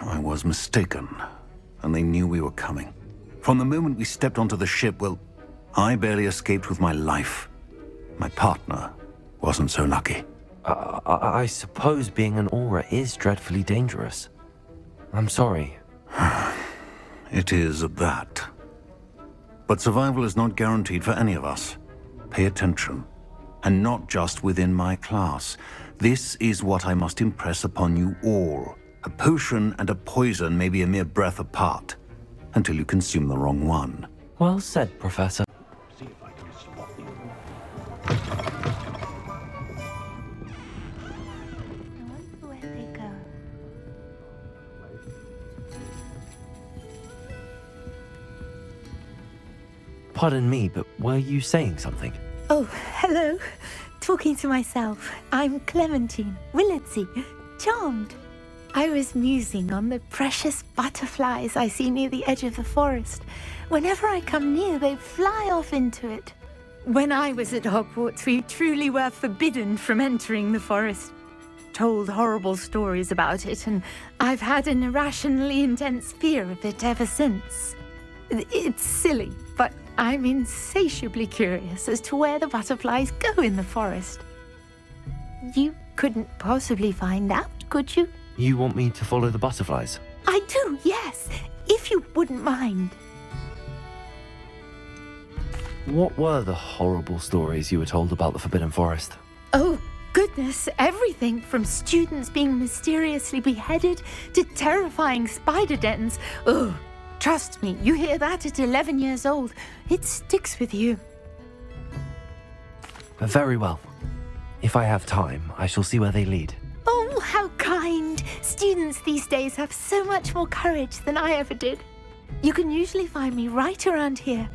I was mistaken, and they knew we were coming. From the moment we stepped onto the ship, well, I barely escaped with my life. My partner wasn't so lucky. I suppose being an aura is dreadfully dangerous. I'm sorry. It is that. But survival is not guaranteed for any of us. Pay attention. And not just within my class. This is what I must impress upon you all. A potion and a poison may be a mere breath apart, until you consume the wrong one. Well said, Professor. See if I can spot you. Where they go? Pardon me, but were you saying something? Oh, hello. Talking to myself. I'm Clementine Willardsey. Charmed. I was musing on the precious butterflies I see near the edge of the forest. Whenever I come near, they fly off into it. When I was at Hogwarts, we truly were forbidden from entering the forest. Told horrible stories about it, and I've had an irrationally intense fear of it ever since. It's silly, but I'm insatiably curious as to where the butterflies go in the forest. You couldn't possibly find out, could you? You want me to follow the butterflies? I do, yes, if you wouldn't mind. What were the horrible stories you were told about the Forbidden Forest? Oh, goodness, everything from students being mysteriously beheaded to terrifying spider dens. Oh, trust me, you hear that at 11 years old, it sticks with you. Very well. If I have time, I shall see where they lead. Oh, how kind. Students these days have so much more courage than I ever did. You can usually find me right around here.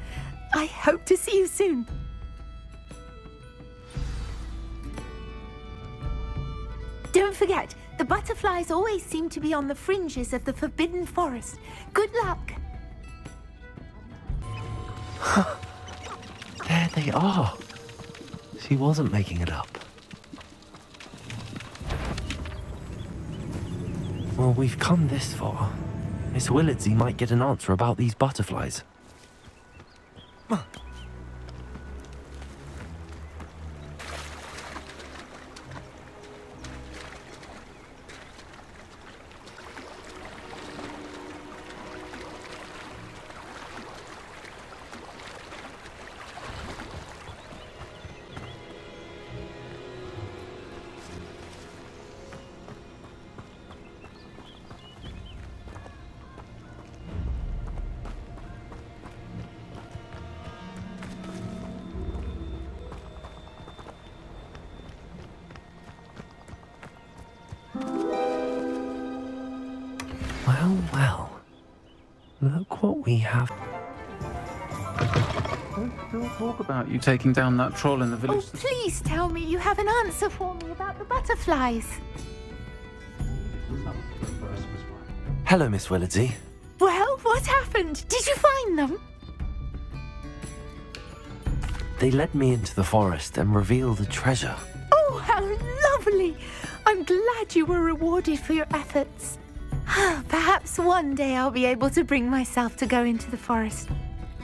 I hope to see you soon. Don't forget, the butterflies always seem to be on the fringes of the Forbidden Forest. Good luck. There they are. She wasn't making it up. Well, we've come this far. Miss Willardsey might get an answer about these butterflies. Well. Look what we have. There's still talk about you taking down that troll in the village. Oh, please tell me you have an answer for me about the butterflies. Hello, Miss Willardsey. Well, what happened? Did you find them? They led me into the forest and revealed a treasure. Oh, how lovely! I'm glad you were rewarded for your efforts. Perhaps one day I'll be able to bring myself to go into the forest.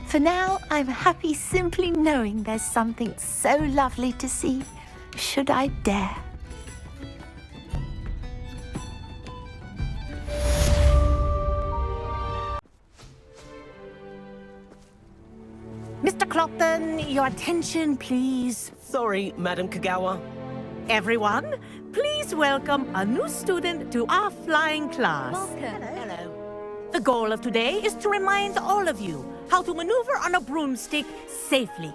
For now, I'm happy simply knowing there's something so lovely to see, should I dare. Mr. Clopton, your attention, please. Sorry, Madam Kagawa. Everyone, please welcome a new student to our flying class. Hello. The goal of today is to remind all of you how to maneuver on a broomstick safely.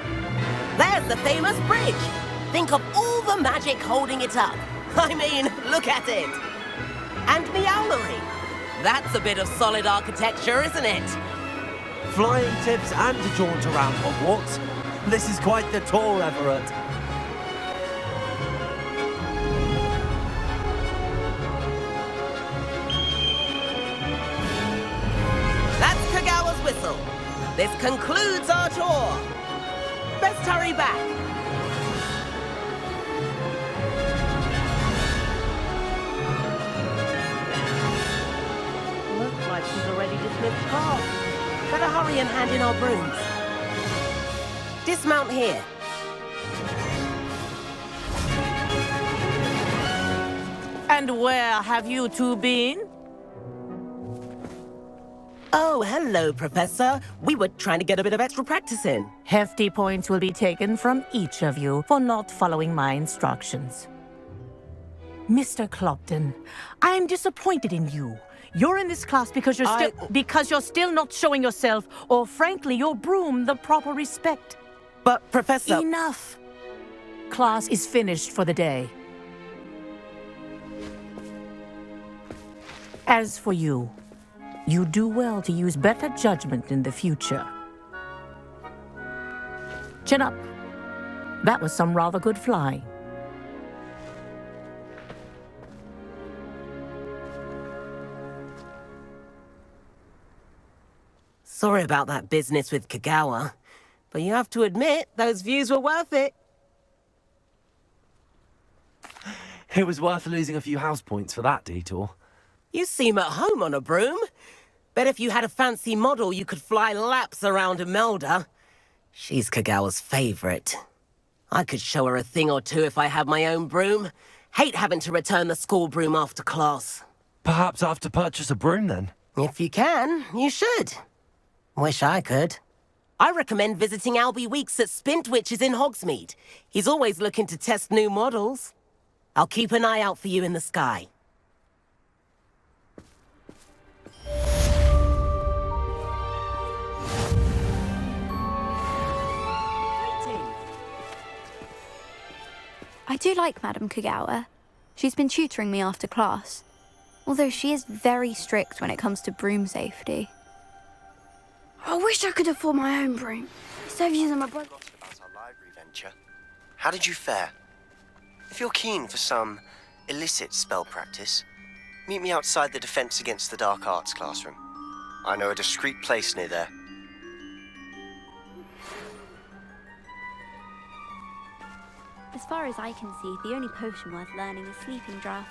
the famous bridge. Think of all the magic holding it up. I mean, look at it. And Meowlery. That's a bit of solid architecture, isn't it? Flying tips and a jaunt around Hogwarts. This is quite the tour, Everett. That's Kagawa's whistle. This concludes our tour. Best hurry back. Looks like she's already dismissed class. Better hurry and hand in our brooms. Dismount here. And where have you two been? Oh, hello, Professor. We were trying to get a bit of extra practice in. Hefty points will be taken from each of you for not following my instructions. Mr. Clopton, I am disappointed in you. You're in this class because you're still not showing yourself, or frankly, your broom the proper respect. But, Professor... Enough! Class is finished for the day. As for you, you do well to use better judgment in the future. Chin up. That was some rather good flying. Sorry about that business with Kagawa, but you have to admit, those views were worth it. It was worth losing a few house points for that detour. You seem at home on a broom. Bet if you had a fancy model, you could fly laps around Imelda. She's Kagawa's favorite. I could show her a thing or two if I had my own broom. Hate having to return the school broom after class. Perhaps I have to purchase a broom then? If you can, you should. Wish I could. I recommend visiting Albie Weeks at Spintwitches in Hogsmeade. He's always looking to test new models. I'll keep an eye out for you in the sky. I do like Madame Kagawa. She's been tutoring me after class. Although she is very strict when it comes to broom safety. I wish I could afford my own broom. Instead of using my brother. About our library venture. How did you fare? If you're keen for some illicit spell practice, meet me outside the Defense Against the Dark Arts classroom. I know a discreet place near there. As far as I can see, the only potion worth learning is Sleeping Draught.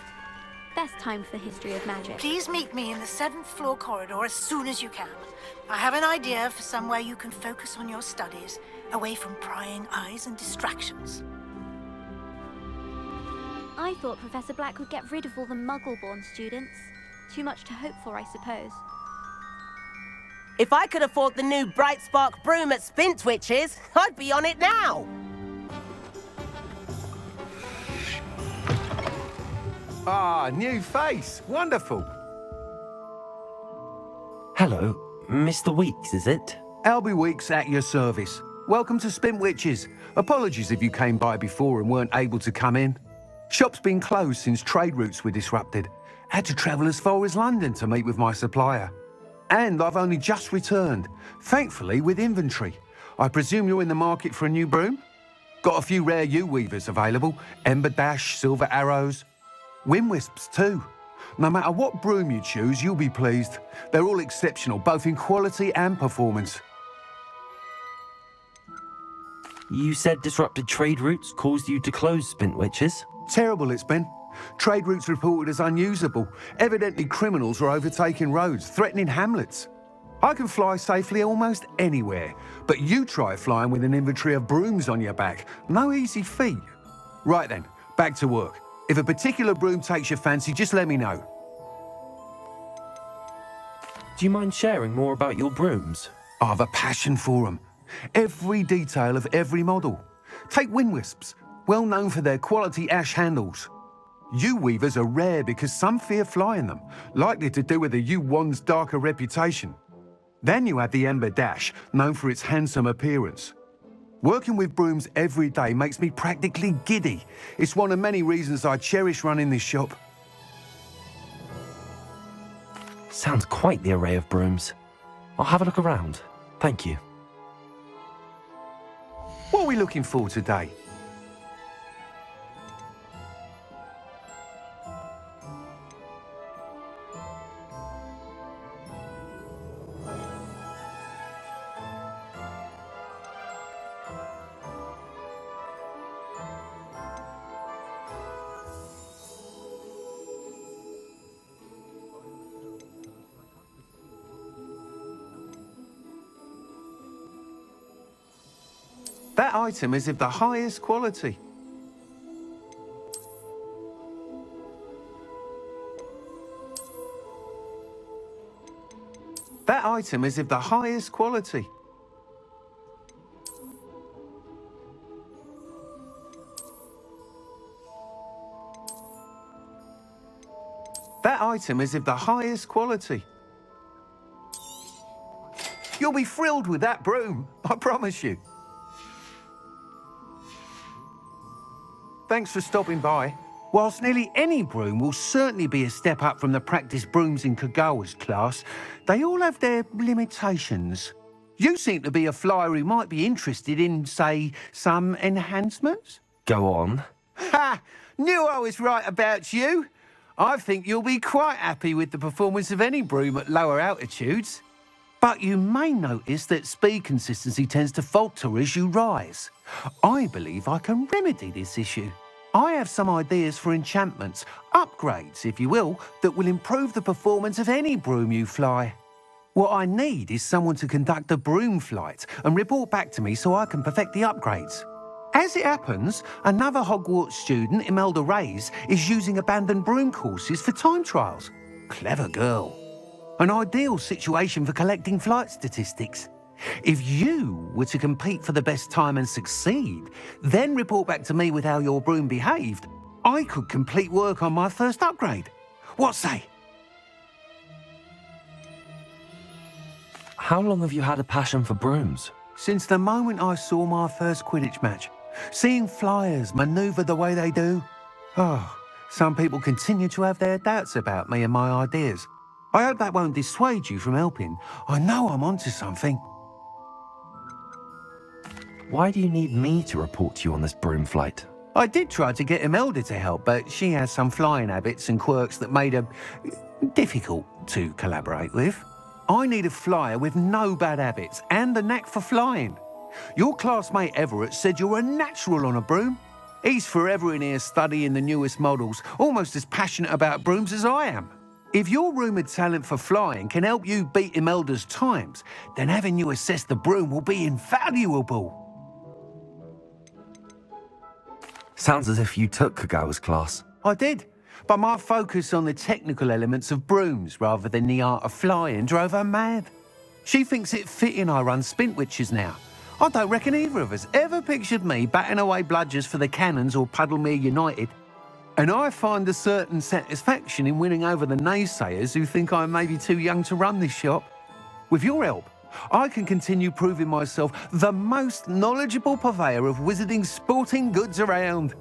Best time for the history of magic. Please meet me in the 7th floor corridor as soon as you can. I have an idea for somewhere you can focus on your studies, away from prying eyes and distractions. I thought Professor Black would get rid of all the Muggle-born students. Too much to hope for, I suppose. If I could afford the new Bright Spark broom at Spintwitches, I'd be on it now! Ah, new face. Wonderful. Hello, Mr. Weeks, is it? Albie Weeks at your service. Welcome to Spintwitches. Apologies if you came by before and weren't able to come in. Shop's been closed since trade routes were disrupted. Had to travel as far as London to meet with my supplier. And I've only just returned, thankfully with inventory. I presume you're in the market for a new broom? Got a few rare U-weavers available. Ember Dash, Silver Arrows. Wind Wisps too. No matter what broom you choose, you'll be pleased. They're all exceptional, both in quality and performance. You said disrupted trade routes caused you to close Spintwitches? Terrible it's been. Trade routes reported as unusable. Evidently criminals are overtaking roads, threatening hamlets. I can fly safely almost anywhere, but you try flying with an inventory of brooms on your back. No easy feat. Right then, back to work. If a particular broom takes your fancy, just let me know. Do you mind sharing more about your brooms? I have a passion for them. Every detail of every model. Take Wind Wisps, well known for their quality ash handles. U-weavers are rare because some fear flying them, likely to do with the U-wand's darker reputation. Then you have the Ember Dash, known for its handsome appearance. Working with brooms every day makes me practically giddy. It's one of many reasons I cherish running this shop. Sounds quite the array of brooms. I'll have a look around. Thank you. What are we looking for today? That item is of the highest quality. That item is of the highest quality. That item is of the highest quality. You'll be thrilled with that broom, I promise you. Thanks for stopping by. Whilst nearly any broom will certainly be a step up from the practice brooms in Kagawa's class, they all have their limitations. You seem to be a flyer who might be interested in, say, some enhancements? Go on. Ha! Knew I was right about you. I think you'll be quite happy with the performance of any broom at lower altitudes. But you may notice that speed consistency tends to falter as you rise. I believe I can remedy this issue. I have some ideas for enchantments, upgrades, if you will, that will improve the performance of any broom you fly. What I need is someone to conduct a broom flight and report back to me so I can perfect the upgrades. As it happens, another Hogwarts student, Imelda Reyes, is using abandoned broom courses for time trials. Clever girl. An ideal situation for collecting flight statistics. If you were to compete for the best time and succeed, then report back to me with how your broom behaved, I could complete work on my first upgrade. What say? How long have you had a passion for brooms? Since the moment I saw my first Quidditch match. Seeing flyers manoeuvre the way they do. Oh, some people continue to have their doubts about me and my ideas. I hope that won't dissuade you from helping. I know I'm onto something. Why do you need me to report to you on this broom flight? I did try to get Imelda to help, but she has some flying habits and quirks that made her difficult to collaborate with. I need a flyer with no bad habits and a knack for flying. Your classmate Everett said you're a natural on a broom. He's forever in here studying the newest models, almost as passionate about brooms as I am. If your rumoured talent for flying can help you beat Imelda's times, then having you assess the broom will be invaluable. Sounds as if you took Kagawa's class. I did, but my focus on the technical elements of brooms rather than the art of flying drove her mad. She thinks it fitting I run Spintwitches now. I don't reckon either of us ever pictured me batting away bludgers for the Cannons or Puddlemere United. And I find a certain satisfaction in winning over the naysayers who think I'm maybe too young to run this shop. With your help, I can continue proving myself the most knowledgeable purveyor of wizarding sporting goods around.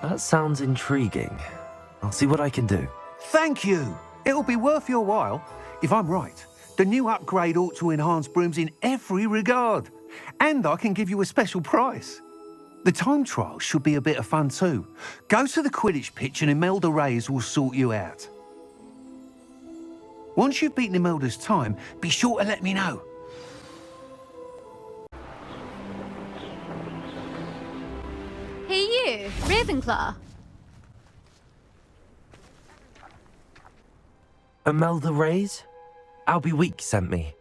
That sounds intriguing. I'll see what I can do. Thank you. It'll be worth your while. If I'm right, the new upgrade ought to enhance brooms in every regard. And I can give you a special price. The time trial should be a bit of fun too. Go to the Quidditch pitch and Imelda Reyes will sort you out. Once you've beaten Imelda's time, be sure to let me know. Hey you, Ravenclaw. Imelda Reyes? Albie Week sent me.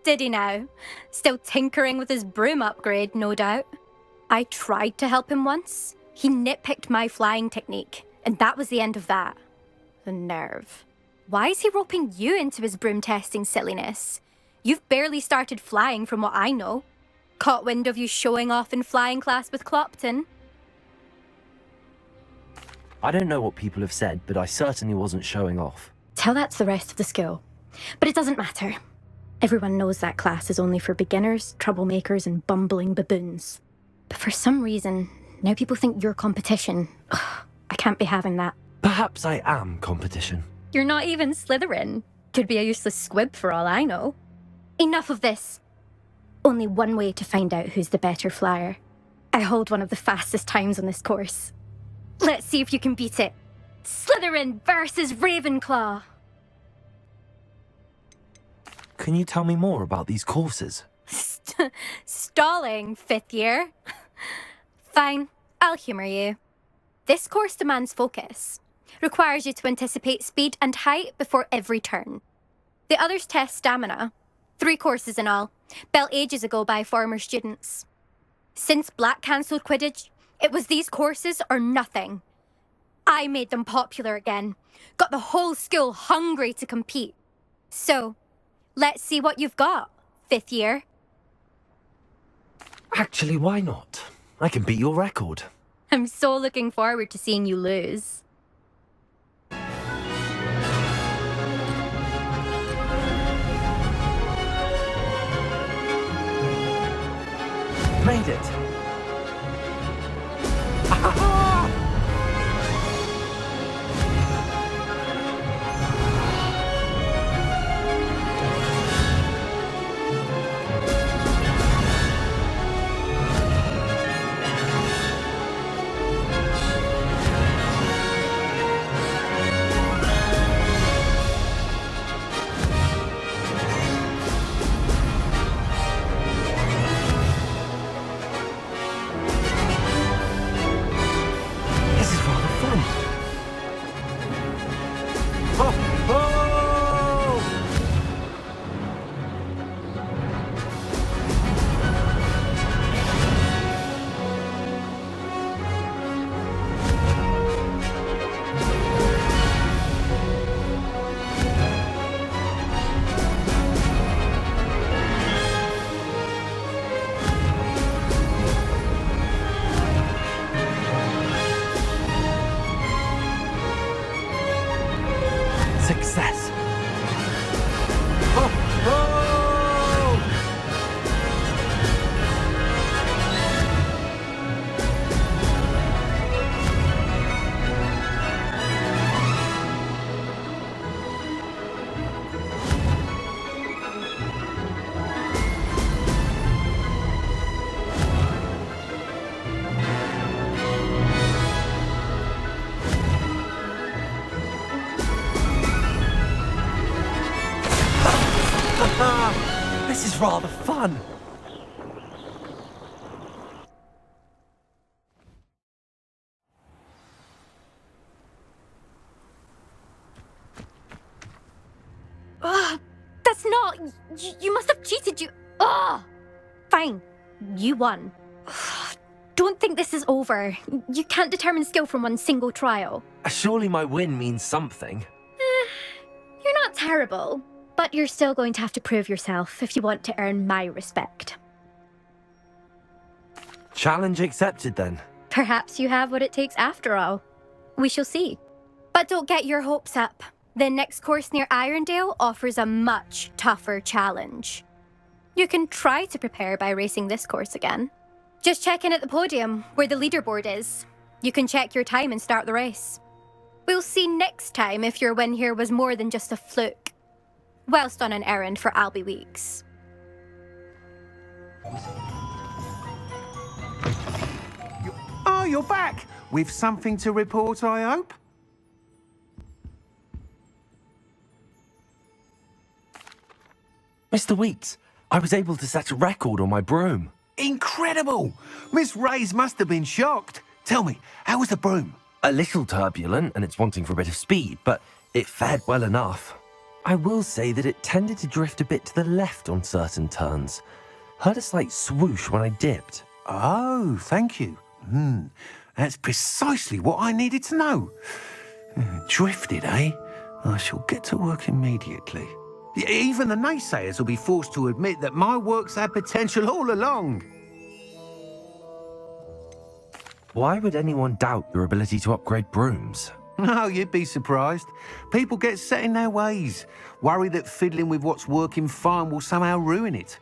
Did he now? Still tinkering with his broom upgrade, no doubt. I tried to help him once. He nitpicked my flying technique, and that was the end of that. The nerve. Why is he roping you into his broom testing silliness? You've barely started flying from what I know. Caught wind of you showing off in flying class with Clopton. I don't know what people have said, but I certainly wasn't showing off. Tell that to the rest of the school. But it doesn't matter. Everyone knows that class is only for beginners, troublemakers, and bumbling baboons. But for some reason, now people think you're competition. Ugh, I can't be having that. Perhaps I am competition. You're not even Slytherin. Could be a useless squib for all I know. Enough of this. Only one way to find out who's the better flyer. I hold one of the fastest times on this course. Let's see if you can beat it. Slytherin versus Ravenclaw. Can you tell me more about these courses? Stalling, 5th year. Fine, I'll humour you. This course demands focus. Requires you to anticipate speed and height before every turn. The others test stamina. 3 courses in all, built ages ago by former students. Since Black cancelled Quidditch, it was these courses or nothing. I made them popular again. Got the whole school hungry to compete. So, let's see what you've got, 5th year. Actually, why not? I can beat your record. I'm so looking forward to seeing you lose. Made it! Success! This is rather fun. That's not... You must have cheated, you... Ugh! Fine. You won. Don't think this is over. You can't determine skill from one single trial. Surely my win means something. You're not terrible, but you're still going to have to prove yourself if you want to earn my respect. Challenge accepted then. Perhaps you have what it takes after all. We shall see. But don't get your hopes up. The next course near Irondale offers a much tougher challenge. You can try to prepare by racing this course again. Just check in at the podium, where the leaderboard is. You can check your time and start the race. We'll see next time if your win here was more than just a fluke. Whilst on an errand for Albie Weeks. Oh, you're back! With something to report, I hope? Mr. Weeks, I was able to set a record on my broom. Incredible! Miss Reyes must have been shocked. Tell me, how was the broom? A little turbulent, and it's wanting for a bit of speed, but it fared well enough. I will say that it tended to drift a bit to the left on certain turns. Heard a slight swoosh when I dipped. Oh, thank you. That's precisely what I needed to know. Drifted, eh? I shall get to work immediately. Even the naysayers will be forced to admit that my work's had potential all along. Why would anyone doubt your ability to upgrade brooms? No, you'd be surprised. People get set in their ways, worry that fiddling with what's working fine will somehow ruin it.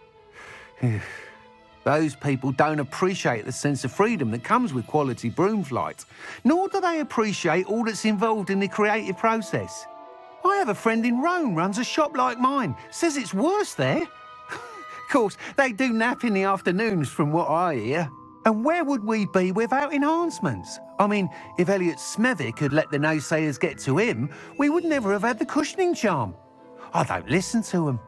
Those people don't appreciate the sense of freedom that comes with quality broom flight, nor do they appreciate all that's involved in the creative process. I have a friend in Rome runs a shop like mine, says it's worse there. Of course, they do nap in the afternoons from what I hear. And where would we be without enhancements? I mean, if Elliot Smethwick had let the naysayers get to him, we would never have had the cushioning charm. I don't listen to them.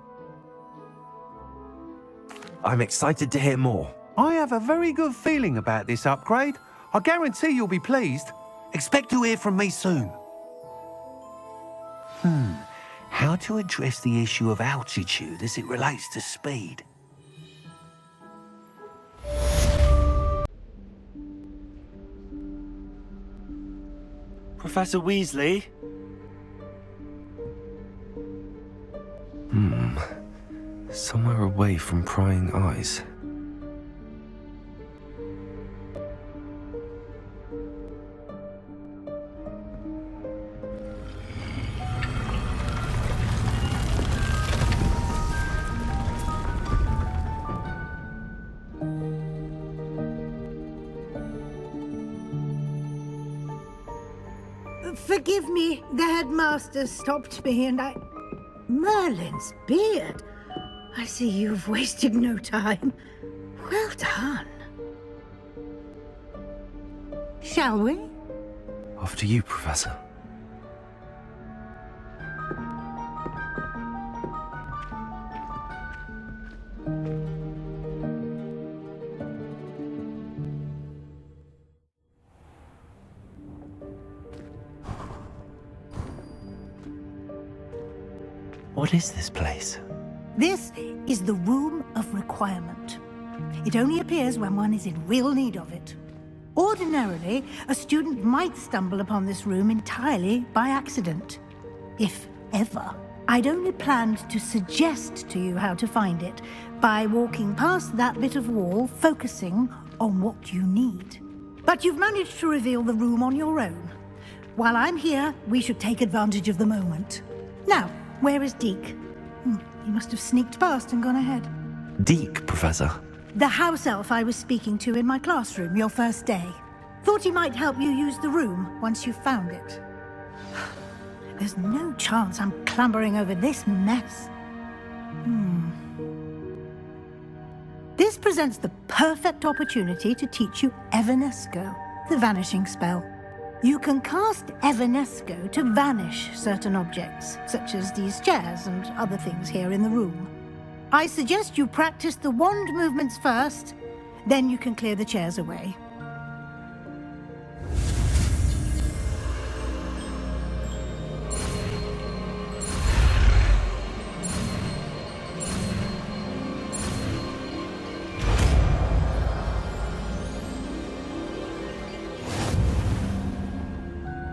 I'm excited to hear more. I have a very good feeling about this upgrade. I guarantee you'll be pleased. Expect to hear from me soon. How to address the issue of altitude as it relates to speed? Professor Weasley? Somewhere away from prying eyes. Forgive me, the headmaster stopped me and I... Merlin's beard. I see you've wasted no time. Well done. Shall we? After you, Professor. What is this place? This is the Room of Requirement. It only appears when one is in real need of it. Ordinarily, a student might stumble upon this room entirely by accident. If ever. I'd only planned to suggest to you how to find it by walking past that bit of wall, focusing on what you need. But you've managed to reveal the room on your own. While I'm here, we should take advantage of the moment. Now, where is Deke? He must have sneaked past and gone ahead. Deke, Professor. The house elf I was speaking to in my classroom your first day. Thought he might help you use the room once you found it. There's no chance I'm clambering over this mess. This presents the perfect opportunity to teach you Evanesco, the vanishing spell. You can cast Evanesco to vanish certain objects, such as these chairs and other things here in the room. I suggest you practice the wand movements first, then you can clear the chairs away.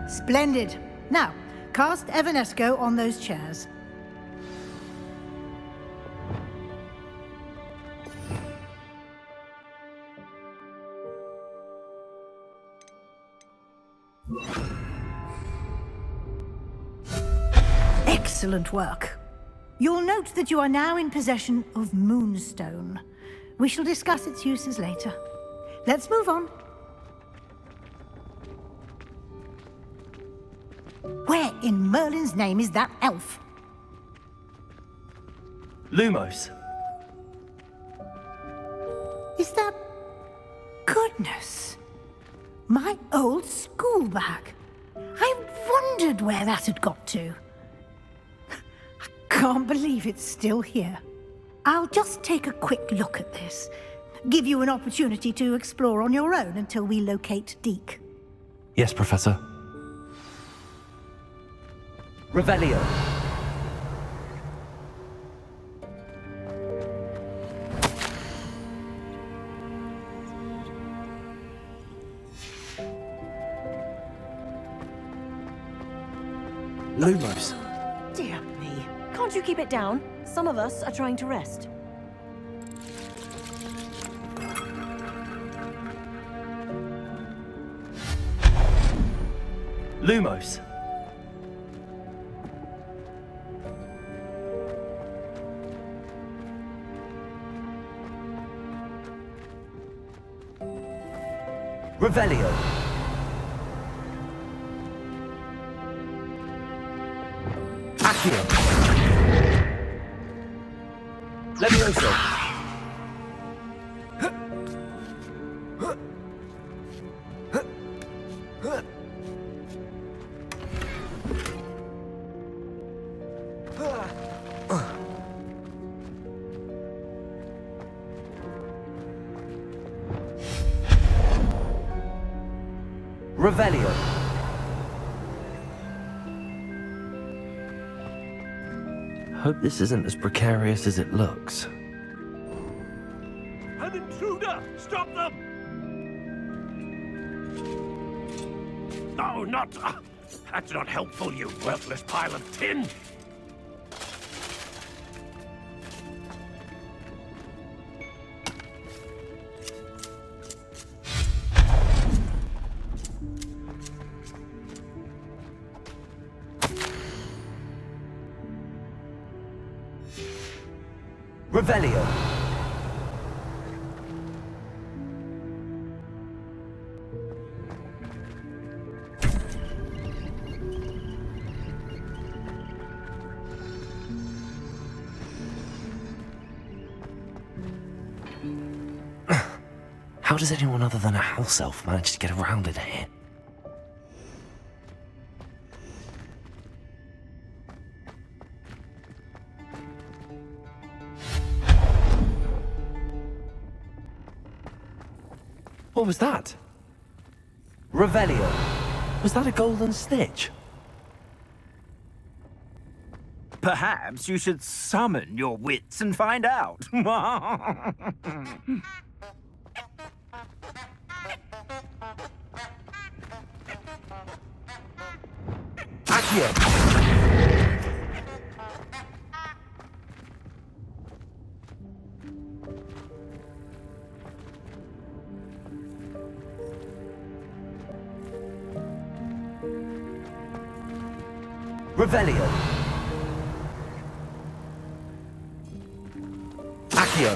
Splendid. Now, cast Evanesco on those chairs. Excellent work. You'll note that you are now in possession of Moonstone. We shall discuss its uses later. Let's move on. Where in Merlin's name is that elf? Lumos. Is that... Goodness. My old school bag. I wondered where that had got to. I can't believe it's still here. I'll just take a quick look at this. Give you an opportunity to explore on your own until we locate Deke. Yes, Professor. Revelio. Lumos. Dear me. Can't you keep it down? Some of us are trying to rest. Lumos. Revelio. Accio. Levioso. Revelio. Hope this isn't as precarious as it looks. An intruder! Stop them! No, not... that's not helpful, you worthless pile of tin! Revelio. How does anyone other than a house elf manage to get around in here? What was that? Revelio. Was that a golden snitch? Perhaps you should summon your wits and find out. Accio. Revelio. Accio.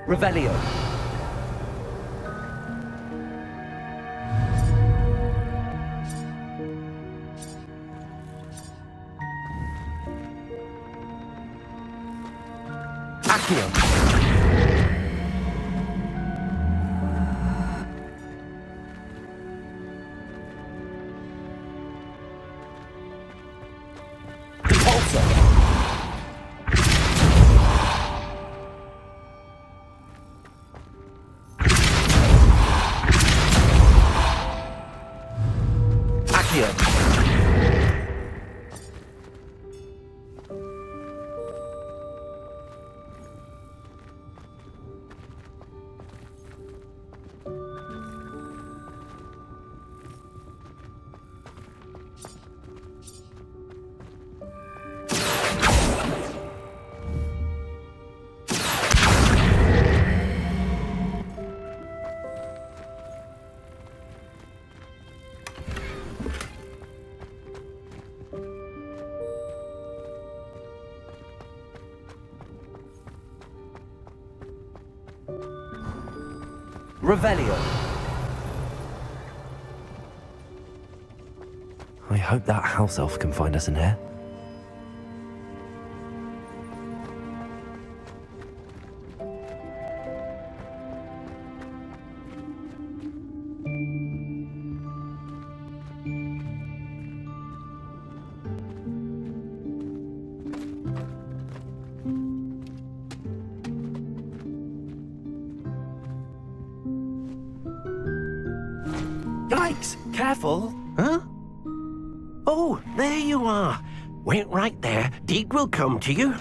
Revelio. Accio. Revelio. I hope that house elf can find us in here. Yikes! Careful! Huh? Oh, there you are. Wait right there. Deke will come to you.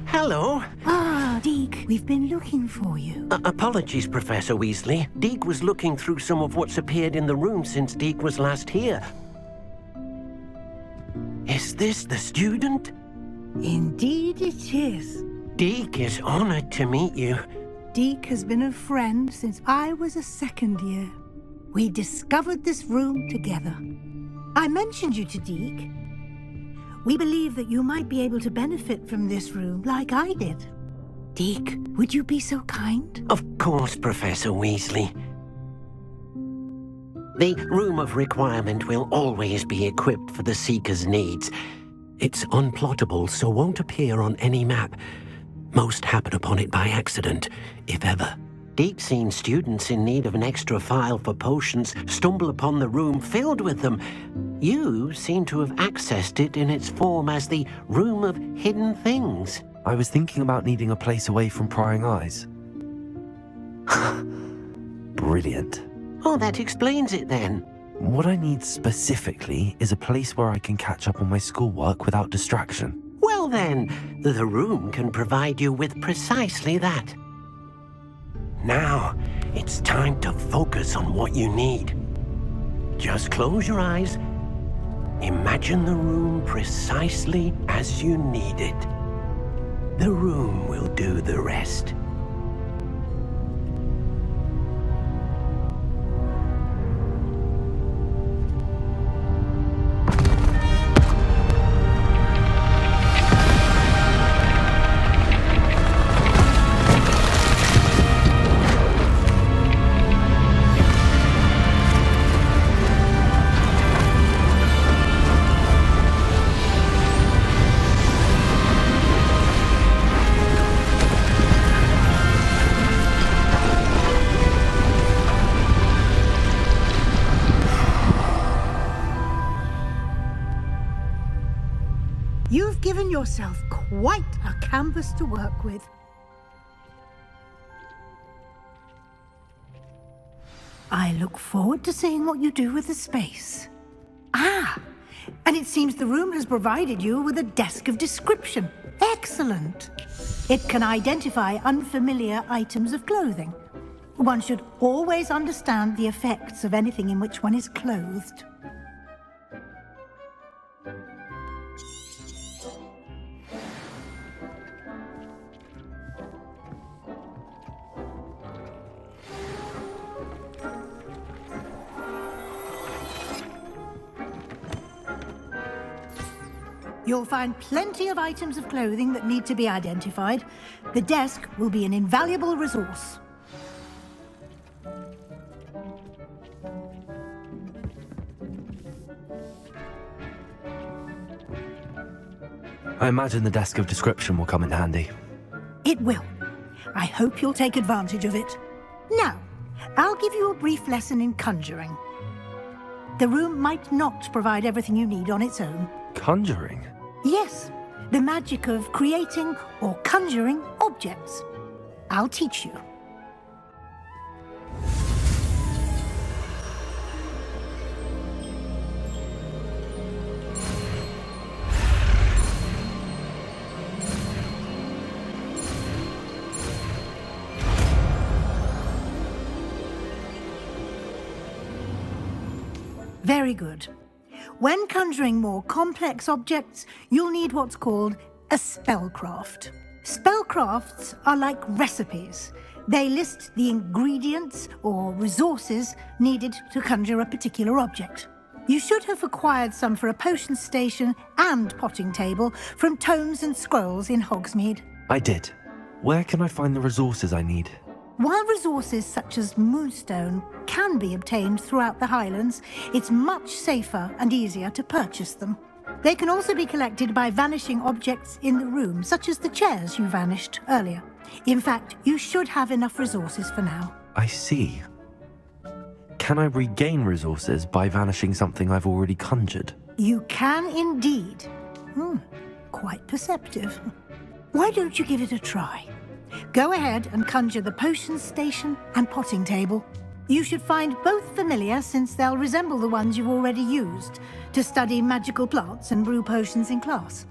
Hello. Ah, Deke, we've been looking for you. Apologies, Professor Weasley. Deke was looking through some of what's appeared in the room since Deke was last here. Is this the student? Indeed it is. Deke is honored to meet you. Deke has been a friend since I was a second year. We discovered this room together. I mentioned you to Deke. We believe that you might be able to benefit from this room like I did. Deke, would you be so kind? Of course, Professor Weasley. The Room of Requirement will always be equipped for the Seeker's needs. It's unplottable, so won't appear on any map. Most happen upon it by accident, if ever. Deke's seen students in need of an extra file for potions stumble upon the room filled with them. You seem to have accessed it in its form as the Room of Hidden Things. I was thinking about needing a place away from prying eyes. Brilliant. Oh, that explains it then. What I need specifically is a place where I can catch up on my schoolwork without distraction. Well then, the room can provide you with precisely that. Now, it's time to focus on what you need. Just close your eyes. Imagine the room precisely as you need it. The room will do the rest. You've given yourself quite a canvas to work with. I look forward to seeing what you do with the space. Ah, and it seems the room has provided you with a desk of description. Excellent. It can identify unfamiliar items of clothing. One should always understand the effects of anything in which one is clothed. You'll find plenty of items of clothing that need to be identified. The desk will be an invaluable resource. I imagine the desk of description will come in handy. It will. I hope you'll take advantage of it. Now, I'll give you a brief lesson in conjuring. The room might not provide everything you need on its own. Conjuring? Yes, the magic of creating or conjuring objects. I'll teach you. Very good. When conjuring more complex objects, you'll need what's called a spellcraft. Spellcrafts are like recipes. They list the ingredients or resources needed to conjure a particular object. You should have acquired some for a potion station and potting table from tomes and scrolls in Hogsmeade. I did. Where can I find the resources I need? While resources such as moonstone can be obtained throughout the Highlands, it's much safer and easier to purchase them. They can also be collected by vanishing objects in the room, such as the chairs you vanished earlier. In fact, you should have enough resources for now. I see. Can I regain resources by vanishing something I've already conjured? You can indeed. Quite perceptive. Why don't you give it a try? Go ahead and conjure the potion station and potting table. You should find both familiar since they'll resemble the ones you've already used to study magical plants and brew potions in class.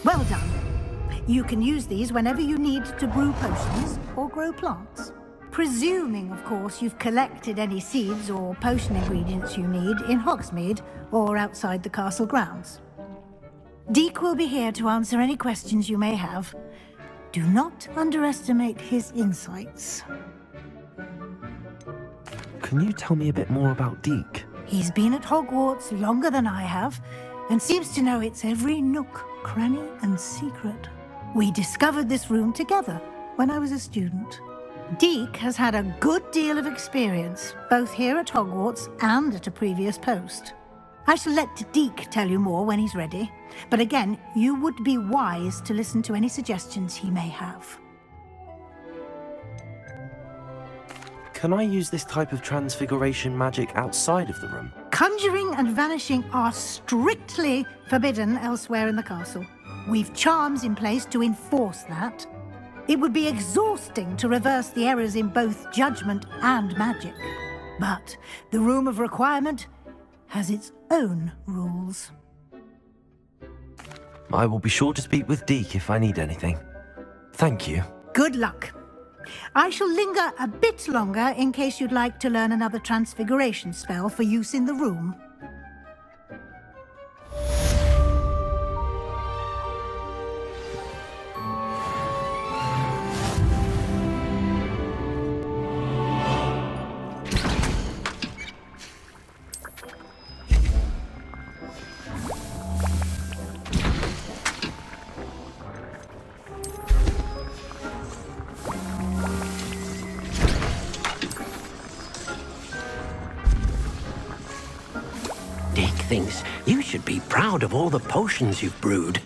Well done. You can use these whenever you need to brew potions or grow plants. Presuming, of course, you've collected any seeds or potion ingredients you need in Hogsmeade or outside the castle grounds. Deek will be here to answer any questions you may have. Do not underestimate his insights. Can you tell me a bit more about Deek? He's been at Hogwarts longer than I have, and seems to know its every nook, cranny, and secret. We discovered this room together when I was a student. Deek has had a good deal of experience, both here at Hogwarts and at a previous post. I shall let Deek tell you more when he's ready, but again, you would be wise to listen to any suggestions he may have. Can I use this type of transfiguration magic outside of the room? Conjuring and vanishing are strictly forbidden elsewhere in the castle. We've charms in place to enforce that. It would be exhausting to reverse the errors in both judgment and magic. But the Room of Requirement has its own rules. I will be sure to speak with Deek if I need anything. Thank you. Good luck. I shall linger a bit longer in case you'd like to learn another transfiguration spell for use in the room. Thinks you should be proud of all the potions you've brewed.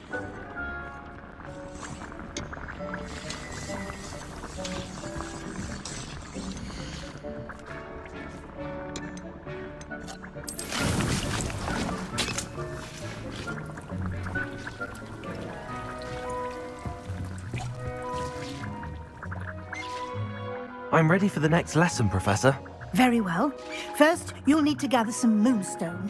I'm ready for the next lesson, Professor. Very well. First, you'll need to gather some moonstone.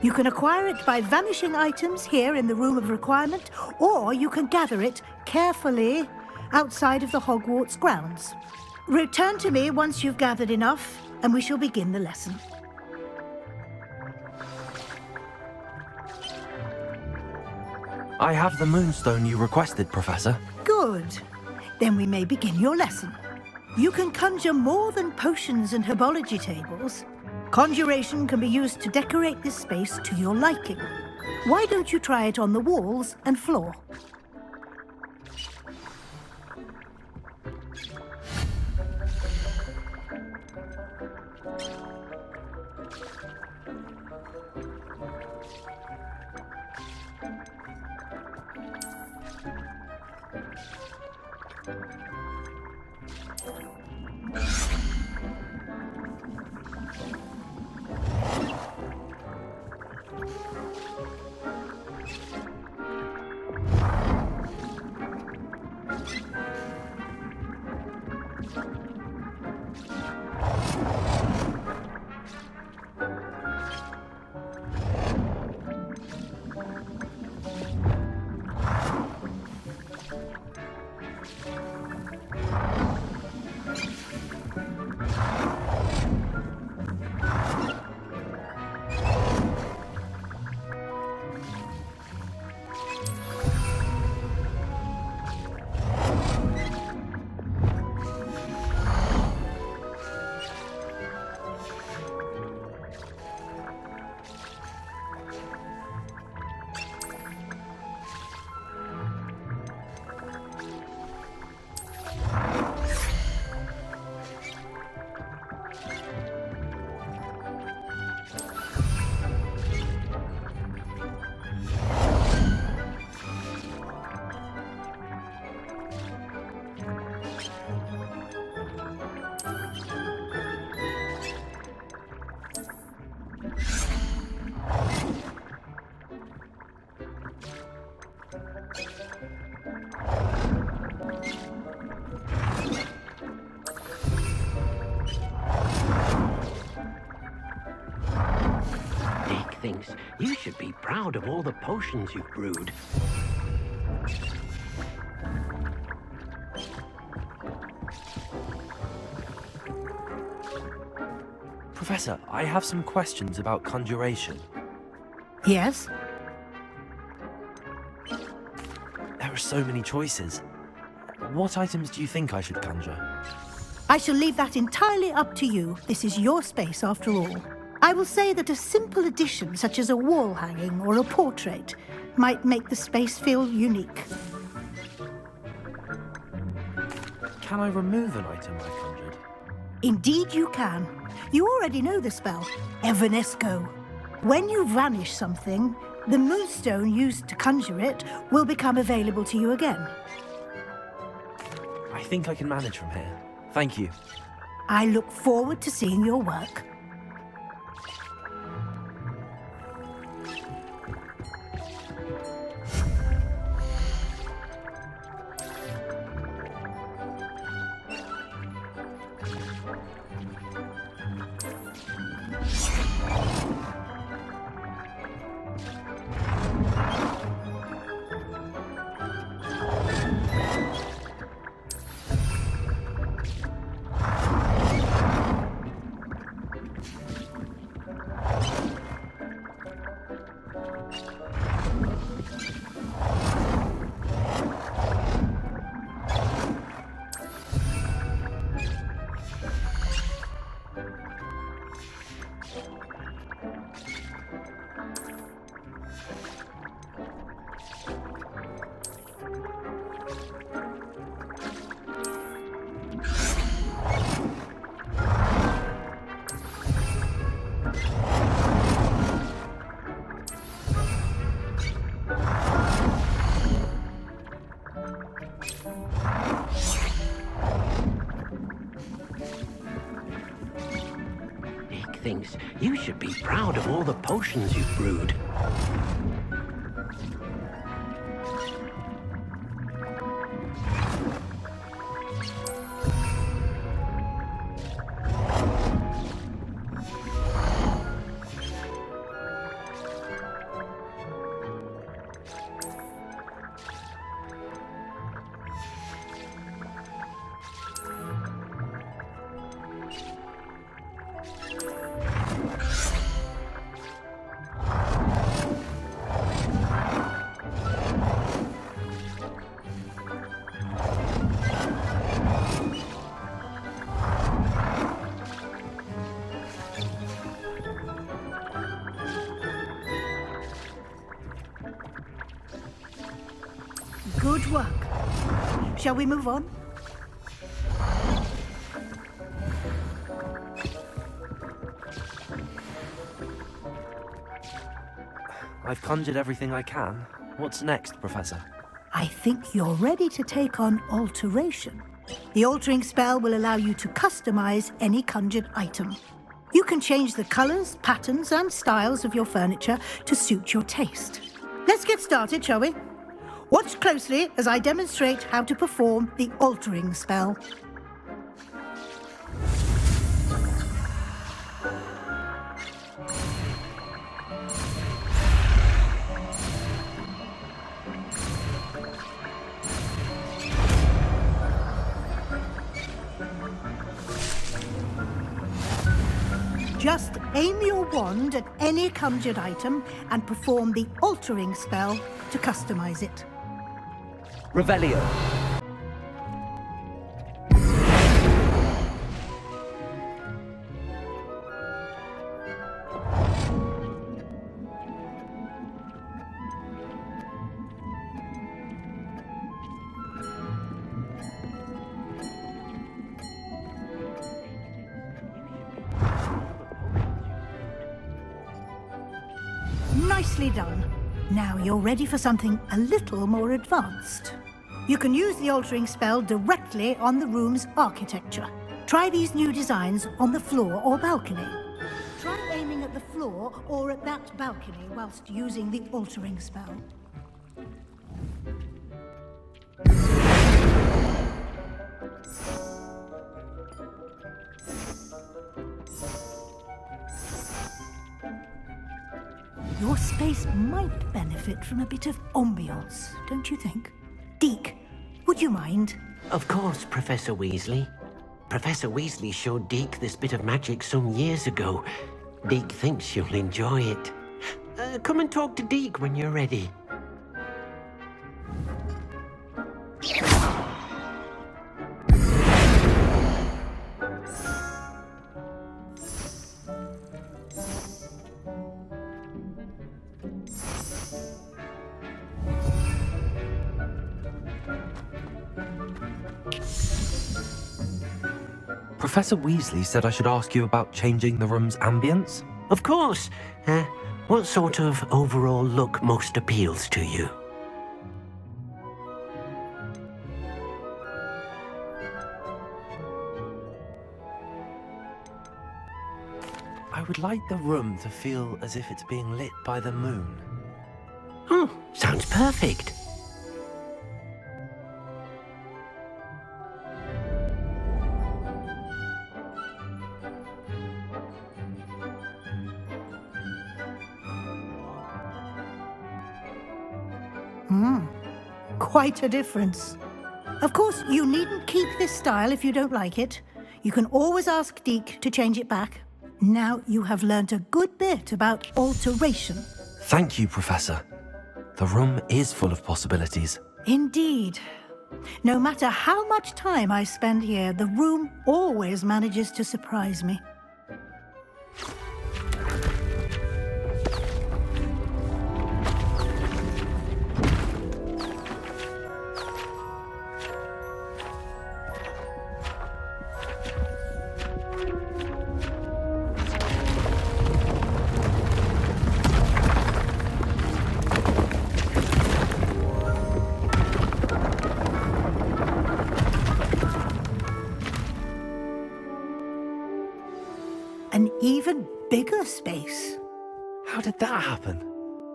You can acquire it by vanishing items here in the Room of Requirement, or you can gather it carefully outside of the Hogwarts grounds. Return to me once you've gathered enough, and we shall begin the lesson. I have the moonstone you requested, Professor. Good. Then we may begin your lesson. You can conjure more than potions and herbology tables. Conjuration can be used to decorate this space to your liking. Why don't you try it on the walls and floor? Thinks you should be proud of all the potions you've brewed. Professor, I have some questions about conjuration. Yes? There are so many choices. What items do you think I should conjure? I shall leave that entirely up to you. This is your space, after all. I will say that a simple addition, such as a wall hanging or a portrait, might make the space feel unique. Can I remove an item I conjured? Indeed you can. You already know the spell, Evanesco. When you vanish something, the moonstone used to conjure it will become available to you again. I think I can manage from here. Thank you. I look forward to seeing your work. Thinks you should be proud of all the potions you've brewed. Good work. Shall we move on? I've conjured everything I can. What's next, Professor? I think you're ready to take on alteration. The altering spell will allow you to customize any conjured item. You can change the colors, patterns, and styles of your furniture to suit your taste. Let's get started, shall we? Watch closely as I demonstrate how to perform the altering spell. Just aim your wand at any conjured item and perform the altering spell to customize it. Revelio. Nicely done. Now you're ready for something a little more advanced. You can use the altering spell directly on the room's architecture. Try these new designs on the floor or balcony. Try aiming at the floor or at that balcony whilst using the altering spell. Your space might benefit from a bit of ambiance, don't you think? Deke, would you mind? Of course, Professor Weasley. Professor Weasley showed Deke this bit of magic some years ago. Deke thinks you'll enjoy it. Come and talk to Deke when you're ready. Professor Weasley said I should ask you about changing the room's ambience? Of course. What sort of overall look most appeals to you? I would like the room to feel as if it's being lit by the moon. Oh, sounds perfect. Quite a difference. Of course, you needn't keep this style if you don't like it. You can always ask Deke to change it back. Now you have learnt a good bit about alteration. Thank you, Professor. The room is full of possibilities. Indeed. No matter how much time I spend here, the room always manages to surprise me. An even bigger space. How did that happen?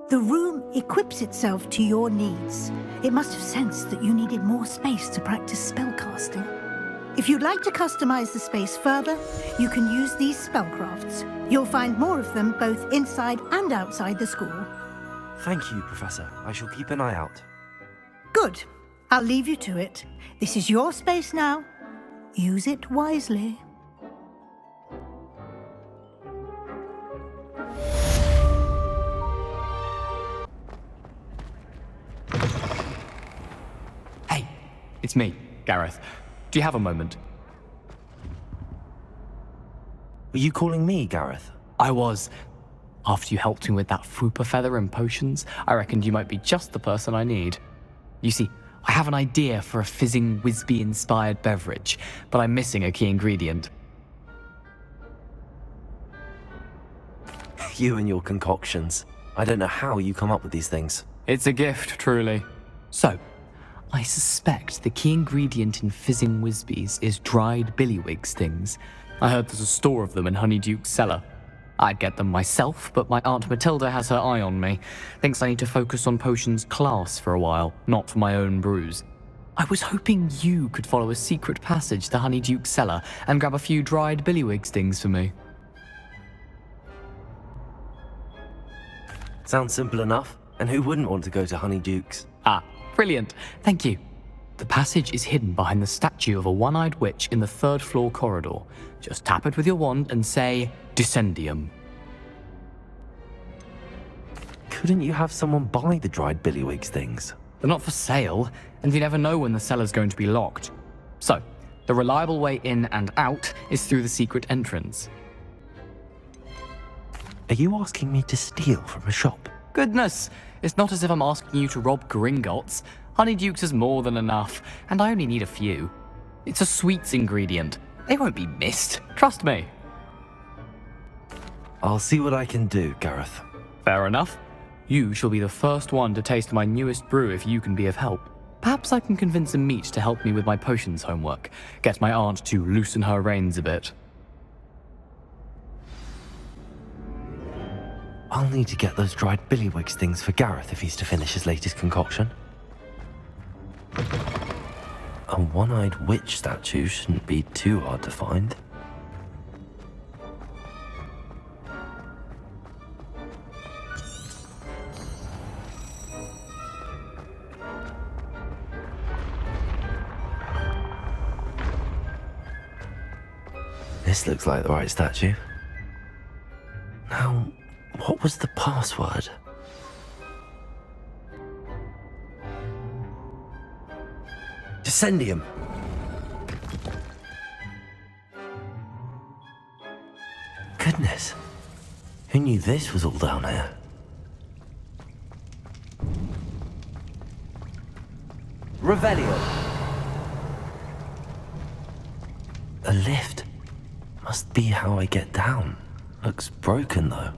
The room equips itself to your needs. It must have sensed that you needed more space to practice spellcasting. If you'd like to customize the space further, you can use these spellcrafts. You'll find more of them both inside and outside the school. Thank you, Professor. I shall keep an eye out. Good. I'll leave you to it. This is your space now. Use it wisely. It's me, Gareth. Do you have a moment? Were you calling me, Gareth? I was. After you helped me with that Fupa feather and potions, I reckoned you might be just the person I need. You see, I have an idea for a fizzing Whizbee-inspired beverage, but I'm missing a key ingredient. You and your concoctions. I don't know how you come up with these things. It's a gift, truly. So, I suspect the key ingredient in fizzing Whizbees is dried billywig stings. I heard there's a store of them in Honeyduke's cellar. I'd get them myself, but my Aunt Matilda has her eye on me. Thinks I need to focus on potions class for a while, not for my own brews. I was hoping you could follow a secret passage to Honeyduke's cellar and grab a few dried billywig stings for me. Sounds simple enough. And who wouldn't want to go to Honeyduke's? Ah, brilliant. Thank you. The passage is hidden behind the statue of a one-eyed witch in the 3rd floor corridor. Just tap it with your wand and say, Descendium. Couldn't you have someone buy the dried billywig things? They're not for sale, and you never know when the cellar's going to be locked. So, the reliable way in and out is through the secret entrance. Are you asking me to steal from a shop? Goodness, it's not as if I'm asking you to rob Gringotts. Honeyduke's is more than enough, and I only need a few. It's a sweets ingredient. They won't be missed, trust me. I'll see what I can do, Gareth. Fair enough. You shall be the first one to taste my newest brew if you can be of help. Perhaps I can convince a meat to help me with my potions homework. Get my aunt to loosen her reins a bit. I'll need to get those dried billywig things for Gareth if he's to finish his latest concoction. A one-eyed witch statue shouldn't be too hard to find. This looks like the right statue. Now, what was the password? Descendium. Goodness. Who knew this was all down here? Revelio. A lift. Must be how I get down. Looks broken though.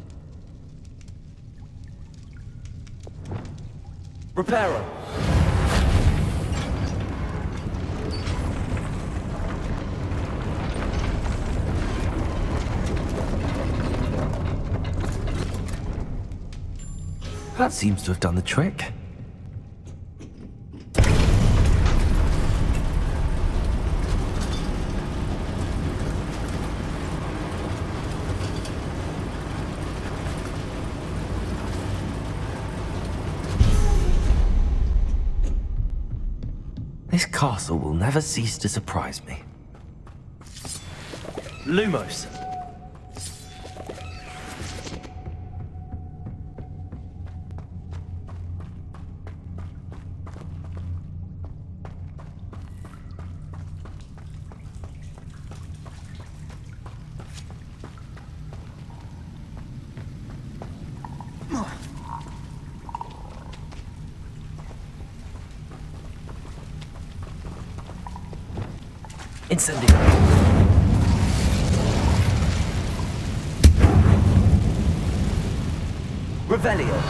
Reparo. That seems to have done the trick. This castle will never cease to surprise me. Lumos. Incendio. Revelio.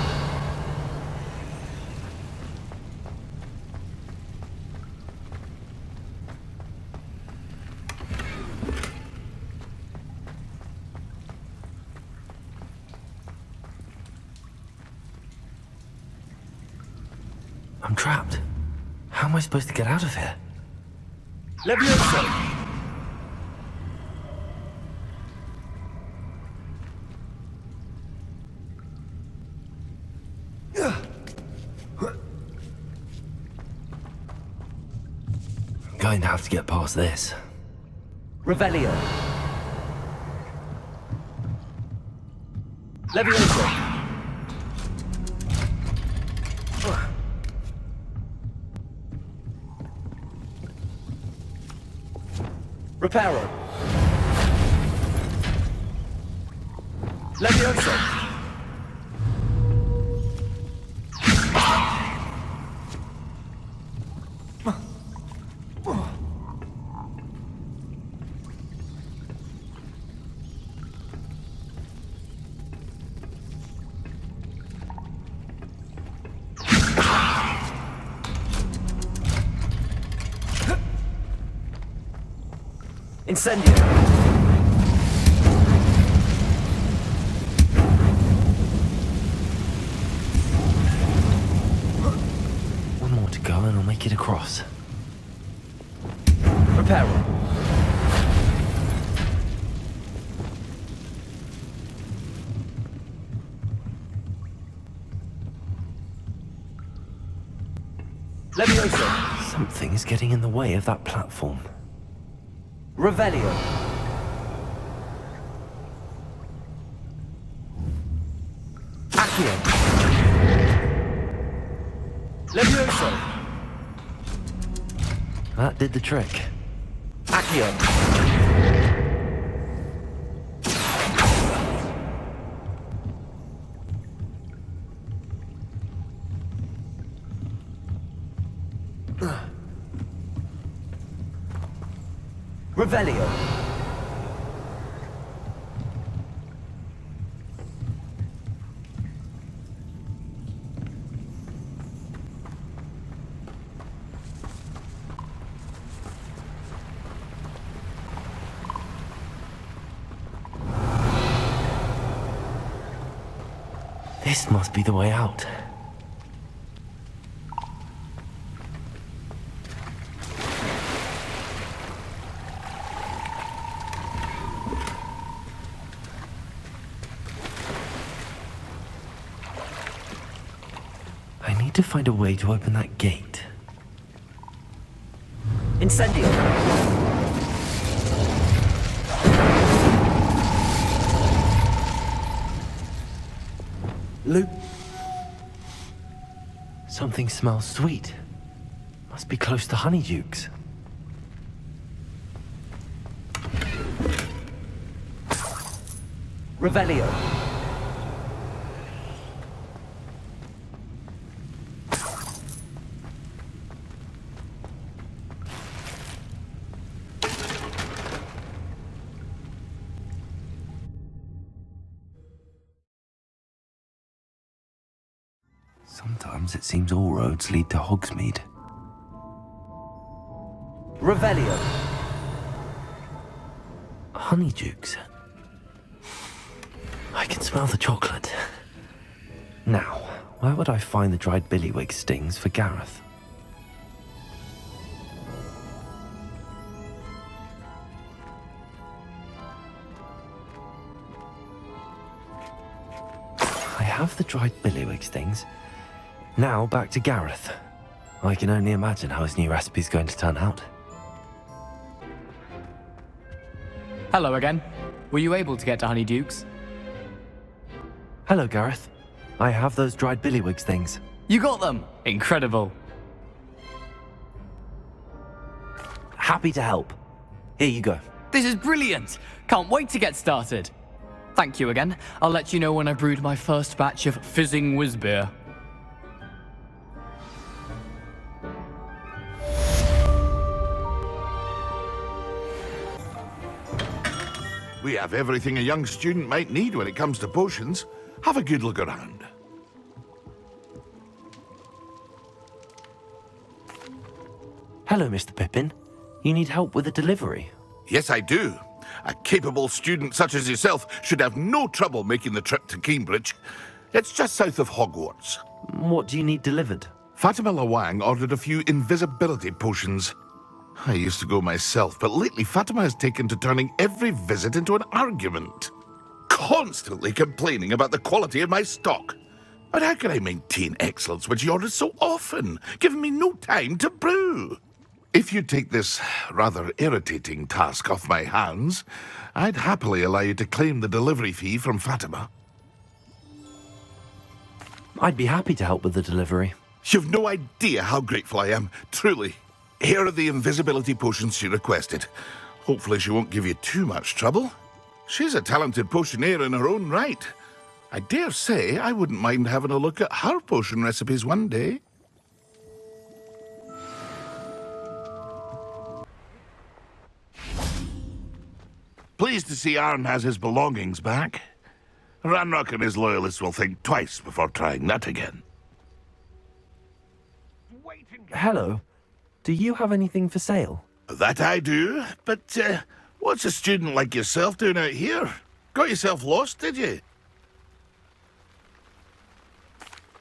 I'm trapped. How am I supposed to get out of here? Levioso. I'm going to have to get past this. Revelio. Levioso. Reparo. Levioso. Incendio! One more to go and I'll make it across. Reparo! Levioso! Something is getting in the way of that platform. Revelio! Accio! Levioso! That did the trick. Accio! Revelio! This must be the way out. I need to find a way to open that gate. Incendio! Luke. Something smells sweet. Must be close to Honeydukes. Revelio! Sometimes it seems all roads lead to Hogsmeade. Revelio! Honeydukes. I can smell the chocolate. Now, where would I find the dried billywig stings for Gareth? I have the dried billywig stings. Now back to Gareth. I can only imagine how his new recipe's going to turn out. Hello again. Were you able to get to Honeydukes? Hello, Gareth. I have those dried billywig things. You got them! Incredible. Happy to help. Here you go. This is brilliant! Can't wait to get started. Thank you again. I'll let you know when I brewed my first batch of fizzing whizbeer. We have everything a young student might need when it comes to potions. Have a good look around. Hello, Mr. Pippin. You need help with a delivery? Yes, I do. A capable student such as yourself should have no trouble making the trip to Cambridge. It's just south of Hogwarts. What do you need delivered? Fatima Lawang ordered a few invisibility potions. I used to go myself, but lately Fatima has taken to turning every visit into an argument. Constantly complaining about the quality of my stock. But how can I maintain excellence when she orders so often, giving me no time to brew? If you take this rather irritating task off my hands, I'd happily allow you to claim the delivery fee from Fatima. I'd be happy to help with the delivery. You've no idea how grateful I am, truly. Here are the invisibility potions she requested. Hopefully she won't give you too much trouble. She's a talented potioneer in her own right. I dare say I wouldn't mind having a look at her potion recipes one day. Pleased to see Arn has his belongings back. Ranrock and his loyalists will think twice before trying that again. Hello. Do you have anything for sale? That I do, but What's a student like yourself doing out here? Got yourself lost, did you?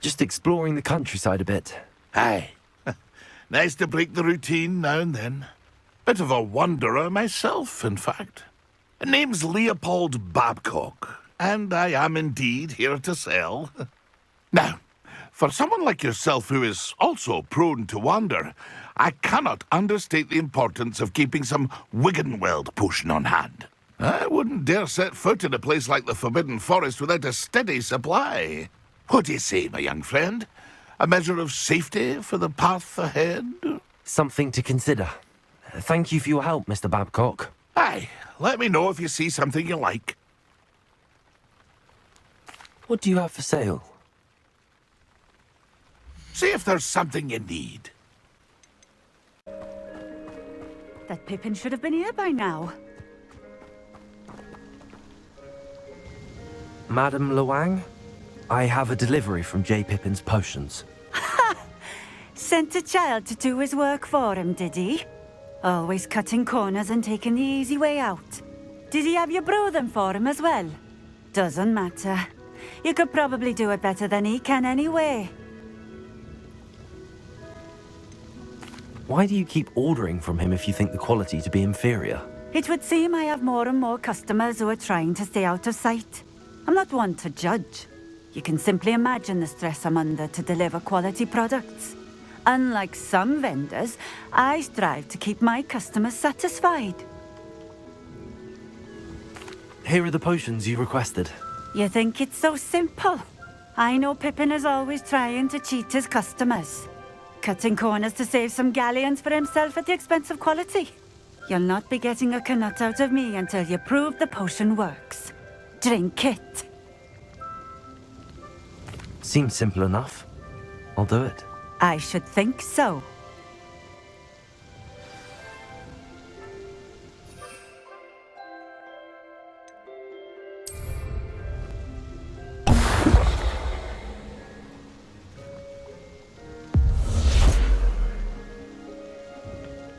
Just exploring the countryside a bit. Aye. Nice to break the routine now and then. Bit of a wanderer myself, in fact. Name's Leopold Babcock, and I am indeed here to sell. Now, for someone like yourself who is also prone to wander, I cannot understate the importance of keeping some Wiggenweld potion on hand. I wouldn't dare set foot in a place like the Forbidden Forest without a steady supply. What do you say, my young friend? A measure of safety for the path ahead? Something to consider. Thank you for your help, Mr. Babcock. Aye, let me know if you see something you like. What do you have for sale? See if there's something you need. That Pippin should have been here by now. Madam Luang? I have a delivery from J. Pippin's Potions. Sent a child to do his work for him, did he? Always cutting corners and taking the easy way out. Did he have you brew them for him as well? Doesn't matter. You could probably do it better than he can anyway. Why do you keep ordering from him if you think the quality to be inferior? It would seem I have more and more customers who are trying to stay out of sight. I'm not one to judge. You can simply imagine the stress I'm under to deliver quality products. Unlike some vendors, I strive to keep my customers satisfied. Here are the potions you requested. You think it's so simple? I know Pippin is always trying to cheat his customers. Cutting corners to save some galleons for himself at the expense of quality. You'll not be getting a canut out of me until you prove the potion works. Drink it. Seems simple enough. I'll do it. I should think so.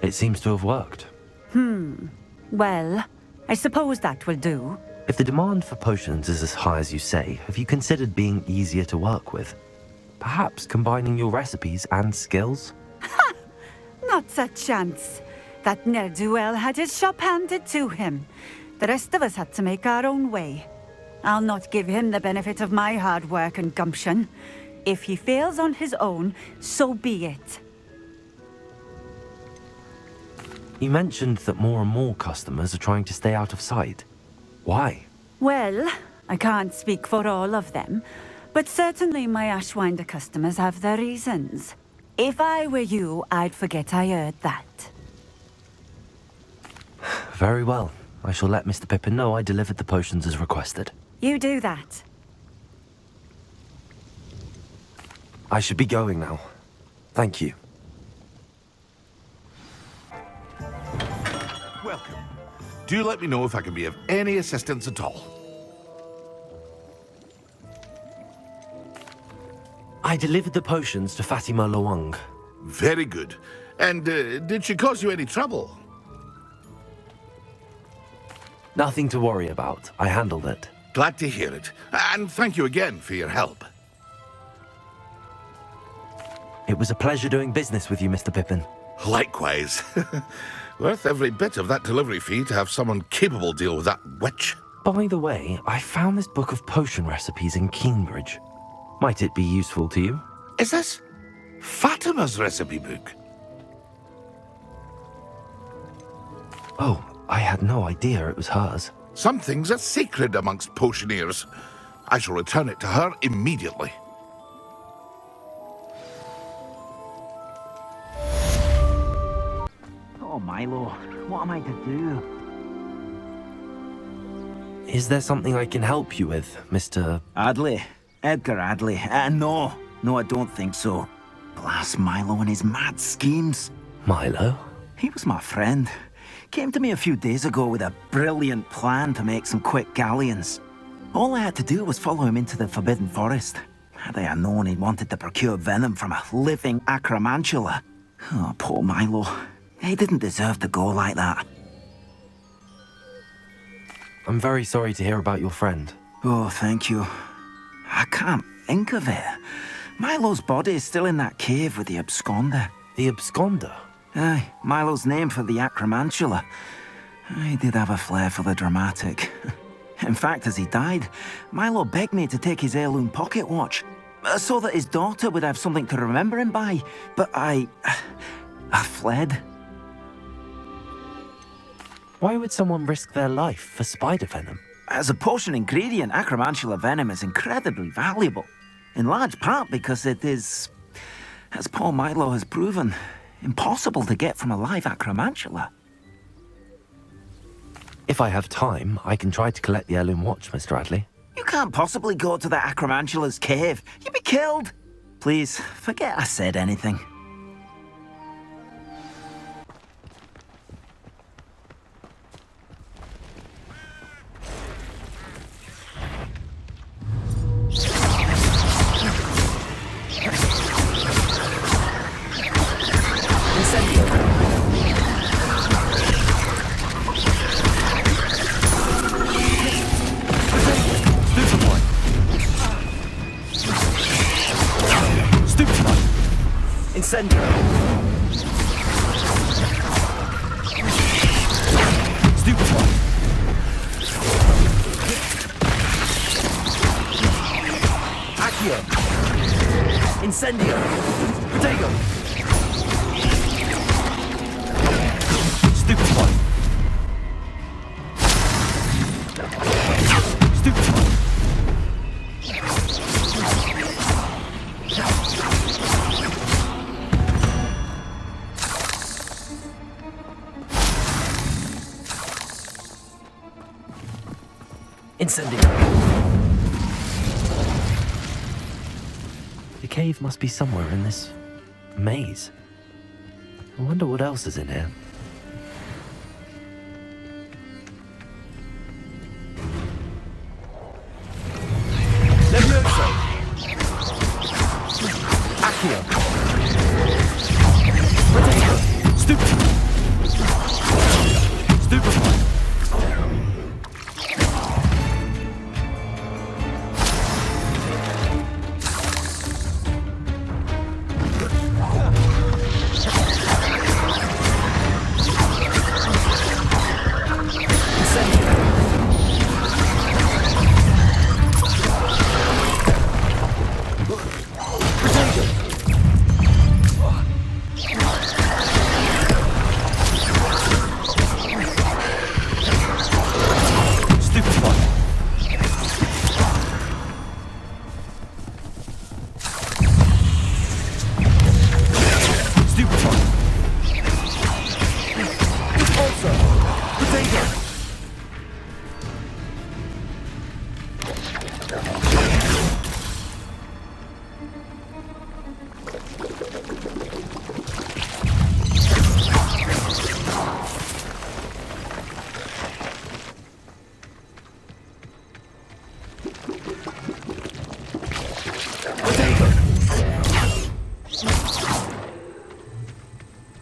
It seems to have worked. Well, I suppose that will do. If the demand for potions is as high as you say, have you considered being easier to work with? Perhaps combining your recipes and skills? Not a chance. That ne'er-do-well had his shop handed to him. The rest of us had to make our own way. I'll not give him the benefit of my hard work and gumption. If he fails on his own, so be it. You mentioned that more and more customers are trying to stay out of sight. Why? Well, I can't speak for all of them, but certainly my Ashwinder customers have their reasons. If I were you, I'd forget I heard that. Very well. I shall let Mr. Pippin know I delivered the potions as requested. You do that. I should be going now. Thank you. Welcome. Do let me know if I can be of any assistance at all. I delivered the potions to Fatima Luang. Very good. And did she cause you any trouble? Nothing to worry about. I handled it. Glad to hear it. And thank you again for your help. It was a pleasure doing business with you, Mr. Pippin. Likewise. Worth every bit of that delivery fee to have someone capable deal with that witch. By the way, I found this book of potion recipes in Cambridge. Might it be useful to you? Is this Fatima's recipe book? Oh, I had no idea it was hers. Some things are sacred amongst potioneers. I shall return it to her immediately. Oh, Milo, what am I to do? Is there something I can help you with, Mr. Adley? Edgar Adley? No, I don't think so. Blast Milo and his mad schemes. Milo? He was my friend. Came to me a few days ago with a brilliant plan to make some quick galleons. All I had to do was follow him into the Forbidden Forest. Had I known he wanted to procure venom from a living acromantula. Oh, poor Milo. He didn't deserve to go like that. I'm very sorry to hear about your friend. Oh, thank you. I can't think of it. Milo's body is still in that cave with the absconder. The absconder? Aye, Milo's name for the acromantula. He did have a flair for the dramatic. In fact, as he died, Milo begged me to take his heirloom pocket watch, so that his daughter would have something to remember him by. But I fled. Why would someone risk their life for spider venom? As a potion ingredient, acromantula venom is incredibly valuable. In large part because it is, as poor Milo has proven, impossible to get from a live acromantula. If I have time, I can try to collect the heirloom watch, Mr. Adley. You can't possibly go to the acromantula's cave. You'd be killed. Please, forget I said anything. Incendio. Stupefy. Accio. Incendio. Protego. Stupefy. Stupefy. Incendio. The cave must be somewhere in this maze. I wonder what else is in here. Levioso. Accio. Protego. Stupefy. Stupefy.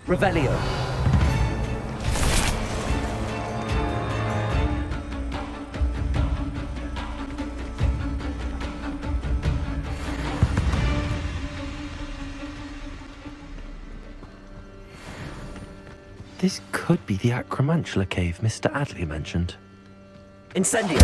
Revelio. This could be the acromantula cave Mr. Adley mentioned. Incendio.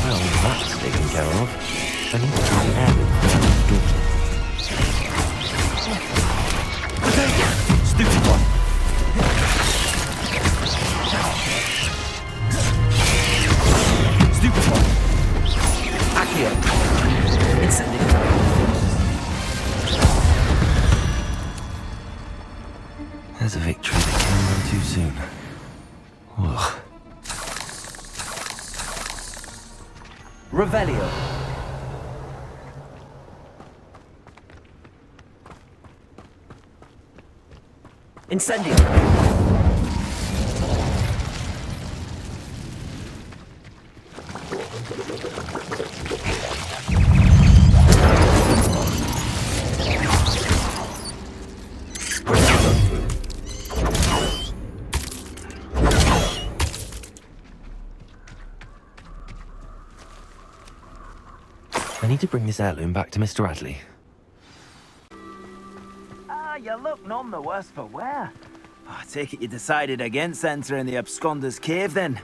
Well, that's taken care of. I need to try an heirloom for my daughter. Revelio. Incendio. I need to bring this heirloom back to Mr. Radley. Ah, you look none the worse for wear. Oh, I take it you decided against entering the absconder's cave, then?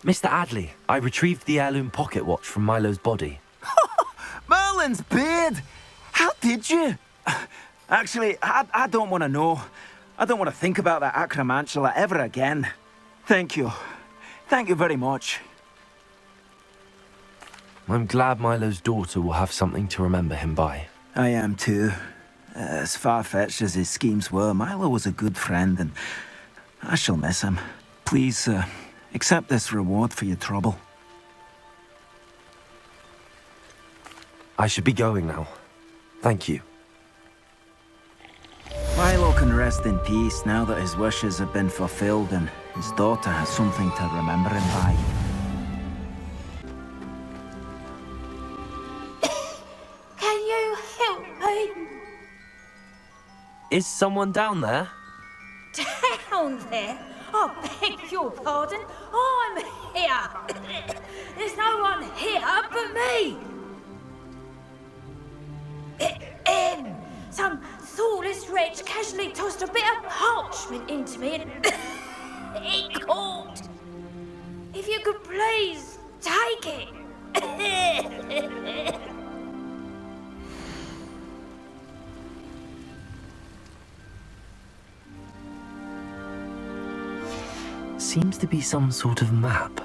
Mr. Adley, I retrieved the heirloom pocket watch from Milo's body. Merlin's beard! How did you? Actually, I don't want to know. I don't want to think about that acromantula ever again. Thank you. Thank you very much. I'm glad Milo's daughter will have something to remember him by. I am too. As far-fetched as his schemes were, Milo was a good friend, and I shall miss him. Please, accept this reward for your trouble. I should be going now. Thank you. Milo can rest in peace now that his wishes have been fulfilled and his daughter has something to remember him by. Can you help me? Is someone down there? Down there? I beg your pardon. I'm here. There's no one here but me. Some thoughtless wretch casually tossed a bit of parchment into me and it caught. If you could please take it. Seems to be some sort of map.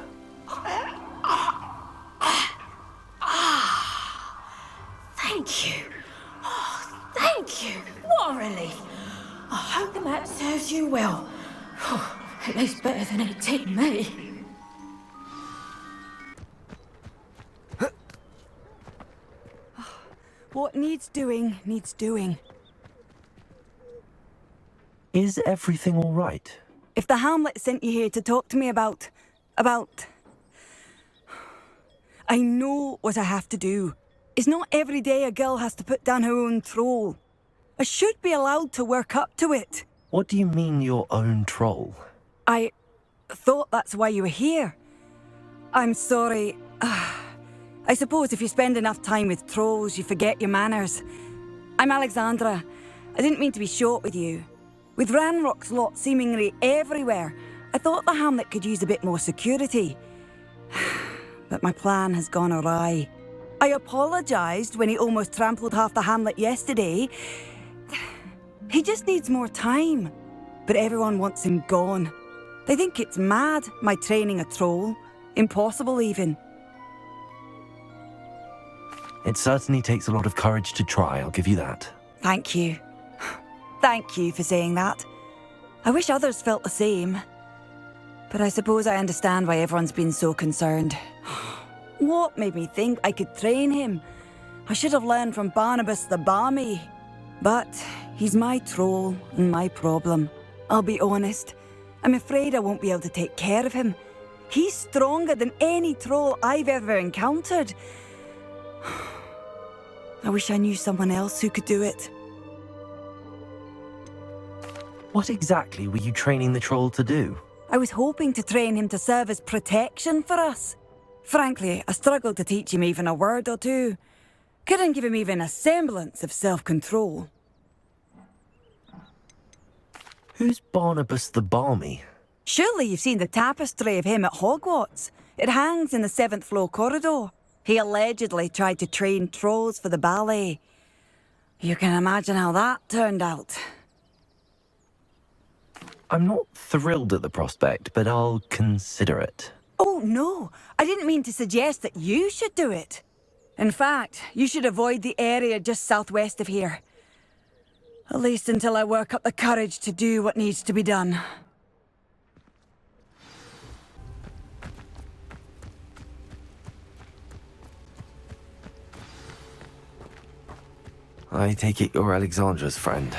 Thank you. Oh, thank you. What a relief. I hope the map serves you well. At least better than it did me. What needs doing, needs doing. Is everything all right? If the Hamlet sent you here to talk to me about... I know what I have to do. It's not every day a girl has to put down her own troll. I should be allowed to work up to it. What do you mean, your own troll? I thought that's why you were here. I'm sorry. I suppose if you spend enough time with trolls, you forget your manners. I'm Alexandra. I didn't mean to be short with you. With Ranrock's lot seemingly everywhere, I thought the Hamlet could use a bit more security. But my plan has gone awry. I apologised when he almost trampled half the Hamlet yesterday. He just needs more time. But everyone wants him gone. They think it's mad, my training a troll. Impossible, even. It certainly takes a lot of courage to try, I'll give you that. Thank you. Thank you for saying that. I wish others felt the same. But I suppose I understand why everyone's been so concerned. What made me think I could train him? I should have learned from Barnabas the Barmy. But he's my troll and my problem. I'll be honest. I'm afraid I won't be able to take care of him. He's stronger than any troll I've ever encountered. I wish I knew someone else who could do it. What exactly were you training the troll to do? I was hoping to train him to serve as protection for us. Frankly, I struggled to teach him even a word or two. Couldn't give him even a semblance of self-control. Who's Barnabas the Barmy? Surely you've seen the tapestry of him at Hogwarts. It hangs in the 7th floor corridor. He allegedly tried to train trolls for the ballet. You can imagine how that turned out. I'm not thrilled at the prospect, but I'll consider it. Oh, no. I didn't mean to suggest that you should do it. In fact, you should avoid the area just southwest of here. At least until I work up the courage to do what needs to be done. I take it you're Alexandra's friend.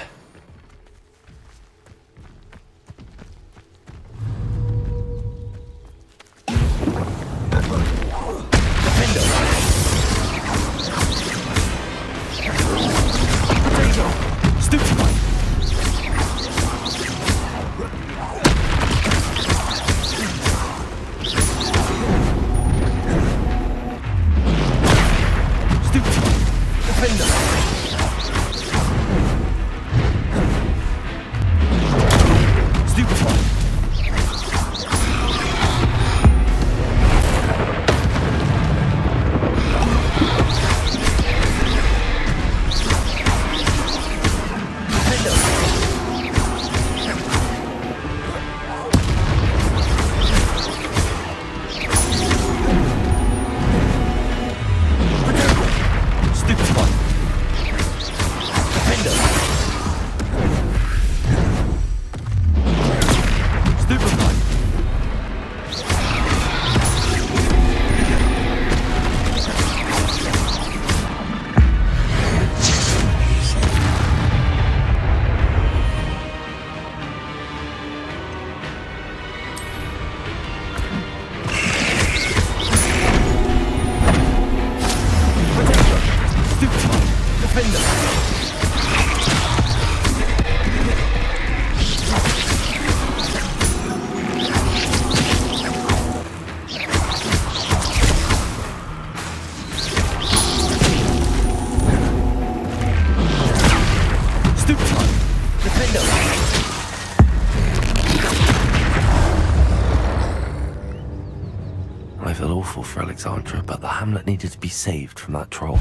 I feel awful for Alexandra, but the hamlet needed to be saved from that troll.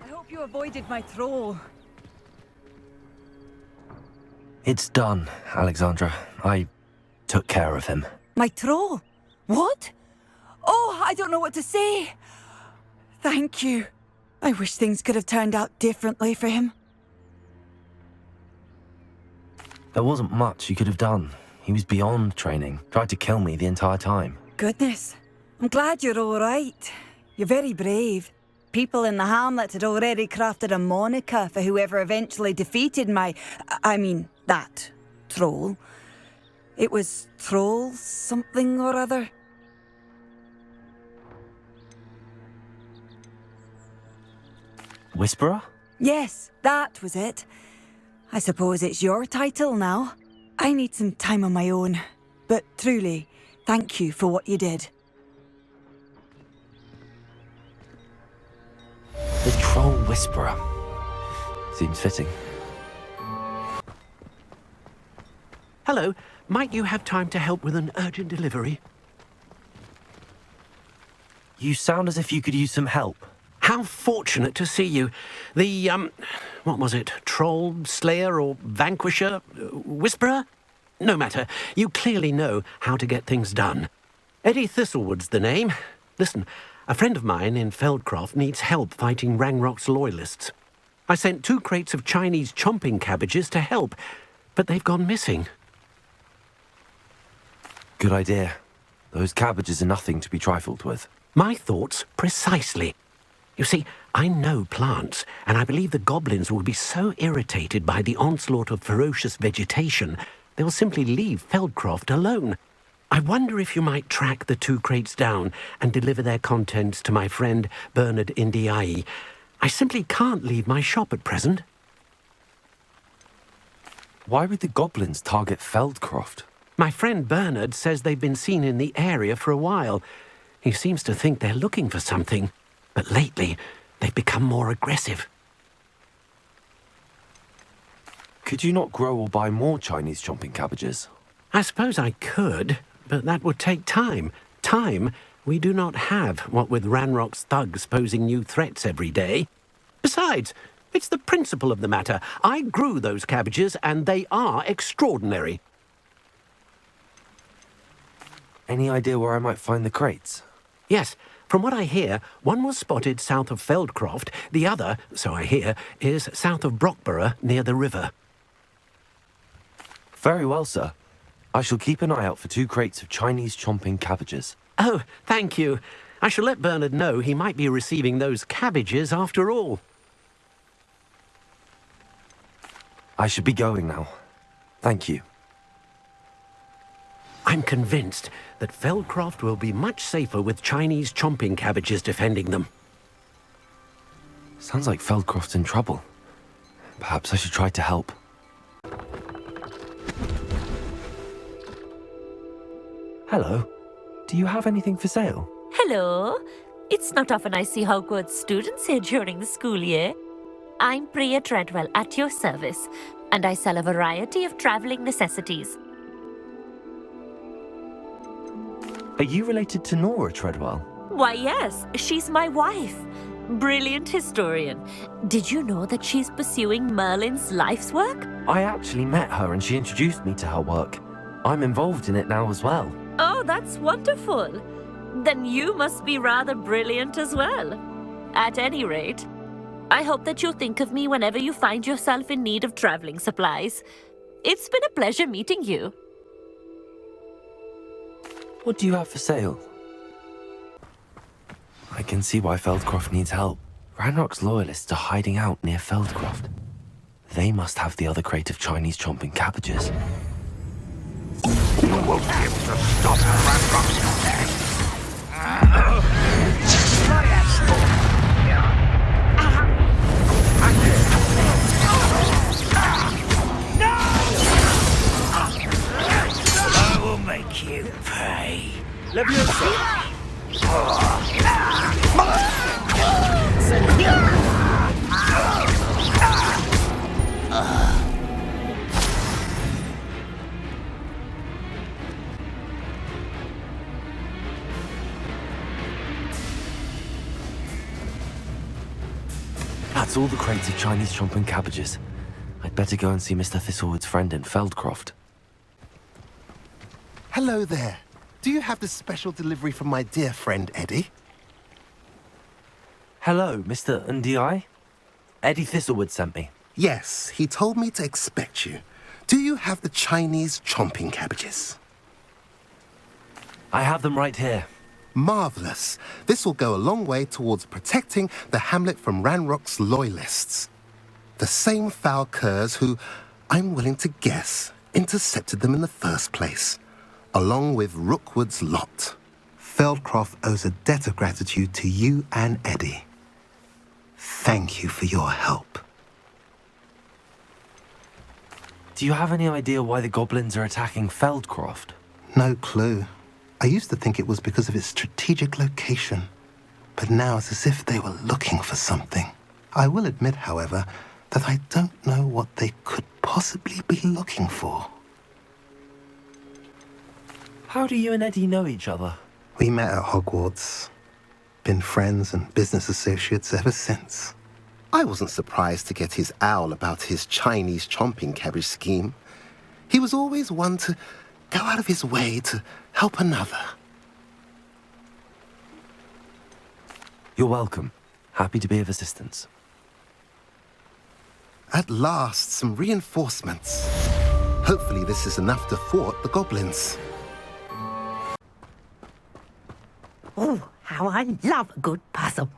I hope you avoided my troll. It's done, Alexandra. I took care of him. My troll? What? Oh, I don't know what to say. Thank you. I wish things could have turned out differently for him. There wasn't much you could have done. He was beyond training, tried to kill me the entire time. Goodness. I'm glad you're all right. You're very brave. People in the hamlet had already crafted a moniker for whoever eventually defeated that troll. It was Troll something or other. Whisperer? Yes, that was it. I suppose it's your title now. I need some time on my own. But truly, thank you for what you did. The Troll Whisperer. Seems fitting. Hello. Might you have time to help with an urgent delivery? You sound as if you could use some help. How fortunate to see you. The, what was it? Troll, Slayer, or Vanquisher? Whisperer? No matter. You clearly know how to get things done. Eddie Thistlewood's the name. Listen, a friend of mine in Feldcroft needs help fighting Rangrock's loyalists. I sent 2 crates of Chinese chomping cabbages to help, but they've gone missing. Good idea. Those cabbages are nothing to be trifled with. My thoughts precisely. You see, I know plants, and I believe the goblins will be so irritated by the onslaught of ferocious vegetation, they will simply leave Feldcroft alone. I wonder if you might track the 2 crates down and deliver their contents to my friend Bernard Indiai. I simply can't leave my shop at present. Why would the goblins target Feldcroft? My friend Bernard says they've been seen in the area for a while. He seems to think they're looking for something. But lately, they've become more aggressive. Could you not grow or buy more Chinese chomping cabbages? I suppose I could, but that would take time. Time we do not have, what with Ranrock's thugs posing new threats every day. Besides, it's the principle of the matter. I grew those cabbages, and they are extraordinary. Any idea where I might find the crates? Yes. From what I hear, one was spotted south of Feldcroft. The other, so I hear, is south of Brockborough, near the river. Very well, sir. I shall keep an eye out for 2 crates of Chinese chomping cabbages. Oh, thank you. I shall let Bernard know he might be receiving those cabbages after all. I should be going now. Thank you. I'm convinced that Feldcroft will be much safer with Chinese chomping cabbages defending them. Sounds like Feldcroft's in trouble. Perhaps I should try to help. Hello. Do you have anything for sale? Hello. It's not often I see Hogwarts students here during the school year. I'm Priya Treadwell at your service, and I sell a variety of traveling necessities. Are you related to Nora Treadwell? Why, yes, she's my wife. Brilliant historian. Did you know that she's pursuing Merlin's life's work? I actually met her and she introduced me to her work. I'm involved in it now as well. Oh, that's wonderful. Then you must be rather brilliant as well. At any rate, I hope that you'll think of me whenever you find yourself in need of traveling supplies. It's been a pleasure meeting you. What do you have for sale? I can see why Feldcroft needs help. Ranrock's loyalists are hiding out near Feldcroft. They must have the other crate of Chinese chomping cabbages. You won't be able to stop Ranrock's attack. I will make you pay. Leviosa! That's all the crates of Chinese chomping cabbages. I'd better go and see Mr. Thistlewood's friend in Feldcroft. Hello there. Do you have this special delivery from my dear friend Eddie? Hello, Mr. Ndi? Eddie Thistlewood sent me. Yes, he told me to expect you. Do you have the Chinese chomping cabbages? I have them right here. Marvelous. This will go a long way towards protecting the hamlet from Ranrock's loyalists. The same foul curs who, I'm willing to guess, intercepted them in the first place, along with Rookwood's lot. Feldcroft owes a debt of gratitude to you and Eddie. Thank you for your help. Do you have any idea why the goblins are attacking Feldcroft? No clue. I used to think it was because of its strategic location, but now it's as if they were looking for something. I will admit, however, that I don't know what they could possibly be looking for. How do you and Eddie know each other? We met at Hogwarts. Been friends and business associates ever since. I wasn't surprised to get his owl about his Chinese chomping cabbage scheme. He was always one to go out of his way to help another. You're welcome. Happy to be of assistance. At last, some reinforcements. Hopefully this is enough to thwart the goblins. Oh, how I love a good puzzle.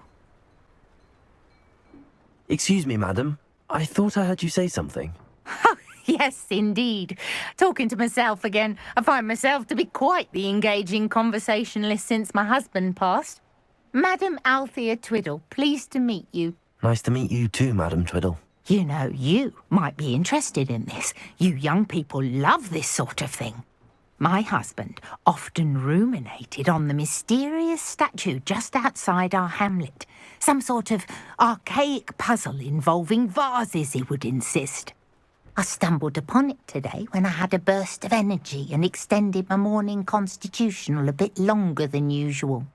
Excuse me, madam. I thought I heard you say something. Yes, indeed. Talking to myself again. I find myself to be quite the engaging conversationalist since my husband passed. Madam Althea Twiddle, pleased to meet you. Nice to meet you too, Madam Twiddle. You know, you might be interested in this. You young people love this sort of thing. My husband often ruminated on the mysterious statue just outside our hamlet. Some sort of archaic puzzle involving vases, he would insist. I stumbled upon it today when I had a burst of energy and extended my morning constitutional a bit longer than usual.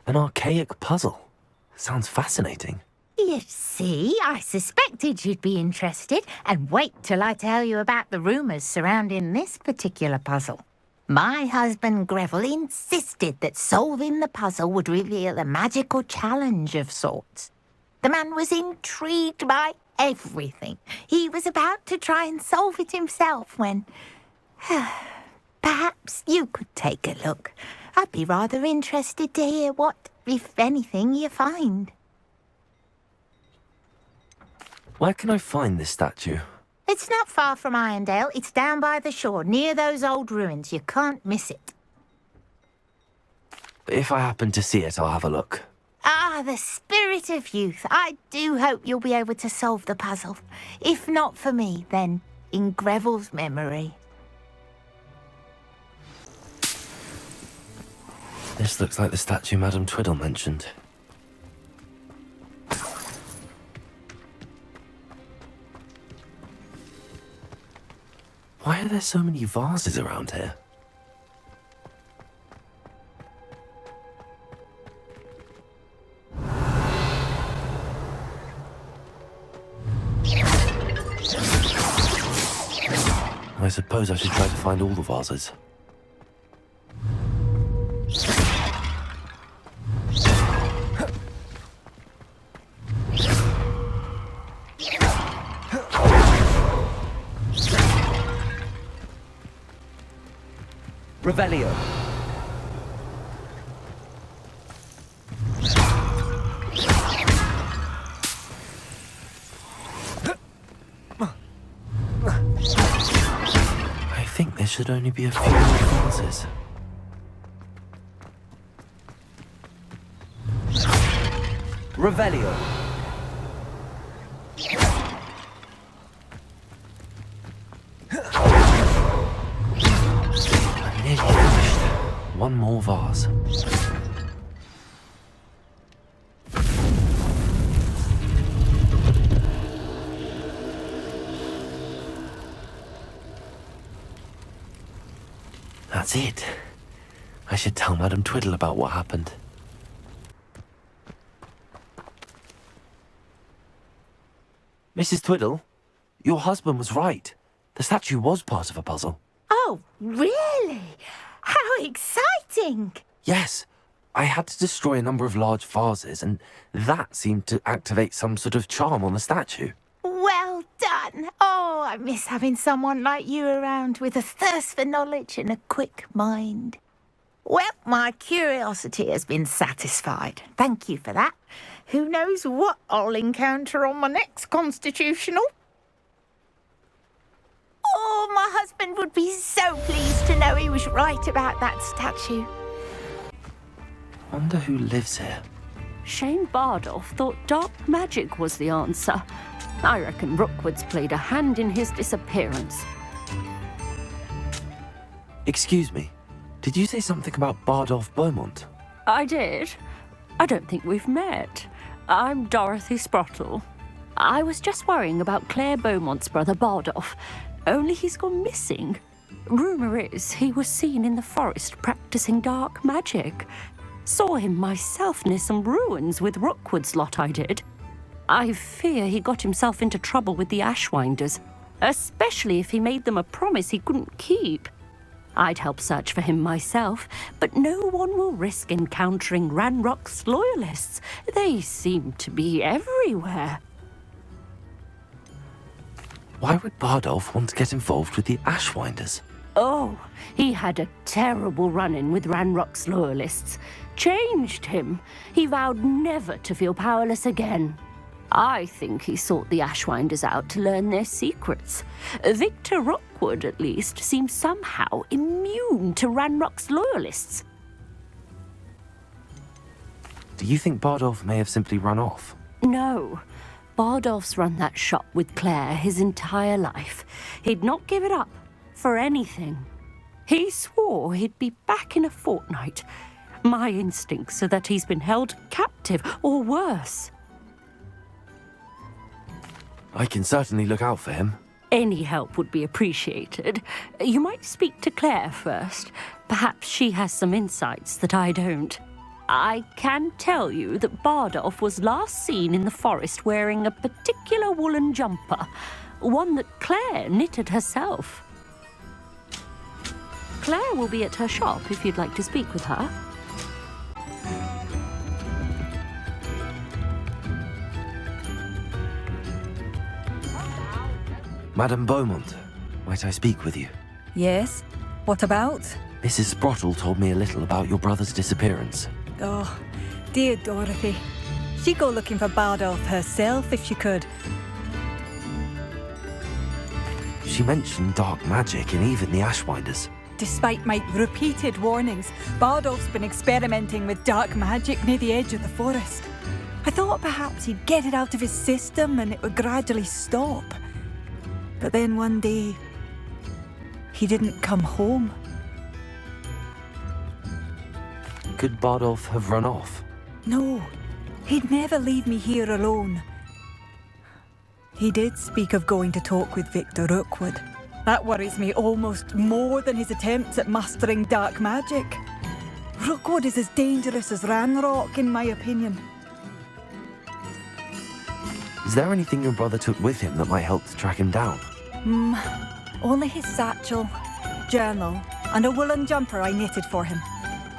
An archaic puzzle. Sounds fascinating. You see, I suspected you'd be interested, and wait till I tell you about the rumours surrounding this particular puzzle. My husband Greville insisted that solving the puzzle would reveal a magical challenge of sorts. The man was intrigued by everything. He was about to try and solve it himself when... Perhaps you could take a look. I'd be rather interested to hear what, if anything, you find. Where can I find this statue? It's not far from Irondale. It's down by the shore, near those old ruins. You can't miss it. If I happen to see it, I'll have a look. Ah, the spirit of youth. I do hope you'll be able to solve the puzzle. If not for me, then in Greville's memory. This looks like the statue Madame Twiddle mentioned. Why are there so many vases around here? I suppose I should try to find all the vases. Revelio. I think there should only be a few more vases. Revelio. I'm nearly finished. One more vase. That's it. I should tell Madame Twiddle about what happened. Mrs. Twiddle, your husband was right. The statue was part of a puzzle. Oh, really? How exciting! Yes, I had to destroy a number of large vases, and that seemed to activate some sort of charm on the statue. Well done. Oh, I miss having someone like you around with a thirst for knowledge and a quick mind. Well, my curiosity has been satisfied. Thank you for that. Who knows what I'll encounter on my next constitutional? Oh, my husband would be so pleased to know he was right about that statue. Wonder who lives here. Shane Bardolph thought dark magic was the answer. I reckon Rookwood's played a hand in his disappearance. Excuse me, did you say something about Bardolph Beaumont? I did. I don't think we've met. I'm Dorothy Sprottle. I was just worrying about Claire Beaumont's brother Bardolph, only he's gone missing. Rumour is he was seen in the forest practicing dark magic. Saw him myself near some ruins with Rookwood's lot I did. I fear he got himself into trouble with the Ashwinders, especially if he made them a promise he couldn't keep. I'd help search for him myself, but no one will risk encountering Ranrock's loyalists. They seem to be everywhere. Why would Bardolph want to get involved with the Ashwinders? Oh, he had a terrible run-in with Ranrock's loyalists. Changed him. He vowed never to feel powerless again. I think he sought the Ashwinders out to learn their secrets. Victor Rookwood, at least, seems somehow immune to Ranrock's loyalists. Do you think Bardolph may have simply run off? No. Bardolph's run that shop with Claire his entire life. He'd not give it up for anything. He swore he'd be back in a fortnight. My instincts are that he's been held captive, or worse. I can certainly look out for him. Any help would be appreciated. You might speak to Claire first. Perhaps she has some insights that I don't. I can tell you that Bardolph was last seen in the forest wearing a particular woolen jumper, one that Claire knitted herself. Claire will be at her shop if you'd like to speak with her. Madame Beaumont, might I speak with you? Yes? What about? Mrs. Sprottle told me a little about your brother's disappearance. Oh, dear Dorothy. She'd go looking for Bardolph herself if she could. She mentioned dark magic and even the Ashwinders. Despite my repeated warnings, Bardolph's been experimenting with dark magic near the edge of the forest. I thought perhaps he'd get it out of his system and it would gradually stop. But then one day, he didn't come home. Could Bardolph have run off? No, he'd never leave me here alone. He did speak of going to talk with Victor Rookwood. That worries me almost more than his attempts at mastering dark magic. Rookwood is as dangerous as Ranrock, in my opinion. Is there anything your brother took with him that might help to track him down? Only his satchel, journal, and a woolen jumper I knitted for him.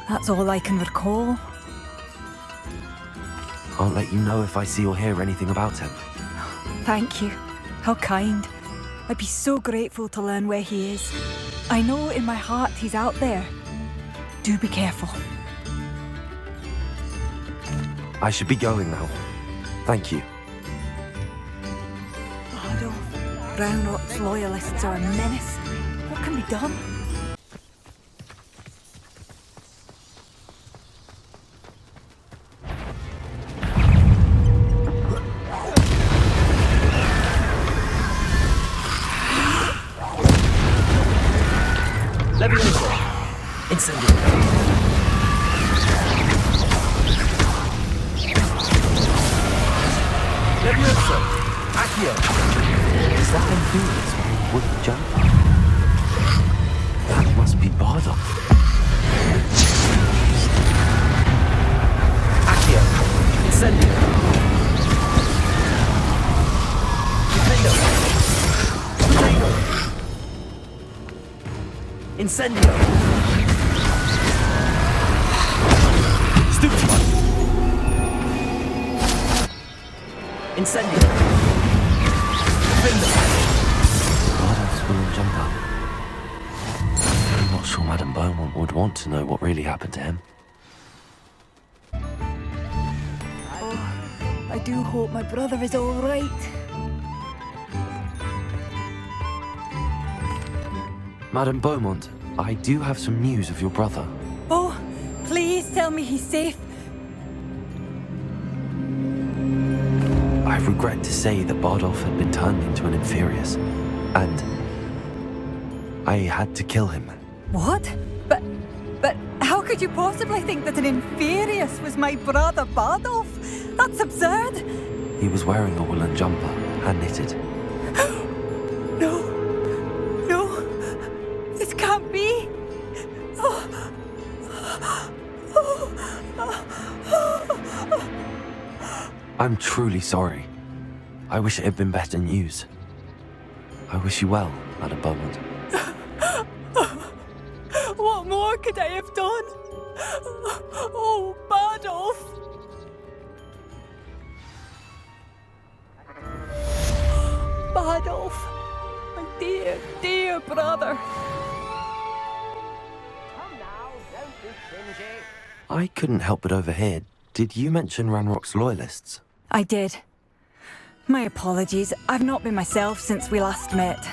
That's all I can recall. I'll let you know if I see or hear anything about him. Thank you. How kind. I'd be so grateful to learn where he is. I know in my heart he's out there. Do be careful. I should be going now. Thank you. Bardolph, Ranrock's loyalists are a menace. What can be done? Incendio. Levioso! Accio! Is that Honduras wearing a wooden jumper? That must be Bardolph. Accio. Incendio. Potato. Incendio. Stupefy. Incendio. Bardolph's woolen jumper. I'm not sure Madame Beaumont would want to know what really happened to him. I do hope my brother is all right. Madame Beaumont, I do have some news of your brother. Oh, please tell me he's safe. I regret to say that Bardolph had been turned into an Inferius, and I had to kill him. What? But how could you possibly think that an Inferius was my brother Bardolph? That's absurd. He was wearing a woolen jumper, hand-knitted. No. This can't be. I'm truly sorry. I wish it had been better news. I wish you well, Madame Beaumont. What more could I have done? Oh, Bardolph! Bardolph! My dear, dear brother! I couldn't help but overhear. Did you mention Ranrock's loyalists? I did. My apologies. I've not been myself since we last met.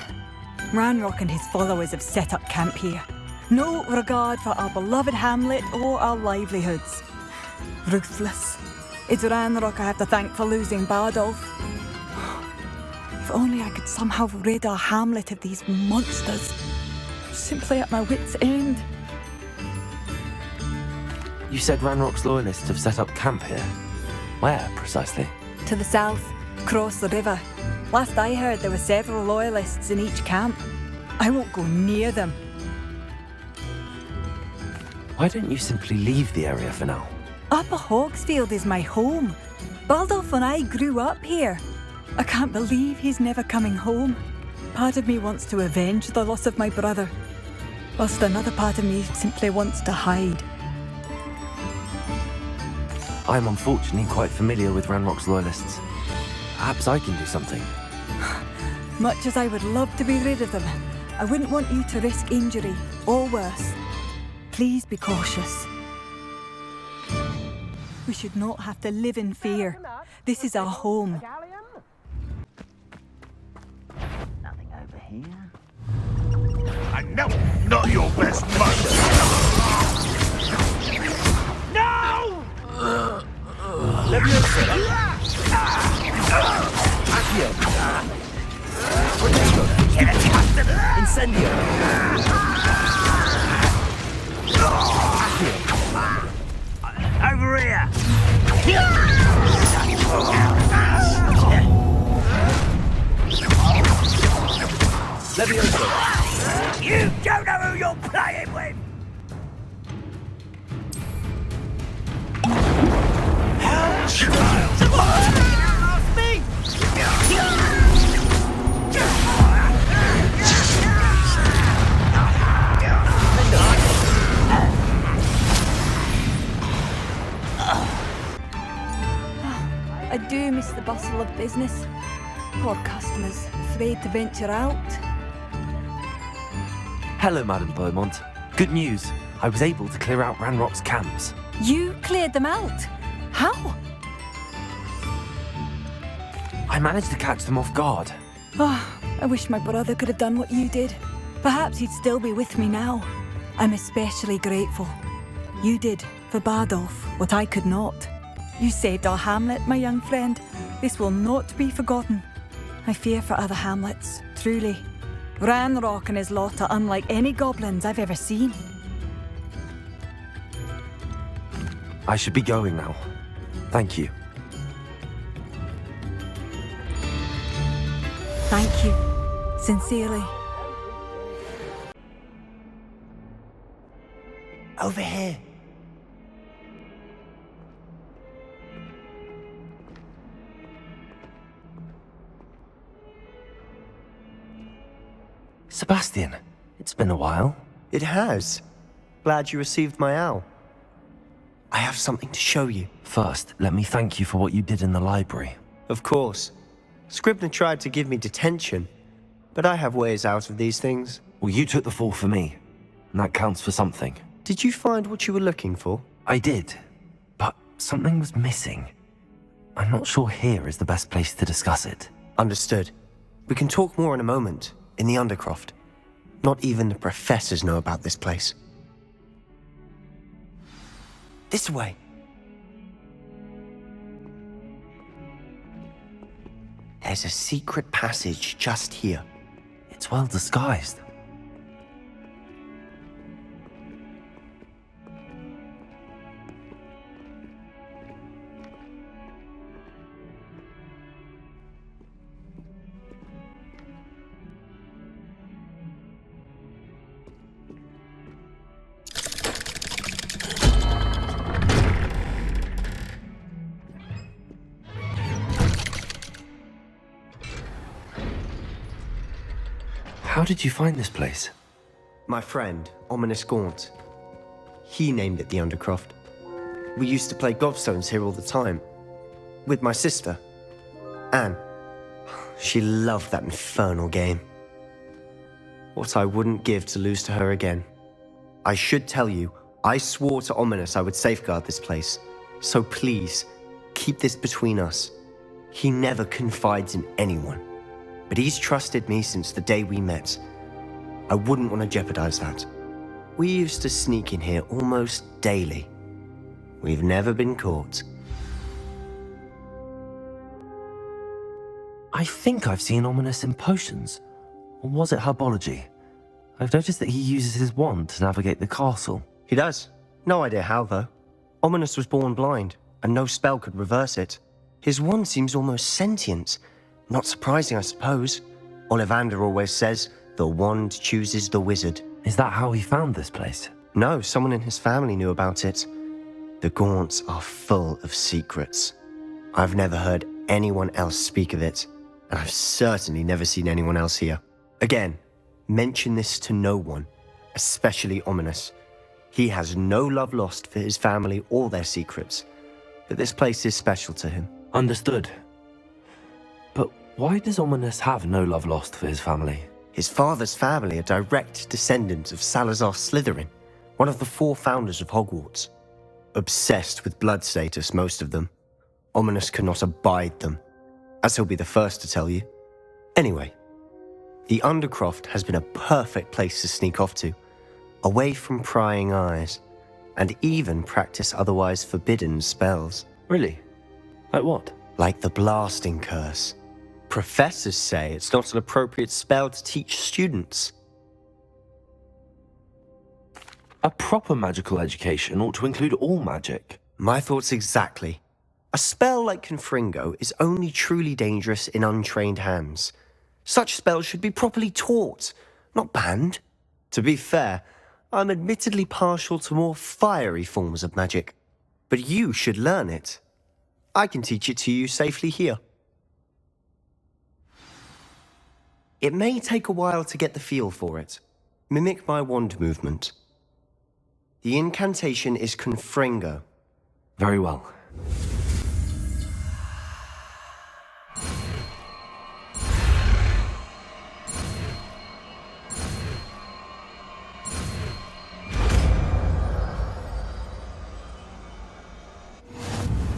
Ranrock and his followers have set up camp here. No regard for our beloved hamlet or our livelihoods. Ruthless. It's Ranrock I have to thank for losing Bardolph. If only I could somehow rid our hamlet of these monsters. I'm simply at my wit's end. You said Ranrock's loyalists have set up camp here. Where, precisely? To the south, across the river. Last I heard, there were several loyalists in each camp. I won't go near them. Why don't you simply leave the area for now? Upper Hogsfield is my home. Bardolph and I grew up here. I can't believe he's never coming home. Part of me wants to avenge the loss of my brother, whilst another part of me simply wants to hide. I'm unfortunately quite familiar with Ranrock's loyalists. Perhaps I can do something. Much as I would love to be rid of them, I wouldn't want you to risk injury, or worse. Please be cautious. We should not have to live in fear. This is our home. Nothing over here. And no, not your best mate. No! Incendio. Over here! Levioso. You don't know who you're playing with! I do miss the bustle of business. Poor customers, afraid to venture out. Hello, Madame Beaumont. Good news. I was able to clear out Ranrock's camps. You cleared them out? How? I managed to catch them off guard. Oh, I wish my brother could have done what you did. Perhaps he'd still be with me now. I'm especially grateful. You did, for Bardolph, what I could not. You saved our hamlet, my young friend. This will not be forgotten. I fear for other hamlets, truly. Ranrock and his lot are unlike any goblins I've ever seen. I should be going now. Thank you. Thank you. Sincerely. Over here. Sebastian, it's been a while. It has. Glad you received my owl. I have something to show you. First, let me thank you for what you did in the library. Of course. Scribner tried to give me detention, but I have ways out of these things. Well, you took the fall for me, and that counts for something. Did you find what you were looking for? I did, but something was missing. I'm not sure here is the best place to discuss it. Understood. We can talk more in a moment, in the Undercroft. Not even the professors know about this place. This way. There's a secret passage just here. It's well disguised. How did you find this place? My friend, Ominous Gaunt. He named it the Undercroft. We used to play gobstones here all the time. With my sister, Anne. She loved that infernal game. What I wouldn't give to lose to her again. I should tell you, I swore to Ominous I would safeguard this place. So please, keep this between us. He never confides in anyone. But he's trusted me since the day we met. I wouldn't want to jeopardize that. We used to sneak in here almost daily. We've never been caught. I think I've seen Ominous in potions. Or was it herbology? I've noticed that he uses his wand to navigate the castle. He does. No idea how, though. Ominous was born blind, and no spell could reverse it. His wand seems almost sentient. Not surprising, I suppose. Ollivander always says, the wand chooses the wizard. Is that how he found this place? No, someone in his family knew about it. The Gaunts are full of secrets. I've never heard anyone else speak of it, and I've certainly never seen anyone else here. Again, mention this to no one, especially Ominous. He has no love lost for his family or their secrets, but this place is special to him. Understood. But why does Ominous have no love lost for his family? His father's family are direct descendants of Salazar Slytherin, One of the 4 founders of Hogwarts. Obsessed with blood status, most of them. Ominous cannot abide them, as he'll be the first to tell you. Anyway, the Undercroft has been a perfect place to sneak off to, away from prying eyes, and even practice otherwise forbidden spells. Really? Like what? Like the blasting curse. Professors say it's not an appropriate spell to teach students. A proper magical education ought to include all magic. My thoughts exactly. A spell like Confringo is only truly dangerous in untrained hands. Such spells should be properly taught, not banned. To be fair, I'm admittedly partial to more fiery forms of magic. But you should learn it. I can teach it to you safely here. It may take a while to get the feel for it. Mimic my wand movement. The incantation is Confringo. Very well.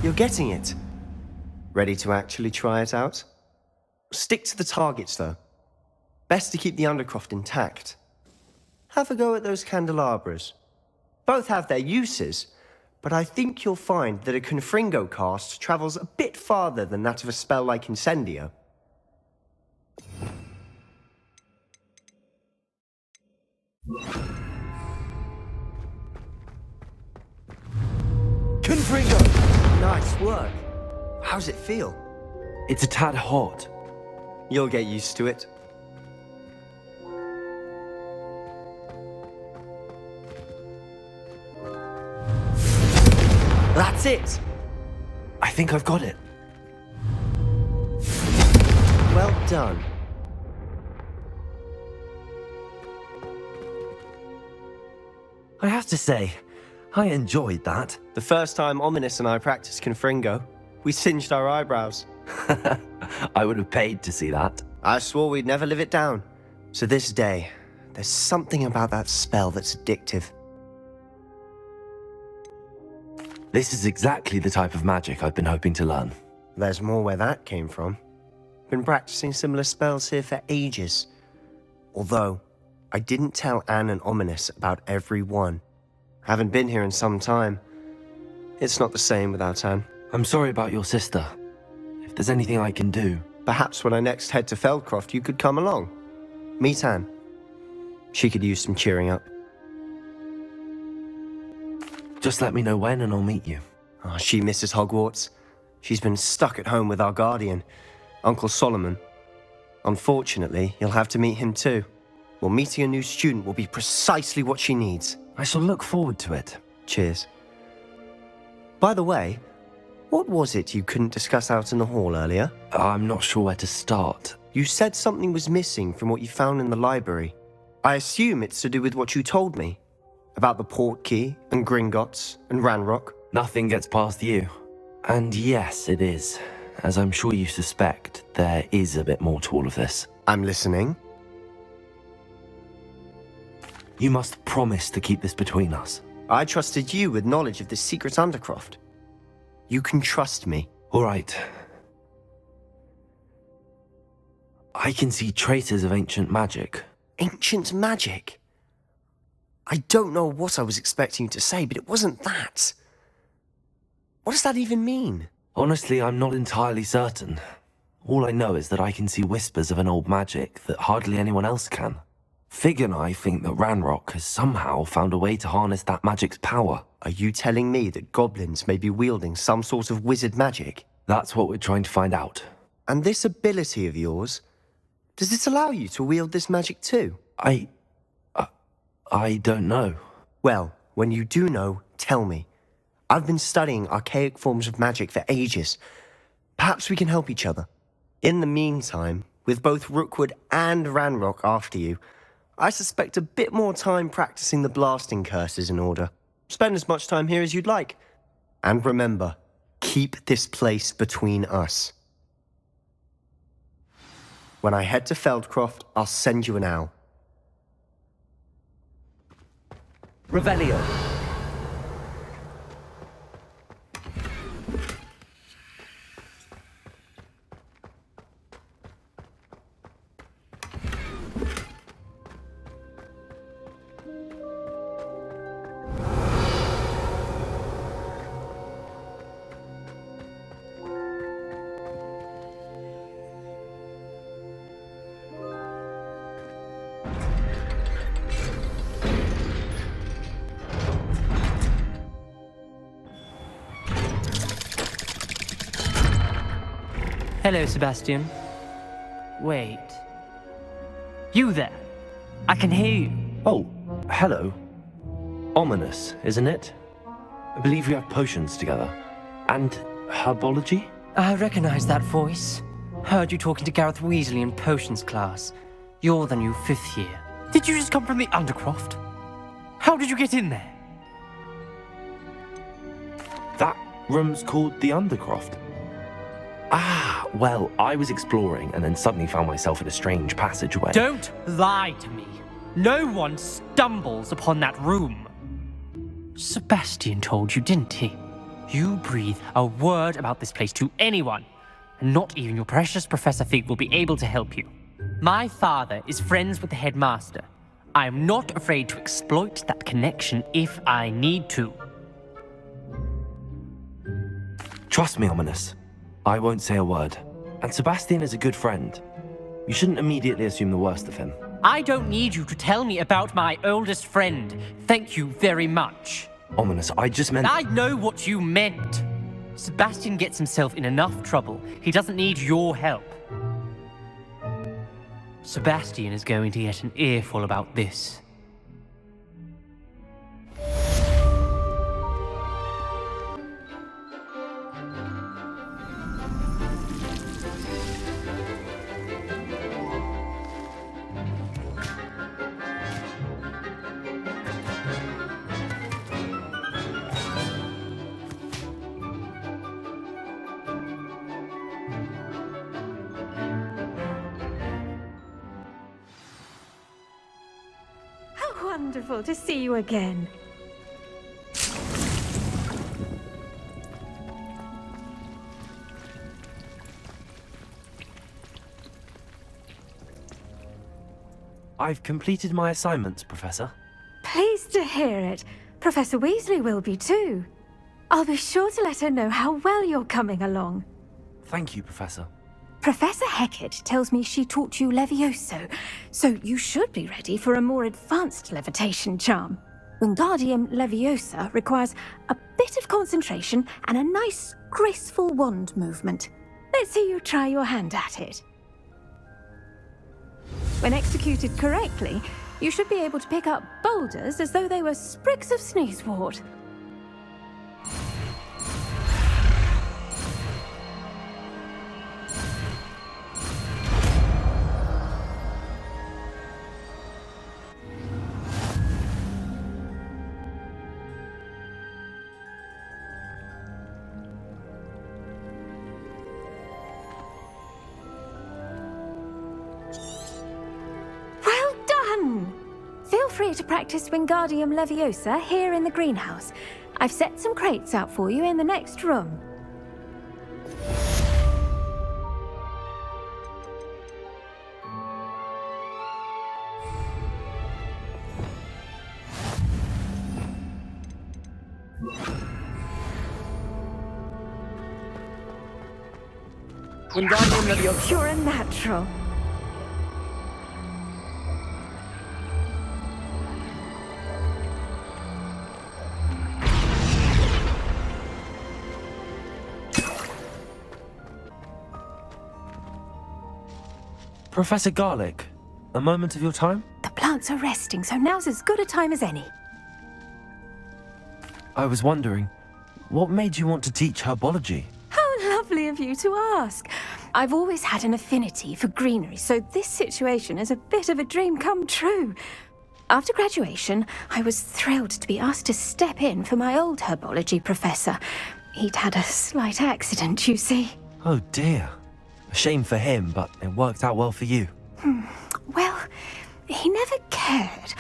You're getting it. Ready to actually try it out? Stick to the targets, though. Best to keep the Undercroft intact. Have a go at those candelabras. Both have their uses, but I think you'll find that a Confringo cast travels a bit farther than that of a spell like Incendio. Confringo! Nice work. How's it feel? It's a tad hot. You'll get used to it. That's it! I think I've got it. Well done. I have to say, I enjoyed that. The first time Ominous and I practiced Confringo, we singed our eyebrows. I would have paid to see that. I swore we'd never live it down. So this day, there's something about that spell that's addictive. This is exactly the type of magic I've been hoping to learn. There's more where that came from. Been practicing similar spells here for ages. Although, I didn't tell Anne and Ominous about every one. Haven't been here in some time. It's not the same without Anne. I'm sorry about your sister. If there's anything I can do... Perhaps when I next head to Feldcroft, you could come along. Meet Anne. She could use some cheering up. Just let me know when and I'll meet you. Oh, she misses Hogwarts. She's been stuck at home with our guardian, Uncle Solomon. Unfortunately, you'll have to meet him too. Well, meeting a new student will be precisely what she needs. I shall look forward to it. Cheers. By the way, what was it you couldn't discuss out in the hall earlier? I'm not sure where to start. You said something was missing from what you found in the library. I assume it's to do with what you told me. About the Portkey, and Gringotts, and Ranrock. Nothing gets past you. And yes, it is. As I'm sure you suspect, there is a bit more to all of this. I'm listening. You must promise to keep this between us. I trusted you with knowledge of this secret Undercroft. You can trust me. All right. I can see traces of ancient magic. Ancient magic? I don't know what I was expecting you to say, but it wasn't that. What does that even mean? Honestly, I'm not entirely certain. All I know is that I can see whispers of an old magic that hardly anyone else can. Fig and I think that Ranrock has somehow found a way to harness that magic's power. Are you telling me that goblins may be wielding some sort of wizard magic? That's what we're trying to find out. And this ability of yours, does it allow you to wield this magic too? I don't know. Well, when you do know, tell me. I've been studying archaic forms of magic for ages. Perhaps we can help each other. In the meantime, with both Rookwood and Ranrock after you, I suspect a bit more time practicing the blasting curse is in order. Spend as much time here as you'd like. And remember, keep this place between us. When I head to Feldcroft, I'll send you an owl. Revelio. Hello, Sebastian. Wait. You there? I can hear you. Oh, hello. Ominous, isn't it? I believe we have potions together. And herbology? I recognize that voice. Heard you talking to Gareth Weasley in potions class. You're the new 5th year. Did you just come from the Undercroft? How did you get in there? That room's called the Undercroft. Ah, well, I was exploring and then suddenly found myself in a strange passageway. Don't lie to me. No one stumbles upon that room. Sebastian told you, didn't he? You breathe a word about this place to anyone, and not even your precious Professor Fig will be able to help you. My father is friends with the headmaster. I am not afraid to exploit that connection if I need to. Trust me, Ominous. I won't say a word. And Sebastian is a good friend. You shouldn't immediately assume the worst of him. I don't need you to tell me about my oldest friend. Thank you very much. Ominous, I just meant... I know what you meant. Sebastian gets himself in enough trouble. He doesn't need your help. Sebastian is going to get an earful about this. Wonderful to see you again. I've completed my assignments, Professor. Pleased to hear it. Professor Weasley will be too. I'll be sure to let her know how well you're coming along. Thank you, Professor. Professor Hecat tells me she taught you Levioso, so you should be ready for a more advanced levitation charm. Wingardium Leviosa requires a bit of concentration and a nice, graceful wand movement. Let's see you try your hand at it. When executed correctly, you should be able to pick up boulders as though they were sprigs of sneezewort. Feel free to practice Wingardium Leviosa here in the greenhouse. I've set some crates out for you in the next room. Wingardium Leviosa. You're a natural. Professor Garlick, a moment of your time? The plants are resting, so now's as good a time as any. I was wondering, what made you want to teach herbology? How lovely of you to ask. I've always had an affinity for greenery, so this situation is a bit of a dream come true. After graduation, I was thrilled to be asked to step in for my old herbology professor. He'd had a slight accident, you see. Oh dear. A shame for him, but it worked out well for you. Well, he never cared.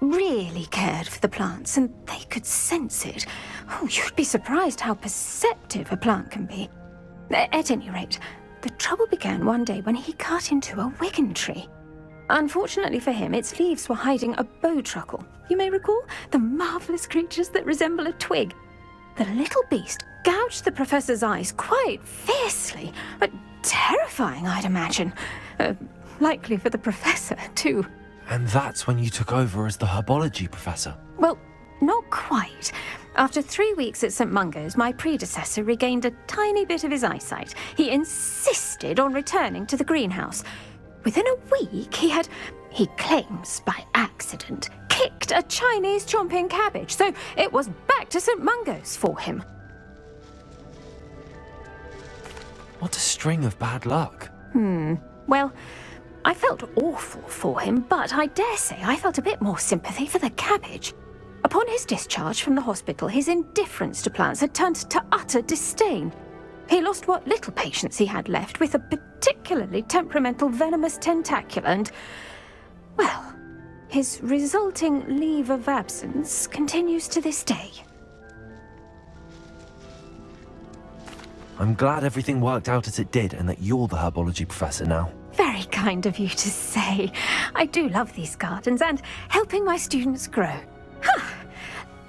really cared for the plants, and they could sense it. Oh, you'd be surprised how perceptive a plant can be. At any rate, the trouble began one day when he cut into a wigan tree. Unfortunately for him, its leaves were hiding a bowtruckle. You may recall the marvelous creatures that resemble a twig. The little beast gouged the professor's eyes quite fiercely, but terrifying, I'd imagine. Likely for the professor, too. And that's when you took over as the herbology professor? Well, not quite. After 3 weeks at St. Mungo's, my predecessor regained a tiny bit of his eyesight. He insisted on returning to the greenhouse. Within a week, he claims by accident, kicked a Chinese chomping cabbage, so it was back to St. Mungo's for him. What a string of bad luck. Well, I felt awful for him, but I dare say I felt a bit more sympathy for the cabbage. Upon his discharge from the hospital, his indifference to plants had turned to utter disdain. He lost what little patience he had left with a particularly temperamental venomous tentacula and, well, his resulting leave of absence continues to this day. I'm glad everything worked out as it did and that you're the herbology professor now. Very kind of you to say. I do love these gardens and helping my students grow.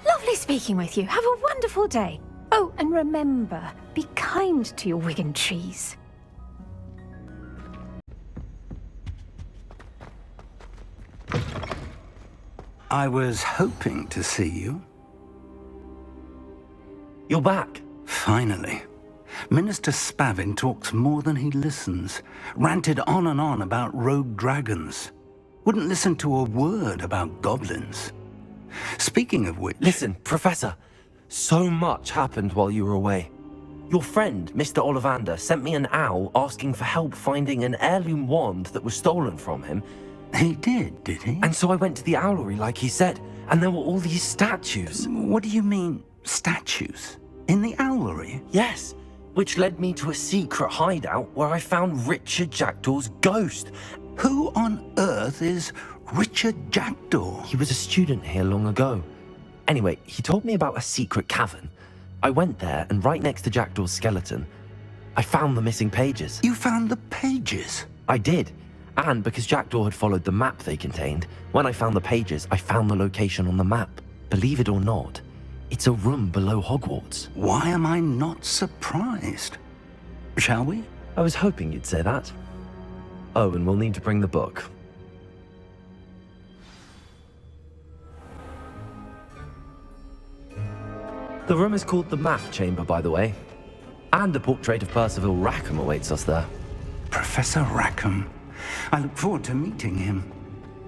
Lovely speaking with you. Have a wonderful day. Oh, and remember, be kind to your wigan trees. I was hoping to see you. You're back. Finally. Minister Spavin talks more than he listens. Ranted on and on about rogue dragons. Wouldn't listen to a word about goblins. Speaking of which... Listen, Professor. So much happened while you were away. Your friend, Mr. Ollivander, sent me an owl asking for help finding an heirloom wand that was stolen from him. He did he? And so I went to the owlery like he said, and there were all these statues. What do you mean, statues? In the owlery? Yes, which led me to a secret hideout where I found Richard Jackdaw's ghost. Who on earth is Richard Jackdaw? He was a student here long ago. Anyway, he told me about a secret cavern. I went there, and right next to Jackdaw's skeleton, I found the missing pages. You found the pages? I did. And because Jackdaw had followed the map they contained, when I found the pages, I found the location on the map. Believe it or not, it's a room below Hogwarts. Why am I not surprised? Shall we? I was hoping you'd say that. Oh, and we'll need to bring the book. The room is called the Map Chamber, by the way. And a portrait of Percival Rackham awaits us there. Professor Rackham. I look forward to meeting him.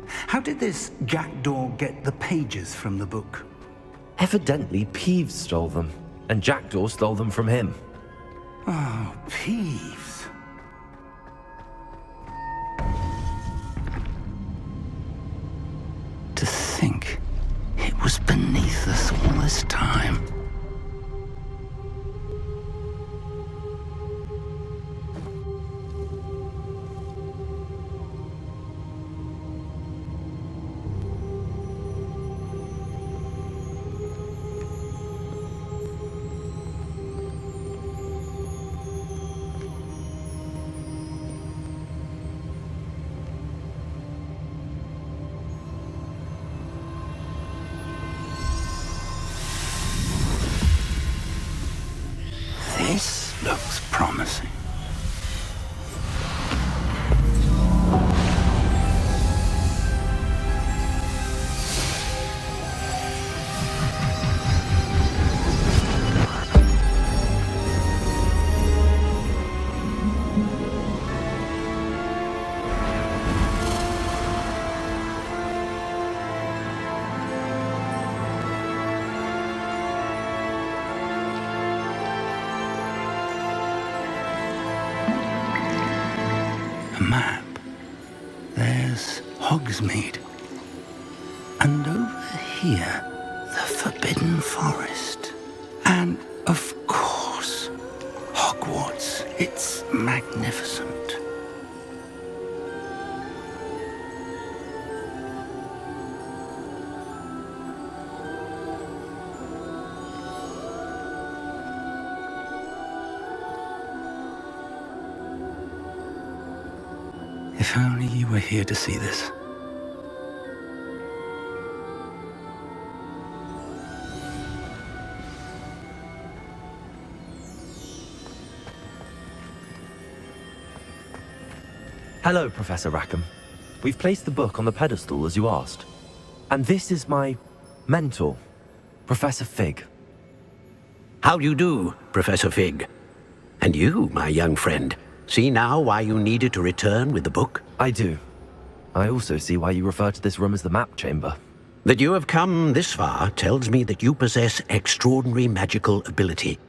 How did this Jackdaw get the pages from the book? Evidently, Peeves stole them, and Jackdaw stole them from him. Oh, Peeves. To think it was beneath us all this time. This looks promising. Map. There's Hogsmeade. And over here, the Forbidden Forest. And, of course, Hogwarts. It's magnificent. If only you were here to see this. Hello, Professor Rackham. We've placed the book on the pedestal as you asked. And this is my mentor, Professor Fig. How do you do, Professor Fig? And you, my young friend, see now why you needed to return with the book? I do. I also see why you refer to this room as the map chamber. That you have come this far tells me that you possess extraordinary magical ability,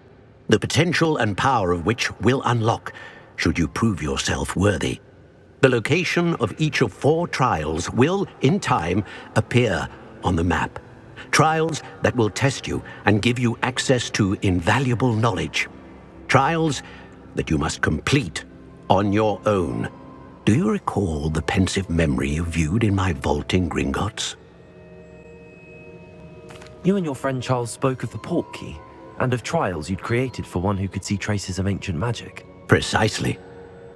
the potential and power of which will unlock should you prove yourself worthy. The location of each of 4 trials will, in time, appear on the map. Trials that will test you and give you access to invaluable knowledge. Trials that you must complete on your own. Do you recall the pensive memory you viewed in my vault in Gringotts? You and your friend Charles spoke of the port key, and of trials you'd created for one who could see traces of ancient magic. Precisely.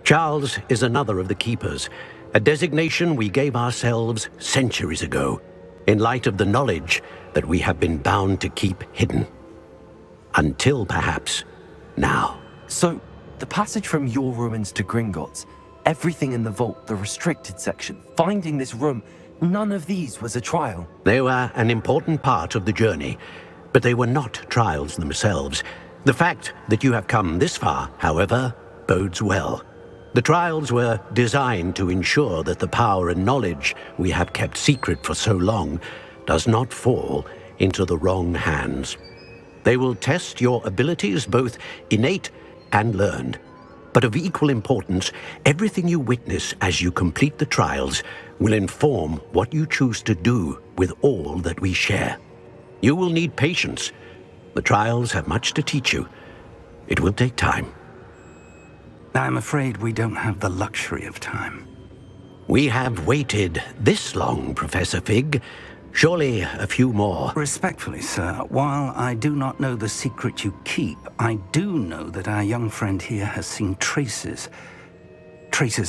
Charles is another of the Keepers, a designation we gave ourselves centuries ago, in light of the knowledge that we have been bound to keep hidden. Until, perhaps, now. So, the passage from your ruins to Gringotts, everything in the vault, the restricted section, finding this room, none of these was a trial. They were an important part of the journey, but they were not trials themselves. The fact that you have come this far, however, bodes well. The trials were designed to ensure that the power and knowledge we have kept secret for so long does not fall into the wrong hands. They will test your abilities, both innate and learned. But of equal importance, everything you witness as you complete the trials will inform what you choose to do with all that we share. You will need patience. The trials have much to teach you. It will take time. I'm afraid we don't have the luxury of time. We have waited this long, Professor Fig. Surely a few more. Respectfully, sir, while I do not know the secret you keep, I do know that our young friend here has seen traces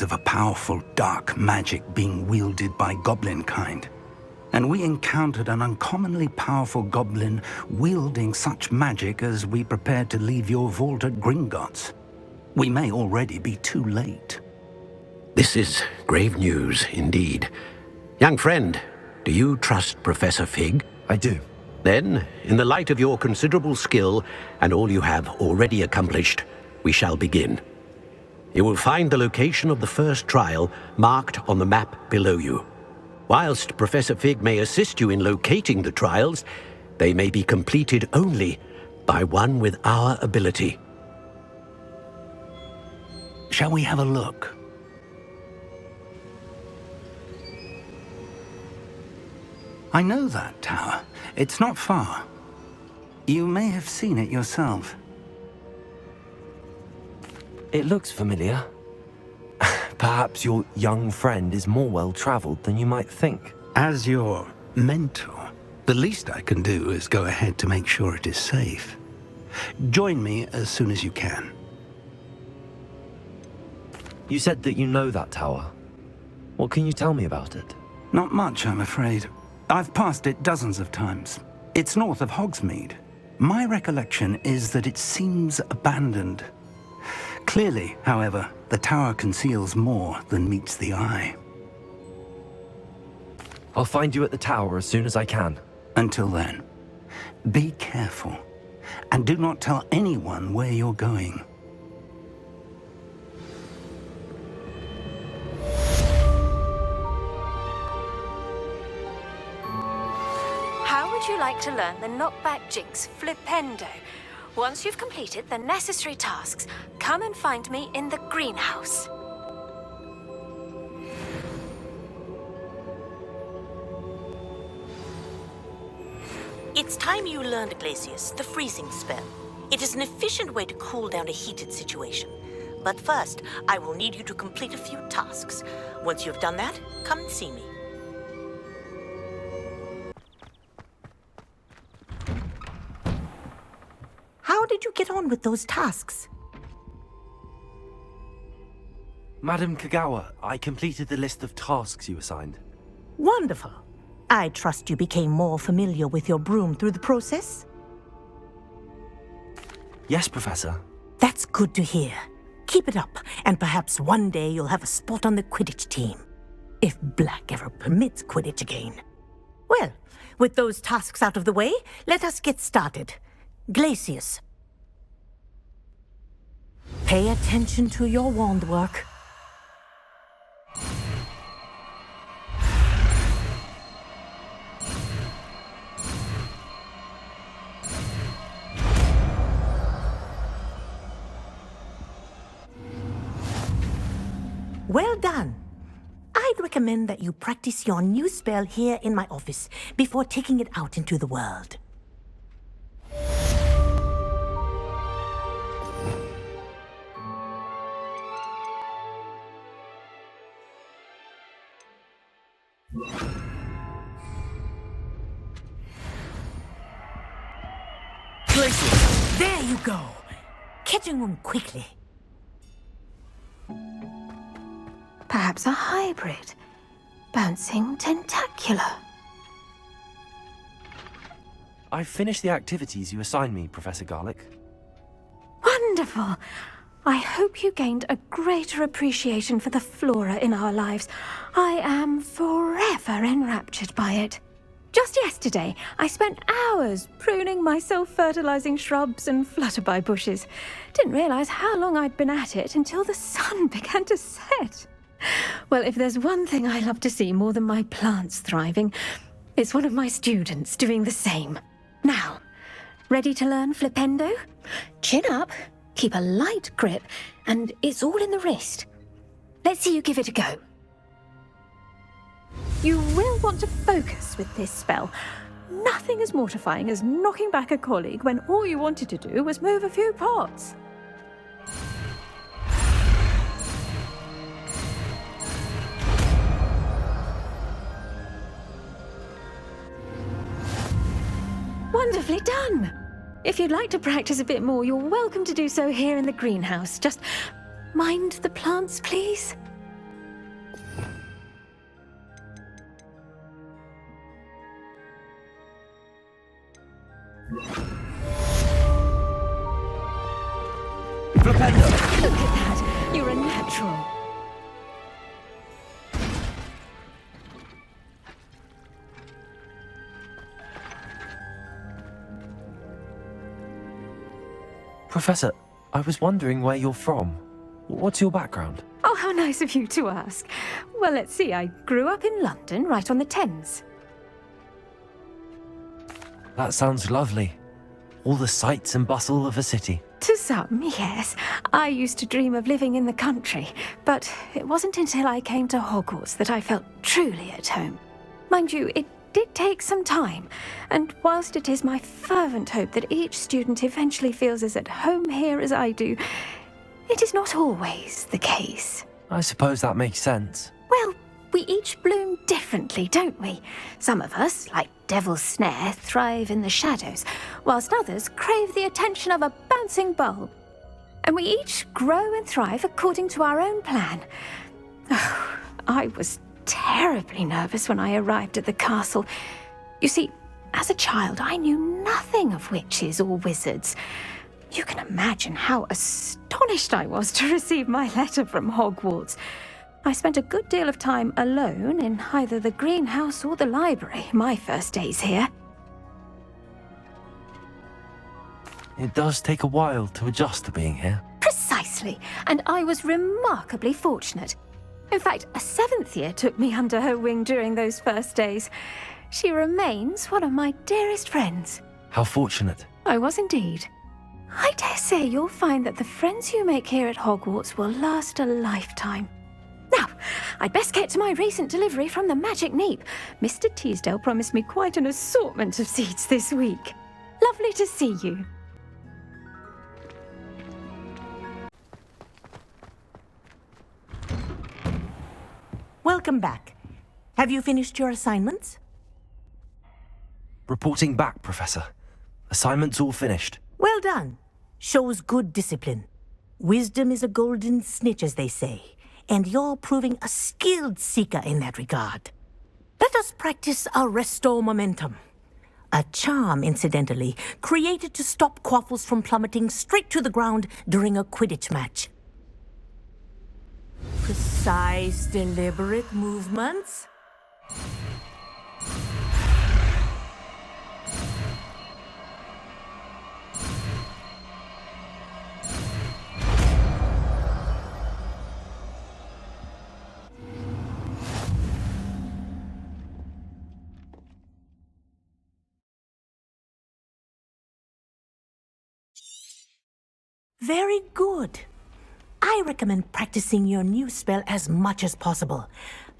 of a powerful dark magic being wielded by goblin kind. And we encountered an uncommonly powerful goblin wielding such magic as we prepared to leave your vault at Gringotts. We may already be too late. This is grave news indeed. Young friend, do you trust Professor Fig? I do. Then, in the light of your considerable skill and all you have already accomplished, we shall begin. You will find the location of the first trial marked on the map below you. Whilst Professor Fig may assist you in locating the trials, they may be completed only by one with our ability. Shall we have a look? I know that tower. It's not far. You may have seen it yourself. It looks familiar. Perhaps your young friend is more well-traveled than you might think. As your mentor, the least I can do is go ahead to make sure it is safe. Join me as soon as you can. You said that you know that tower. What can you tell me about it? Not much, I'm afraid. I've passed it dozens of times. It's north of Hogsmeade. My recollection is that it seems abandoned. Clearly, however, the tower conceals more than meets the eye. I'll find you at the tower as soon as I can. Until then, be careful, and do not tell anyone where you're going. How would you like to learn the knockback jinx flipendo? Once you've completed the necessary tasks, come and find me in the greenhouse. It's time you learned, Glacius, the freezing spell. It is an efficient way to cool down a heated situation. But first, I will need you to complete a few tasks. Once you've done that, come and see me. How did you get on with those tasks? Madam Kagawa, I completed the list of tasks you assigned. Wonderful. I trust you became more familiar with your broom through the process? Yes, Professor. That's good to hear. Keep it up, and perhaps one day you'll have a spot on the Quidditch team. If Black ever permits Quidditch again. Well, with those tasks out of the way, let us get started. Glacius. Pay attention to your wand work. Well done. I'd recommend that you practice your new spell here in my office before taking it out into the world. Glacius, there you go. Catching on quickly. Perhaps a hybrid. Bouncing tentacular. I've finished the activities you assigned me, Professor Garlick. Wonderful! I hope you gained a greater appreciation for the flora in our lives. I am forever enraptured by it. Just yesterday, I spent hours pruning my self-fertilizing shrubs and flutterby bushes. Didn't realize how long I'd been at it until the sun began to set. Well, if there's one thing I love to see more than my plants thriving, it's one of my students doing the same. Now, ready to learn Flipendo? Chin up, keep a light grip, and it's all in the wrist. Let's see you give it a go. You will want to focus with this spell. Nothing as mortifying as knocking back a colleague when all you wanted to do was move a few pots. Wonderfully done! If you'd like to practice a bit more, you're welcome to do so here in the greenhouse. Just mind the plants, please. Flipendo! Look at that! You're a natural. Professor, I was wondering where you're from. What's your background? Oh, how nice of you to ask. Well, let's see. I grew up in London, right on the Thames. That sounds lovely. All the sights and bustle of a city. To some, yes. I used to dream of living in the country, but it wasn't until I came to Hogwarts that I felt truly at home. Mind you, it did take some time, and whilst it is my fervent hope that each student eventually feels as at home here as I do, it is not always the case. I suppose that makes sense. Well, we each bloom differently, don't we? Some of us, like Devil's Snare, thrive in the shadows, whilst others crave the attention of a bouncing bulb. And we each grow and thrive according to our own plan. Oh, I was terribly nervous when I arrived at the castle. You see, as a child, I knew nothing of witches or wizards. You can imagine how astonished I was to receive my letter from Hogwarts. I spent a good deal of time alone in either the greenhouse or the library my first days here. It does take a while to adjust to being here. Precisely, and I was remarkably fortunate. In fact, a 7th year took me under her wing during those first days. She remains one of my dearest friends. How fortunate. I was indeed. I dare say you'll find that the friends you make here at Hogwarts will last a lifetime. Now, I'd best get to my recent delivery from the Magic Neep. Mr. Teasdale promised me quite an assortment of seeds this week. Lovely to see you. Welcome back. Have you finished your assignments? Reporting back, Professor. Assignments all finished. Well done. Shows good discipline. Wisdom is a golden snitch, as they say. and you're proving a skilled seeker in that regard. Let us practice Arresto Momentum. A charm, incidentally, created to stop quaffles from plummeting straight to the ground during a Quidditch match. Precise, deliberate movements. Very good. I recommend practicing your new spell as much as possible,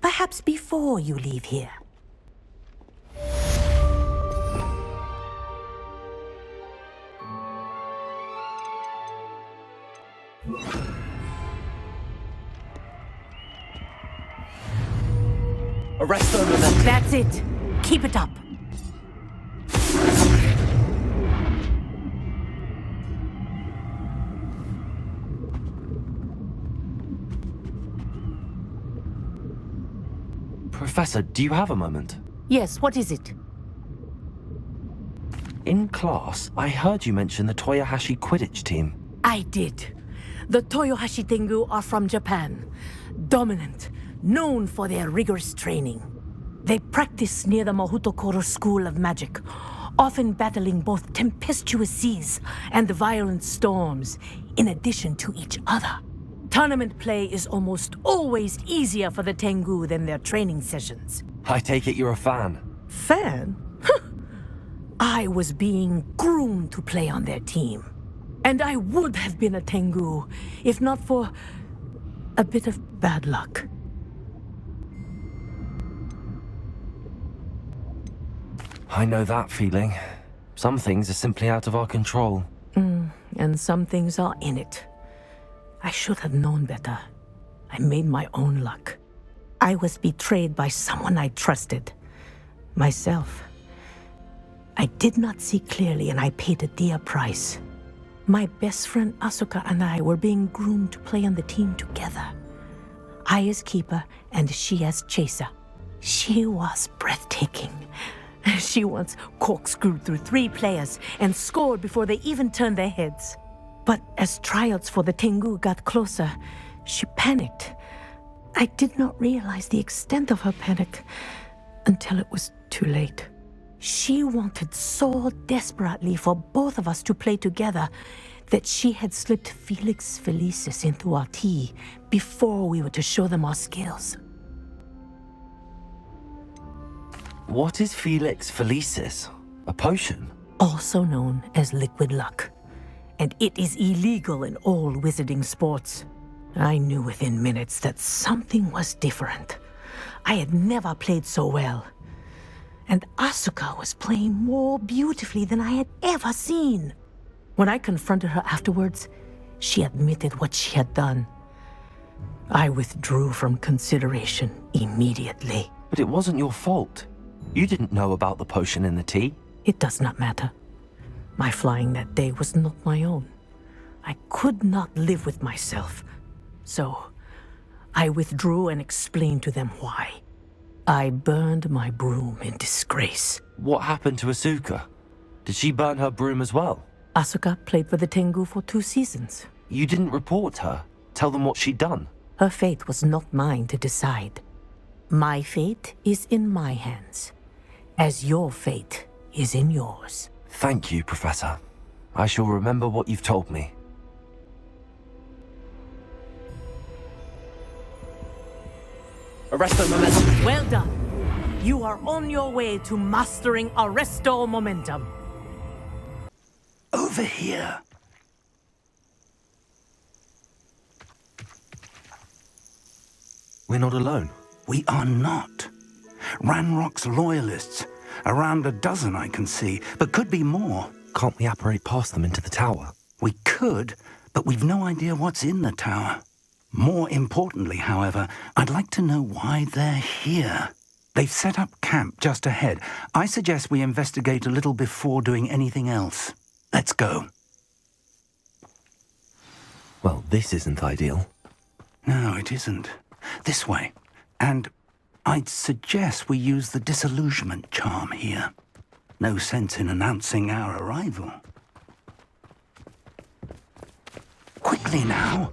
perhaps before you leave here. Arresto Momentum. That's it. Keep it up. Professor, do you have a moment? Yes, what is it? In class, I heard you mention the Toyohashi Quidditch team. I did. The Toyohashi Tengu are from Japan. Dominant, known for their rigorous training. They practice near the Mahutokoro School of Magic, often battling both tempestuous seas and violent storms, in addition to each other. Tournament play is almost always easier for the Tengu than their training sessions. I take it you're a fan. Fan? I was being groomed to play on their team. And I would have been a Tengu, if not for a bit of bad luck. I know that feeling. Some things are simply out of our control. And some things are in it. I should have known better. I made my own luck. I was betrayed by someone I trusted. Myself. I did not see clearly and I paid a dear price. My best friend Asuka and I were being groomed to play on the team together. I as keeper and she as chaser. She was breathtaking. She once corkscrewed through 3 players and scored before they even turned their heads. But as tryouts for the Tengu got closer, she panicked. I did not realize the extent of her panic until it was too late. She wanted so desperately for both of us to play together that she had slipped Felix Felicis into our tea before we were to show them our skills. What is Felix Felicis? A potion? Also known as liquid luck. And it is illegal in all wizarding sports. I knew within minutes that something was different. I had never played so well. And Asuka was playing more beautifully than I had ever seen. When I confronted her afterwards, she admitted what she had done. I withdrew from consideration immediately. But it wasn't your fault. You didn't know about the potion in the tea. It does not matter. My flying that day was not my own. I could not live with myself. So, I withdrew and explained to them why. I burned my broom in disgrace. What happened to Asuka? Did she burn her broom as well? Asuka played for the Tengu for 2 seasons. You didn't report her? Tell them what she'd done? Her fate was not mine to decide. My fate is in my hands, as your fate is in yours. Thank you, Professor. I shall remember what you've told me. Arresto Momentum. Well done. You are on your way to mastering Arresto Momentum. Over here. We're not alone. We are not. Ranrock's loyalists. Around a dozen I can see, but could be more. Can't we apparate past them into the tower? We could, but we've no idea what's in the tower. More importantly, however, I'd like to know why they're here. They've set up camp just ahead. I suggest we investigate a little before doing anything else. Let's go. Well, this isn't ideal. No, it isn't. This way. And I'd suggest we use the disillusionment charm here. No sense in announcing our arrival. Quickly now.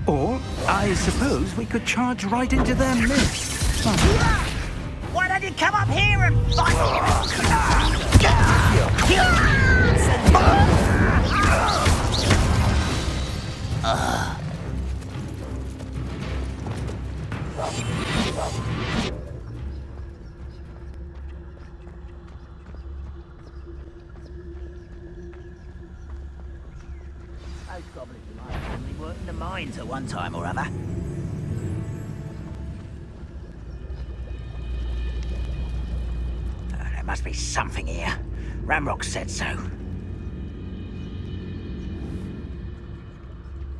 Or, I suppose we could charge right into their midst. Why don't you come up here and fight? Those goblins might have worked in the mines at one time or other. There must be something here. Ramrock said so.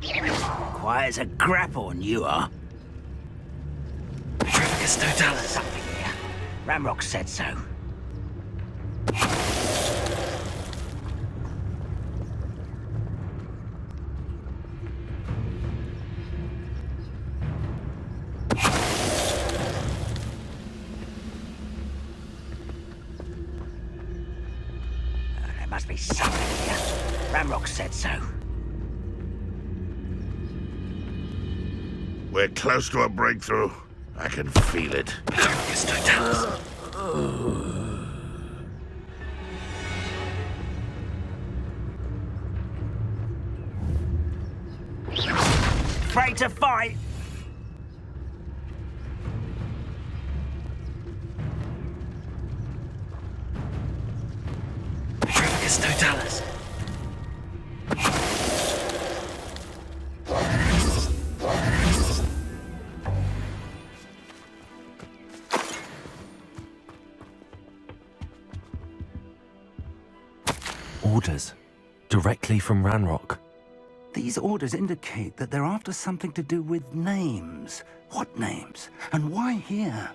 Quiet as a grapphorn, you are. Something here. Ramrock said so. There must be something here. Ramrock said so. We're close to a breakthrough. I can feel it. Afraid to fight? Totalis. Orders. Directly from Ranrock. These orders indicate that they're after something to do with names. What names? And why here?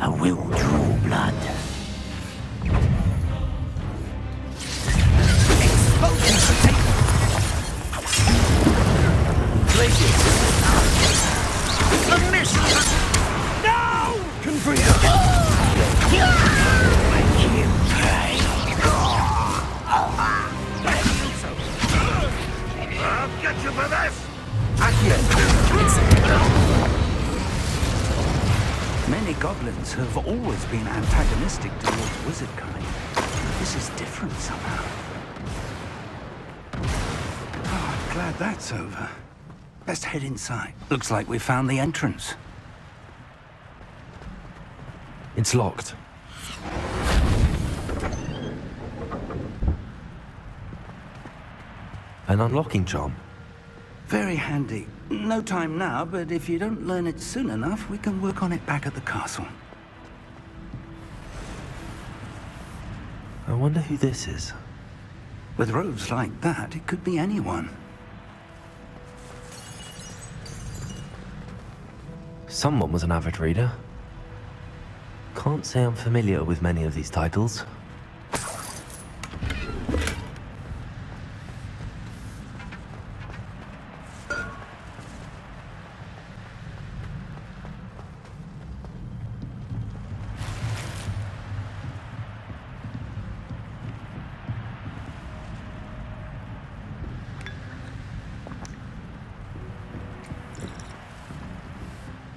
I will draw blood. A miss! No! Confredo! I'll get you for this! Many goblins have always been antagonistic towards wizard kind. This is different somehow. Oh, I'm glad that's over. Best head inside. Looks like we found the entrance. It's locked. An unlocking charm. Very handy. No time now, but if you don't learn it soon enough, we can work on it back at the castle. I wonder who this is. With robes like that, it could be anyone. Someone was an avid reader. Can't say I'm familiar with many of these titles.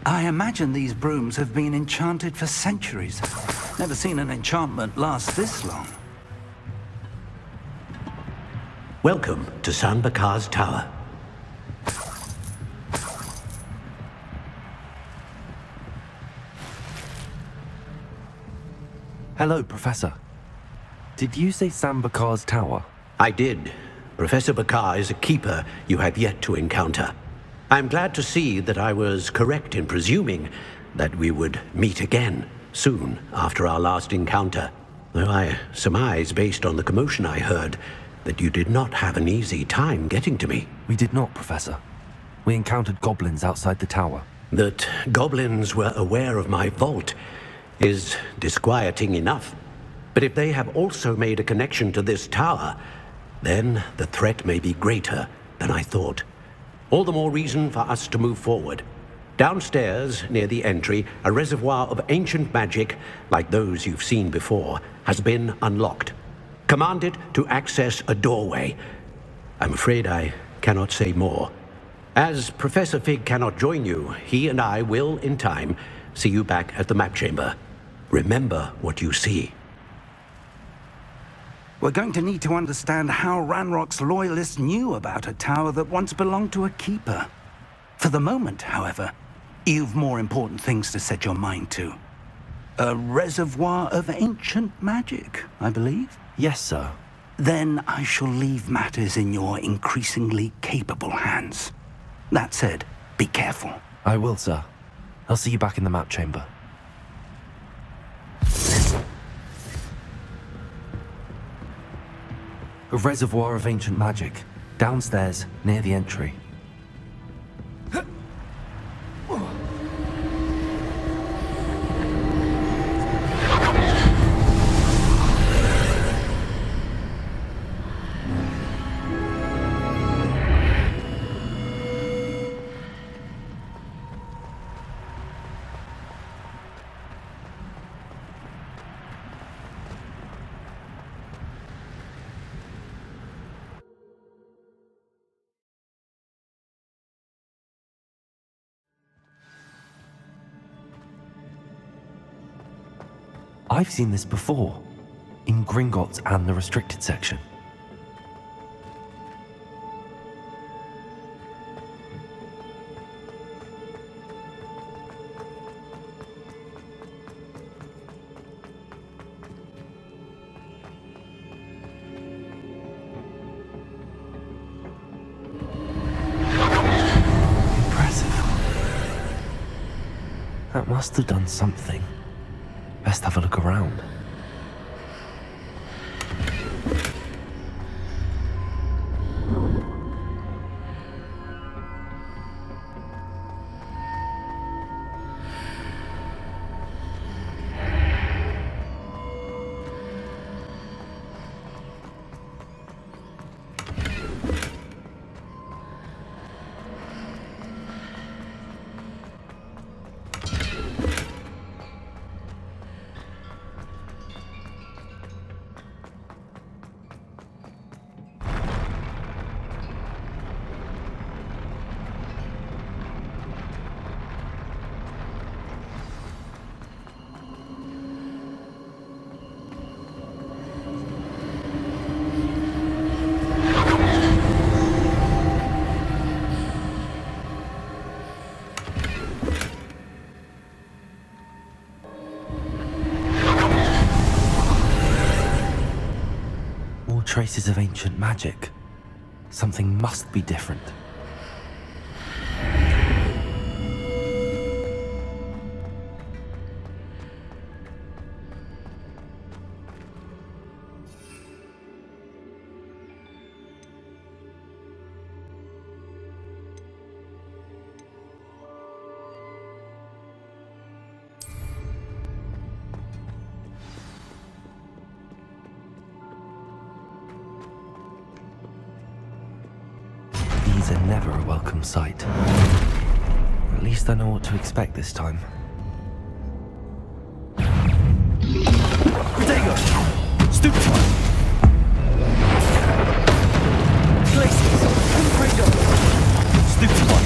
I imagine these brooms have been enchanted for centuries. Never seen an enchantment last this long. Welcome to San Bakar's Tower. Hello, Professor. Did you say San Bakar's Tower? I did. Professor Bakar is a keeper you have yet to encounter. I'm glad to see that I was correct in presuming that we would meet again soon after our last encounter. Though I surmise, based on the commotion I heard, that you did not have an easy time getting to me. We did not, Professor. We encountered goblins outside the tower. That goblins were aware of my vault is disquieting enough. But if they have also made a connection to this tower, then the threat may be greater than I thought. All the more reason for us to move forward. Downstairs, near the entry, a reservoir of ancient magic, like those you've seen before, has been unlocked. Command it to access a doorway. I'm afraid I cannot say more. As Professor Fig cannot join you, he and I will, in time, see you back at the map chamber. Remember what you see. We're going to need to understand how Ranrock's loyalists knew about a tower that once belonged to a keeper. For the moment, however, you've more important things to set your mind to. A reservoir of ancient magic, I believe? Yes, sir. Then I shall leave matters in your increasingly capable hands. That said, be careful. I will, sir. I'll see you back in the map chamber. A reservoir of ancient magic, downstairs, near the entry. I've seen this before, in Gringotts and the restricted section. Impressive. That must have done something. Best have a look around. Traces of ancient magic. Something must be different. These are never a welcome sight. At least I know what to expect this time. Protego! Stupefy! Glacius! Confredo! Stupefy!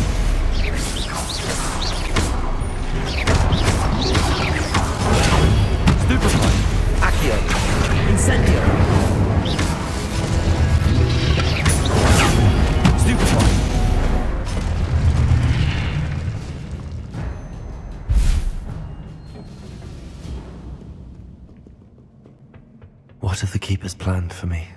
Stupefy! Accio! Incendio! Stupefy! What have the Keepers planned for me?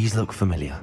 These look familiar.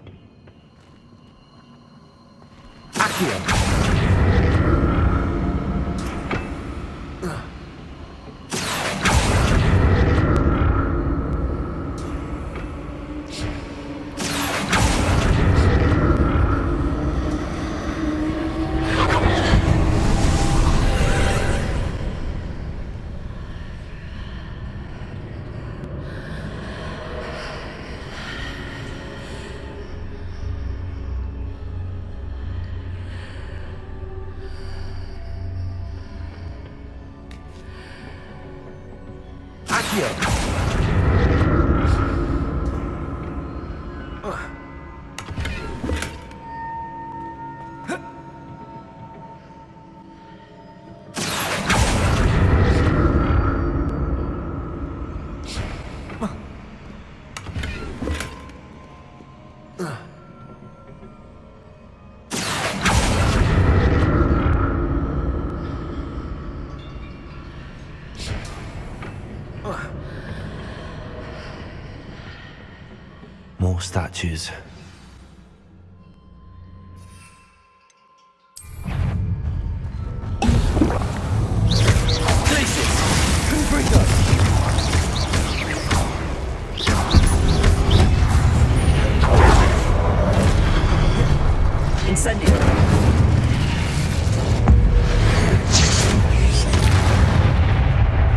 More statues.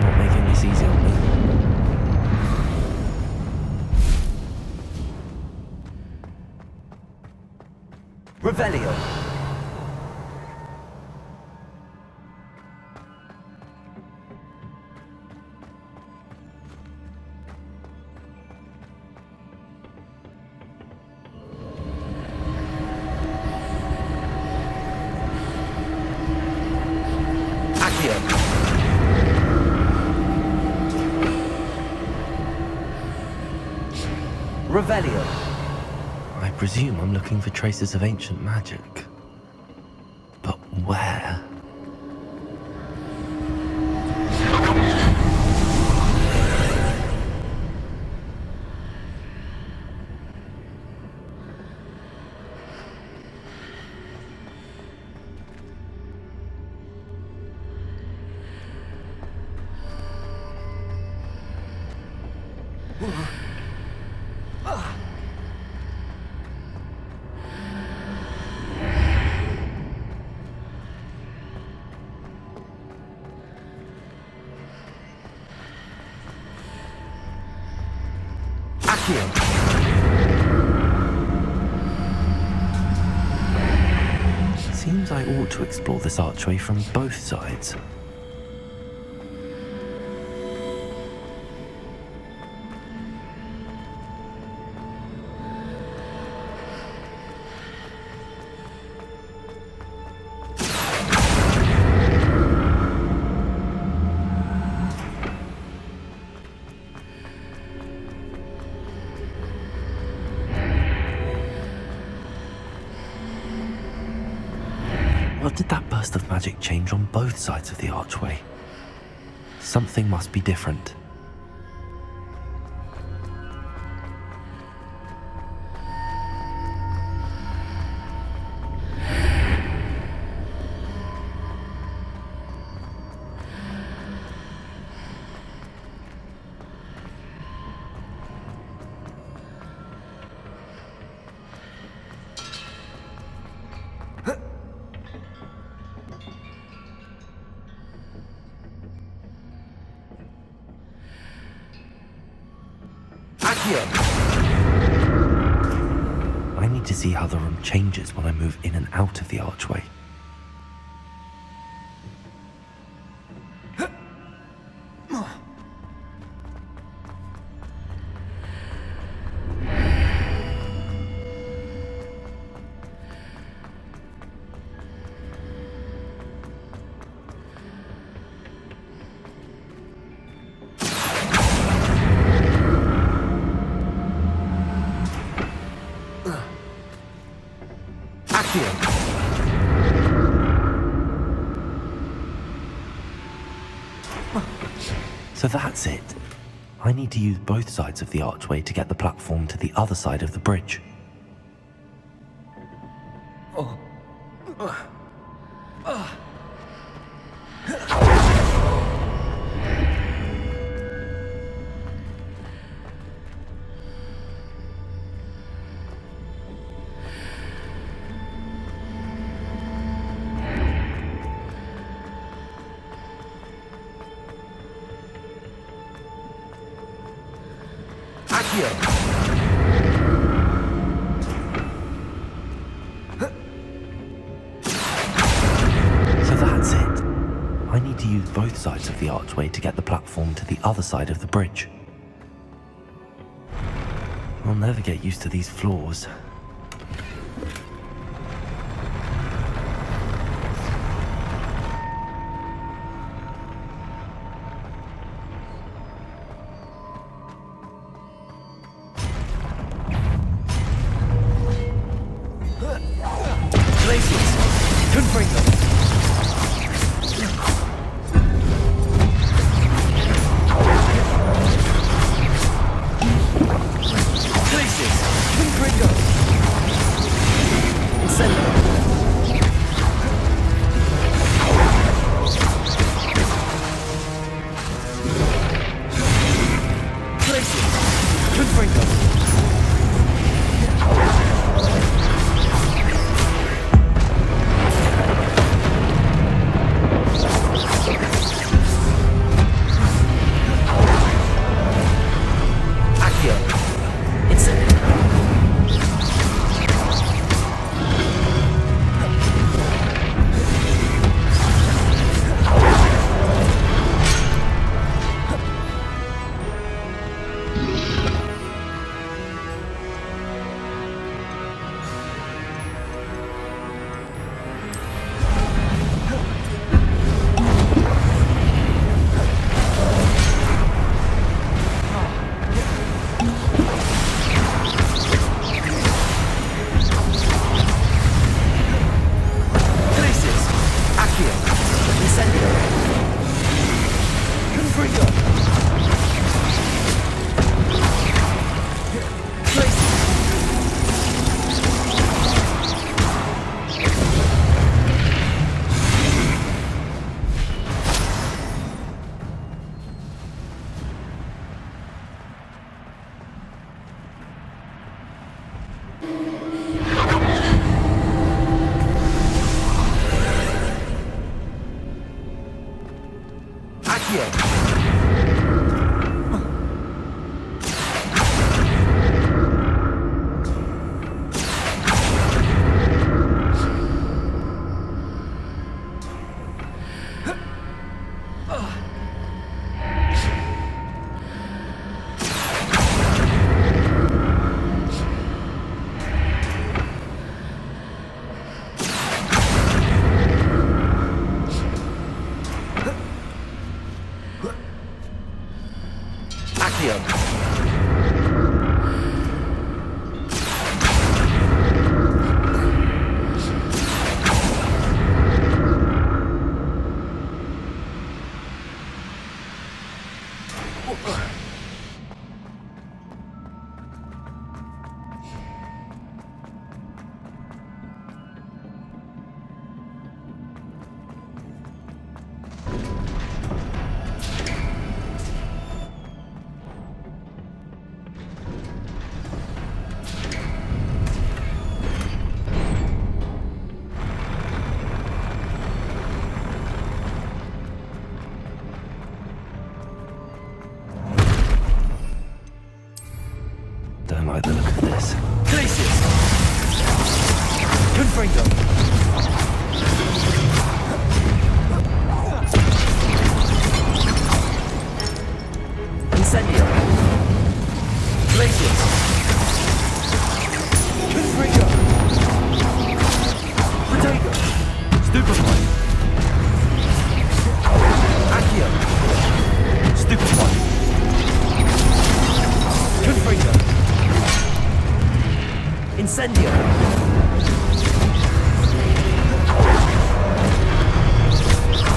Not making this easy on me. Revelio. Revelio. I presume I'm looking for traces of ancient magic. But where? Seems I ought to explore this archway from both sides. What did that burst of magic change on both sides of the archway? Something must be different. I need to see how the room changes when I move in and out of the archway. So that's it. I need to use both sides of the archway to get the platform to the other side of the bridge. So that's it. I need to use both sides of the archway to get the platform to the other side of the bridge. I'll never get used to these floors. Don't like the look of this. Glacius! Confringo! Incendio! Glacius! Confringo! Potato! Stupefy! Accio! Stupefy! Confringo! Incendio!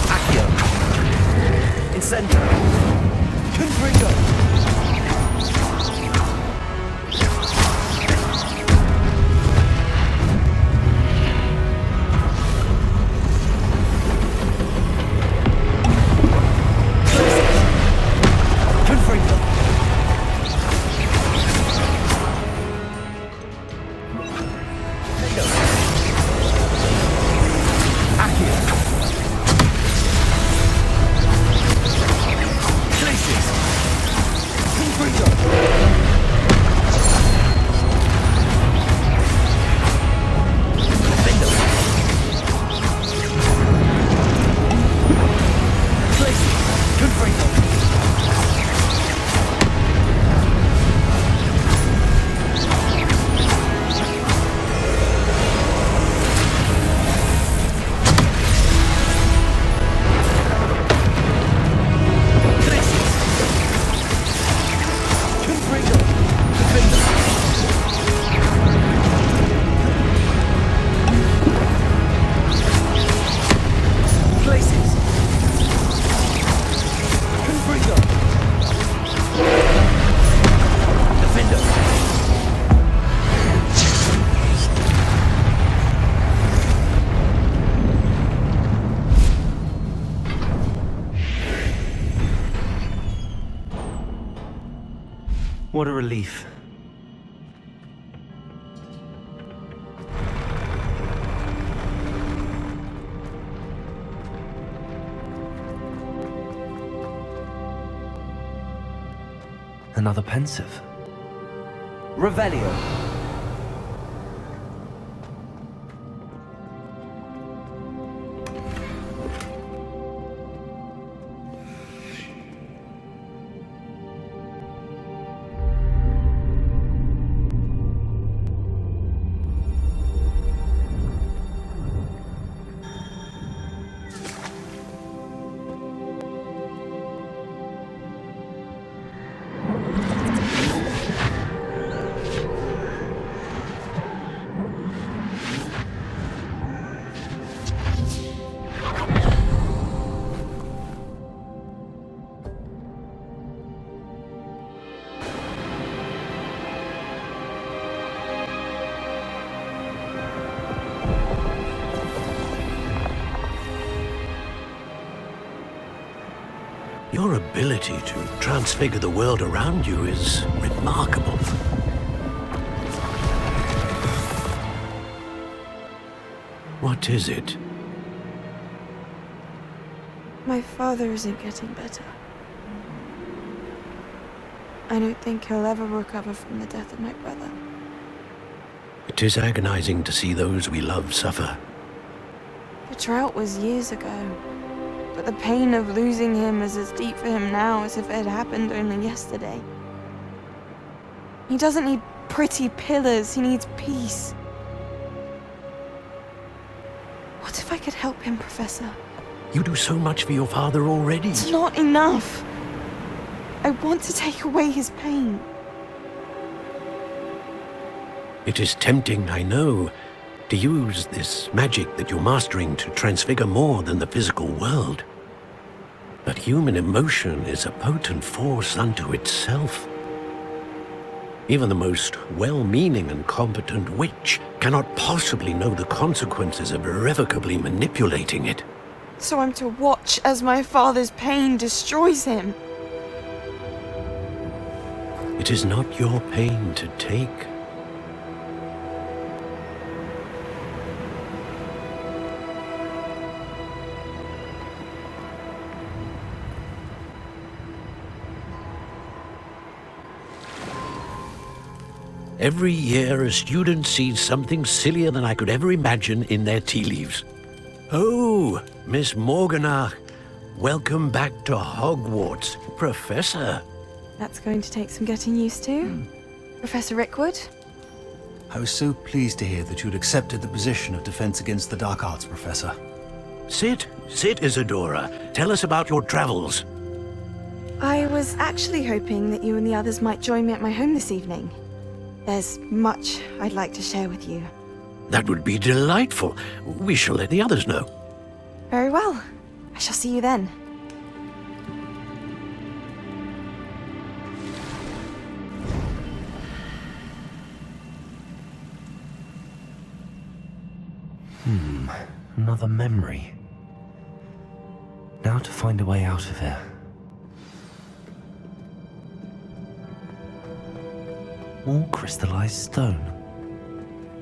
Accio! Incendio! Confringo! What a relief. Another pensive. Revelio. Your ability to transfigure the world around you is remarkable. What is it? My father isn't getting better. I don't think he'll ever recover from the death of my brother. It is agonizing to see those we love suffer. The drought was years ago, but the pain of losing him is as deep for him now as if it had happened only yesterday. He doesn't need pretty pillars, he needs peace. What if I could help him, Professor? You do so much for your father already. It's not enough. I want to take away his pain. It is tempting, I know, to use this magic that you're mastering to transfigure more than the physical world. But human emotion is a potent force unto itself. Even the most well-meaning and competent witch cannot possibly know the consequences of irrevocably manipulating it. So I'm to watch as my father's pain destroys him. It is not your pain to take. Every year, a student sees something sillier than I could ever imagine in their tea leaves. Oh, Miss Morganach, welcome back to Hogwarts, Professor. That's going to take some getting used to. Professor Rickwood? I was so pleased to hear that you'd accepted the position of Defense Against the Dark Arts, Professor. Sit, Isadora. Tell us about your travels. I was actually hoping that you and the others might join me at my home this evening. There's much I'd like to share with you. That would be delightful. We shall let the others know. Very well. I shall see you then. Another memory. Now to find a way out of here. More crystallized stone.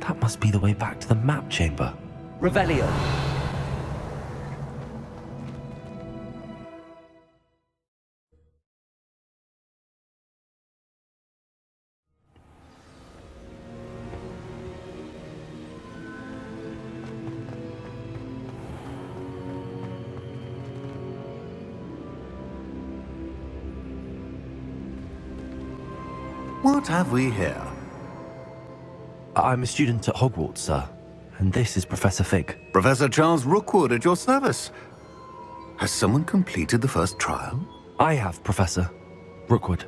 That must be the way back to the map chamber. Revelio. What have we here? I'm a student at Hogwarts, sir. And this is Professor Fig. Professor Charles Rookwood at your service. Has someone completed the first trial? I have, Professor Rookwood.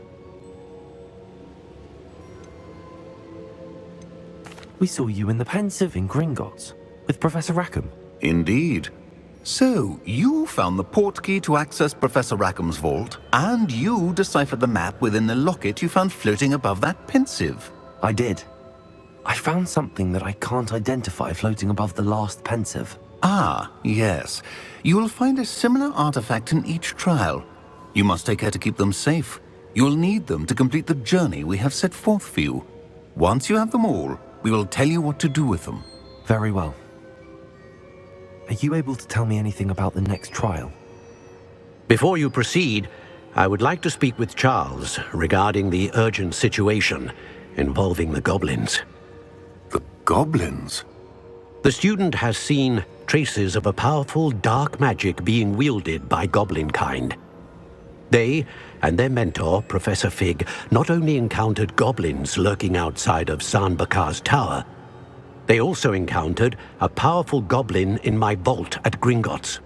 We saw you in the Pensive in Gringotts with Professor Rackham. Indeed. So, you found the portkey to access Professor Rackham's vault, and you deciphered the map within the locket you found floating above that Pensive. I did. I found something that I can't identify floating above the last Pensive. Ah, yes. You will find a similar artifact in each trial. You must take care to keep them safe. You'll need them to complete the journey we have set forth for you. Once you have them all, we will tell you what to do with them. Very well. Are you able to tell me anything about the next trial? Before you proceed, I would like to speak with Charles regarding the urgent situation involving the goblins. The goblins? The student has seen traces of a powerful dark magic being wielded by goblin kind. They and their mentor, Professor Fig, not only encountered goblins lurking outside of San Bakar's tower, they also encountered a powerful goblin in my vault at Gringotts.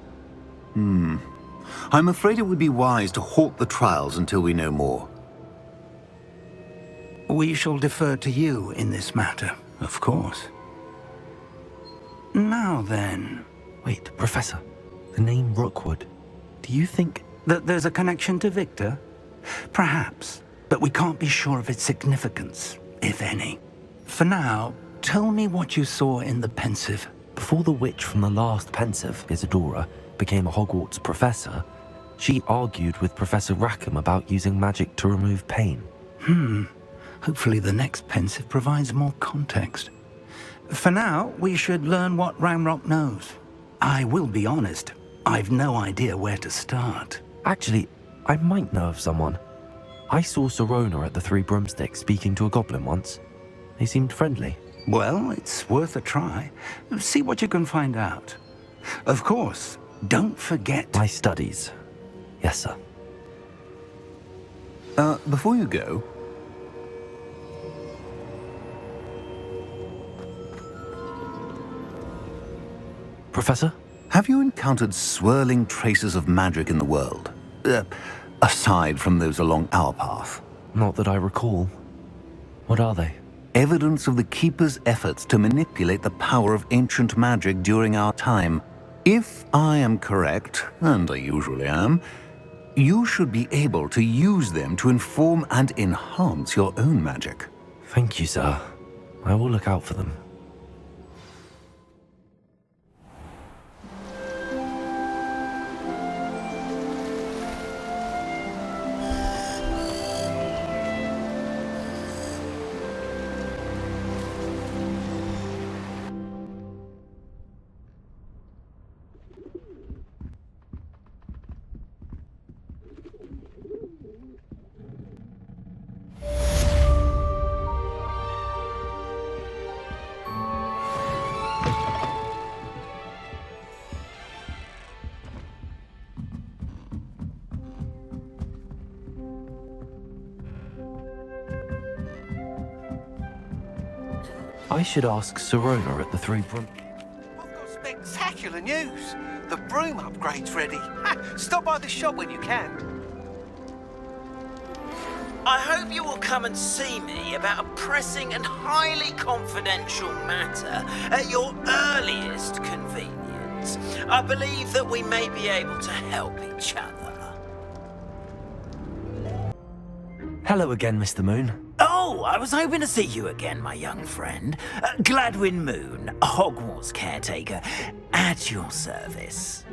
I'm afraid it would be wise to halt the trials until we know more. We shall defer to you in this matter, of course. Now then... Wait, Professor. The name Rookwood. Do you think... that there's a connection to Victor? Perhaps, but we can't be sure of its significance, if any. For now, tell me what you saw in the Pensive. Before the witch from the last Pensive, Isadora, became a Hogwarts professor, she argued with Professor Rackham about using magic to remove pain. Hopefully the next Pensive provides more context. For now, we should learn what Ranrock knows. I will be honest, I've no idea where to start. Actually, I might know of someone. I saw Sirona at the Three Broomsticks speaking to a goblin once. They seemed friendly. Well, it's worth a try. See what you can find out. Of course, don't forget... my studies. Yes, sir. Before you go... Professor? Have you encountered swirling traces of magic in the world? Aside from those along our path? Not that I recall. What are they? Evidence of the Keeper's efforts to manipulate the power of ancient magic during our time. If I am correct, and I usually am, you should be able to use them to inform and enhance your own magic. Thank you, sir. I will look out for them. I should ask Sirona at the Three Broom... I've got spectacular news! The broom upgrade's ready. Stop by the shop when you can. I hope you will come and see me about a pressing and highly confidential matter at your earliest convenience. I believe that we may be able to help each other. Hello again, Mr. Moon. Oh, I was hoping to see you again, my young friend. Gladwin Moon, Hogwarts caretaker, at your service.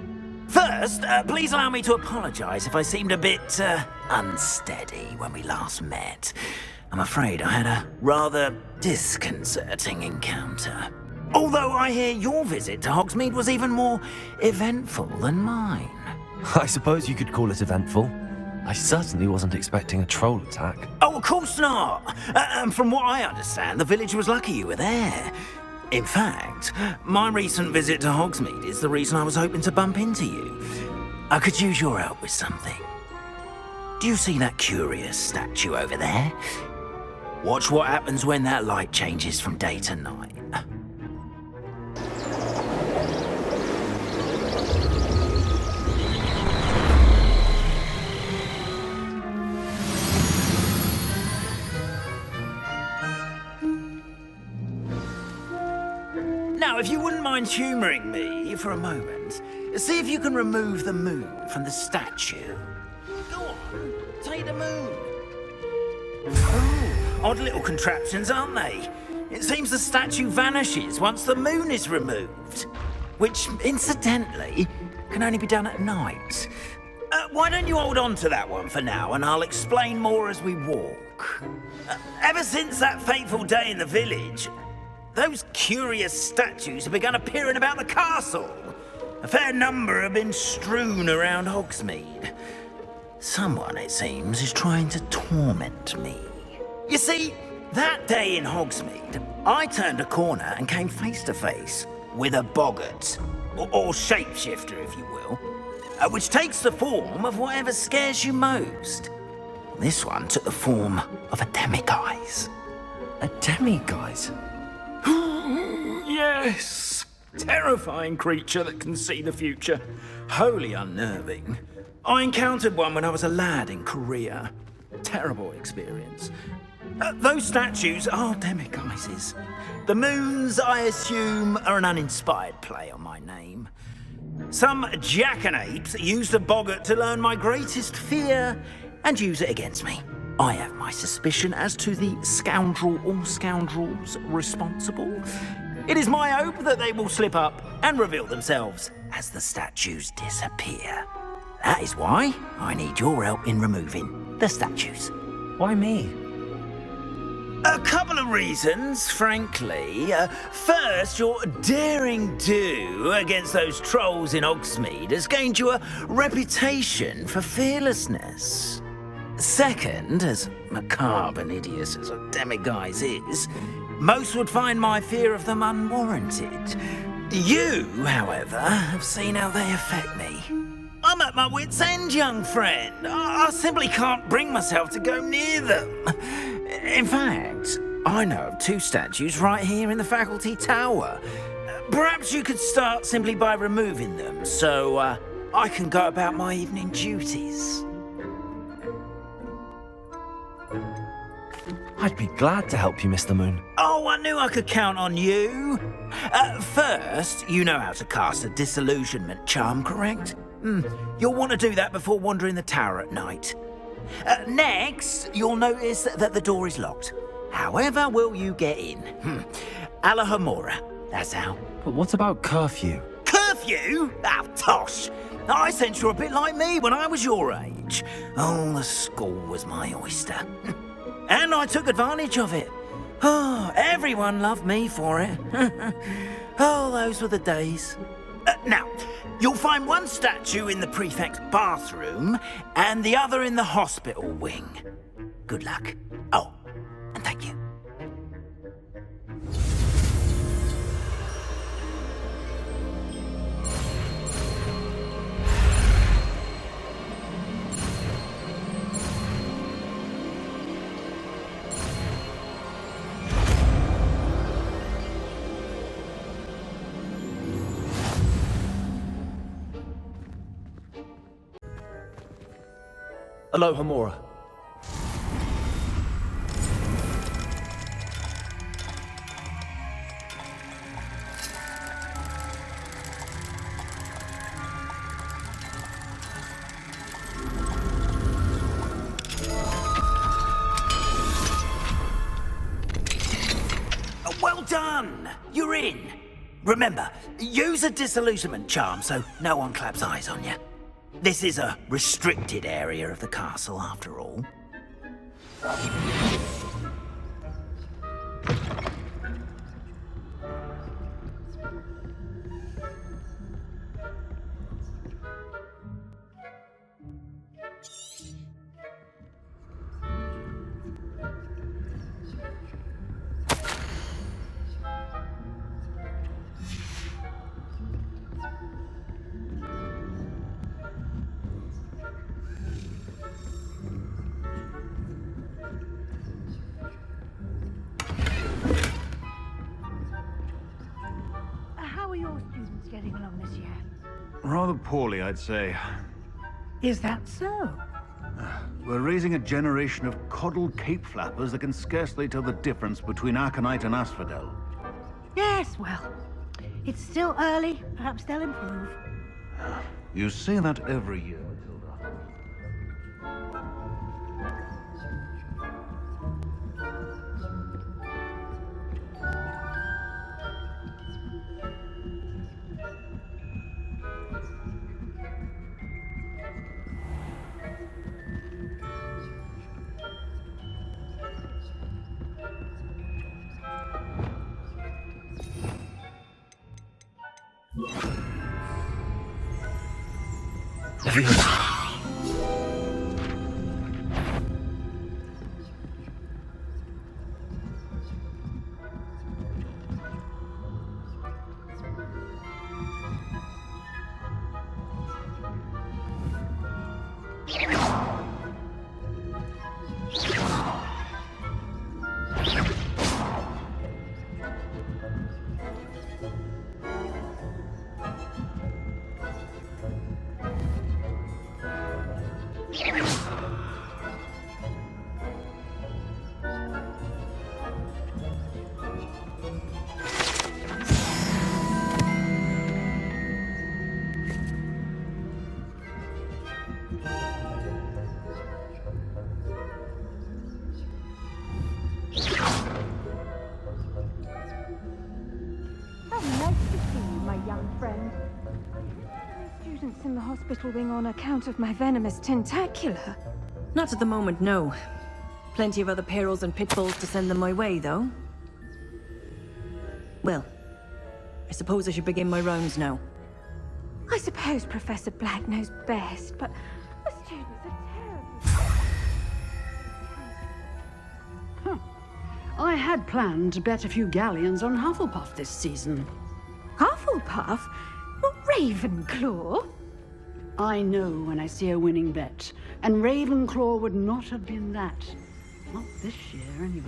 First, please allow me to apologize if I seemed a bit unsteady when we last met. I'm afraid I had a rather disconcerting encounter. Although I hear your visit to Hogsmeade was even more eventful than mine. I suppose you could call it eventful. I certainly wasn't expecting a troll attack. Oh, of course not! From what I understand, the village was lucky you were there. In fact, my recent visit to Hogsmeade is the reason I was hoping to bump into you. I could use your help with something. Do you see that curious statue over there? Watch what happens when that light changes from day to night. Now, if you wouldn't mind humouring me for a moment, see if you can remove the moon from the statue. Go on, take the moon. Oh, odd little contraptions, aren't they? It seems the statue vanishes once the moon is removed, which, incidentally, can only be done at night. Why don't you hold on to that one for now, and I'll explain more as we walk. Ever since that fateful day in the village, those curious statues have begun appearing about the castle. A fair number have been strewn around Hogsmeade. Someone, it seems, is trying to torment me. You see, that day in Hogsmeade, I turned a corner and came face to face with a boggart, or shapeshifter, if you will, which takes the form of whatever scares you most. This one took the form of a demiguise. A demiguise? Yes! Terrifying creature that can see the future. Wholly unnerving. I encountered one when I was a lad in Korea. Terrible experience. Those statues are demiguises. The moons, I assume, are an uninspired play on my name. Some jackanapes used a boggart to learn my greatest fear and use it against me. I have my suspicion as to the scoundrel or scoundrels responsible. It is my hope that they will slip up and reveal themselves as the statues disappear. That is why I need your help in removing the statues. Why me? A couple of reasons, frankly. First, your daring do against those trolls in Hogsmeade has gained you a reputation for fearlessness. Second, as macabre and hideous as a demiguise is, most would find my fear of them unwarranted. You, however, have seen how they affect me. I'm at my wit's end, young friend. I simply can't bring myself to go near them. In fact, I know of two statues right here in the faculty tower. Perhaps you could start simply by removing them, so I can go about my evening duties. I'd be glad to help you, Mr. Moon. Oh, I knew I could count on you. First, you know how to cast a disillusionment charm, correct? You'll want to do that before wandering the tower at night. Next, you'll notice that the door is locked. However will you get in? Alahomora, that's how. But what about curfew? Curfew? Oh, tosh. I sense you're a bit like me when I was your age. Oh, the school was my oyster. And I took advantage of it. Oh, everyone loved me for it. Oh, those were the days. Now, you'll find one statue in the prefect's bathroom and the other in the hospital wing. Good luck. Oh, and thank you. Alohomora. Well done! You're in. Remember, use a disillusionment charm so no one claps eyes on you. This is a restricted area of the castle, after all. How are your students getting along this year? Rather poorly, I'd say. Is that so? We're raising a generation of coddled cape flappers that can scarcely tell the difference between aconite and asphodel. Yes, well, it's still early. Perhaps they'll improve. You say that every year, Matilda. How nice to see you, my young friend. Students in the hospital wing on account of my venomous tentacula. Not at the moment, no. Plenty of other perils and pitfalls to send them my way, though. Well, I suppose I should begin my rounds now. I suppose Professor Black knows best, but the students are terribly... I had planned to bet a few galleons on Hufflepuff this season. Hufflepuff? Not Ravenclaw? I know when I see a winning bet, and Ravenclaw would not have been that. Not this year, anyway.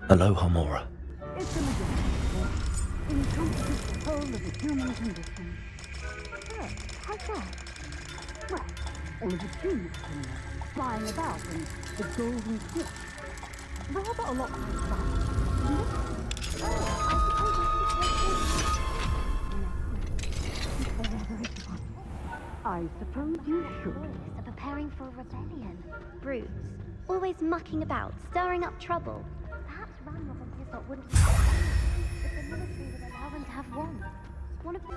Aloha, Mora. It's an adventure. Encompasses the whole of the human condition. Oh, how's that? Well, all of the tunits and flying about and the golden fish. Rather a lot like that, isn't it? I suppose you should. Are preparing for a rebellion. Brutes. Always mucking about, stirring up trouble. Perhaps Ranrock and his lot wouldn't... If the military would allow them to have one. One of the...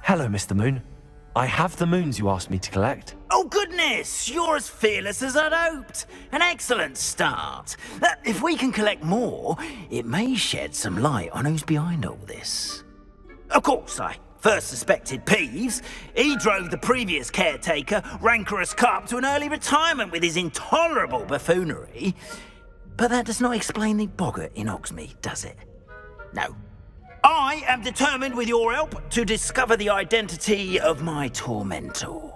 Hello, Mr. Moon. I have the moons you asked me to collect. Oh, goodness! You're as fearless as I'd hoped. An excellent start. If we can collect more, it may shed some light on who's behind all this. Of course, I first suspected Peeves. He drove the previous caretaker, Rancorous Carp, to an early retirement with his intolerable buffoonery. But that does not explain the boggart in Hogsmeade, does it? No. I am determined, with your help, to discover the identity of my tormentor.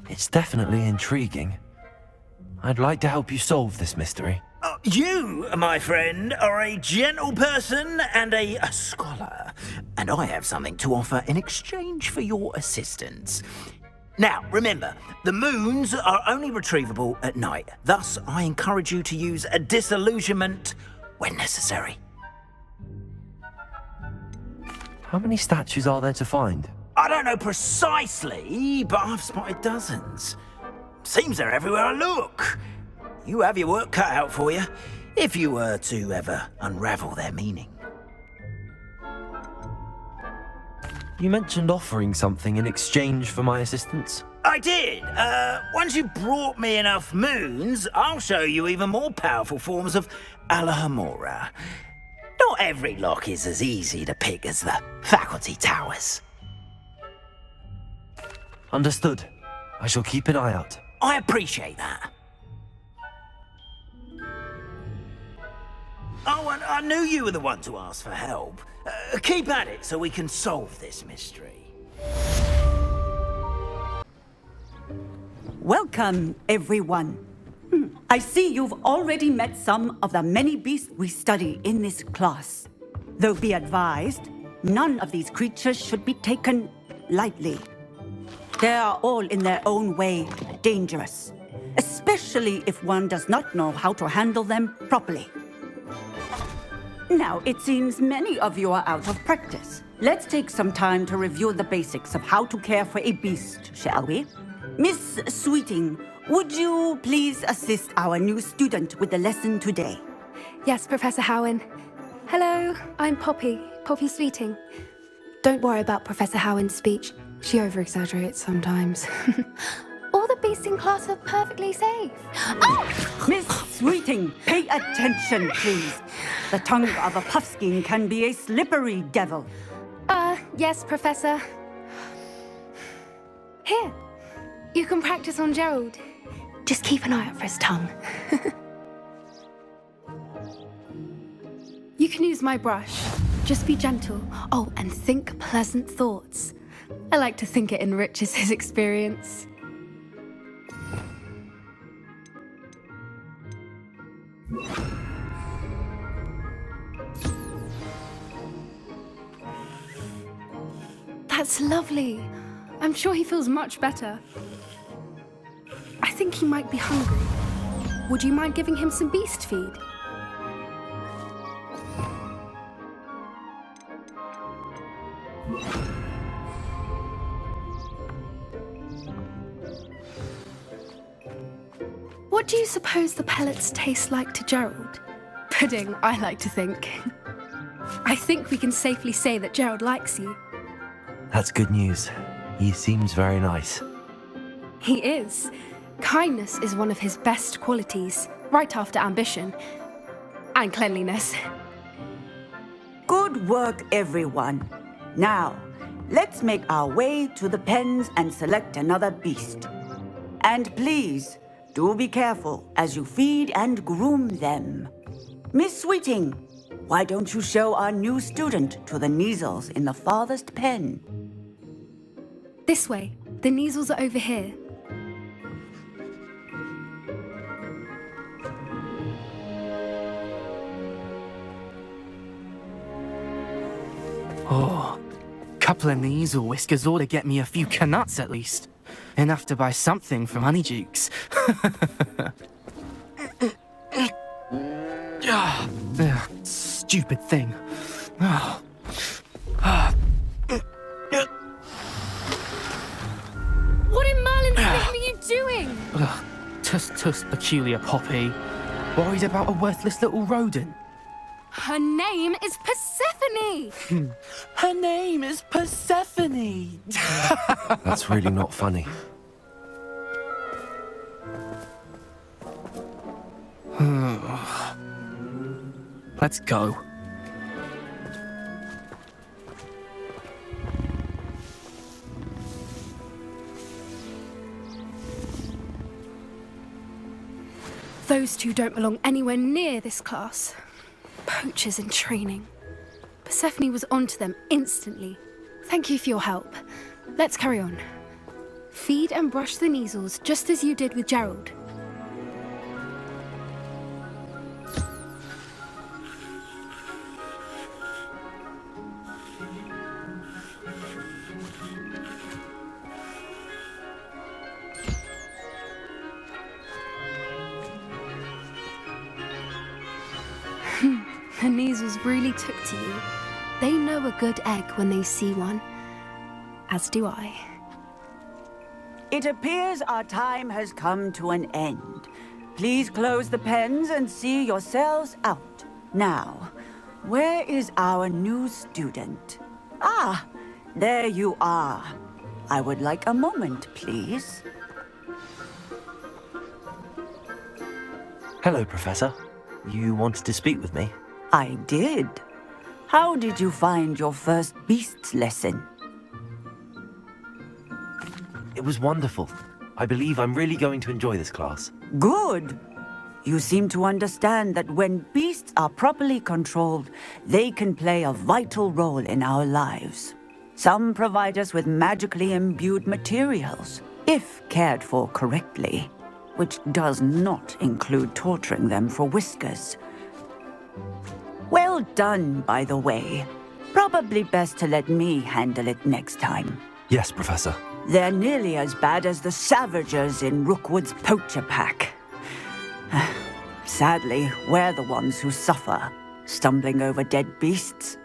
It's definitely intriguing. I'd like to help you solve this mystery. You, my friend, are a gentle person and a scholar, and I have something to offer in exchange for your assistance. Now, remember, the moons are only retrievable at night. Thus, I encourage you to use a disillusionment when necessary. How many statues are there to find? I don't know precisely, but I've spotted dozens. Seems they're everywhere I look. You have your work cut out for you, if you were to ever unravel their meaning. You mentioned offering something in exchange for my assistance. I did. Once you brought me enough moons, I'll show you even more powerful forms of Alohomora. Not every lock is as easy to pick as the faculty towers. Understood. I shall keep an eye out. I appreciate that. Oh, and I knew you were the one to ask for help. Keep at it so we can solve this mystery. Welcome, everyone. I see you've already met some of the many beasts we study in this class. Though be advised, none of these creatures should be taken lightly. They are all in their own way dangerous, especially if one does not know how to handle them properly. Now, it seems many of you are out of practice. Let's take some time to review the basics of how to care for a beast, shall we? Miss Sweeting, would you please assist our new student with the lesson today? Yes, Professor Howen. Hello, I'm Poppy Sweeting. Don't worry about Professor Howen's speech. She over-exaggerates sometimes. All the beasts in class are perfectly safe. Oh! Miss Sweeting, pay attention, please. The tongue of a puffskein can be a slippery devil. Yes, Professor. Here, you can practice on Gerald. Just keep an eye out for his tongue. You can use my brush. Just be gentle. Oh, and think pleasant thoughts. I like to think it enriches his experience. That's lovely. I'm sure he feels much better. I think he might be hungry. Would you mind giving him some beast feed? What do you suppose the pellets taste like to Gerald? Pudding, I like to think. I think we can safely say that Gerald likes you. That's good news. He seems very nice. He is. Kindness is one of his best qualities, right after ambition. And cleanliness. Good work, everyone. Now, let's make our way to the pens and select another beast. And please, do be careful as you feed and groom them. Miss Sweeting, why don't you show our new student to the Kneazles in the farthest pen? This way. The Kneazles are over here. Oh, couple of Kneazle whiskers ought to get me a few canuts at least. Enough to buy something from Honeydukes. Stupid thing. What in Merlin's name are you doing? Tuss, peculiar Poppy. Worried about a worthless little rodent. Her name is Persephone! Her name is Persephone! That's really not funny. Let's go. Those two don't belong anywhere near this class. Poachers in training. Persephone was onto them instantly. Thank you for your help. Let's carry on. Feed and brush the Kneazles just as you did with Gerald. The Kneazles really took to you. They know a good egg when they see one. As do I. It appears our time has come to an end. Please close the pens and see yourselves out. Now, where is our new student? Ah, there you are. I would like a moment, please. Hello, Professor. You wanted to speak with me? I did. How did you find your first beasts lesson? It was wonderful. I believe I'm really going to enjoy this class. Good. You seem to understand that when beasts are properly controlled, they can play a vital role in our lives. Some provide us with magically imbued materials, if cared for correctly, which does not include torturing them for whiskers. Well done, by the way. Probably best to let me handle it next time. Yes, Professor. They're nearly as bad as the Savagers in Rookwood's poacher pack. Sadly, we're the ones who suffer, stumbling over dead beasts.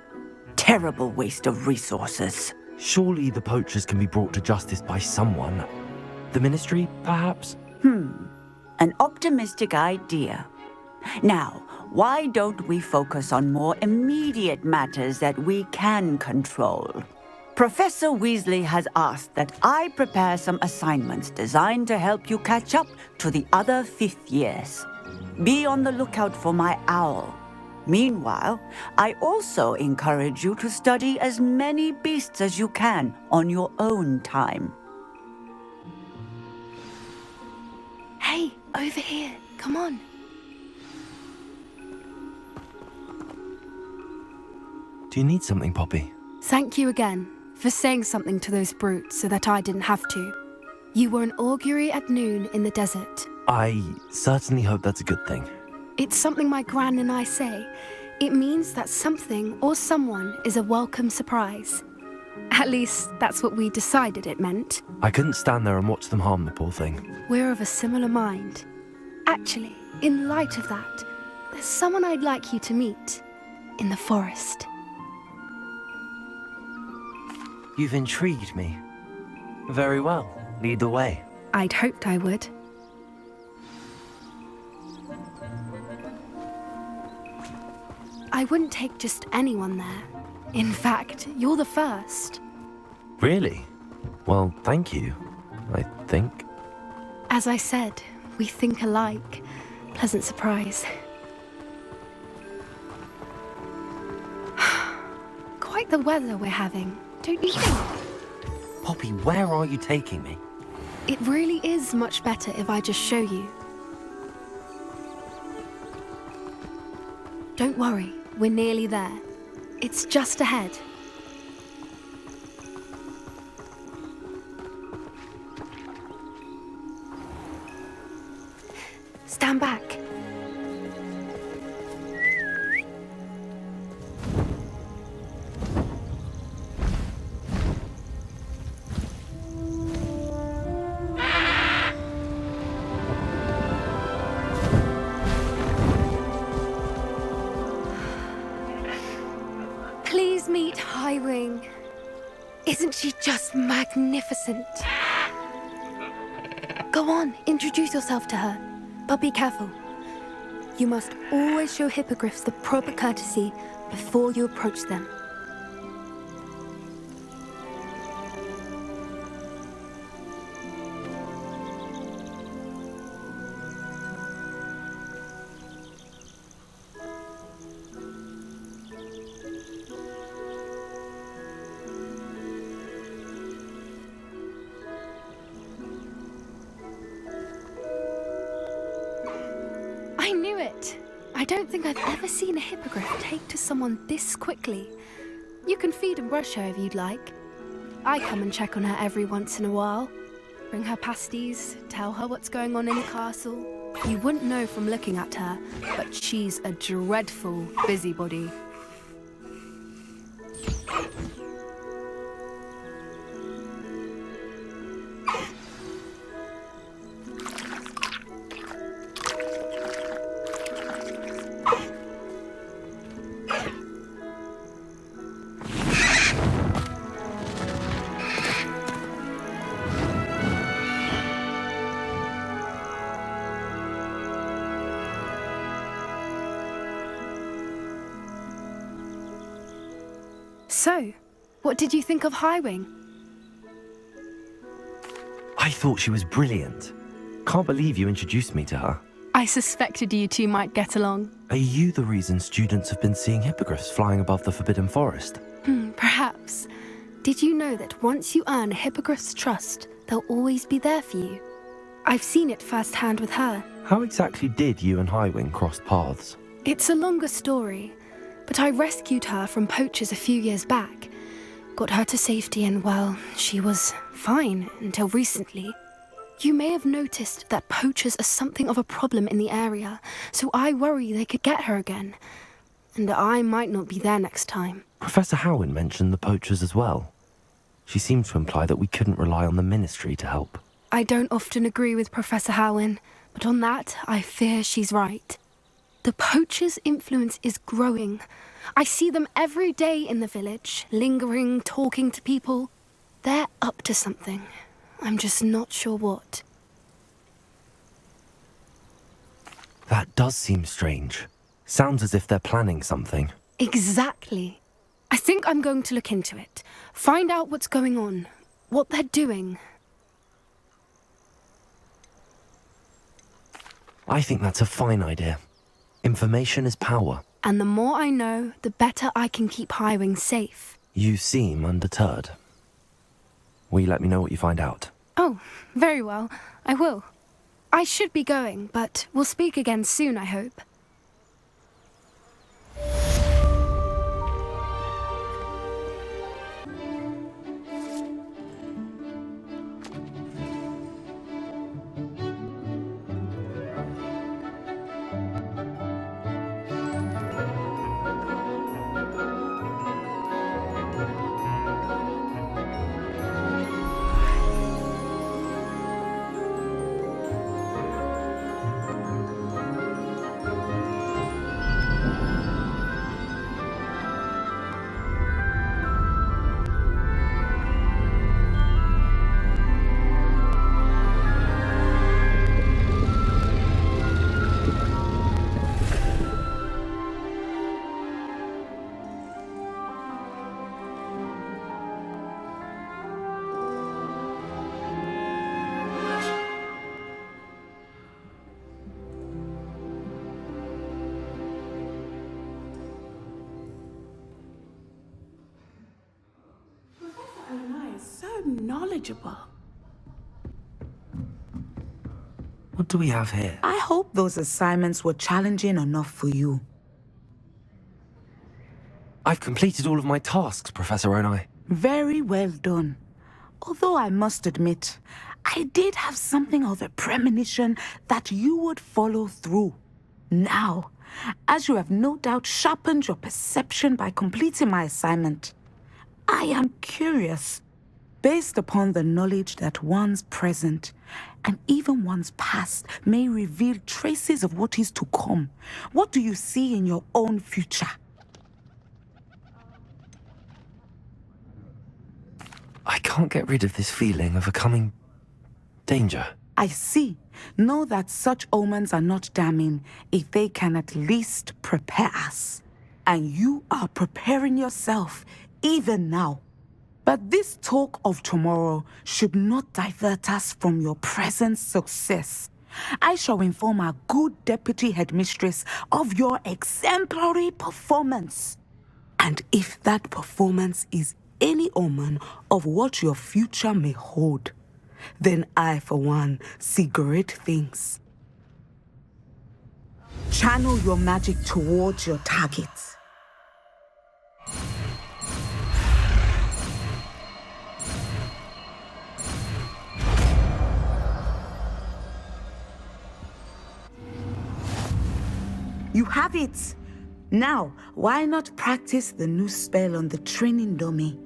Terrible waste of resources. Surely the poachers can be brought to justice by someone. The Ministry, perhaps? An optimistic idea. Now, why don't we focus on more immediate matters that we can control? Professor Weasley has asked that I prepare some assignments designed to help you catch up to the other fifth years. Be on the lookout for my owl. Meanwhile, I also encourage you to study as many beasts as you can on your own time. Hey, over here. Come on. Do you need something, Poppy? Thank you again for saying something to those brutes so that I didn't have to. You were an augury at noon in the desert. I certainly hope that's a good thing. It's something my gran and I say. It means that something or someone is a welcome surprise. At least, that's what we decided it meant. I couldn't stand there and watch them harm the poor thing. We're of a similar mind. Actually, in light of that, there's someone I'd like you to meet. In the forest. You've intrigued me. Very well. Lead the way. I'd hoped I would. I wouldn't take just anyone there. In fact, you're the first. Really? Well, thank you, I think. As I said, we think alike. Pleasant surprise. Quite the weather we're having, don't you think? Poppy, where are you taking me? It really is much better if I just show you. Don't worry, we're nearly there. It's just ahead. Stand back. Please meet Highwing. Isn't she just magnificent? Go on, introduce yourself to her. But be careful. You must always show hippogriffs the proper courtesy before you approach them. I knew it! I don't think I've ever seen a hippogriff take to someone this quickly. You can feed and brush her if you'd like. I come and check on her every once in a while. Bring her pasties, tell her what's going on in the castle. You wouldn't know from looking at her, but she's a dreadful busybody. So, what did you think of Highwing? I thought she was brilliant. Can't believe you introduced me to her. I suspected you two might get along. Are you the reason students have been seeing hippogriffs flying above the Forbidden Forest? Perhaps. Did you know that once you earn a hippogriff's trust, they'll always be there for you? I've seen it firsthand with her. How exactly did you and Highwing cross paths? It's a longer story, but I rescued her from poachers a few years back. Got her to safety and, well, she was fine until recently. You may have noticed that poachers are something of a problem in the area, so I worry they could get her again. And I might not be there next time. Professor Howin mentioned the poachers as well. She seemed to imply that we couldn't rely on the Ministry to help. I don't often agree with Professor Howin, but on that, I fear she's right. The poachers' influence is growing. I see them every day in the village, lingering, talking to people. They're up to something. I'm just not sure what. That does seem strange. Sounds as if they're planning something. Exactly. I think I'm going to look into it. Find out what's going on, what they're doing. I think that's a fine idea. Information is power. And the more I know, the better I can keep Highwing safe. You seem undeterred. Will you let me know what you find out? Oh, very well. I will. I should be going, but we'll speak again soon, I hope. Knowledgeable. What do we have here? I hope those assignments were challenging enough for you. I've completed all of my tasks, Professor Onai. Very well done. Although I must admit, I did have something of a premonition that you would follow through. Now, as you have no doubt sharpened your perception by completing my assignment, I am curious. Based upon the knowledge that one's present and even one's past may reveal traces of what is to come, what do you see in your own future? I can't get rid of this feeling of a coming danger. I see. Know that such omens are not damning if they can at least prepare us. And you are preparing yourself even now. But this talk of tomorrow should not divert us from your present success. I shall inform our good deputy headmistress of your exemplary performance. And if that performance is any omen of what your future may hold, then I, for one, see great things. Channel your magic towards your targets. You have it! Now, why not practice the new spell on the training dummy?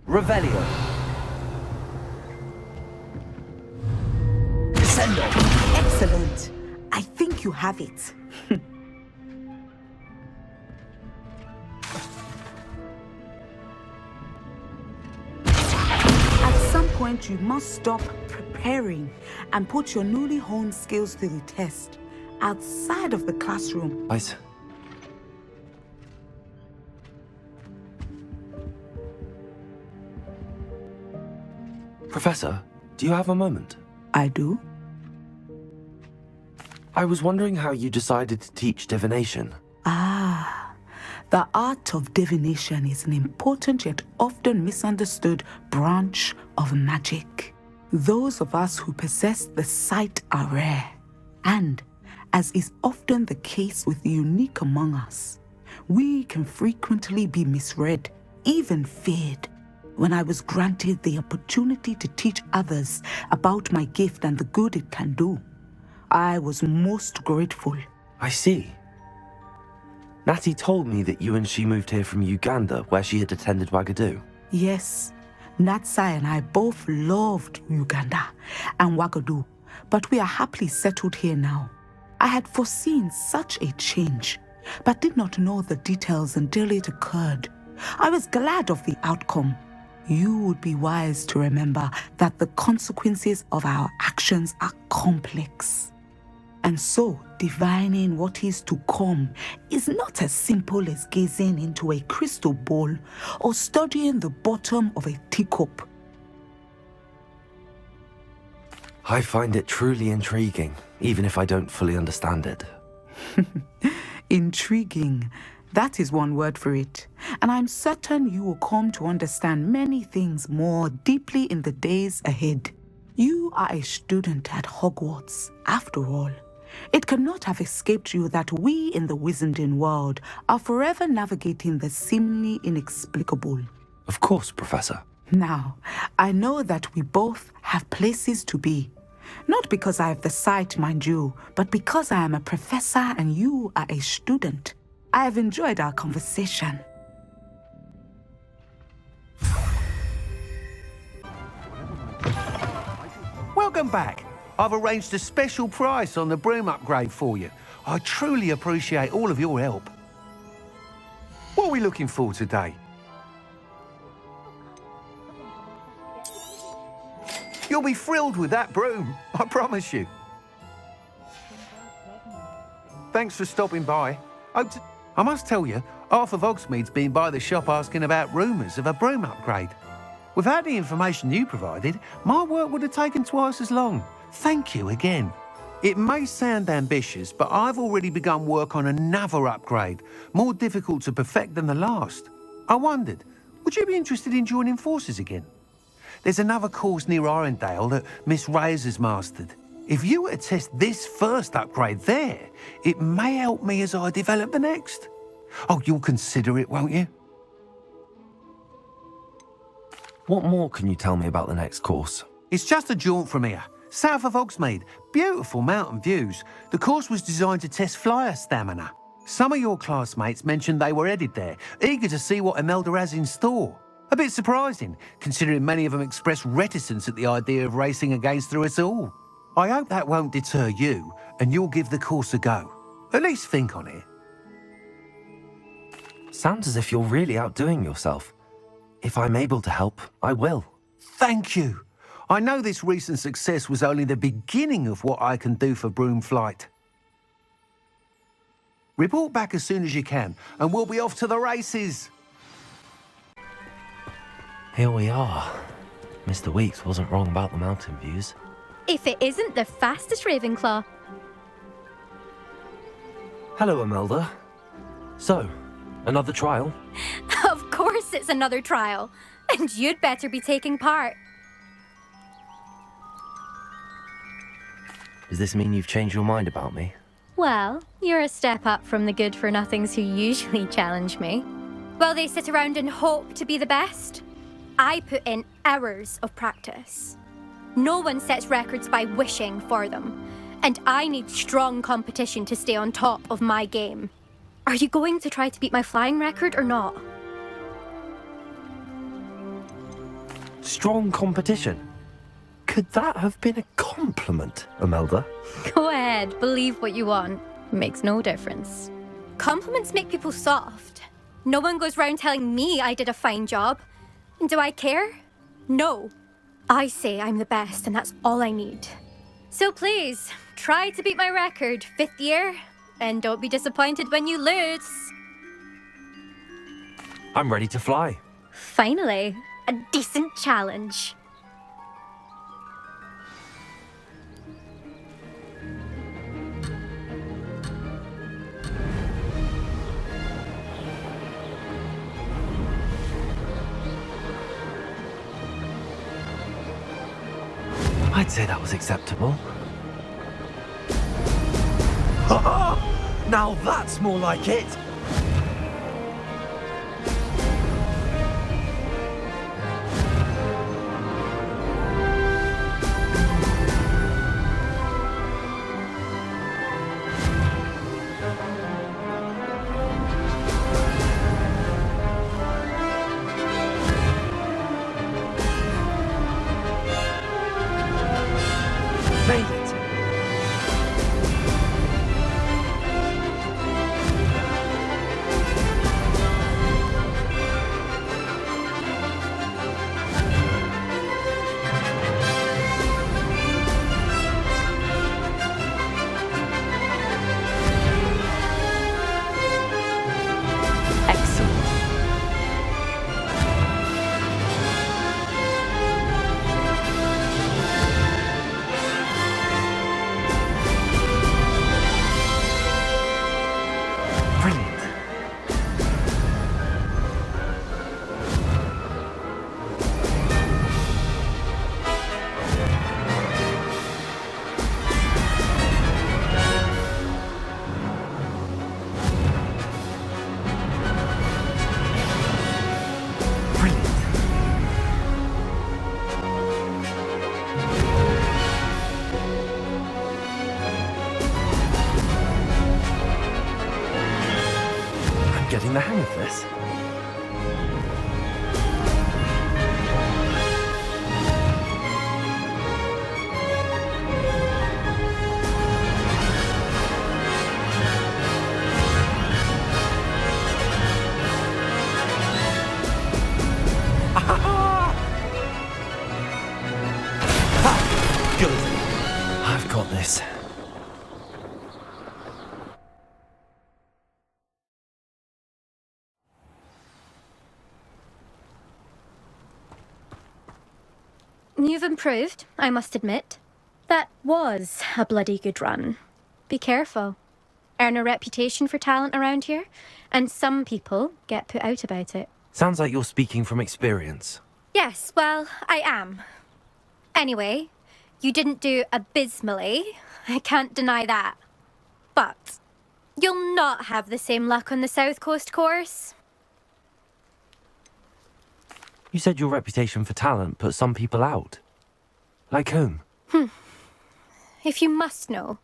Revelio. Descendo. Excellent. I think you have it. You must stop preparing and put your newly honed skills to the test outside of the classroom. Right. Professor, do you have a moment? I do. I was wondering how you decided to teach divination. The art of divination is an important yet often misunderstood branch of magic. Those of us who possess the sight are rare, and, as is often the case with the unique among us, we can frequently be misread, even feared. When I was granted the opportunity to teach others about my gift and the good it can do, I was most grateful. I see. Natty told me that you and she moved here from Uganda, where she had attended Wagadu. Yes, Natsai and I both loved Uganda and Wagadu, but we are happily settled here now. I had foreseen such a change, but did not know the details until it occurred. I was glad of the outcome. You would be wise to remember that the consequences of our actions are complex. And so, divining what is to come is not as simple as gazing into a crystal ball or studying the bottom of a teacup. I find it truly intriguing, even if I don't fully understand it. Intriguing. That is one word for it. And I'm certain you will come to understand many things more deeply in the days ahead. You are a student at Hogwarts, after all. It cannot have escaped you that we in the wizarding world are forever navigating the seemingly inexplicable. Of course, Professor. Now, I know that we both have places to be. Not because I have the sight, mind you, but because I am a professor and you are a student. I have enjoyed our conversation. Welcome back. I've arranged a special price on the broom upgrade for you. I truly appreciate all of your help. What are we looking for today? You'll be thrilled with that broom, I promise you. Thanks for stopping by. I must tell you, half of Hogsmeade's been by the shop asking about rumours of a broom upgrade. Without the information you provided, my work would have taken twice as long. Thank you again. It may sound ambitious, but I've already begun work on another upgrade, more difficult to perfect than the last. I wondered, would you be interested in joining forces again? There's another course near Arendelle that Miss Reyes has mastered. If you were to test this first upgrade there, it may help me as I develop the next. Oh, you'll consider it, won't you? What more can you tell me about the next course? It's just a jaunt from here, south of Hogsmeade. Beautiful mountain views. The course was designed to test flyer stamina. Some of your classmates mentioned they were headed there, eager to see what Imelda has in store. A bit surprising, considering many of them expressed reticence at the idea of racing against us all. I hope that won't deter you, and you'll give the course a go. At least think on it. Sounds as if you're really outdoing yourself. If I'm able to help, I will. Thank you. I know this recent success was only the beginning of what I can do for Broom Flight. Report back as soon as you can, and we'll be off to the races. Here we are. Mr. Weeks wasn't wrong about the mountain views. If it isn't the fastest Ravenclaw. Hello, Imelda. So, another trial? Of course it's another trial. And you'd better be taking part. Does this mean you've changed your mind about me? Well, you're a step up from the good-for-nothings who usually challenge me. While they sit around and hope to be the best, I put in hours of practice. No one sets records by wishing for them, and I need strong competition to stay on top of my game. Are you going to try to beat my flying record or not? Strong competition? Could that have been a compliment, Imelda? Go ahead, believe what you want. Makes no difference. Compliments make people soft. No one goes round telling me I did a fine job. And do I care? No. I say I'm the best, and that's all I need. So please, try to beat my record, 5th year, and don't be disappointed when you lose. I'm ready to fly. Finally, a decent challenge. I'd say that was acceptable. Now that's more like it! Made it! getting the hang of this. Good. I've got this. You've improved, I must admit. That was a bloody good run. Be careful. Earn a reputation for talent around here, and some people get put out about it. Sounds like you're speaking from experience. Yes, well, I am. Anyway, you didn't do abysmally. I can't deny that. But you'll not have the same luck on the South Coast course. You said your reputation for talent put some people out. Like whom? If you must know,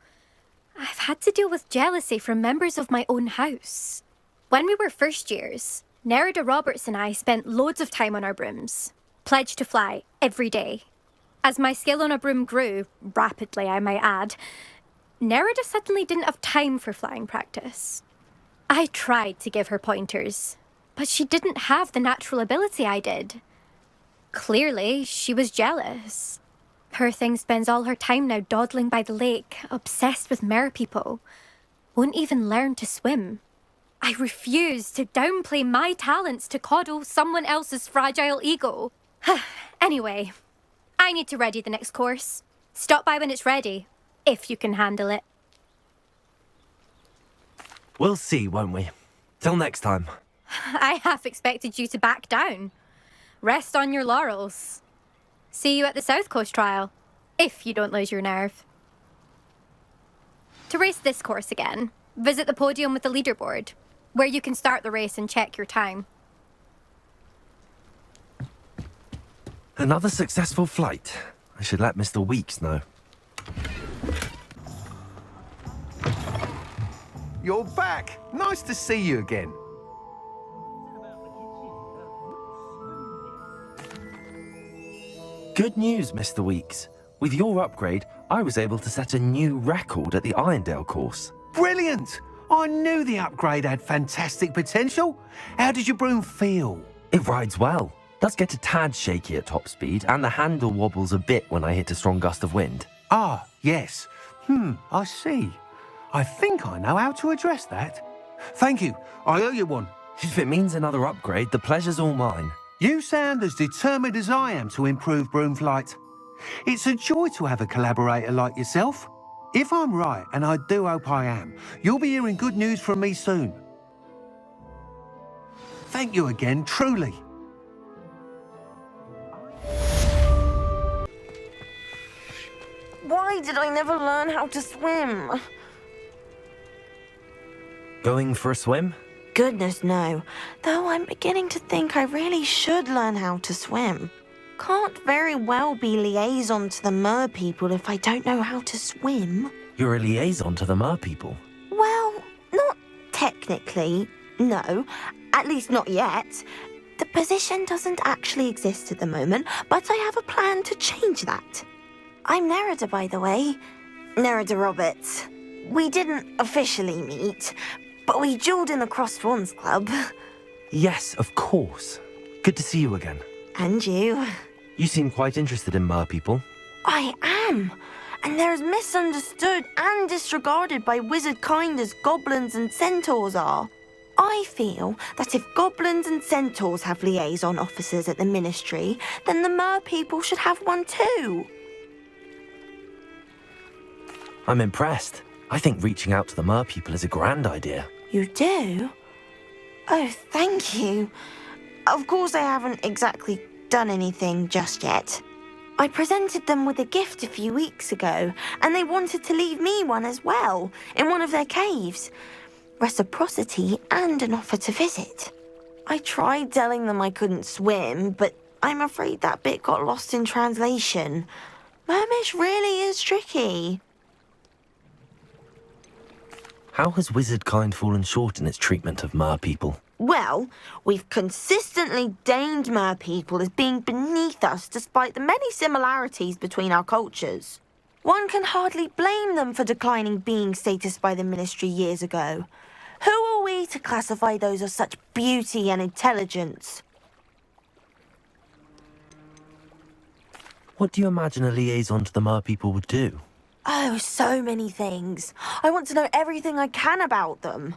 I've had to deal with jealousy from members of my own house. When we were first years, Nerida Roberts and I spent loads of time on our brooms, pledged to fly every day. As my skill on a broom grew, rapidly I might add, Nerida suddenly didn't have time for flying practice. I tried to give her pointers, but she didn't have the natural ability I did. Clearly, she was jealous. Poor thing spends all her time now dawdling by the lake, obsessed with merpeople. Won't even learn to swim. I refuse to downplay my talents to coddle someone else's fragile ego. Anyway, I need to ready the next course. Stop by when it's ready, if you can handle it. We'll see, won't we? Till next time. I half expected you to back down. Rest on your laurels. See you at the South Coast trial, if you don't lose your nerve. To race this course again, visit the podium with the leaderboard, where you can start the race and check your time. Another successful flight. I should let Mr. Weeks know. You're back. Nice to see you again. Good news, Mr. Weeks. With your upgrade, I was able to set a new record at the Irondale course. Brilliant! I knew the upgrade had fantastic potential. How did your broom feel? It rides well. Does get a tad shaky at top speed, and the handle wobbles a bit when I hit a strong gust of wind. Ah, yes. I see. I think I know how to address that. Thank you. I owe you one. If it means another upgrade, the pleasure's all mine. You sound as determined as I am to improve broom flight. It's a joy to have a collaborator like yourself. If I'm right, and I do hope I am, you'll be hearing good news from me soon. Thank you again, truly. Why did I never learn how to swim? Going for a swim? Goodness, no. Though I'm beginning to think I really should learn how to swim. Can't very well be liaison to the mer people if I don't know how to swim. You're a liaison to the mer people. Well, not technically, no. At least not yet. The position doesn't actually exist at the moment, but I have a plan to change that. I'm Nerida, by the way. Nerida Roberts. We didn't officially meet, but we duelled in the Crossed Swans Club. Yes, of course. Good to see you again. And you. You seem quite interested in mer people. I am. And they're as misunderstood and disregarded by wizard kind as goblins and centaurs are. I feel that if goblins and centaurs have liaison officers at the ministry, then the mer people should have one too. I'm impressed. I think reaching out to the mer people is a grand idea. You do? Oh, thank you. Of course I haven't exactly done anything just yet. I presented them with a gift a few weeks ago, and they wanted to leave me one as well, in one of their caves. Reciprocity and an offer to visit. I tried telling them I couldn't swim, but I'm afraid that bit got lost in translation. Mermish really is tricky. How has wizard kind fallen short in its treatment of mer people? Well, we've consistently deemed mer people as being beneath us despite the many similarities between our cultures. One can hardly blame them for declining being status by the Ministry years ago. Who are we to classify those of such beauty and intelligence? What do you imagine a liaison to the mer people would do? Oh, so many things. I want to know everything I can about them.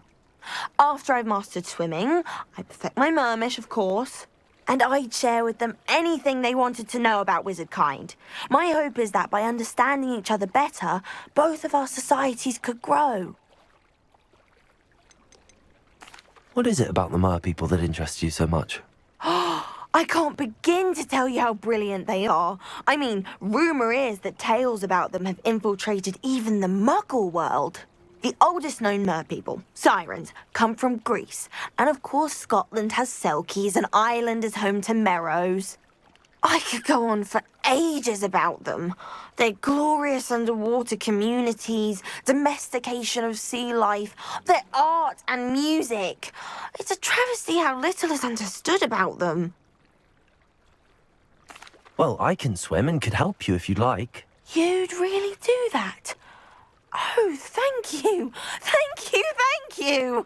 After I've mastered swimming, I perfect my mermish, of course, and I'd share with them anything they wanted to know about wizard kind. My hope is that by understanding each other better, both of our societies could grow. What is it about the mer people that interests you so much? I can't begin to tell you how brilliant they are. I mean, rumour is that tales about them have infiltrated even the Muggle world. The oldest known mer people, sirens, come from Greece. And of course Scotland has Selkies and Ireland is home to Merrows. I could go on for ages about them. Their glorious underwater communities, domestication of sea life, their art and music. It's a travesty how little is understood about them. Well, I can swim and could help you if you'd like. You'd really do that? Oh, thank you. Thank you, thank you.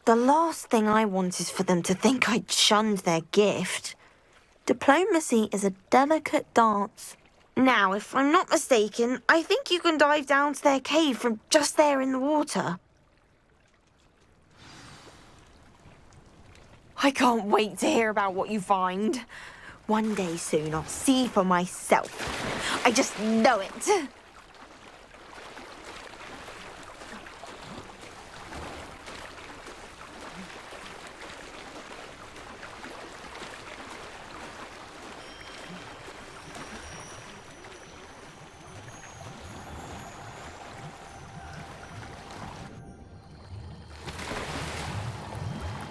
The last thing I want is for them to think I'd shunned their gift. Diplomacy is a delicate dance. Now, if I'm not mistaken, I think you can dive down to their cave from just there in the water. I can't wait to hear about what you find. One day soon I'll see for myself. I just know it.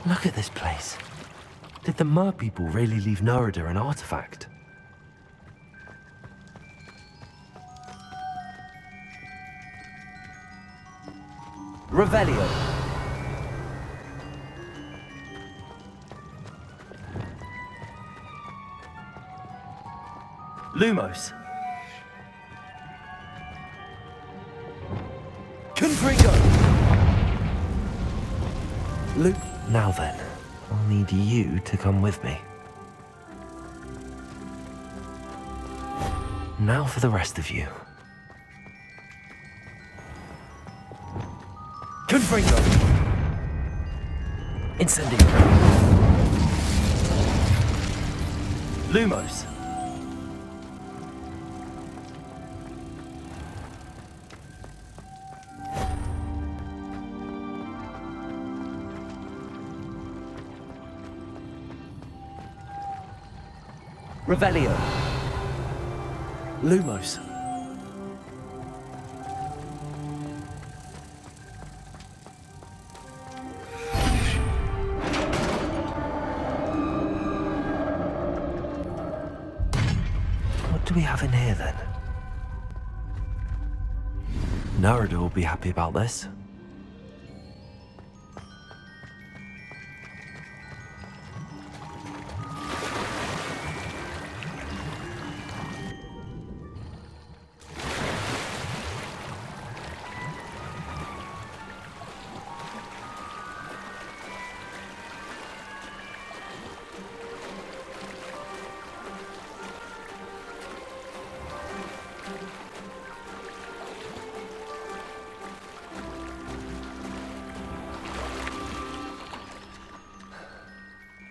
Look at this place. Did the mer people really leave Nerida an artifact? Revelio. Lumos. Confringo. Now then, I'll need you to come with me. Now for the rest of you. Confringo! Incendio! Lumos! Revelio. Lumos. What do we have in here then? Nerida will be happy about this.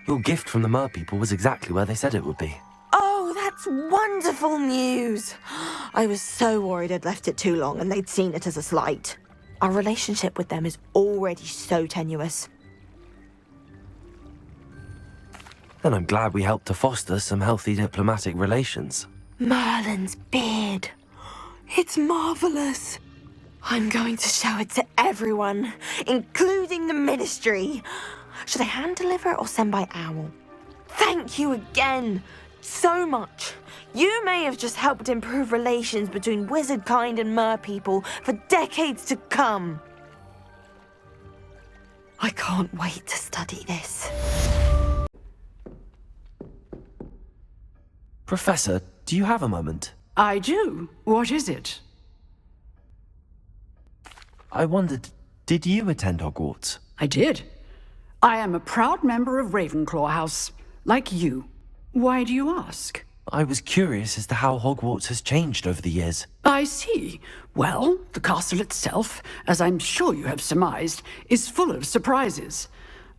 Your gift from the mer people was exactly where they said it would be. Oh, that's wonderful news. I was so worried I'd left it too long and they'd seen it as a slight. Our relationship with them is already so tenuous. Then I'm glad we helped to foster some healthy diplomatic relations. Merlin's beard. It's marvelous. I'm going to show it to everyone, including the Ministry. Should I hand deliver it or send by owl? Thank you again so much. You may have just helped improve relations between wizard kind and mer people for decades to come. I can't wait to study this. Professor, do you have a moment? I do. What is it? I wondered, did you attend Hogwarts? I did. I am a proud member of Ravenclaw House, like you. Why do you ask? I was curious as to how Hogwarts has changed over the years. I see. Well, the castle itself, as I'm sure you have surmised, is full of surprises.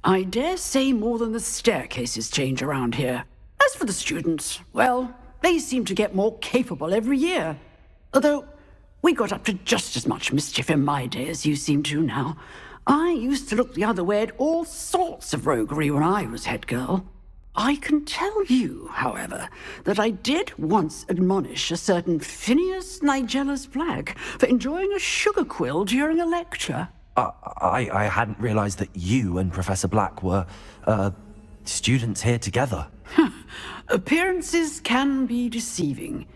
I dare say more than the staircases change around here. As for the students, well, they seem to get more capable every year. Although, we got up to just as much mischief in my day as you seem to now. I used to look the other way at all sorts of roguery when I was head girl. I can tell you, however, that I did once admonish a certain Phineas Nigellus Black for enjoying a sugar quill during a lecture. I hadn't realized that you and Professor Black were, students here together. Appearances can be deceiving.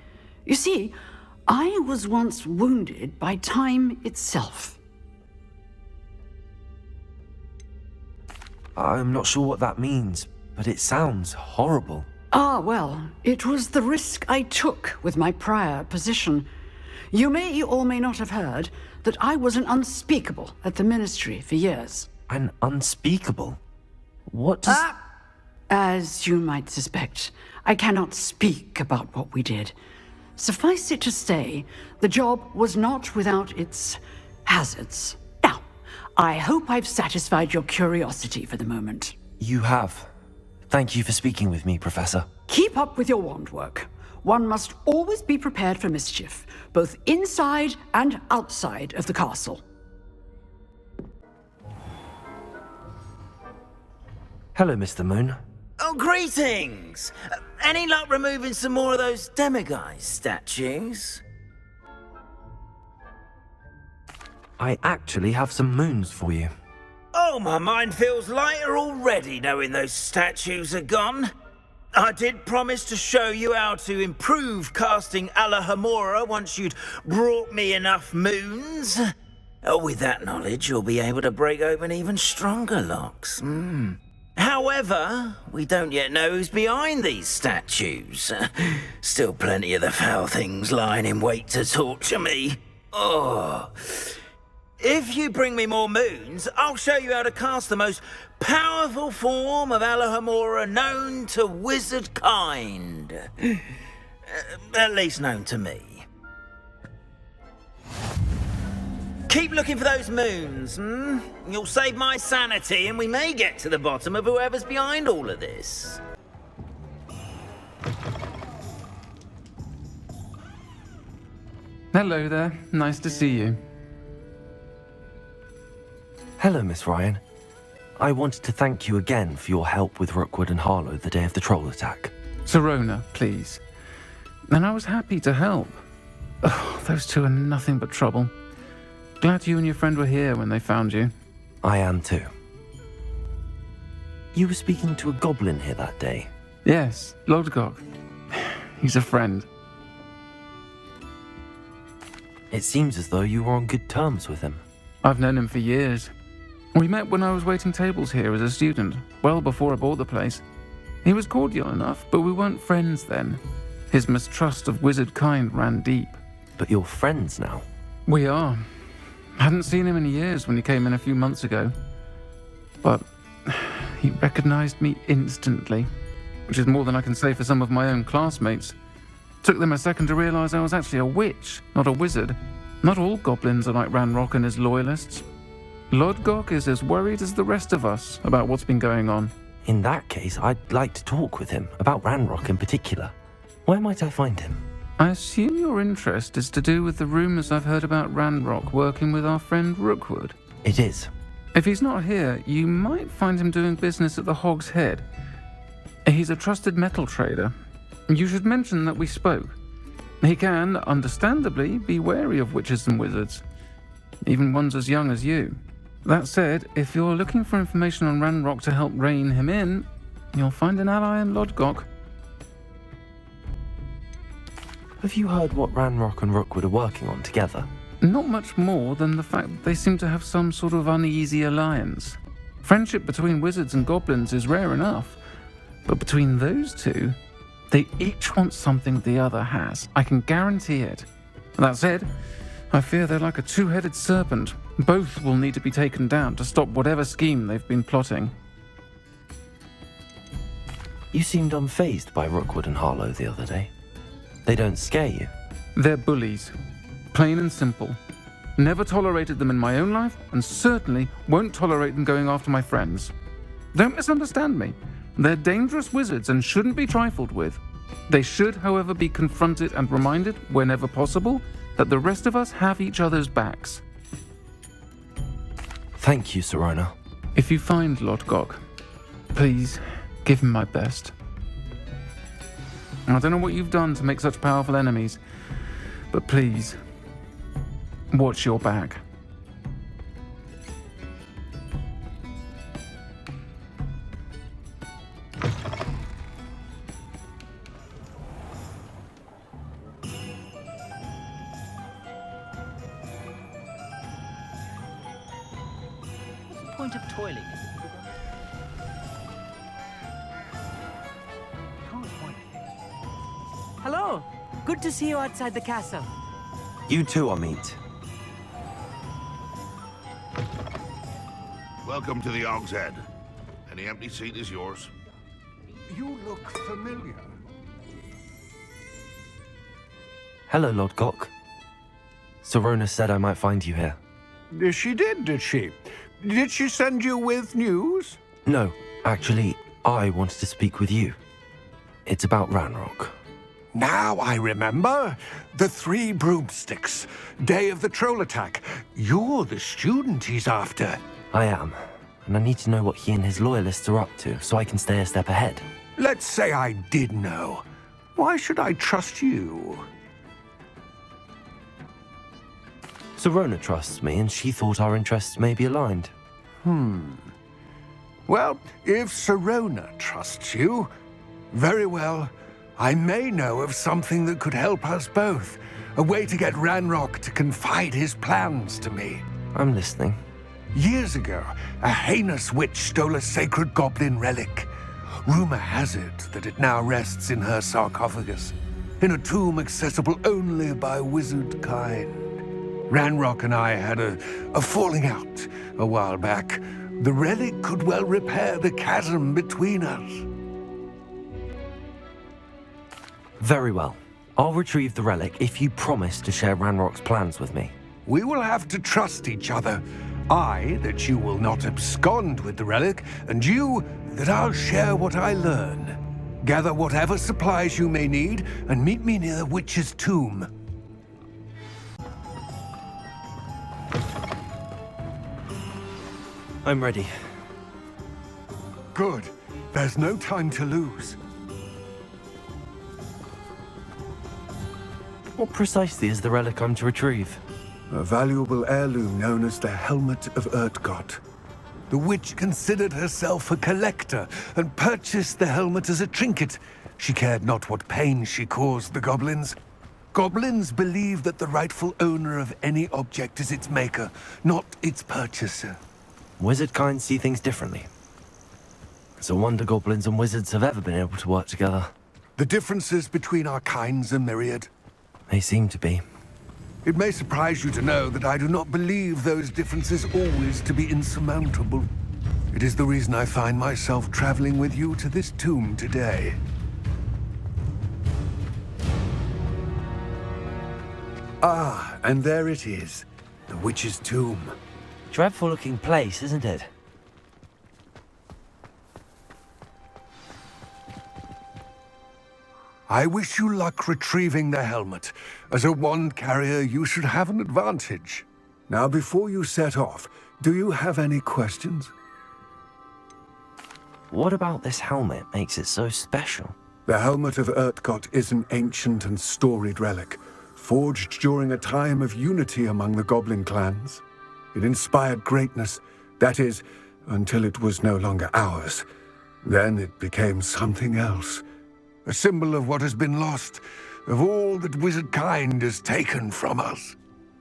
You see, I was once wounded by time itself. I'm not sure what that means, but it sounds horrible. Ah, well, it was the risk I took with my prior position. You may or may not have heard that I was an unspeakable at the Ministry for years. An unspeakable? What does... As you might suspect, I cannot speak about what we did. Suffice it to say, the job was not without its hazards. Now, I hope I've satisfied your curiosity for the moment. You have. Thank you for speaking with me, Professor. Keep up with your wand work. One must always be prepared for mischief, both inside and outside of the castle. Hello, Mr. Moon. Oh, greetings! Any luck removing some more of those demiguise statues? I actually have some moons for you. Oh, my mind feels lighter already knowing those statues are gone. I did promise to show you how to improve casting Alohomora once you'd brought me enough moons. With that knowledge, you'll be able to break open even stronger locks. However, we don't yet know who's behind these statues. Still plenty of the foul things lying in wait to torture me. Oh. If you bring me more moons, I'll show you how to cast the most powerful form of Alohomora known to wizard kind. At least known to me. Keep looking for those moons, You'll save my sanity and we may get to the bottom of whoever's behind all of this. Hello there. Nice to see you. Hello, Miss Ryan. I wanted to thank you again for your help with Rookwood and Harlow the day of the troll attack. Serona, please. And I was happy to help. Oh, those two are nothing but trouble. Glad you and your friend were here when they found you. I am too. You were speaking to a goblin here that day. Yes, Lodgok. He's a friend. It seems as though you were on good terms with him. I've known him for years. We met when I was waiting tables here as a student, well before I bought the place. He was cordial enough, but we weren't friends then. His mistrust of wizard kind ran deep. But you're friends now? We are. Hadn't seen him in years when he came in a few months ago. But he recognized me instantly, which is more than I can say for some of my own classmates. Took them a second to realize I was actually a witch, not a wizard. Not all goblins are like Ranrock and his loyalists. Lodgok is as worried as the rest of us about what's been going on. In that case, I'd like to talk with him, about Ranrock in particular. Where might I find him? I assume your interest is to do with the rumors I've heard about Ranrock working with our friend Rookwood. It is. If he's not here, you might find him doing business at the Hog's Head. He's a trusted metal trader. You should mention that we spoke. He can, understandably, be wary of witches and wizards, even ones as young as you. That said, if you're looking for information on Ranrock to help rein him in, you'll find an ally in Lodgok. Have you heard what Ranrock and Rookwood are working on together? Not much more than the fact that they seem to have some sort of uneasy alliance. Friendship between wizards and goblins is rare enough. But between those two, they each want something the other has. I can guarantee it. That said, I fear they're like a two-headed serpent. Both will need to be taken down to stop whatever scheme they've been plotting. You seemed unfazed by Rookwood and Harlow the other day. They don't scare you. They're bullies. Plain and simple. Never tolerated them in my own life, and certainly won't tolerate them going after my friends. Don't misunderstand me. They're dangerous wizards and shouldn't be trifled with. They should, however, be confronted and reminded, whenever possible, that the rest of us have each other's backs. Thank you, Sirona. If you find Lord Gok, please give him my best. I don't know what you've done to make such powerful enemies, but please, watch your back. What's the point of toiling? Hello. Good to see you outside the castle. You too, Amit. Welcome to the Og's Head. Any empty seat is yours. You look familiar. Hello, Lord Gok. Sirona said I might find you here. She did she? Did she send you with news? No, actually, I wanted to speak with you. It's about Ranrock. Now I remember. The 3 broomsticks. Day of the troll attack. You're the student he's after. I am, and I need to know what he and his loyalists are up to so I can stay a step ahead. Let's say I did know. Why should I trust you? Sirona trusts me, and she thought our interests may be aligned. Well, if Sirona trusts you, very well. I may know of something that could help us both. A way to get Ranrock to confide his plans to me. I'm listening. Years ago, a heinous witch stole a sacred goblin relic. Rumor has it that it now rests in her sarcophagus, in a tomb accessible only by wizard kind. Ranrock and I had a falling out a while back. The relic could well repair the chasm between us. Very well. I'll retrieve the relic if you promise to share Ranrock's plans with me. We will have to trust each other. I, that you will not abscond with the relic, and you, that I'll share what I learn. Gather whatever supplies you may need, and meet me near the witch's tomb. I'm ready. Good. There's no time to lose. What precisely is the relic I'm to retrieve? A valuable heirloom known as the Helmet of Urtgott. The witch considered herself a collector and purchased the helmet as a trinket. She cared not what pain she caused the goblins. Goblins believe that the rightful owner of any object is its maker, not its purchaser. Wizard kind see things differently. It's a wonder goblins and wizards have ever been able to work together. The differences between our kinds are myriad. They seem to be. It may surprise you to know that I do not believe those differences always to be insurmountable. It is the reason I find myself traveling with you to this tomb today. Ah, and there it is. The witch's tomb. Dreadful-looking place, isn't it? I wish you luck retrieving the helmet. As a wand carrier, you should have an advantage. Now, before you set off, do you have any questions? What about this helmet makes it so special? The Helmet of Urtgott is an ancient and storied relic, forged during a time of unity among the goblin clans. It inspired greatness, that is, until it was no longer ours. Then it became something else. A symbol of what has been lost, of all that wizard kind has taken from us.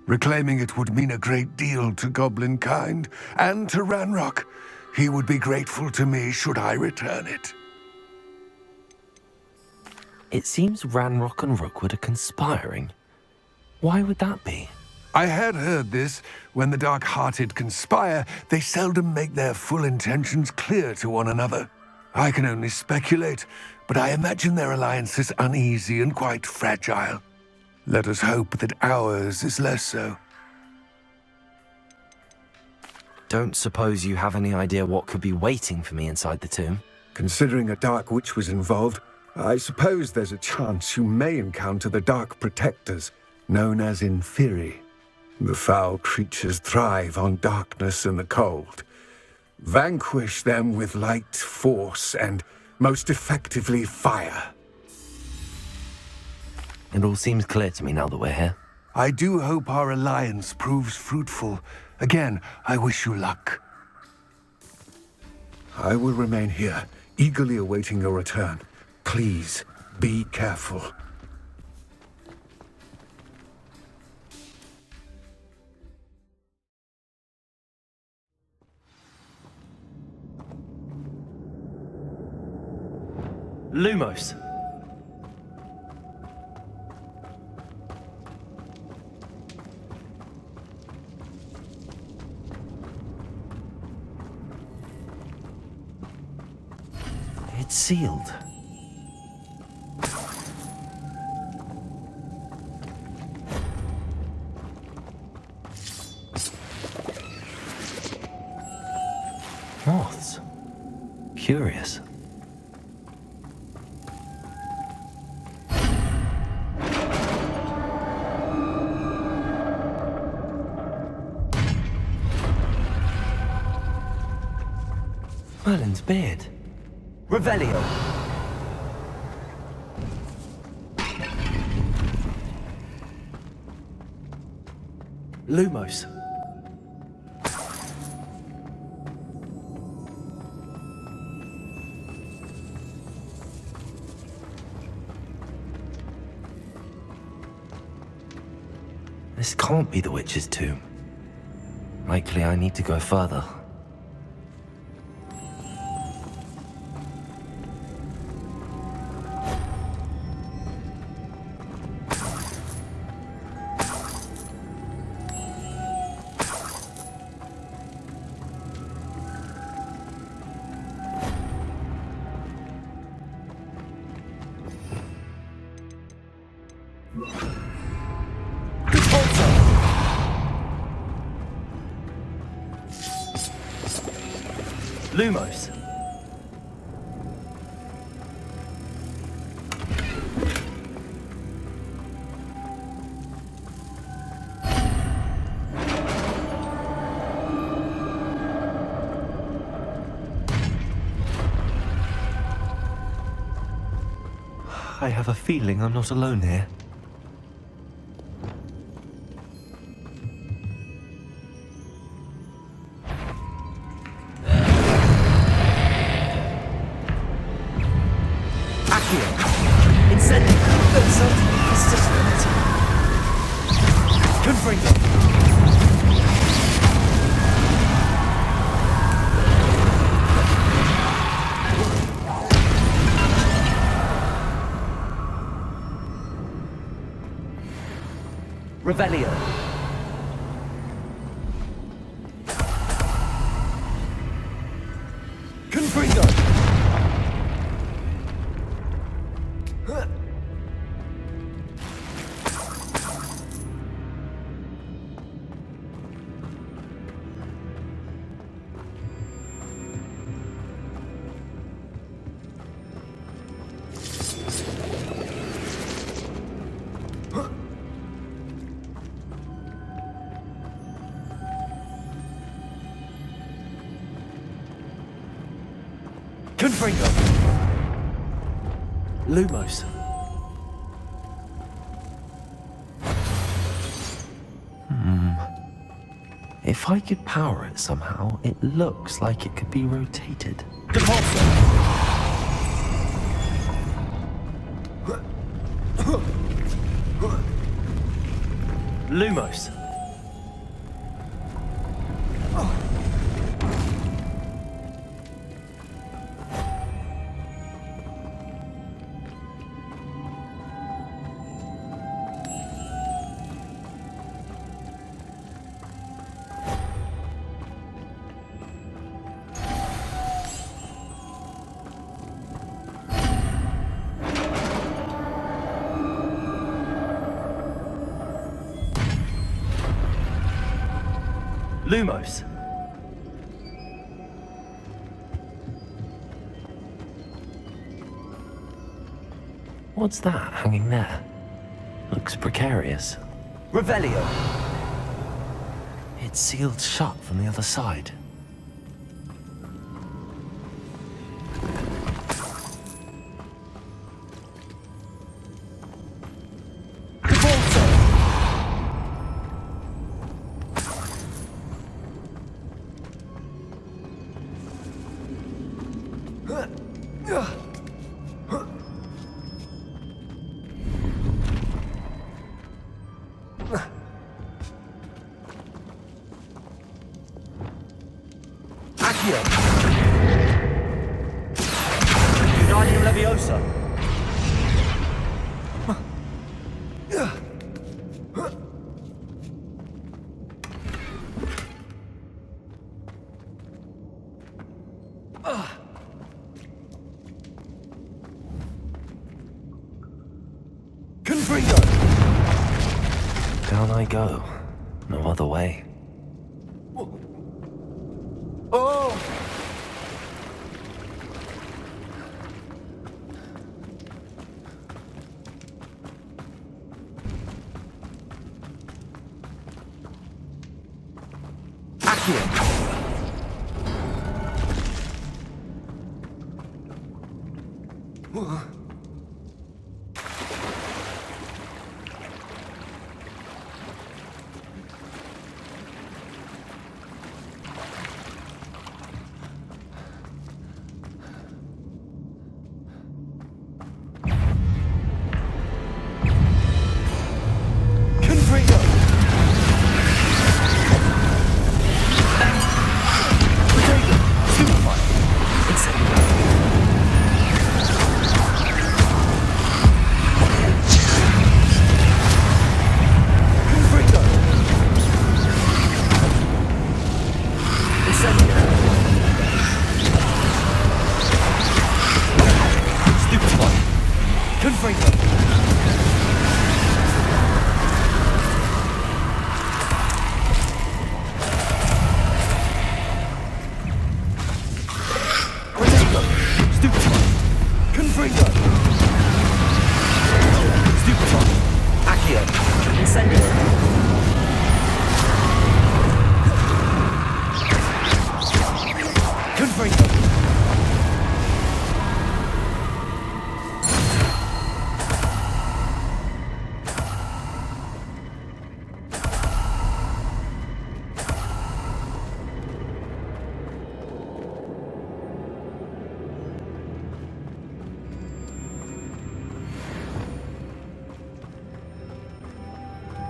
Reclaiming it would mean a great deal to goblin kind and to Ranrock. He would be grateful to me should I return it. It seems Ranrock and Rookwood are conspiring. Why would that be? I had heard this. When the dark-hearted conspire, they seldom make their full intentions clear to one another. I can only speculate, but I imagine their alliance is uneasy and quite fragile. Let us hope that ours is less so. Don't suppose you have any idea what could be waiting for me inside the tomb? Considering a Dark Witch was involved, I suppose there's a chance you may encounter the Dark Protectors, known as Inferi. The foul creatures thrive on darkness and the cold. Vanquish them with light, force, and most effectively fire. It all seems clear to me now that we're here. I do hope our alliance proves fruitful. Again, I wish you luck. I will remain here, eagerly awaiting your return. Please, be careful. Lumos! It's sealed. Moths. Curious. Merlin's beard. Revelio. Lumos. This can't be the witch's tomb. Likely I need to go further. Lumos. I have a feeling I'm not alone here. Revelio. Confringo. Confringo. Lumos. If I could power it somehow, it looks like it could be rotated. Lumos. Lumos! What's that hanging there? Looks precarious. Revelio! It's sealed shut from the other side. Wingardium Leviosa. Confringo. Down I go. No other way. Oh!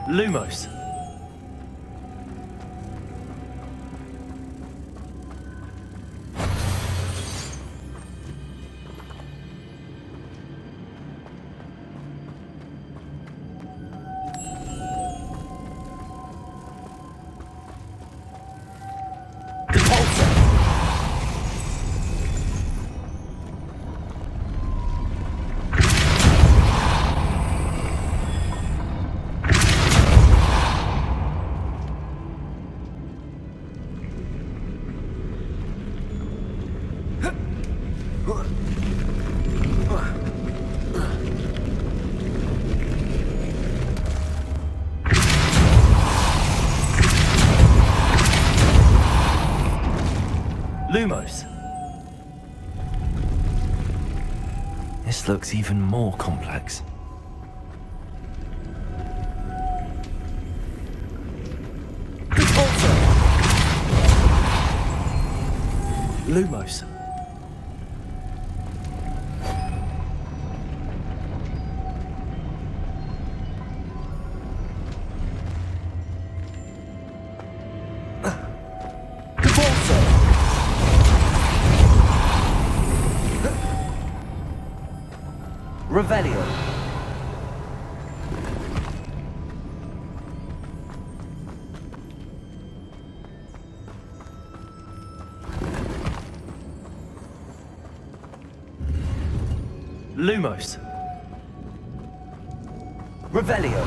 Lumos. Lumos. This looks even more complex. Lumos. Revelio. Lumos. Revelio.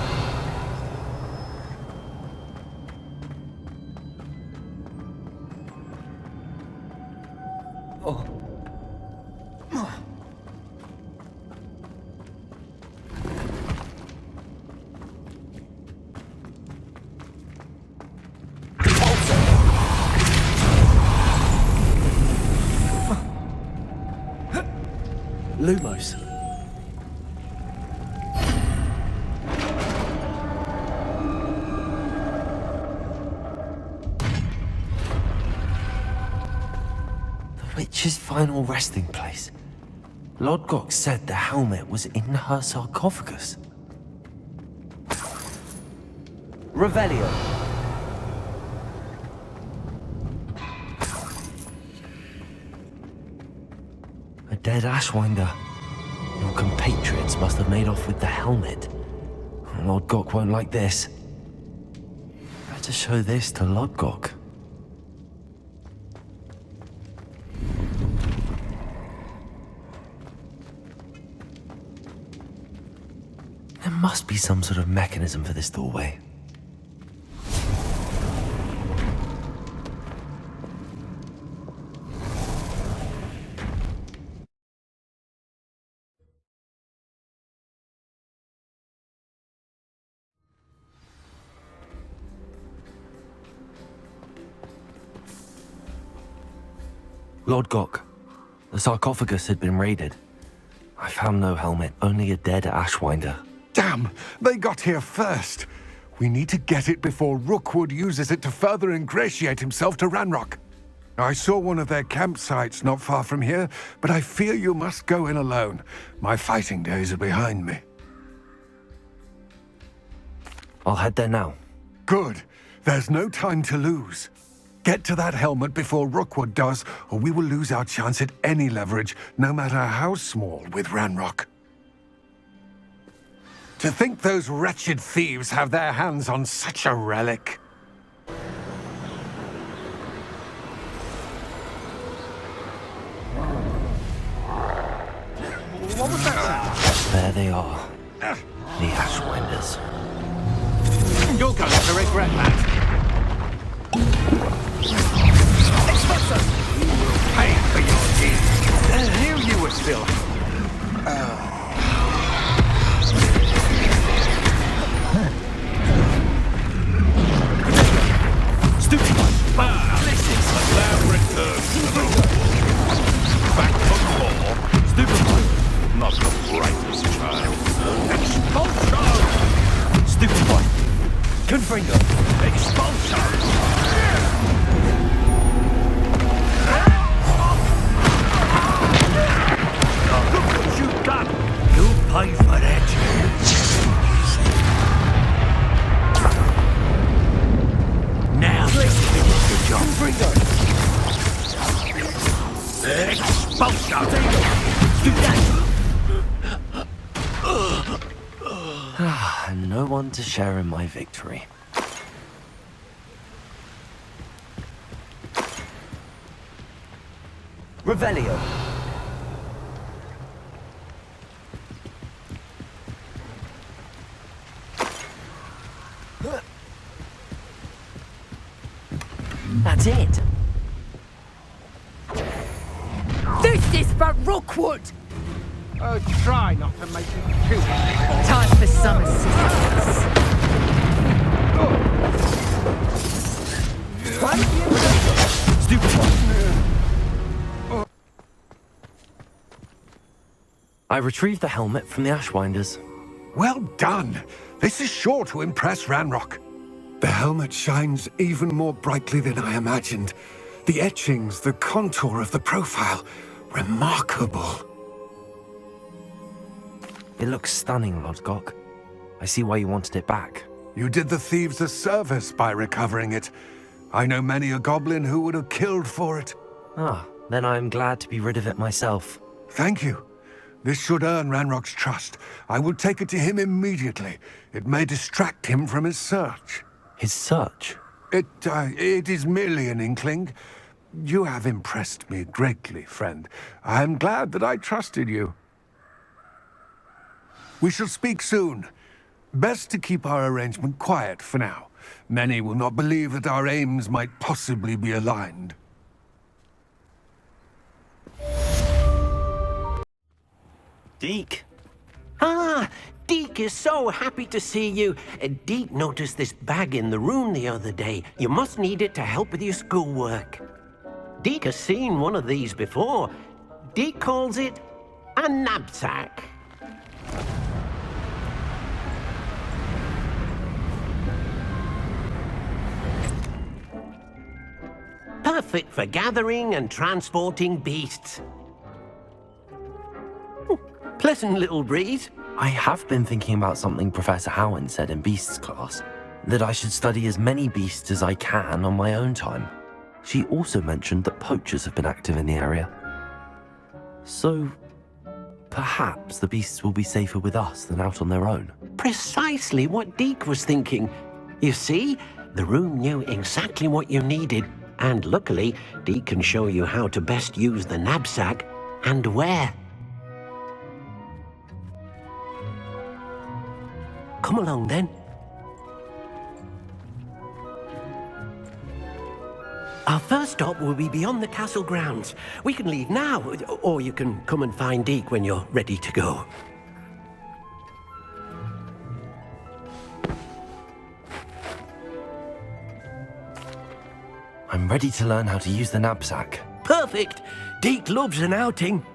Lumos. The witch's final resting place. Lodgok said the helmet was in her sarcophagus. Revelio. A dead Ashwinder. Your compatriots must have made off with the helmet. Lodgok won't like this. Better show this to Lodgok. There must be some sort of mechanism for this doorway. Lodgok, the sarcophagus had been raided. I found no helmet, only a dead Ashwinder. Damn! They got here first. We need to get it before Rookwood uses it to further ingratiate himself to Ranrock. I saw one of their campsites not far from here, but I fear you must go in alone. My fighting days are behind me. I'll head there now. Good. There's no time to lose. Get to that helmet before Rookwood does, or we will lose our chance at any leverage, no matter how small, with Ranrock. To think those wretched thieves have their hands on such a relic. What was that? There they are. The Ashwinders. You're going to regret that. Expulsus! Pay for your deeds. I knew you were still. Stupid one! This is a loud return to the back for more. Stupid one! Not the brightest child. Expulsion! Stupid one! Confringo! Expulsion! Look what you've done! You'll pay for that. Now just finish the job. And no one to share in my victory. Revelio. That's it. This is for Rookwood! Try not to make it too Time for some assistance. Stupid one. I retrieved the helmet from the Ashwinders. Well done! This is sure to impress Ranrock. The helmet shines even more brightly than I imagined. The etchings, the contour of the profile, remarkable. It looks stunning, Lodgok. I see why you wanted it back. You did the thieves a service by recovering it. I know many a goblin who would have killed for it. Ah, then I am glad to be rid of it myself. Thank you. This should earn Ranrock's trust. I will take it to him immediately. It may distract him from his search. His search? It is merely an inkling. You have impressed me greatly, friend. I am glad that I trusted you. We shall speak soon. Best to keep our arrangement quiet for now. Many will not believe that our aims might possibly be aligned. Deke. Ah, Deke is so happy to see you. Deke noticed this bag in the room the other day. You must need it to help with your schoolwork. Deke has seen one of these before. Deke calls it a knapsack. Perfect for gathering and transporting beasts. Pleasant little breeze. I have been thinking about something Professor Howard said in Beasts class, that I should study as many beasts as I can on my own time. She also mentioned that poachers have been active in the area. So, perhaps the beasts will be safer with us than out on their own. Precisely what Deke was thinking. You see, the room knew exactly what you needed, and luckily, Deke can show you how to best use the knapsack and where. Come along then. Our first stop will be beyond the castle grounds. We can leave now, or you can come and find Deke when you're ready to go. I'm ready to learn how to use the knapsack. Perfect! Deke loves an outing.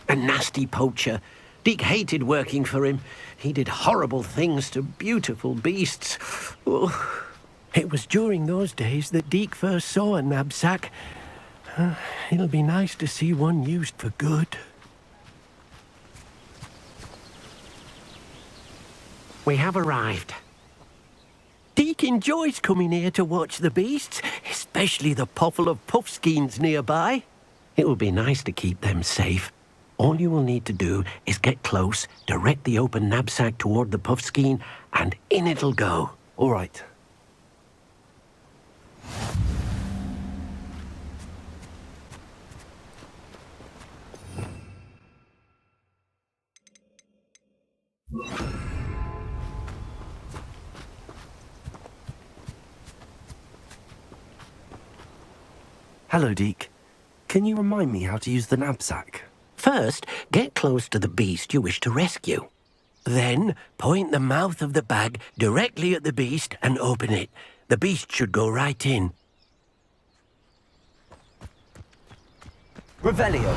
A nasty poacher. Deke hated working for him. He did horrible things to beautiful beasts. Oh, it was during those days that Deke first saw a knapsack. It'll be nice to see one used for good. We have arrived. Deke enjoys coming here to watch the beasts, especially the potful of puffskeins nearby. It will be nice to keep them safe. All you will need to do is get close, direct the open knapsack toward the puffskein, and in it'll go. All right. Hello, Deke. Can you remind me how to use the knapsack? First, get close to the beast you wish to rescue. Then, point the mouth of the bag directly at the beast and open it. The beast should go right in. Revelio.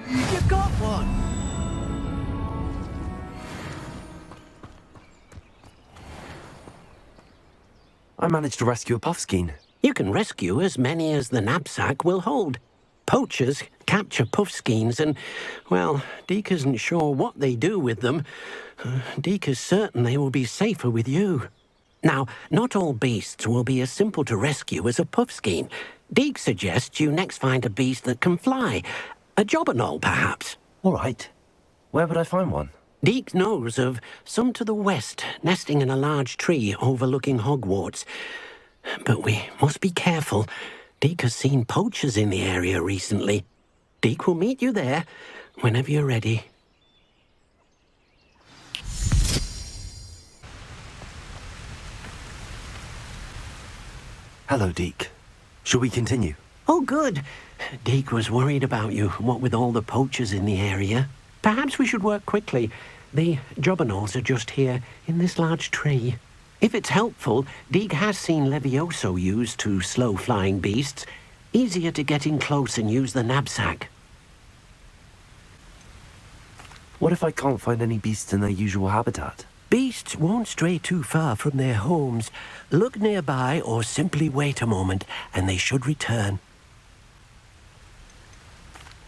You got one! I managed to rescue a puffskein. You can rescue as many as the knapsack will hold. Poachers capture puffskeins and, well, Deke isn't sure what they do with them. Deke is certain they will be safer with you. Now, not all beasts will be as simple to rescue as a puffskein. Deke suggests you next find a beast that can fly. A jobberknoll, perhaps. All right. Where would I find one? Deke knows of some to the west, nesting in a large tree overlooking Hogwarts. But we must be careful. Deke has seen poachers in the area recently. Deke will meet you there whenever you're ready. Hello, Deke. Shall we continue? Oh, good. Deke was worried about you, what with all the poachers in the area. Perhaps we should work quickly. The jobberknolls are just here, in this large tree. If it's helpful, Deke has seen Levioso used to slow flying beasts. Easier to get in close and use the knapsack. What if I can't find any beasts in their usual habitat? Beasts won't stray too far from their homes. Look nearby or simply wait a moment, and they should return.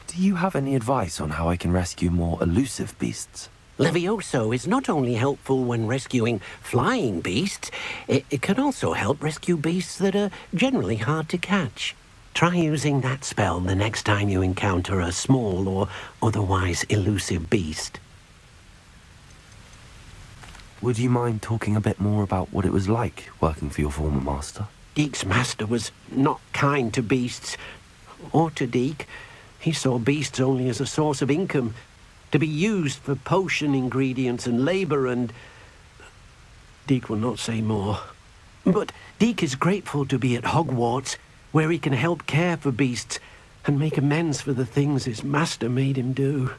Do you have any advice on how I can rescue more elusive beasts? Levioso is not only helpful when rescuing flying beasts, it can also help rescue beasts that are generally hard to catch. Try using that spell the next time you encounter a small or otherwise elusive beast. Would you mind talking a bit more about what it was like working for your former master? Deke's master was not kind to beasts, or to Deke. He saw beasts only as a source of income, to be used for potion ingredients and labour and... Deke will not say more. But Deke is grateful to be at Hogwarts, where he can help care for beasts and make amends for the things his master made him do.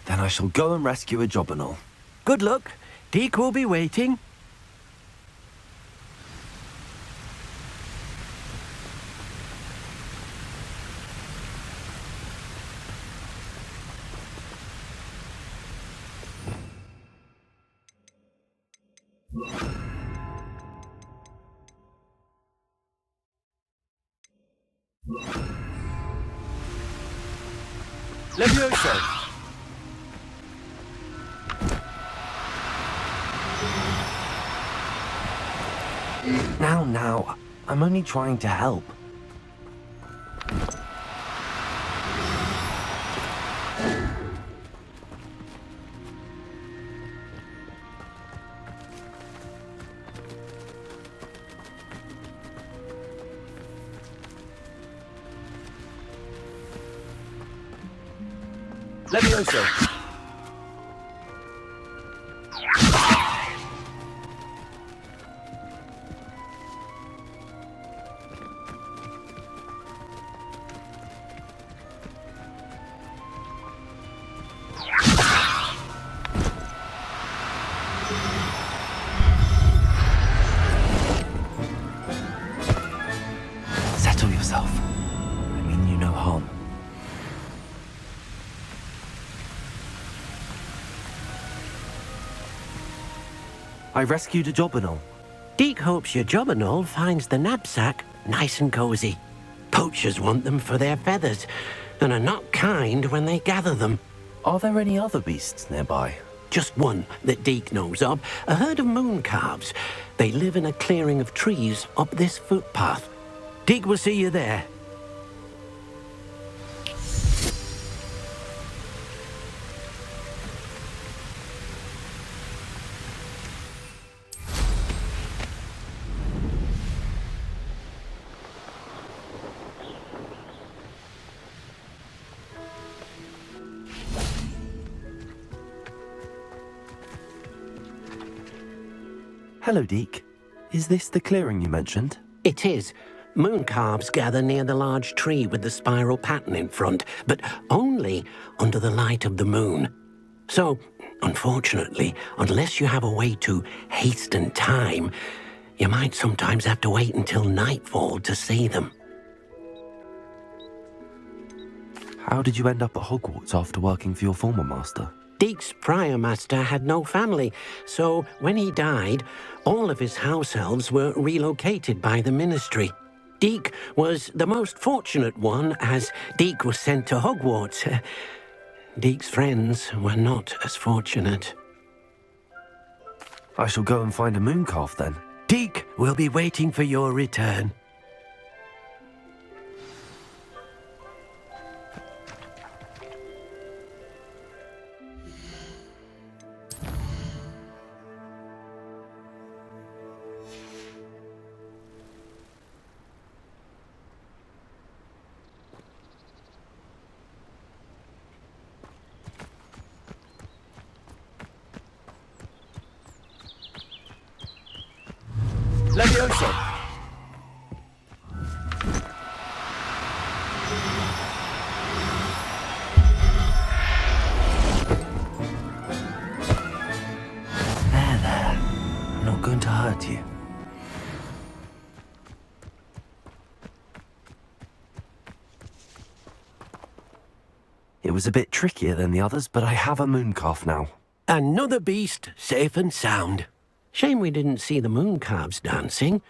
Then I shall go and rescue a Jobberknoll. Good luck. Deke will be waiting. Levioso! Now, I'm only trying to help. Levioso! Settle yourself. I mean you no harm. I rescued a Jobberknoll. Deke hopes your Jobberknoll finds the knapsack nice and cosy. Poachers want them for their feathers, and are not kind when they gather them. Are there any other beasts nearby? Just one that Deke knows of, a herd of moon calves. They live in a clearing of trees up this footpath. Deke will see you there. Hello, Deke. Is this the clearing you mentioned? It is. Moon calves gather near the large tree with the spiral pattern in front, but only under the light of the moon. So, unfortunately, unless you have a way to hasten time, you might sometimes have to wait until nightfall to see them. How did you end up at Hogwarts after working for your former master? Deke's prior master had no family, so when he died, all of his house elves were relocated by the ministry. Deke was the most fortunate one, as Deke was sent to Hogwarts. Deke's friends were not as fortunate. I shall go and find a mooncalf then. Deke will be waiting for your return. Levioso! There. I'm not going to hurt you. It was a bit trickier than the others, but I have a mooncalf now. Another beast, safe and sound. Shame we didn't see the moon calves dancing.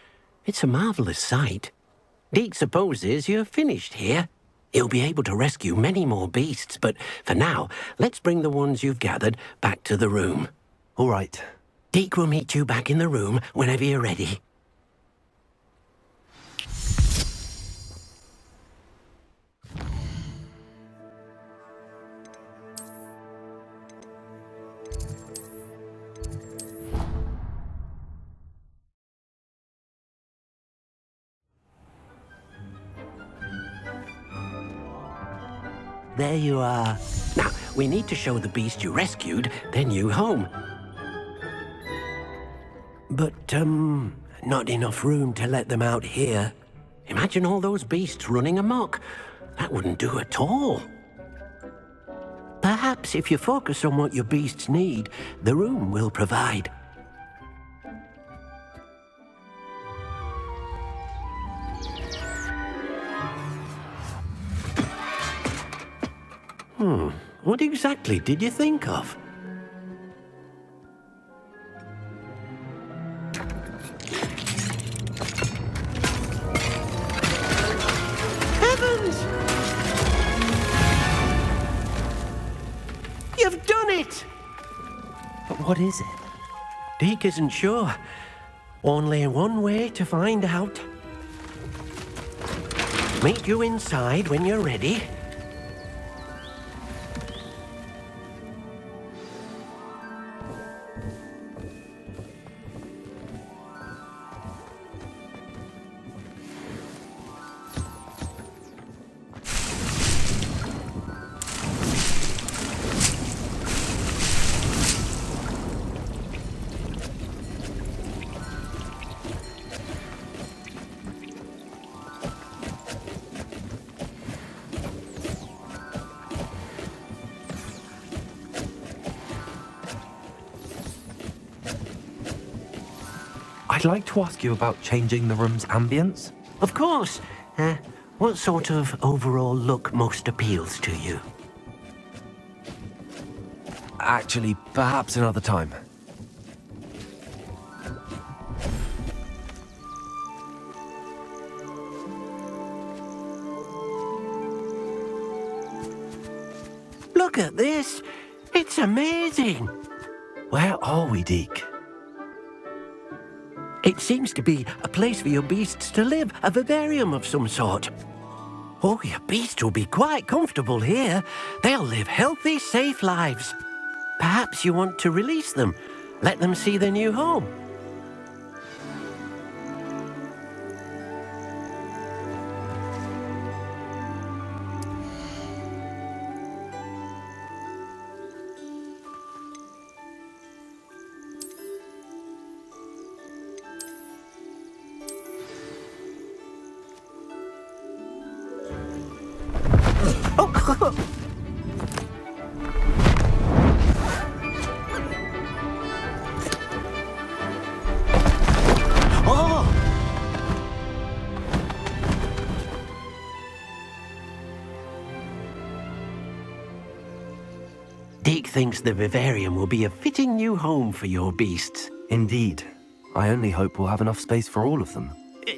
It's a marvellous sight. Deke supposes you're finished here. He'll be able to rescue many more beasts, but for now, let's bring the ones you've gathered back to the room. All right. Deke will meet you back in the room whenever you're ready. there you are. Now, we need to show the beast you rescued their new home. But, not enough room to let them out here. Imagine all those beasts running amok. That wouldn't do at all. Perhaps if you focus on what your beasts need, the room will provide. What exactly did you think of? Heavens! You've done it! But what is it? Deke isn't sure. Only one way to find out. Meet you inside when you're ready. I'd like to ask you about changing the room's ambience. Of course. What sort of overall look most appeals to you? Actually, perhaps another time. Look at this. It's amazing. Where are we, Deke? It seems to be a place for your beasts to live, a vivarium of some sort. Oh, your beasts will be quite comfortable here. They'll live healthy, safe lives. Perhaps you want to release them, let them see their new home. Deke thinks the vivarium will be a fitting new home for your beasts. Indeed. I only hope we'll have enough space for all of them.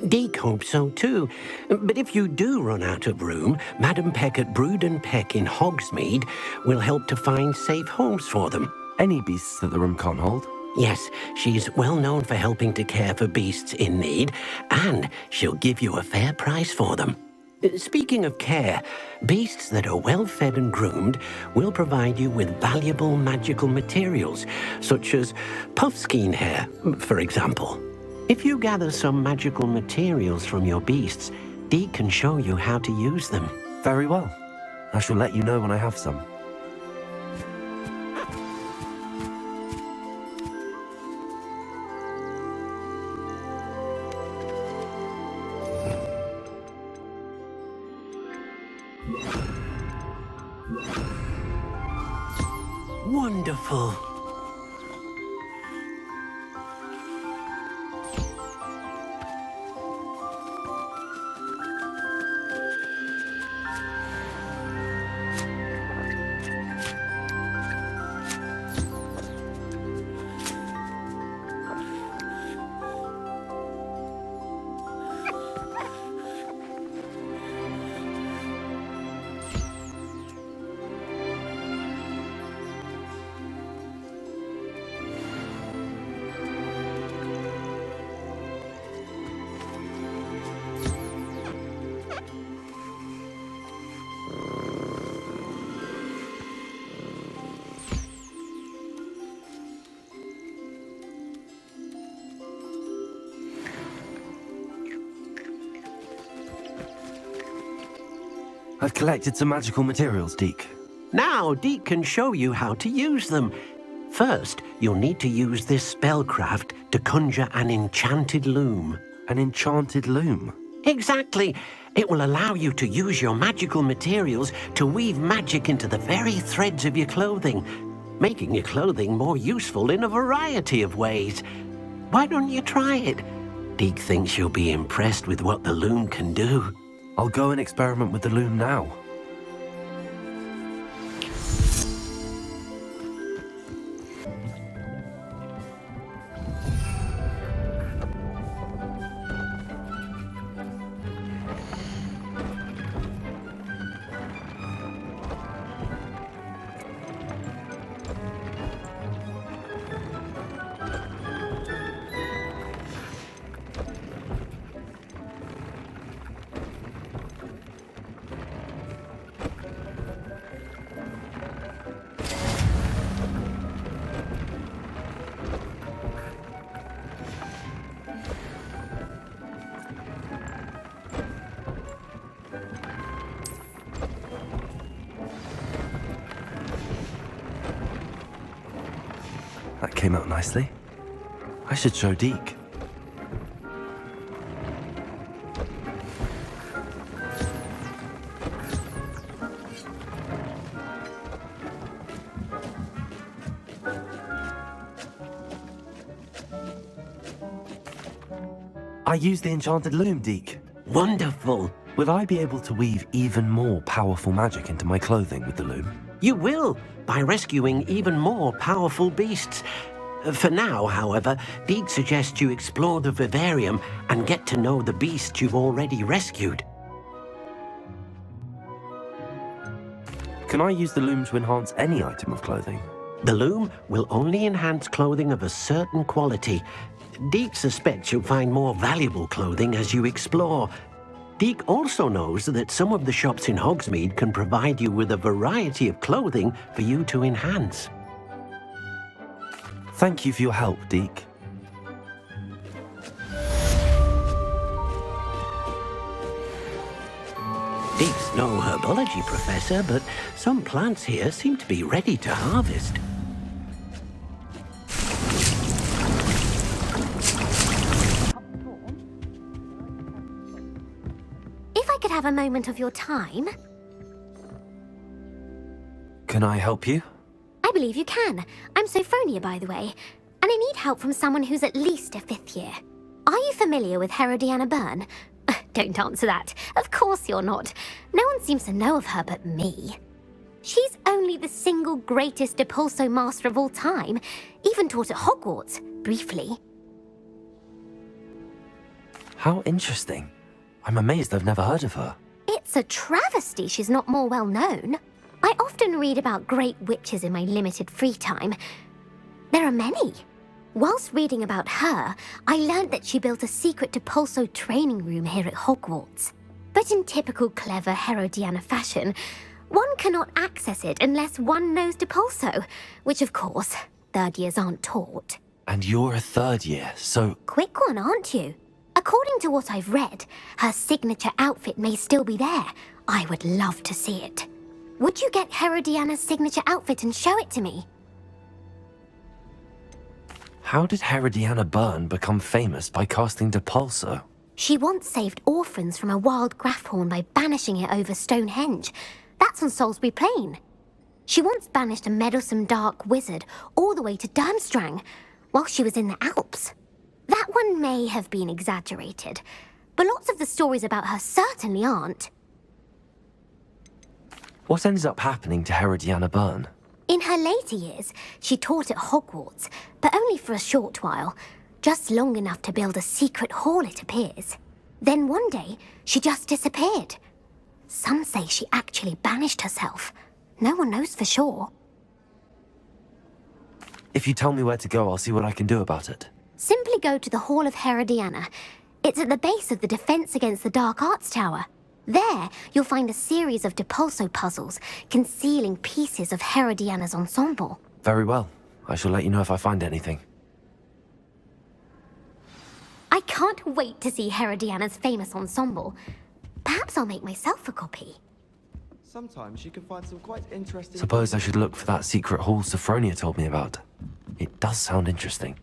Deke hopes so too. But if you do run out of room, Madam Peck at Brood and Peck in Hogsmeade will help to find safe homes for them. Any beasts that the room can't hold? Yes, she's well known for helping to care for beasts in need, and she'll give you a fair price for them. Speaking of care, beasts that are well fed and groomed will provide you with valuable magical materials, such as puffskein hair, for example. If you gather some magical materials from your beasts, Deke can show you how to use them. Very well. I shall let you know when I have some. Wonderful. I've collected some magical materials, Deke. Now, Deke can show you how to use them. First, you'll need to use this spellcraft to conjure an enchanted loom. An enchanted loom? Exactly. It will allow you to use your magical materials to weave magic into the very threads of your clothing, making your clothing more useful in a variety of ways. Why don't you try it? Deke thinks you'll be impressed with what the loom can do. I'll go and experiment with the loom now. That came out nicely. I should show Deke. I used the enchanted loom, Deke. Wonderful. Will I be able to weave even more powerful magic into my clothing with the loom? You will, by rescuing even more powerful beasts. For now, however, Deke suggests you explore the vivarium and get to know the beasts you've already rescued. Can I use the loom to enhance any item of clothing? The loom will only enhance clothing of a certain quality. Deke suspects you'll find more valuable clothing as you explore. Deke also knows that some of the shops in Hogsmeade can provide you with a variety of clothing for you to enhance. Thank you for your help, Deke. Deke's no herbology professor, but some plants here seem to be ready to harvest. If I could have a moment of your time... Can I help you? I believe you can. I'm Sophronia, by the way, and I need help from someone who's at least a 5th year. Are you familiar with Herodiana Byrne? Don't answer that. Of course you're not. No one seems to know of her but me. She's only the single greatest Depulso master of all time, even taught at Hogwarts, briefly. How interesting. I'm amazed I've never heard of her. It's a travesty she's not more well known. I often read about great witches in my limited free time. There are many. Whilst reading about her, I learned that she built a secret Depulso training room here at Hogwarts. But in typical clever Herodiana fashion, one cannot access it unless one knows Depulso, which of course, 3rd years aren't taught. And you're a 3rd year, so... Quick one, aren't you? According to what I've read, her signature outfit may still be there. I would love to see it. Would you get Herodiana's signature outfit and show it to me? How did Herodiana Byrne become famous by casting Depulso? She once saved orphans from a wild Grafhorn by banishing it over Stonehenge. That's on Salisbury Plain. She once banished a meddlesome dark wizard all the way to Durmstrang while she was in the Alps. That one may have been exaggerated, but lots of the stories about her certainly aren't. What ended up happening to Herodiana Byrne? In her later years, she taught at Hogwarts, but only for a short while, just long enough to build a secret hall, it appears. Then one day, she just disappeared. Some say she actually banished herself. No one knows for sure. If you tell me where to go, I'll see what I can do about it. Simply go to the Hall of Herodiana. It's at the base of the Defense Against the Dark Arts Tower. There, you'll find a series of Depulso puzzles concealing pieces of Herodiana's ensemble. Very well. I shall let you know if I find anything. I can't wait to see Herodiana's famous ensemble. Perhaps I'll make myself a copy. Sometimes you can find some quite interesting... Suppose I should look for that secret hall Sophronia told me about. It does sound interesting.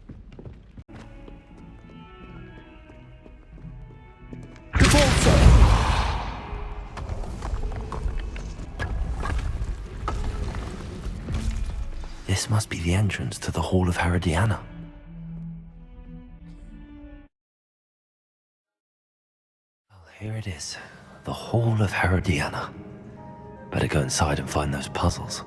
This must be the entrance to the Hall of Herodiana. Well, here it is. The Hall of Herodiana. Better go inside and find those puzzles.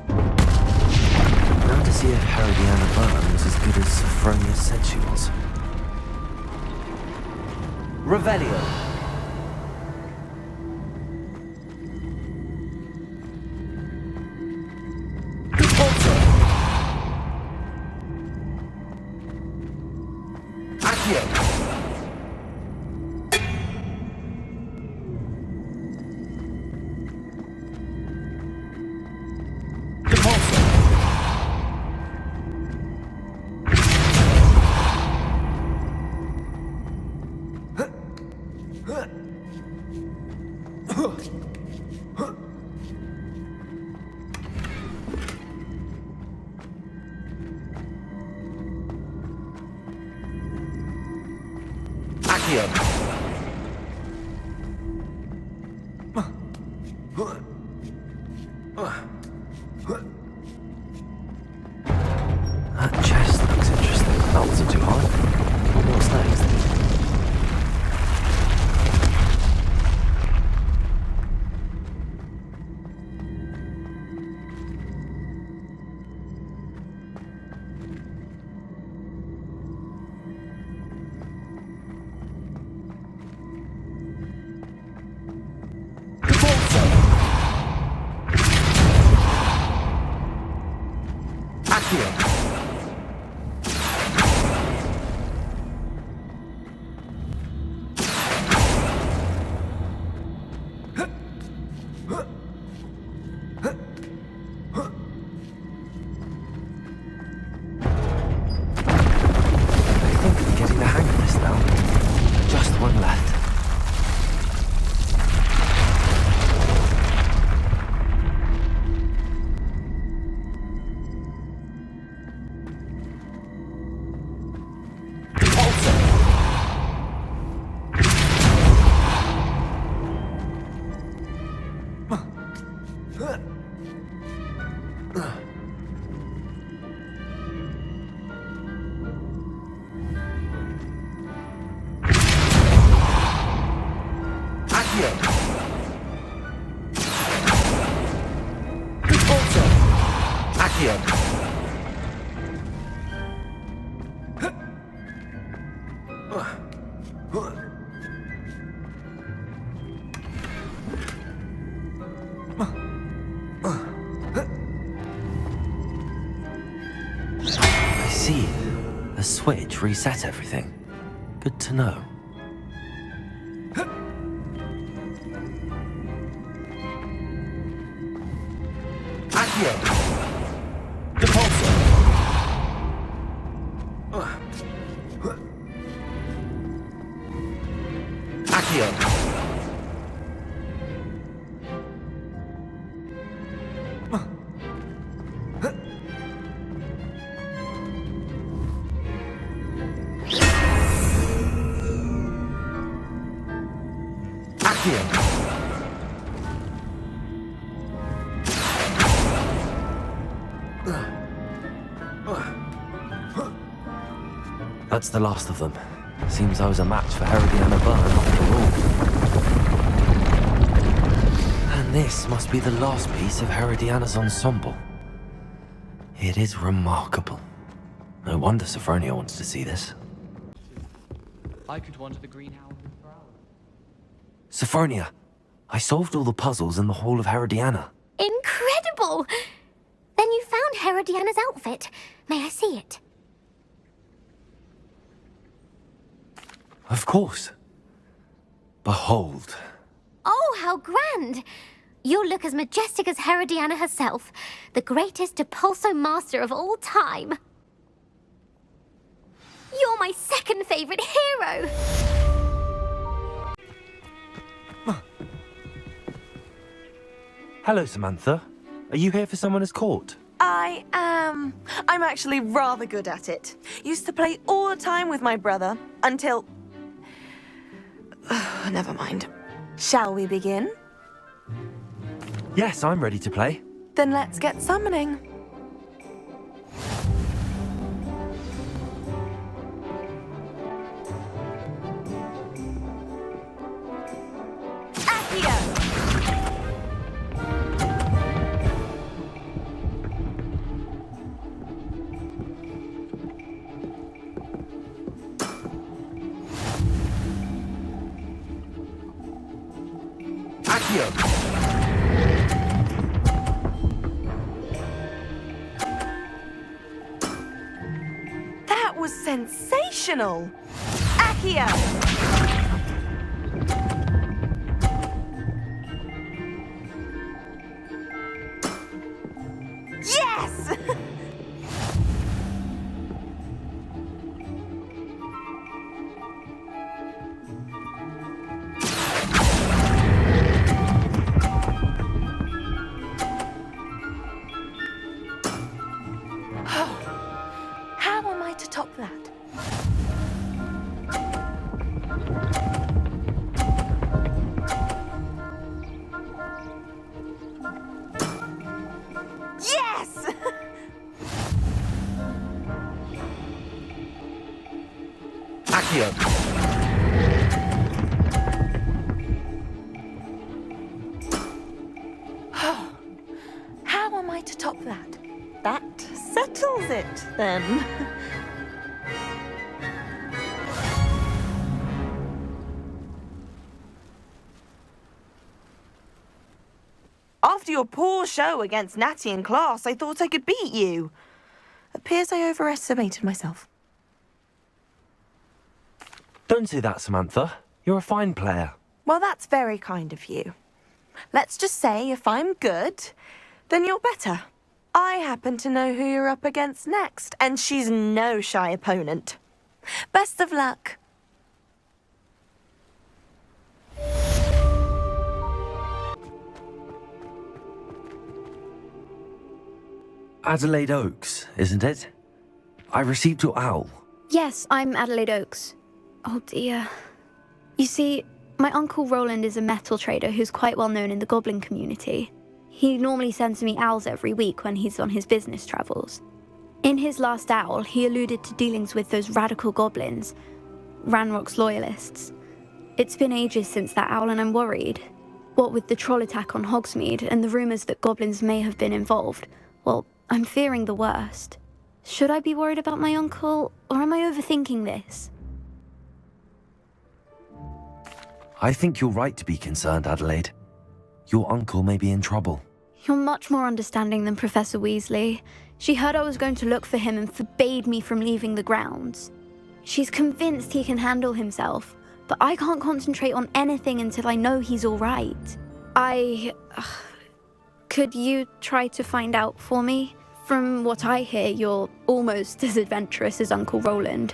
Now to see if Herodiana Byrne was as good as Sophronia said she was. Revelio. That chest looks interesting. That wasn't too hard. What's next? I see. The switch reset everything. Good to know. That's the last of them. Seems I was a match for Herodiana Byrne after all. And this must be the last piece of Herodiana's ensemble. It is remarkable. No wonder Sophronia wants to see this. I could wander the greenhouses for hours. Sophronia, I solved all the puzzles in the Hall of Herodiana. Incredible! Then you found Herodiana's outfit. May I see it? Of course. Behold. Oh, how grand! You'll look as majestic as Herodiana herself, the greatest Depulso master of all time. You're my second favorite hero! Hello, Samantha. Are you here for someone as court? I am. I'm actually rather good at it. Used to play all the time with my brother until... Never mind. Shall we begin? Yes, I'm ready to play. Then let's get summoning. That was sensational! Accio! Yes! How am I to top that? Yes! Accio! How am I to top that? That settles it, then. After your poor show against Natty in class, I thought I could beat you. Appears I overestimated myself. Don't say that, Samantha. You're a fine player. Well, that's very kind of you. Let's just say if I'm good, then you're better. I happen to know who you're up against next, and she's no shy opponent. Best of luck. Adelaide Oaks, isn't it? I received your owl. Yes, I'm Adelaide Oaks. Oh dear. You see, my Uncle Roland is a metal trader who's quite well known in the goblin community. He normally sends me owls every week when he's on his business travels. In his last owl, he alluded to dealings with those radical goblins, Ranrock's loyalists. It's been ages since that owl and I'm worried. What with the troll attack on Hogsmeade and the rumours that goblins may have been involved, well, I'm fearing the worst. Should I be worried about my uncle, or am I overthinking this? I think you're right to be concerned, Adelaide. Your uncle may be in trouble. You're much more understanding than Professor Weasley. She heard I was going to look for him and forbade me from leaving the grounds. She's convinced he can handle himself, but I can't concentrate on anything until I know he's all right. Could you try to find out for me? From what I hear, you're almost as adventurous as Uncle Roland.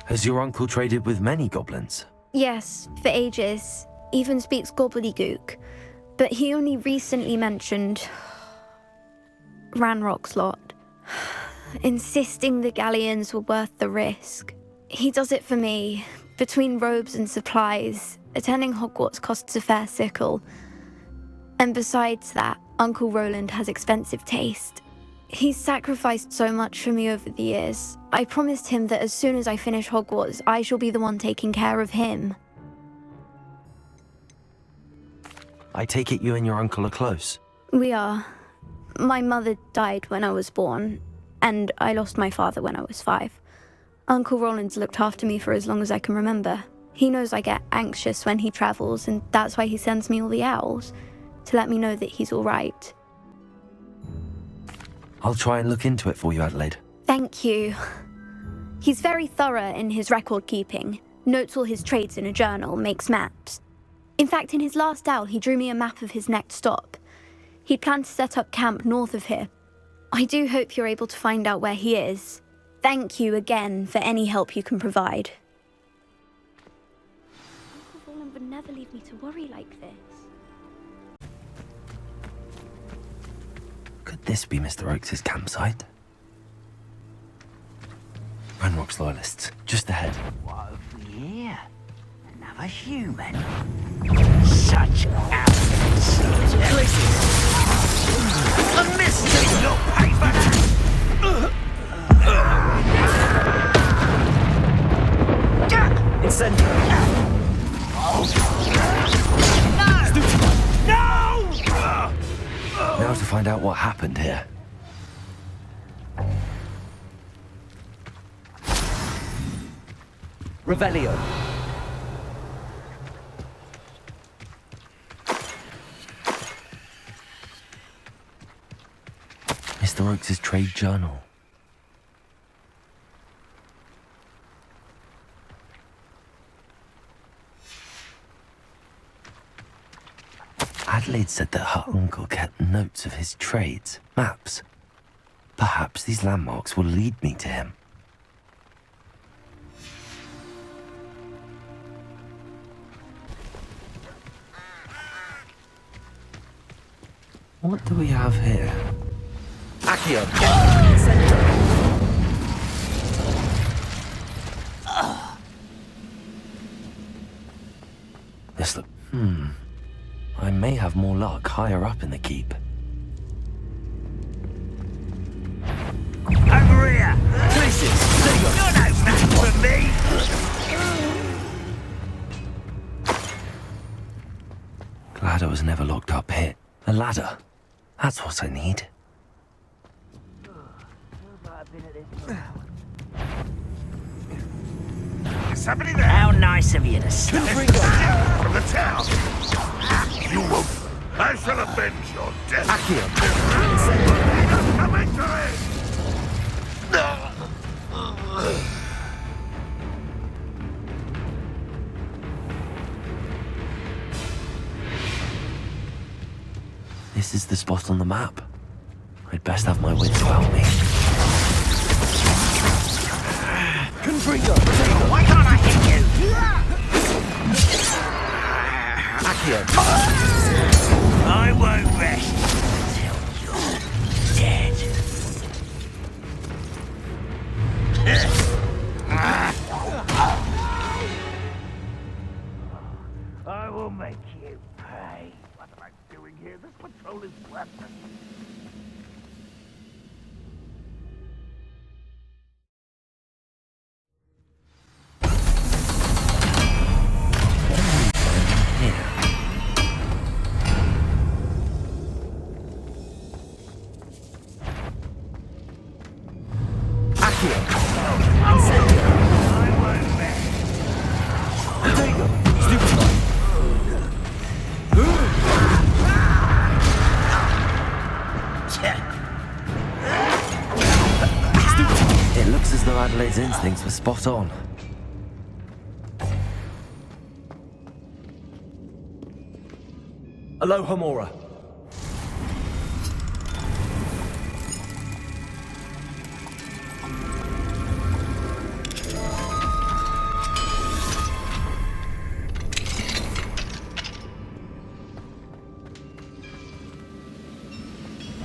Has your uncle traded with many goblins? Yes, for ages. Even speaks gobbledygook. But he only recently mentioned Ranrock's lot, insisting the galleons were worth the risk. He does it for me. Between robes and supplies, attending Hogwarts costs a fair sickle. And besides that, Uncle Roland has expensive taste. He's sacrificed so much for me over the years. I promised him that as soon as I finish Hogwarts, I shall be the one taking care of him. I take it you and your uncle are close. We are. My mother died when I was born, and I lost my father when I was 5. Uncle Roland's looked after me for as long as I can remember. He knows I get anxious when he travels, and that's why he sends me all the owls, to let me know that he's all right. I'll try and look into it for you, Adelaide. Thank you. He's very thorough in his record keeping, notes all his trades in a journal, makes maps. In fact, in his last owl, he drew me a map of his next stop. He'd planned to set up camp north of here. I do hope you're able to find out where he is. Thank you again for any help you can provide. Uncle Roland would never leave me to worry like this. Could this be Mr. Oakes' campsite? Ranrock's loyalists, just ahead. What have we here? Another human. Such arrogance. A mistake, you'll pay for that! Incendio! No! Now to find out what happened here. Revelio. Mr. Oakes' trade journal. Adelaide said that her uncle kept notes of his trades, maps. Perhaps these landmarks will lead me to him. What do we have here? Accio! This look... I may have more luck higher up in the keep. Over here! Places! You're no match for me! Glad I was never locked up here. A ladder. That's what I need. Is somebody there? How nice of you to stop. From the town! You won't. I shall avenge your death. Accio! Coming to it! This is the spot on the map. I'd best have my wits about me. Confringo! Why can't I hit you? Accio! I won't rest until you're dead. I will make you pay. What am I doing here? This patrol is worthless. It looks as though Adelaide's instincts were spot on. Aloha Mora.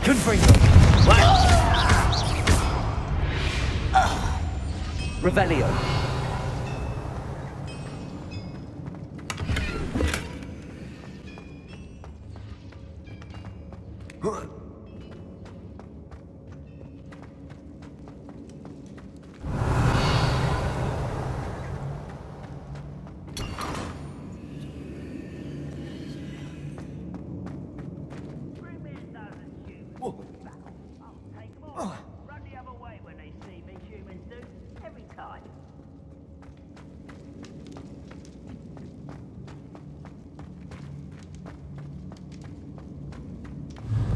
Confringo. Revelio. Run the other way when they see me, humans do. Every time.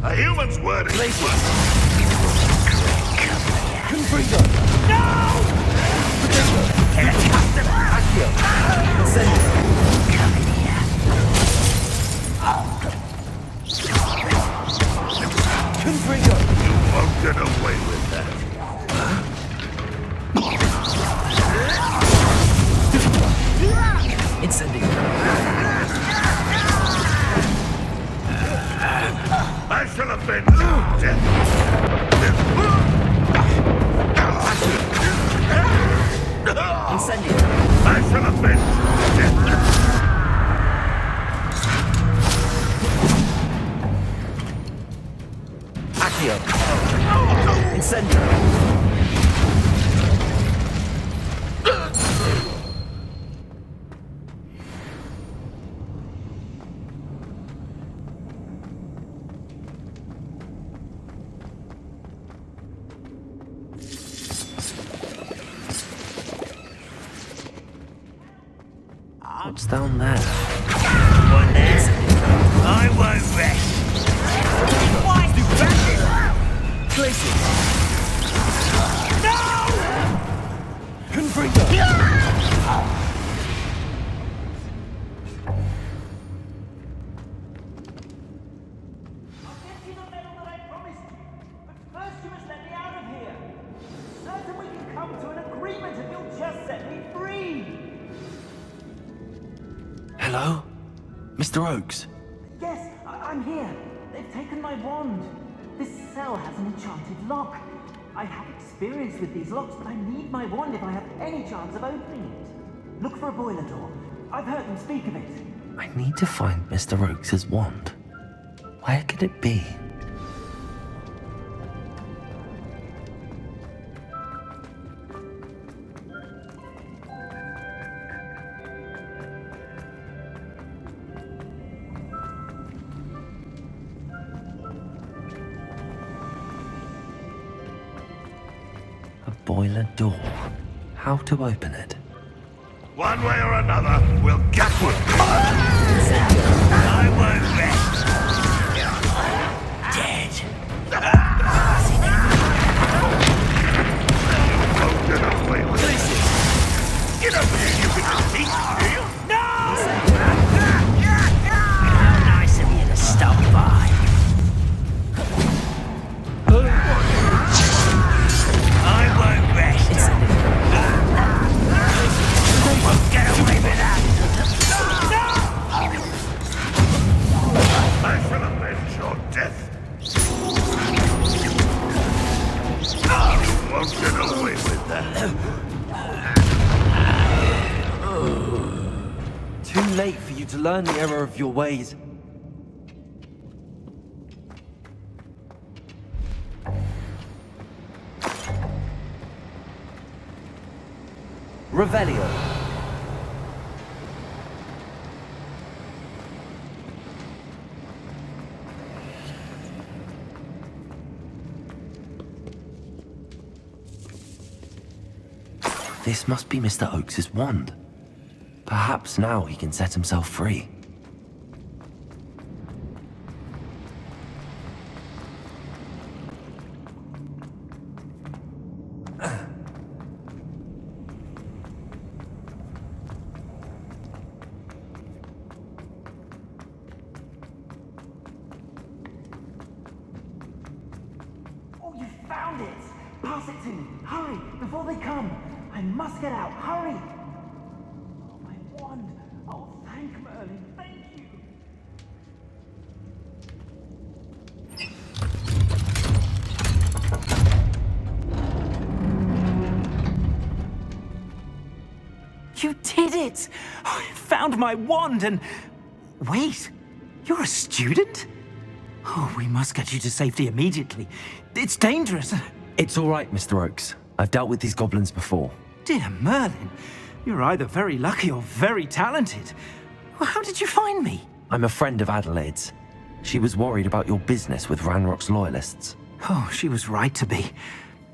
A human's word is Confringo. No! Accio. Incendio. Come in here. Confringo. You won't get away with that. Incendio. I shall avenge your death. What's down there? One there. I won't rest. Why? Places. No! Confringo! First, you must let me out of here. Certain we can come to an agreement if you'll just set me free. Hello? Mr. Oakes? Yes, I'm here. They've taken my wand. This cell has an enchanted lock. I have experience with these locks, but I need my wand if I have any chance of opening it. Look for a boiler door. I've heard them speak of it. I need to find Mr. Oakes' wand. Where could it be? A boiler door. How to open it? One way or another, we'll get one. I won't rest. Dead. Won't get away with it. You don't think you can defeat me, do you? No! How nice of you to stop by. I won't rest. Won't get away with that. I shall avenge your death. You won't get away with that. Too late for you to learn the error of your ways. Revelio. This must be Mr. Oakes' wand. Perhaps now he can set himself free. Oh, you found it! Pass it to me. Hurry, before they come. I must get out. Hurry! Oh, my wand. Oh, thank Merlin. Thank you. You did it! I found my wand and... Wait, you're a student? Oh, we must get you to safety immediately. It's dangerous. It's all right, Mr. Oakes. I've dealt with these goblins before. Dear Merlin, you're either very lucky or very talented. Well, how did you find me? I'm a friend of Adelaide's. She was worried about your business with Ranrock's loyalists. Oh, she was right to be.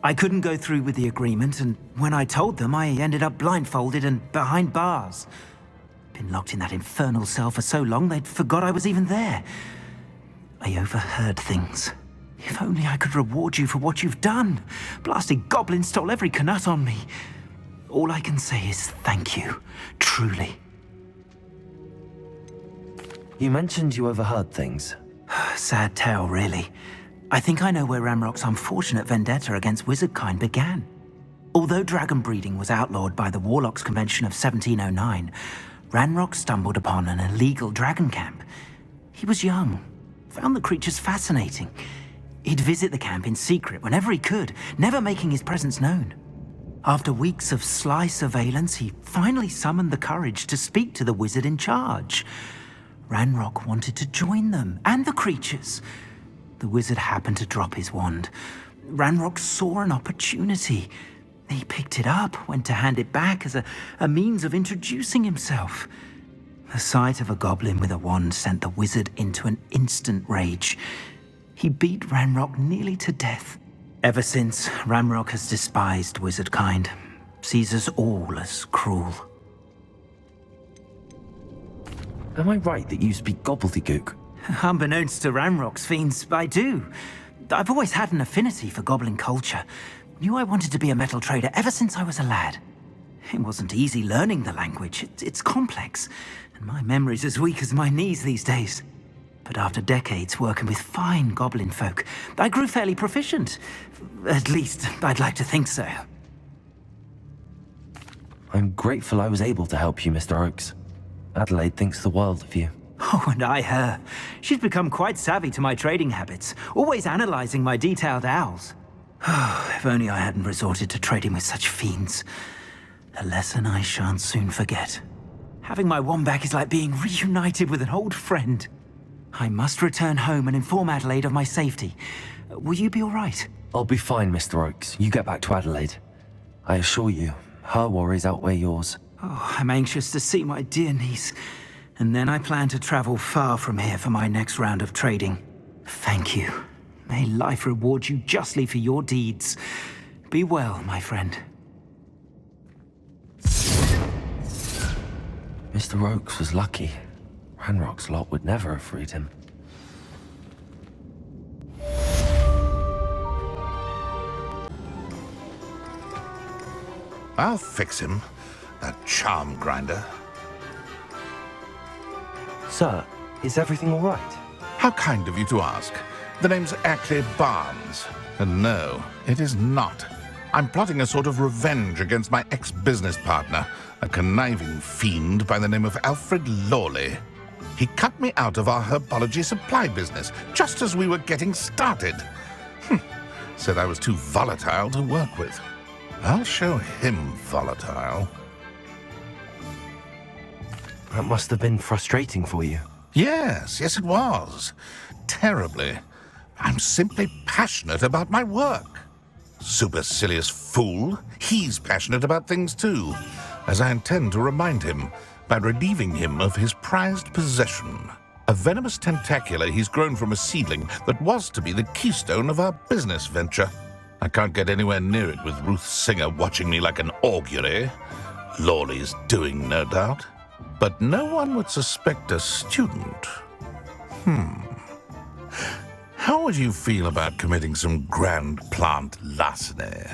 I couldn't go through with the agreement, and when I told them, I ended up blindfolded and behind bars. Been locked in that infernal cell for so long, they'd forgot I was even there. I overheard things. If only I could reward you for what you've done. Blasted goblins stole every canut on me. All I can say is thank you, truly. You mentioned you overheard things. Sad tale, really. I think I know where Ranrock's unfortunate vendetta against wizardkind began. Although dragon breeding was outlawed by the Warlocks Convention of 1709, Ranrock stumbled upon an illegal dragon camp. He was young, found the creatures fascinating. He'd visit the camp in secret whenever he could, never making his presence known. After weeks of sly surveillance, he finally summoned the courage to speak to the wizard in charge. Ranrock wanted to join them, and the creatures. The wizard happened to drop his wand. Ranrock saw an opportunity. He picked it up, went to hand it back as a means of introducing himself. The sight of a goblin with a wand sent the wizard into an instant rage. He beat Ranrock nearly to death. Ever since, Ranrock has despised wizard kind, sees us all as cruel. Am I right that you speak gobbledygook? Unbeknownst to Ranrock's fiends, I do. I've always had an affinity for goblin culture. Knew I wanted to be a metal trader ever since I was a lad. It wasn't easy learning the language. It's complex, and my memory's as weak as my knees these days. But after decades working with fine goblin folk, I grew fairly proficient. At least, I'd like to think so. I'm grateful I was able to help you, Mr. Oakes. Adelaide thinks the world of you. Oh, and I her. She's become quite savvy to my trading habits, always analyzing my detailed owls. If only I hadn't resorted to trading with such fiends. A lesson I shan't soon forget. Having my wand back is like being reunited with an old friend. I must return home and inform Adelaide of my safety. Will you be all right? I'll be fine, Mr. Oakes. You get back to Adelaide. I assure you, her worries outweigh yours. Oh, I'm anxious to see my dear niece. And then I plan to travel far from here for my next round of trading. Thank you. May life reward you justly for your deeds. Be well, my friend. Mr. Oakes was lucky. Ranrock's lot would never have freed him. I'll fix him, that charm grinder. Sir, is everything all right? How kind of you to ask. The name's Ackley Barnes. And no, it is not. I'm plotting a sort of revenge against my ex-business partner, a conniving fiend by the name of Alfred Lawley. He cut me out of our herbology supply business, just as we were getting started. Said I was too volatile to work with. I'll show him volatile. That must have been frustrating for you. Yes, it was. Terribly. I'm simply passionate about my work. Supercilious fool. He's passionate about things too, as I intend to remind him by relieving him of his prized possession. A venomous tentacula he's grown from a seedling that was to be the keystone of our business venture. I can't get anywhere near it with Ruth Singer watching me like an augury. Lawley's doing, no doubt. But no one would suspect a student. How would you feel about committing some grand plant larceny?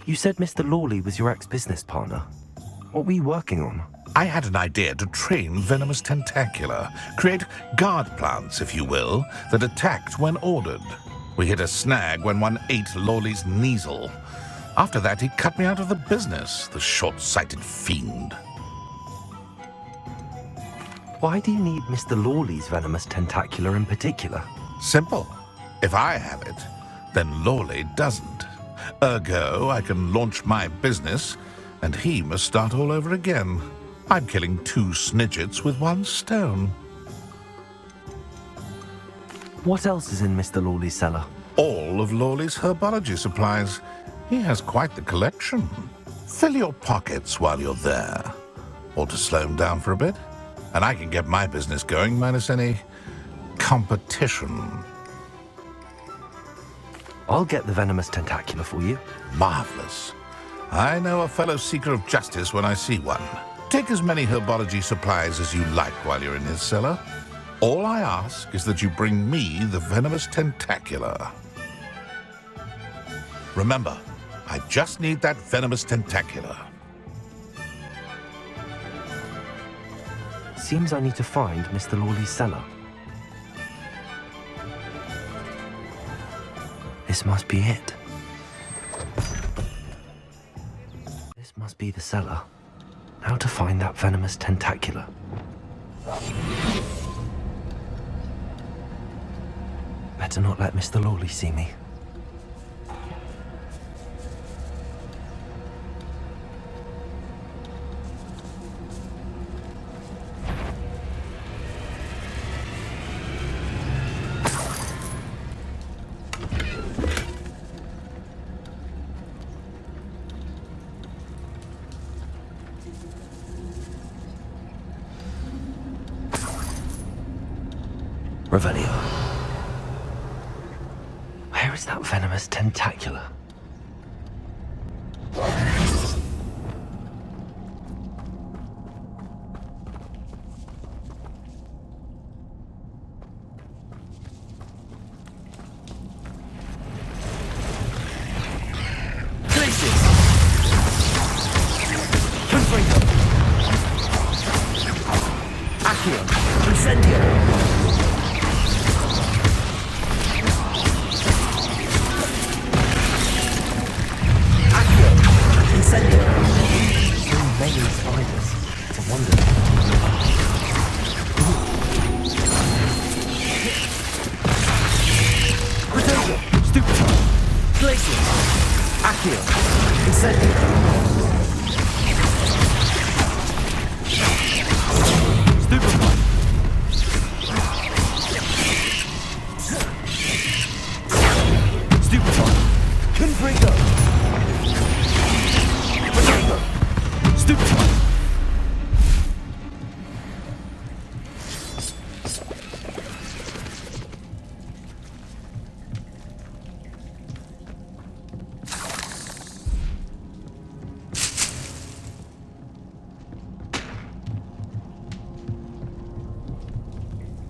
You said Mr. Lawley was your ex-business partner. What were you working on? I had an idea to train venomous tentacula, create guard plants, if you will, that attacked when ordered. We hit a snag when one ate Lawley's Kneasel. After that, he cut me out of the business, the short-sighted fiend. Why do you need Mr. Lawley's venomous tentacula in particular? Simple. If I have it, then Lawley doesn't. Ergo, I can launch my business, and he must start all over again. I'm killing two snidgets with one stone. What else is in Mr. Lawley's cellar? All of Lawley's herbology supplies. He has quite the collection. Fill your pockets while you're there. Or to slow him down for a bit. And I can get my business going minus any competition. I'll get the venomous tentacula for you. Marvelous. I know a fellow seeker of justice when I see one. Take as many herbology supplies as you like while you're in his cellar. All I ask is that you bring me the venomous tentacula. Remember, I just need that venomous tentacula. Seems I need to find Mr. Lawley's cellar. This must be it. This must be the cellar. How to find that venomous tentacula. Better not let Mr. Lawley see me. Revelio. Where is that venomous tentacula?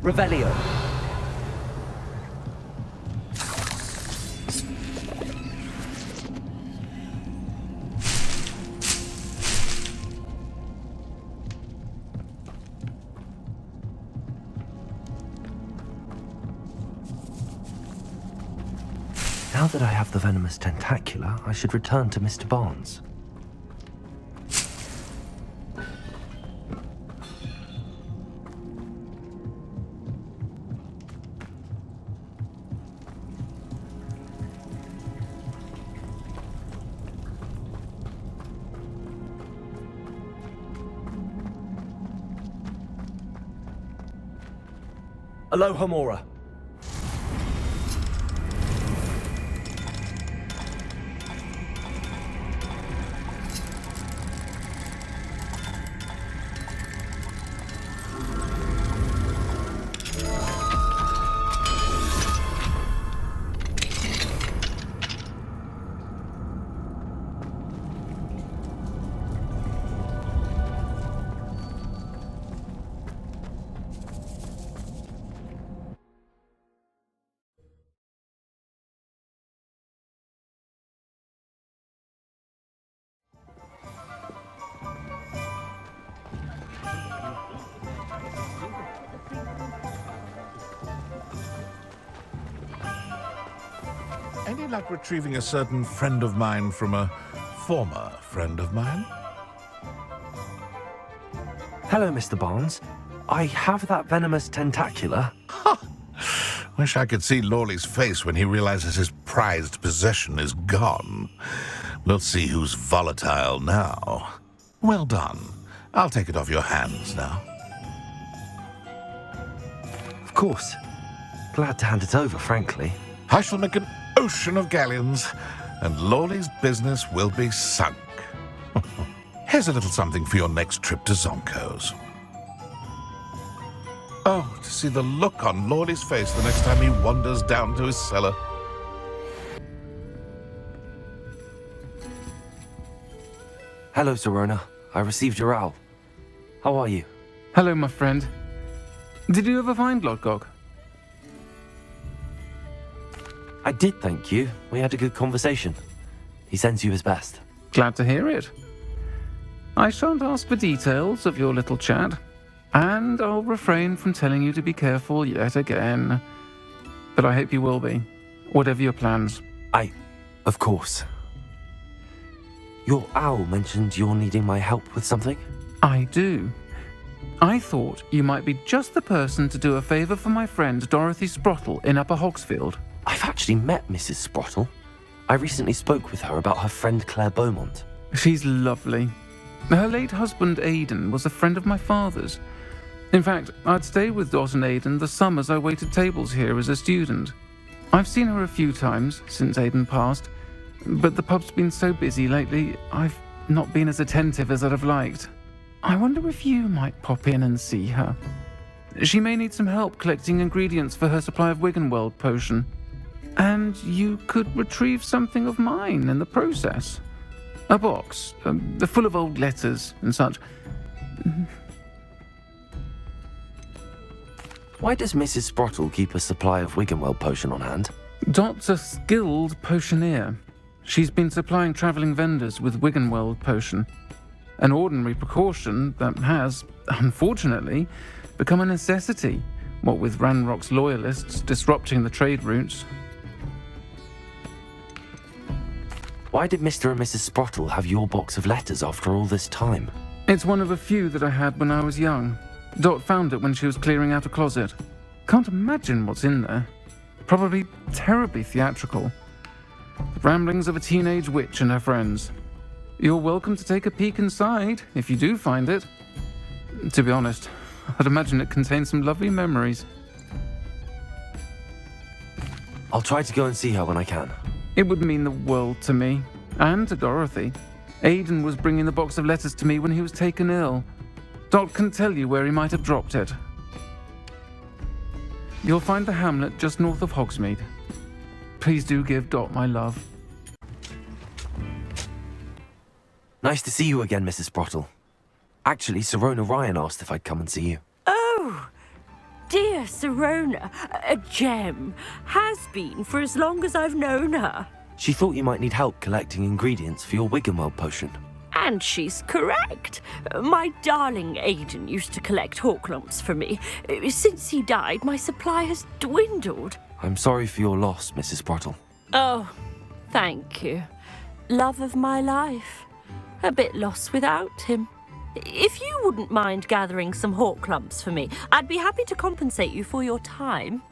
Revelio. Now that I have the venomous tentacula, I should return to Mr. Barnes. Aloha Mora. Any luck retrieving a certain friend of mine from a former friend of mine? Hello, Mr. Barnes. I have that venomous tentacula. Wish I could see Lawley's face when he realizes his prized possession is gone. We'll see who's volatile now. Well done. I'll take it off your hands now. Of course. Glad to hand it over, frankly. I shall make an ocean of galleons, and Lawley's business will be sunk. Here's a little something for your next trip to Zonko's. Oh, to see the look on Lawley's face the next time he wanders down to his cellar. Hello, Zorona. I received your owl. How are you? Hello, my friend. Did you ever find Lodgok? I did, thank you. We had a good conversation. He sends you his best. Glad to hear it. I shan't ask for details of your little chat, and I'll refrain from telling you to be careful yet again. But I hope you will be, whatever your plans. Of course. Your owl mentioned you're needing my help with something? I do. I thought you might be just the person to do a favour for my friend Dorothy Sprottle in Upper Hogsfield. I've actually met Mrs. Sprottle. I recently spoke with her about her friend Claire Beaumont. She's lovely. Her late husband Aidan was a friend of my father's. In fact, I'd stayed with Dot and Aidan the summers I waited tables here as a student. I've seen her a few times since Aidan passed, but the pub's been so busy lately, I've not been as attentive as I'd have liked. I wonder if you might pop in and see her. She may need some help collecting ingredients for her supply of Wiggenweld potion. And you could retrieve something of mine in the process. A box, full of old letters and such. Why does Mrs. Sprottle keep a supply of Wiggenweld potion on hand? Dot's a skilled potioneer. She's been supplying travelling vendors with Wiggenweld potion. An ordinary precaution that has, unfortunately, become a necessity, what with Ranrock's loyalists disrupting the trade routes. Why did Mr. and Mrs. Sprottle have your box of letters after all this time? It's one of a few that I had when I was young. Dot found it when she was clearing out a closet. Can't imagine what's in there. Probably terribly theatrical. The ramblings of a teenage witch and her friends. You're welcome to take a peek inside, if you do find it. To be honest, I'd imagine it contains some lovely memories. I'll try to go and see her when I can. It would mean the world to me, and to Dorothy. Aidan was bringing the box of letters to me when he was taken ill. Dot can tell you where he might have dropped it. You'll find the hamlet just north of Hogsmeade. Please do give Dot my love. Nice to see you again, Mrs. Sprottle. Actually, Sirona Ryan asked if I'd come and see you. Oh, dear Sirona, a gem. Has been for as long as I've known her. She thought you might need help collecting ingredients for your Wiggenweld potion. And she's correct. My darling Aidan used to collect hawklumps for me. Since he died, my supply has dwindled. I'm sorry for your loss, Mrs. Sprottle. Oh, thank you. Love of my life. A bit lost without him. If you wouldn't mind gathering some hawklumps for me, I'd be happy to compensate you for your time.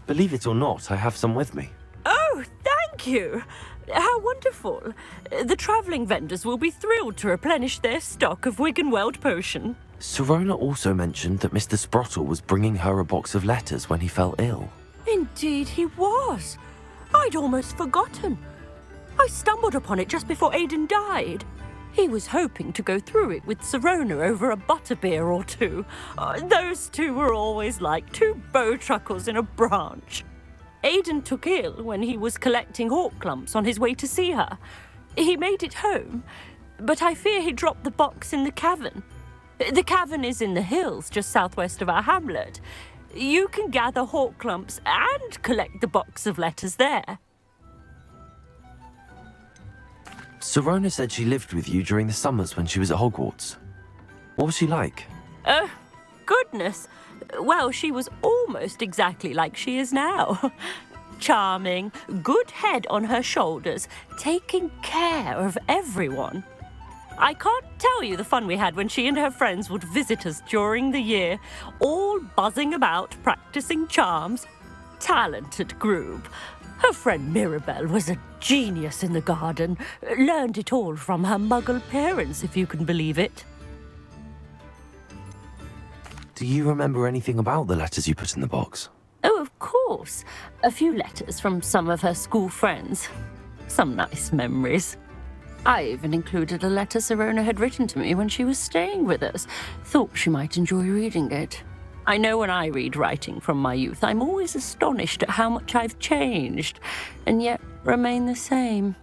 Believe it or not, I have some with me. Oh, thank you. How wonderful. The travelling vendors will be thrilled to replenish their stock of Wiggenweld potion. Sirona also mentioned that Mr. Sprottle was bringing her a box of letters when he fell ill. Indeed he was. I'd almost forgotten. I stumbled upon it just before Aidan died. He was hoping to go through it with Sirona over a butterbeer or two. Those two were always like two bowtruckles in a branch. Aidan took ill when he was collecting hawklumps on his way to see her. He made it home, but I fear he dropped the box in the cavern. The cavern is in the hills just southwest of our hamlet. You can gather hawklumps and collect the box of letters there. Sirona said she lived with you during the summers when she was at Hogwarts. What was she like? Goodness. Well, she was almost exactly like she is now. Charming, good head on her shoulders, taking care of everyone. I can't tell you the fun we had when she and her friends would visit us during the year, all buzzing about, practicing charms. Talented group. Her friend Mirabelle was a genius in the garden. Learned it all from her muggle parents, if you can believe it. Do you remember anything about the letters you put in the box? Oh, of course. A few letters from some of her school friends. Some nice memories. I even included a letter Sirona had written to me when she was staying with us. Thought she might enjoy reading it. I know when I read writing from my youth, I'm always astonished at how much I've changed, and yet remain the same.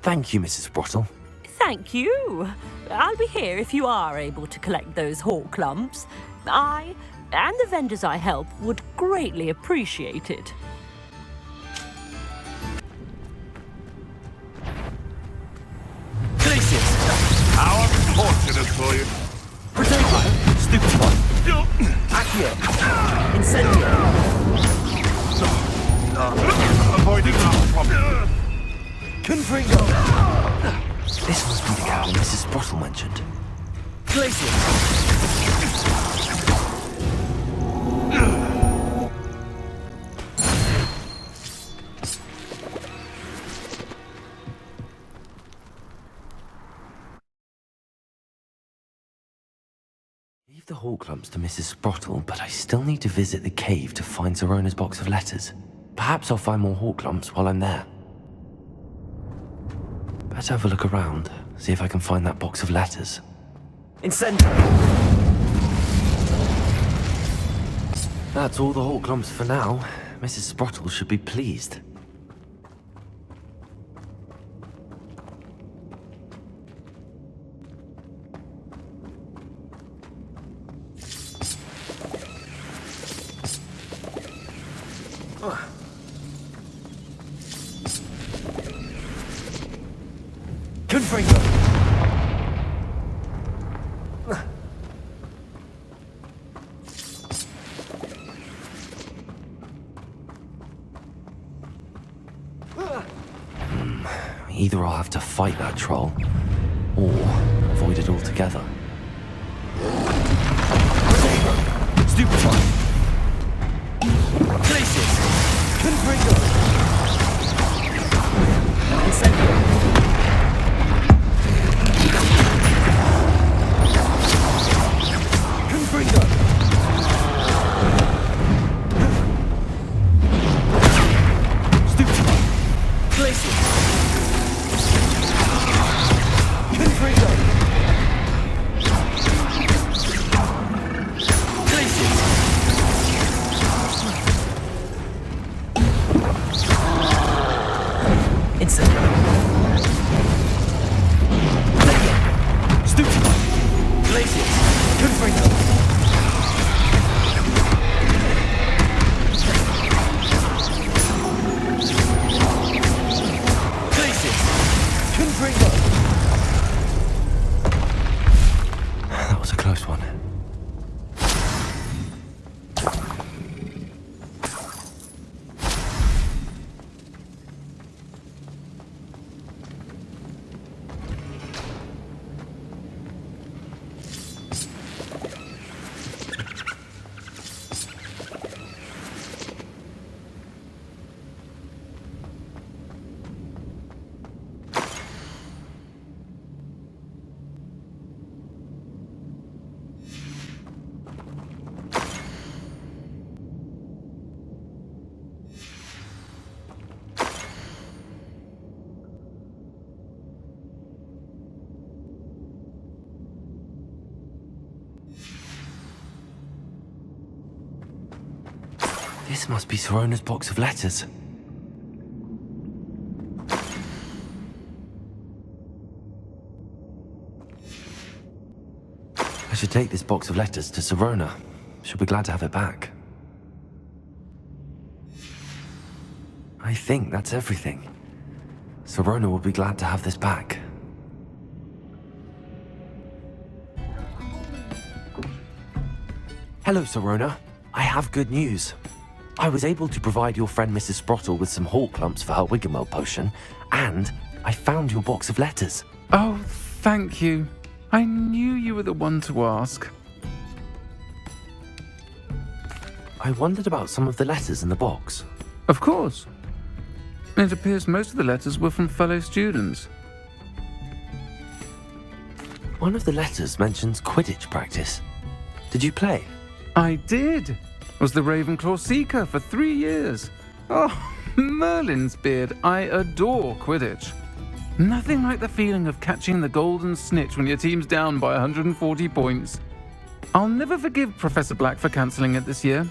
Thank you, Mrs. Sprottle. Thank you. I'll be here if you are able to collect those hawklumps. I, and the vendors I help, would greatly appreciate it. Glacius! How unfortunate for you. Protego! Stupefy! Accio! Incendio! Avoiding our problem. Confringo! This must be the cabin Mrs. Sprottle mentioned. Glacius! Leave the hawklumps to Mrs. Sprottle, but I still need to visit the cave to find Sirona's box of letters. Perhaps I'll find more hawklumps while I'm there. Better have a look around, see if I can find that box of letters. Incendio! That's all the whole clumps for now. Mrs. Sprottle should be pleased. Confringo! Either I'll have to fight that troll, or avoid it altogether. Stupefy! Glacius! Confringo! Incendio! That was a close one. This must be Sorona's box of letters. I should take this box of letters to Sorona. She'll be glad to have it back. I think that's everything. Sorona will be glad to have this back. Hello, Sorona. I have good news. I was able to provide your friend Mrs. Sprottle with some hall clumps for her Wiggenweld potion, and I found your box of letters. Oh, thank you. I knew you were the one to ask. I wondered about some of the letters in the box. Of course. It appears most of the letters were from fellow students. One of the letters mentions Quidditch practice. Did you play? I did. Was the Ravenclaw Seeker for 3 years. Oh, Merlin's beard. I adore Quidditch. Nothing like the feeling of catching the golden snitch when your team's down by 140 points. I'll never forgive Professor Black for cancelling it this year.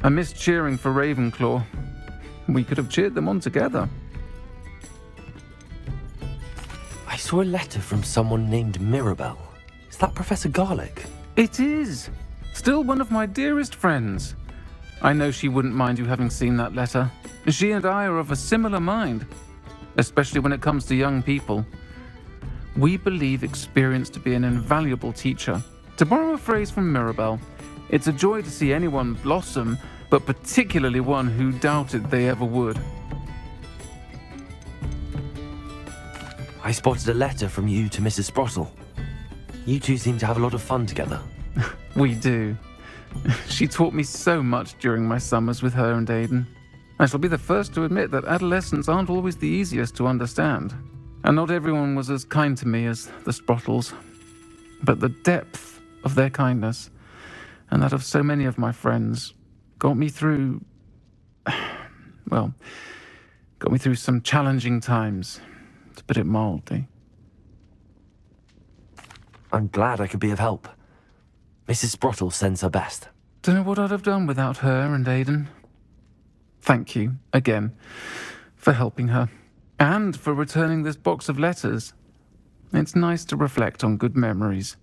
I missed cheering for Ravenclaw. We could have cheered them on together. I saw a letter from someone named Mirabelle. Is that Professor Garlick? It is. Still one of my dearest friends. I know she wouldn't mind you having seen that letter. She and I are of a similar mind, especially when it comes to young people. We believe experience to be an invaluable teacher. To borrow a phrase from Mirabelle, it's a joy to see anyone blossom, but particularly one who doubted they ever would. I spotted a letter from you to Mrs. Sprottle. You two seem to have a lot of fun together. We do. She taught me so much during my summers with her and Aidan. I shall be the first to admit that adolescents aren't always the easiest to understand. And not everyone was as kind to me as the Sprottles. But the depth of their kindness, and that of so many of my friends, got me through... well, got me through some challenging times, to put it mildly. I'm glad I could be of help. Mrs. Sprottle sends her best. Don't know what I'd have done without her and Aidan. Thank you, again, for helping her. And for returning this box of letters. It's nice to reflect on good memories.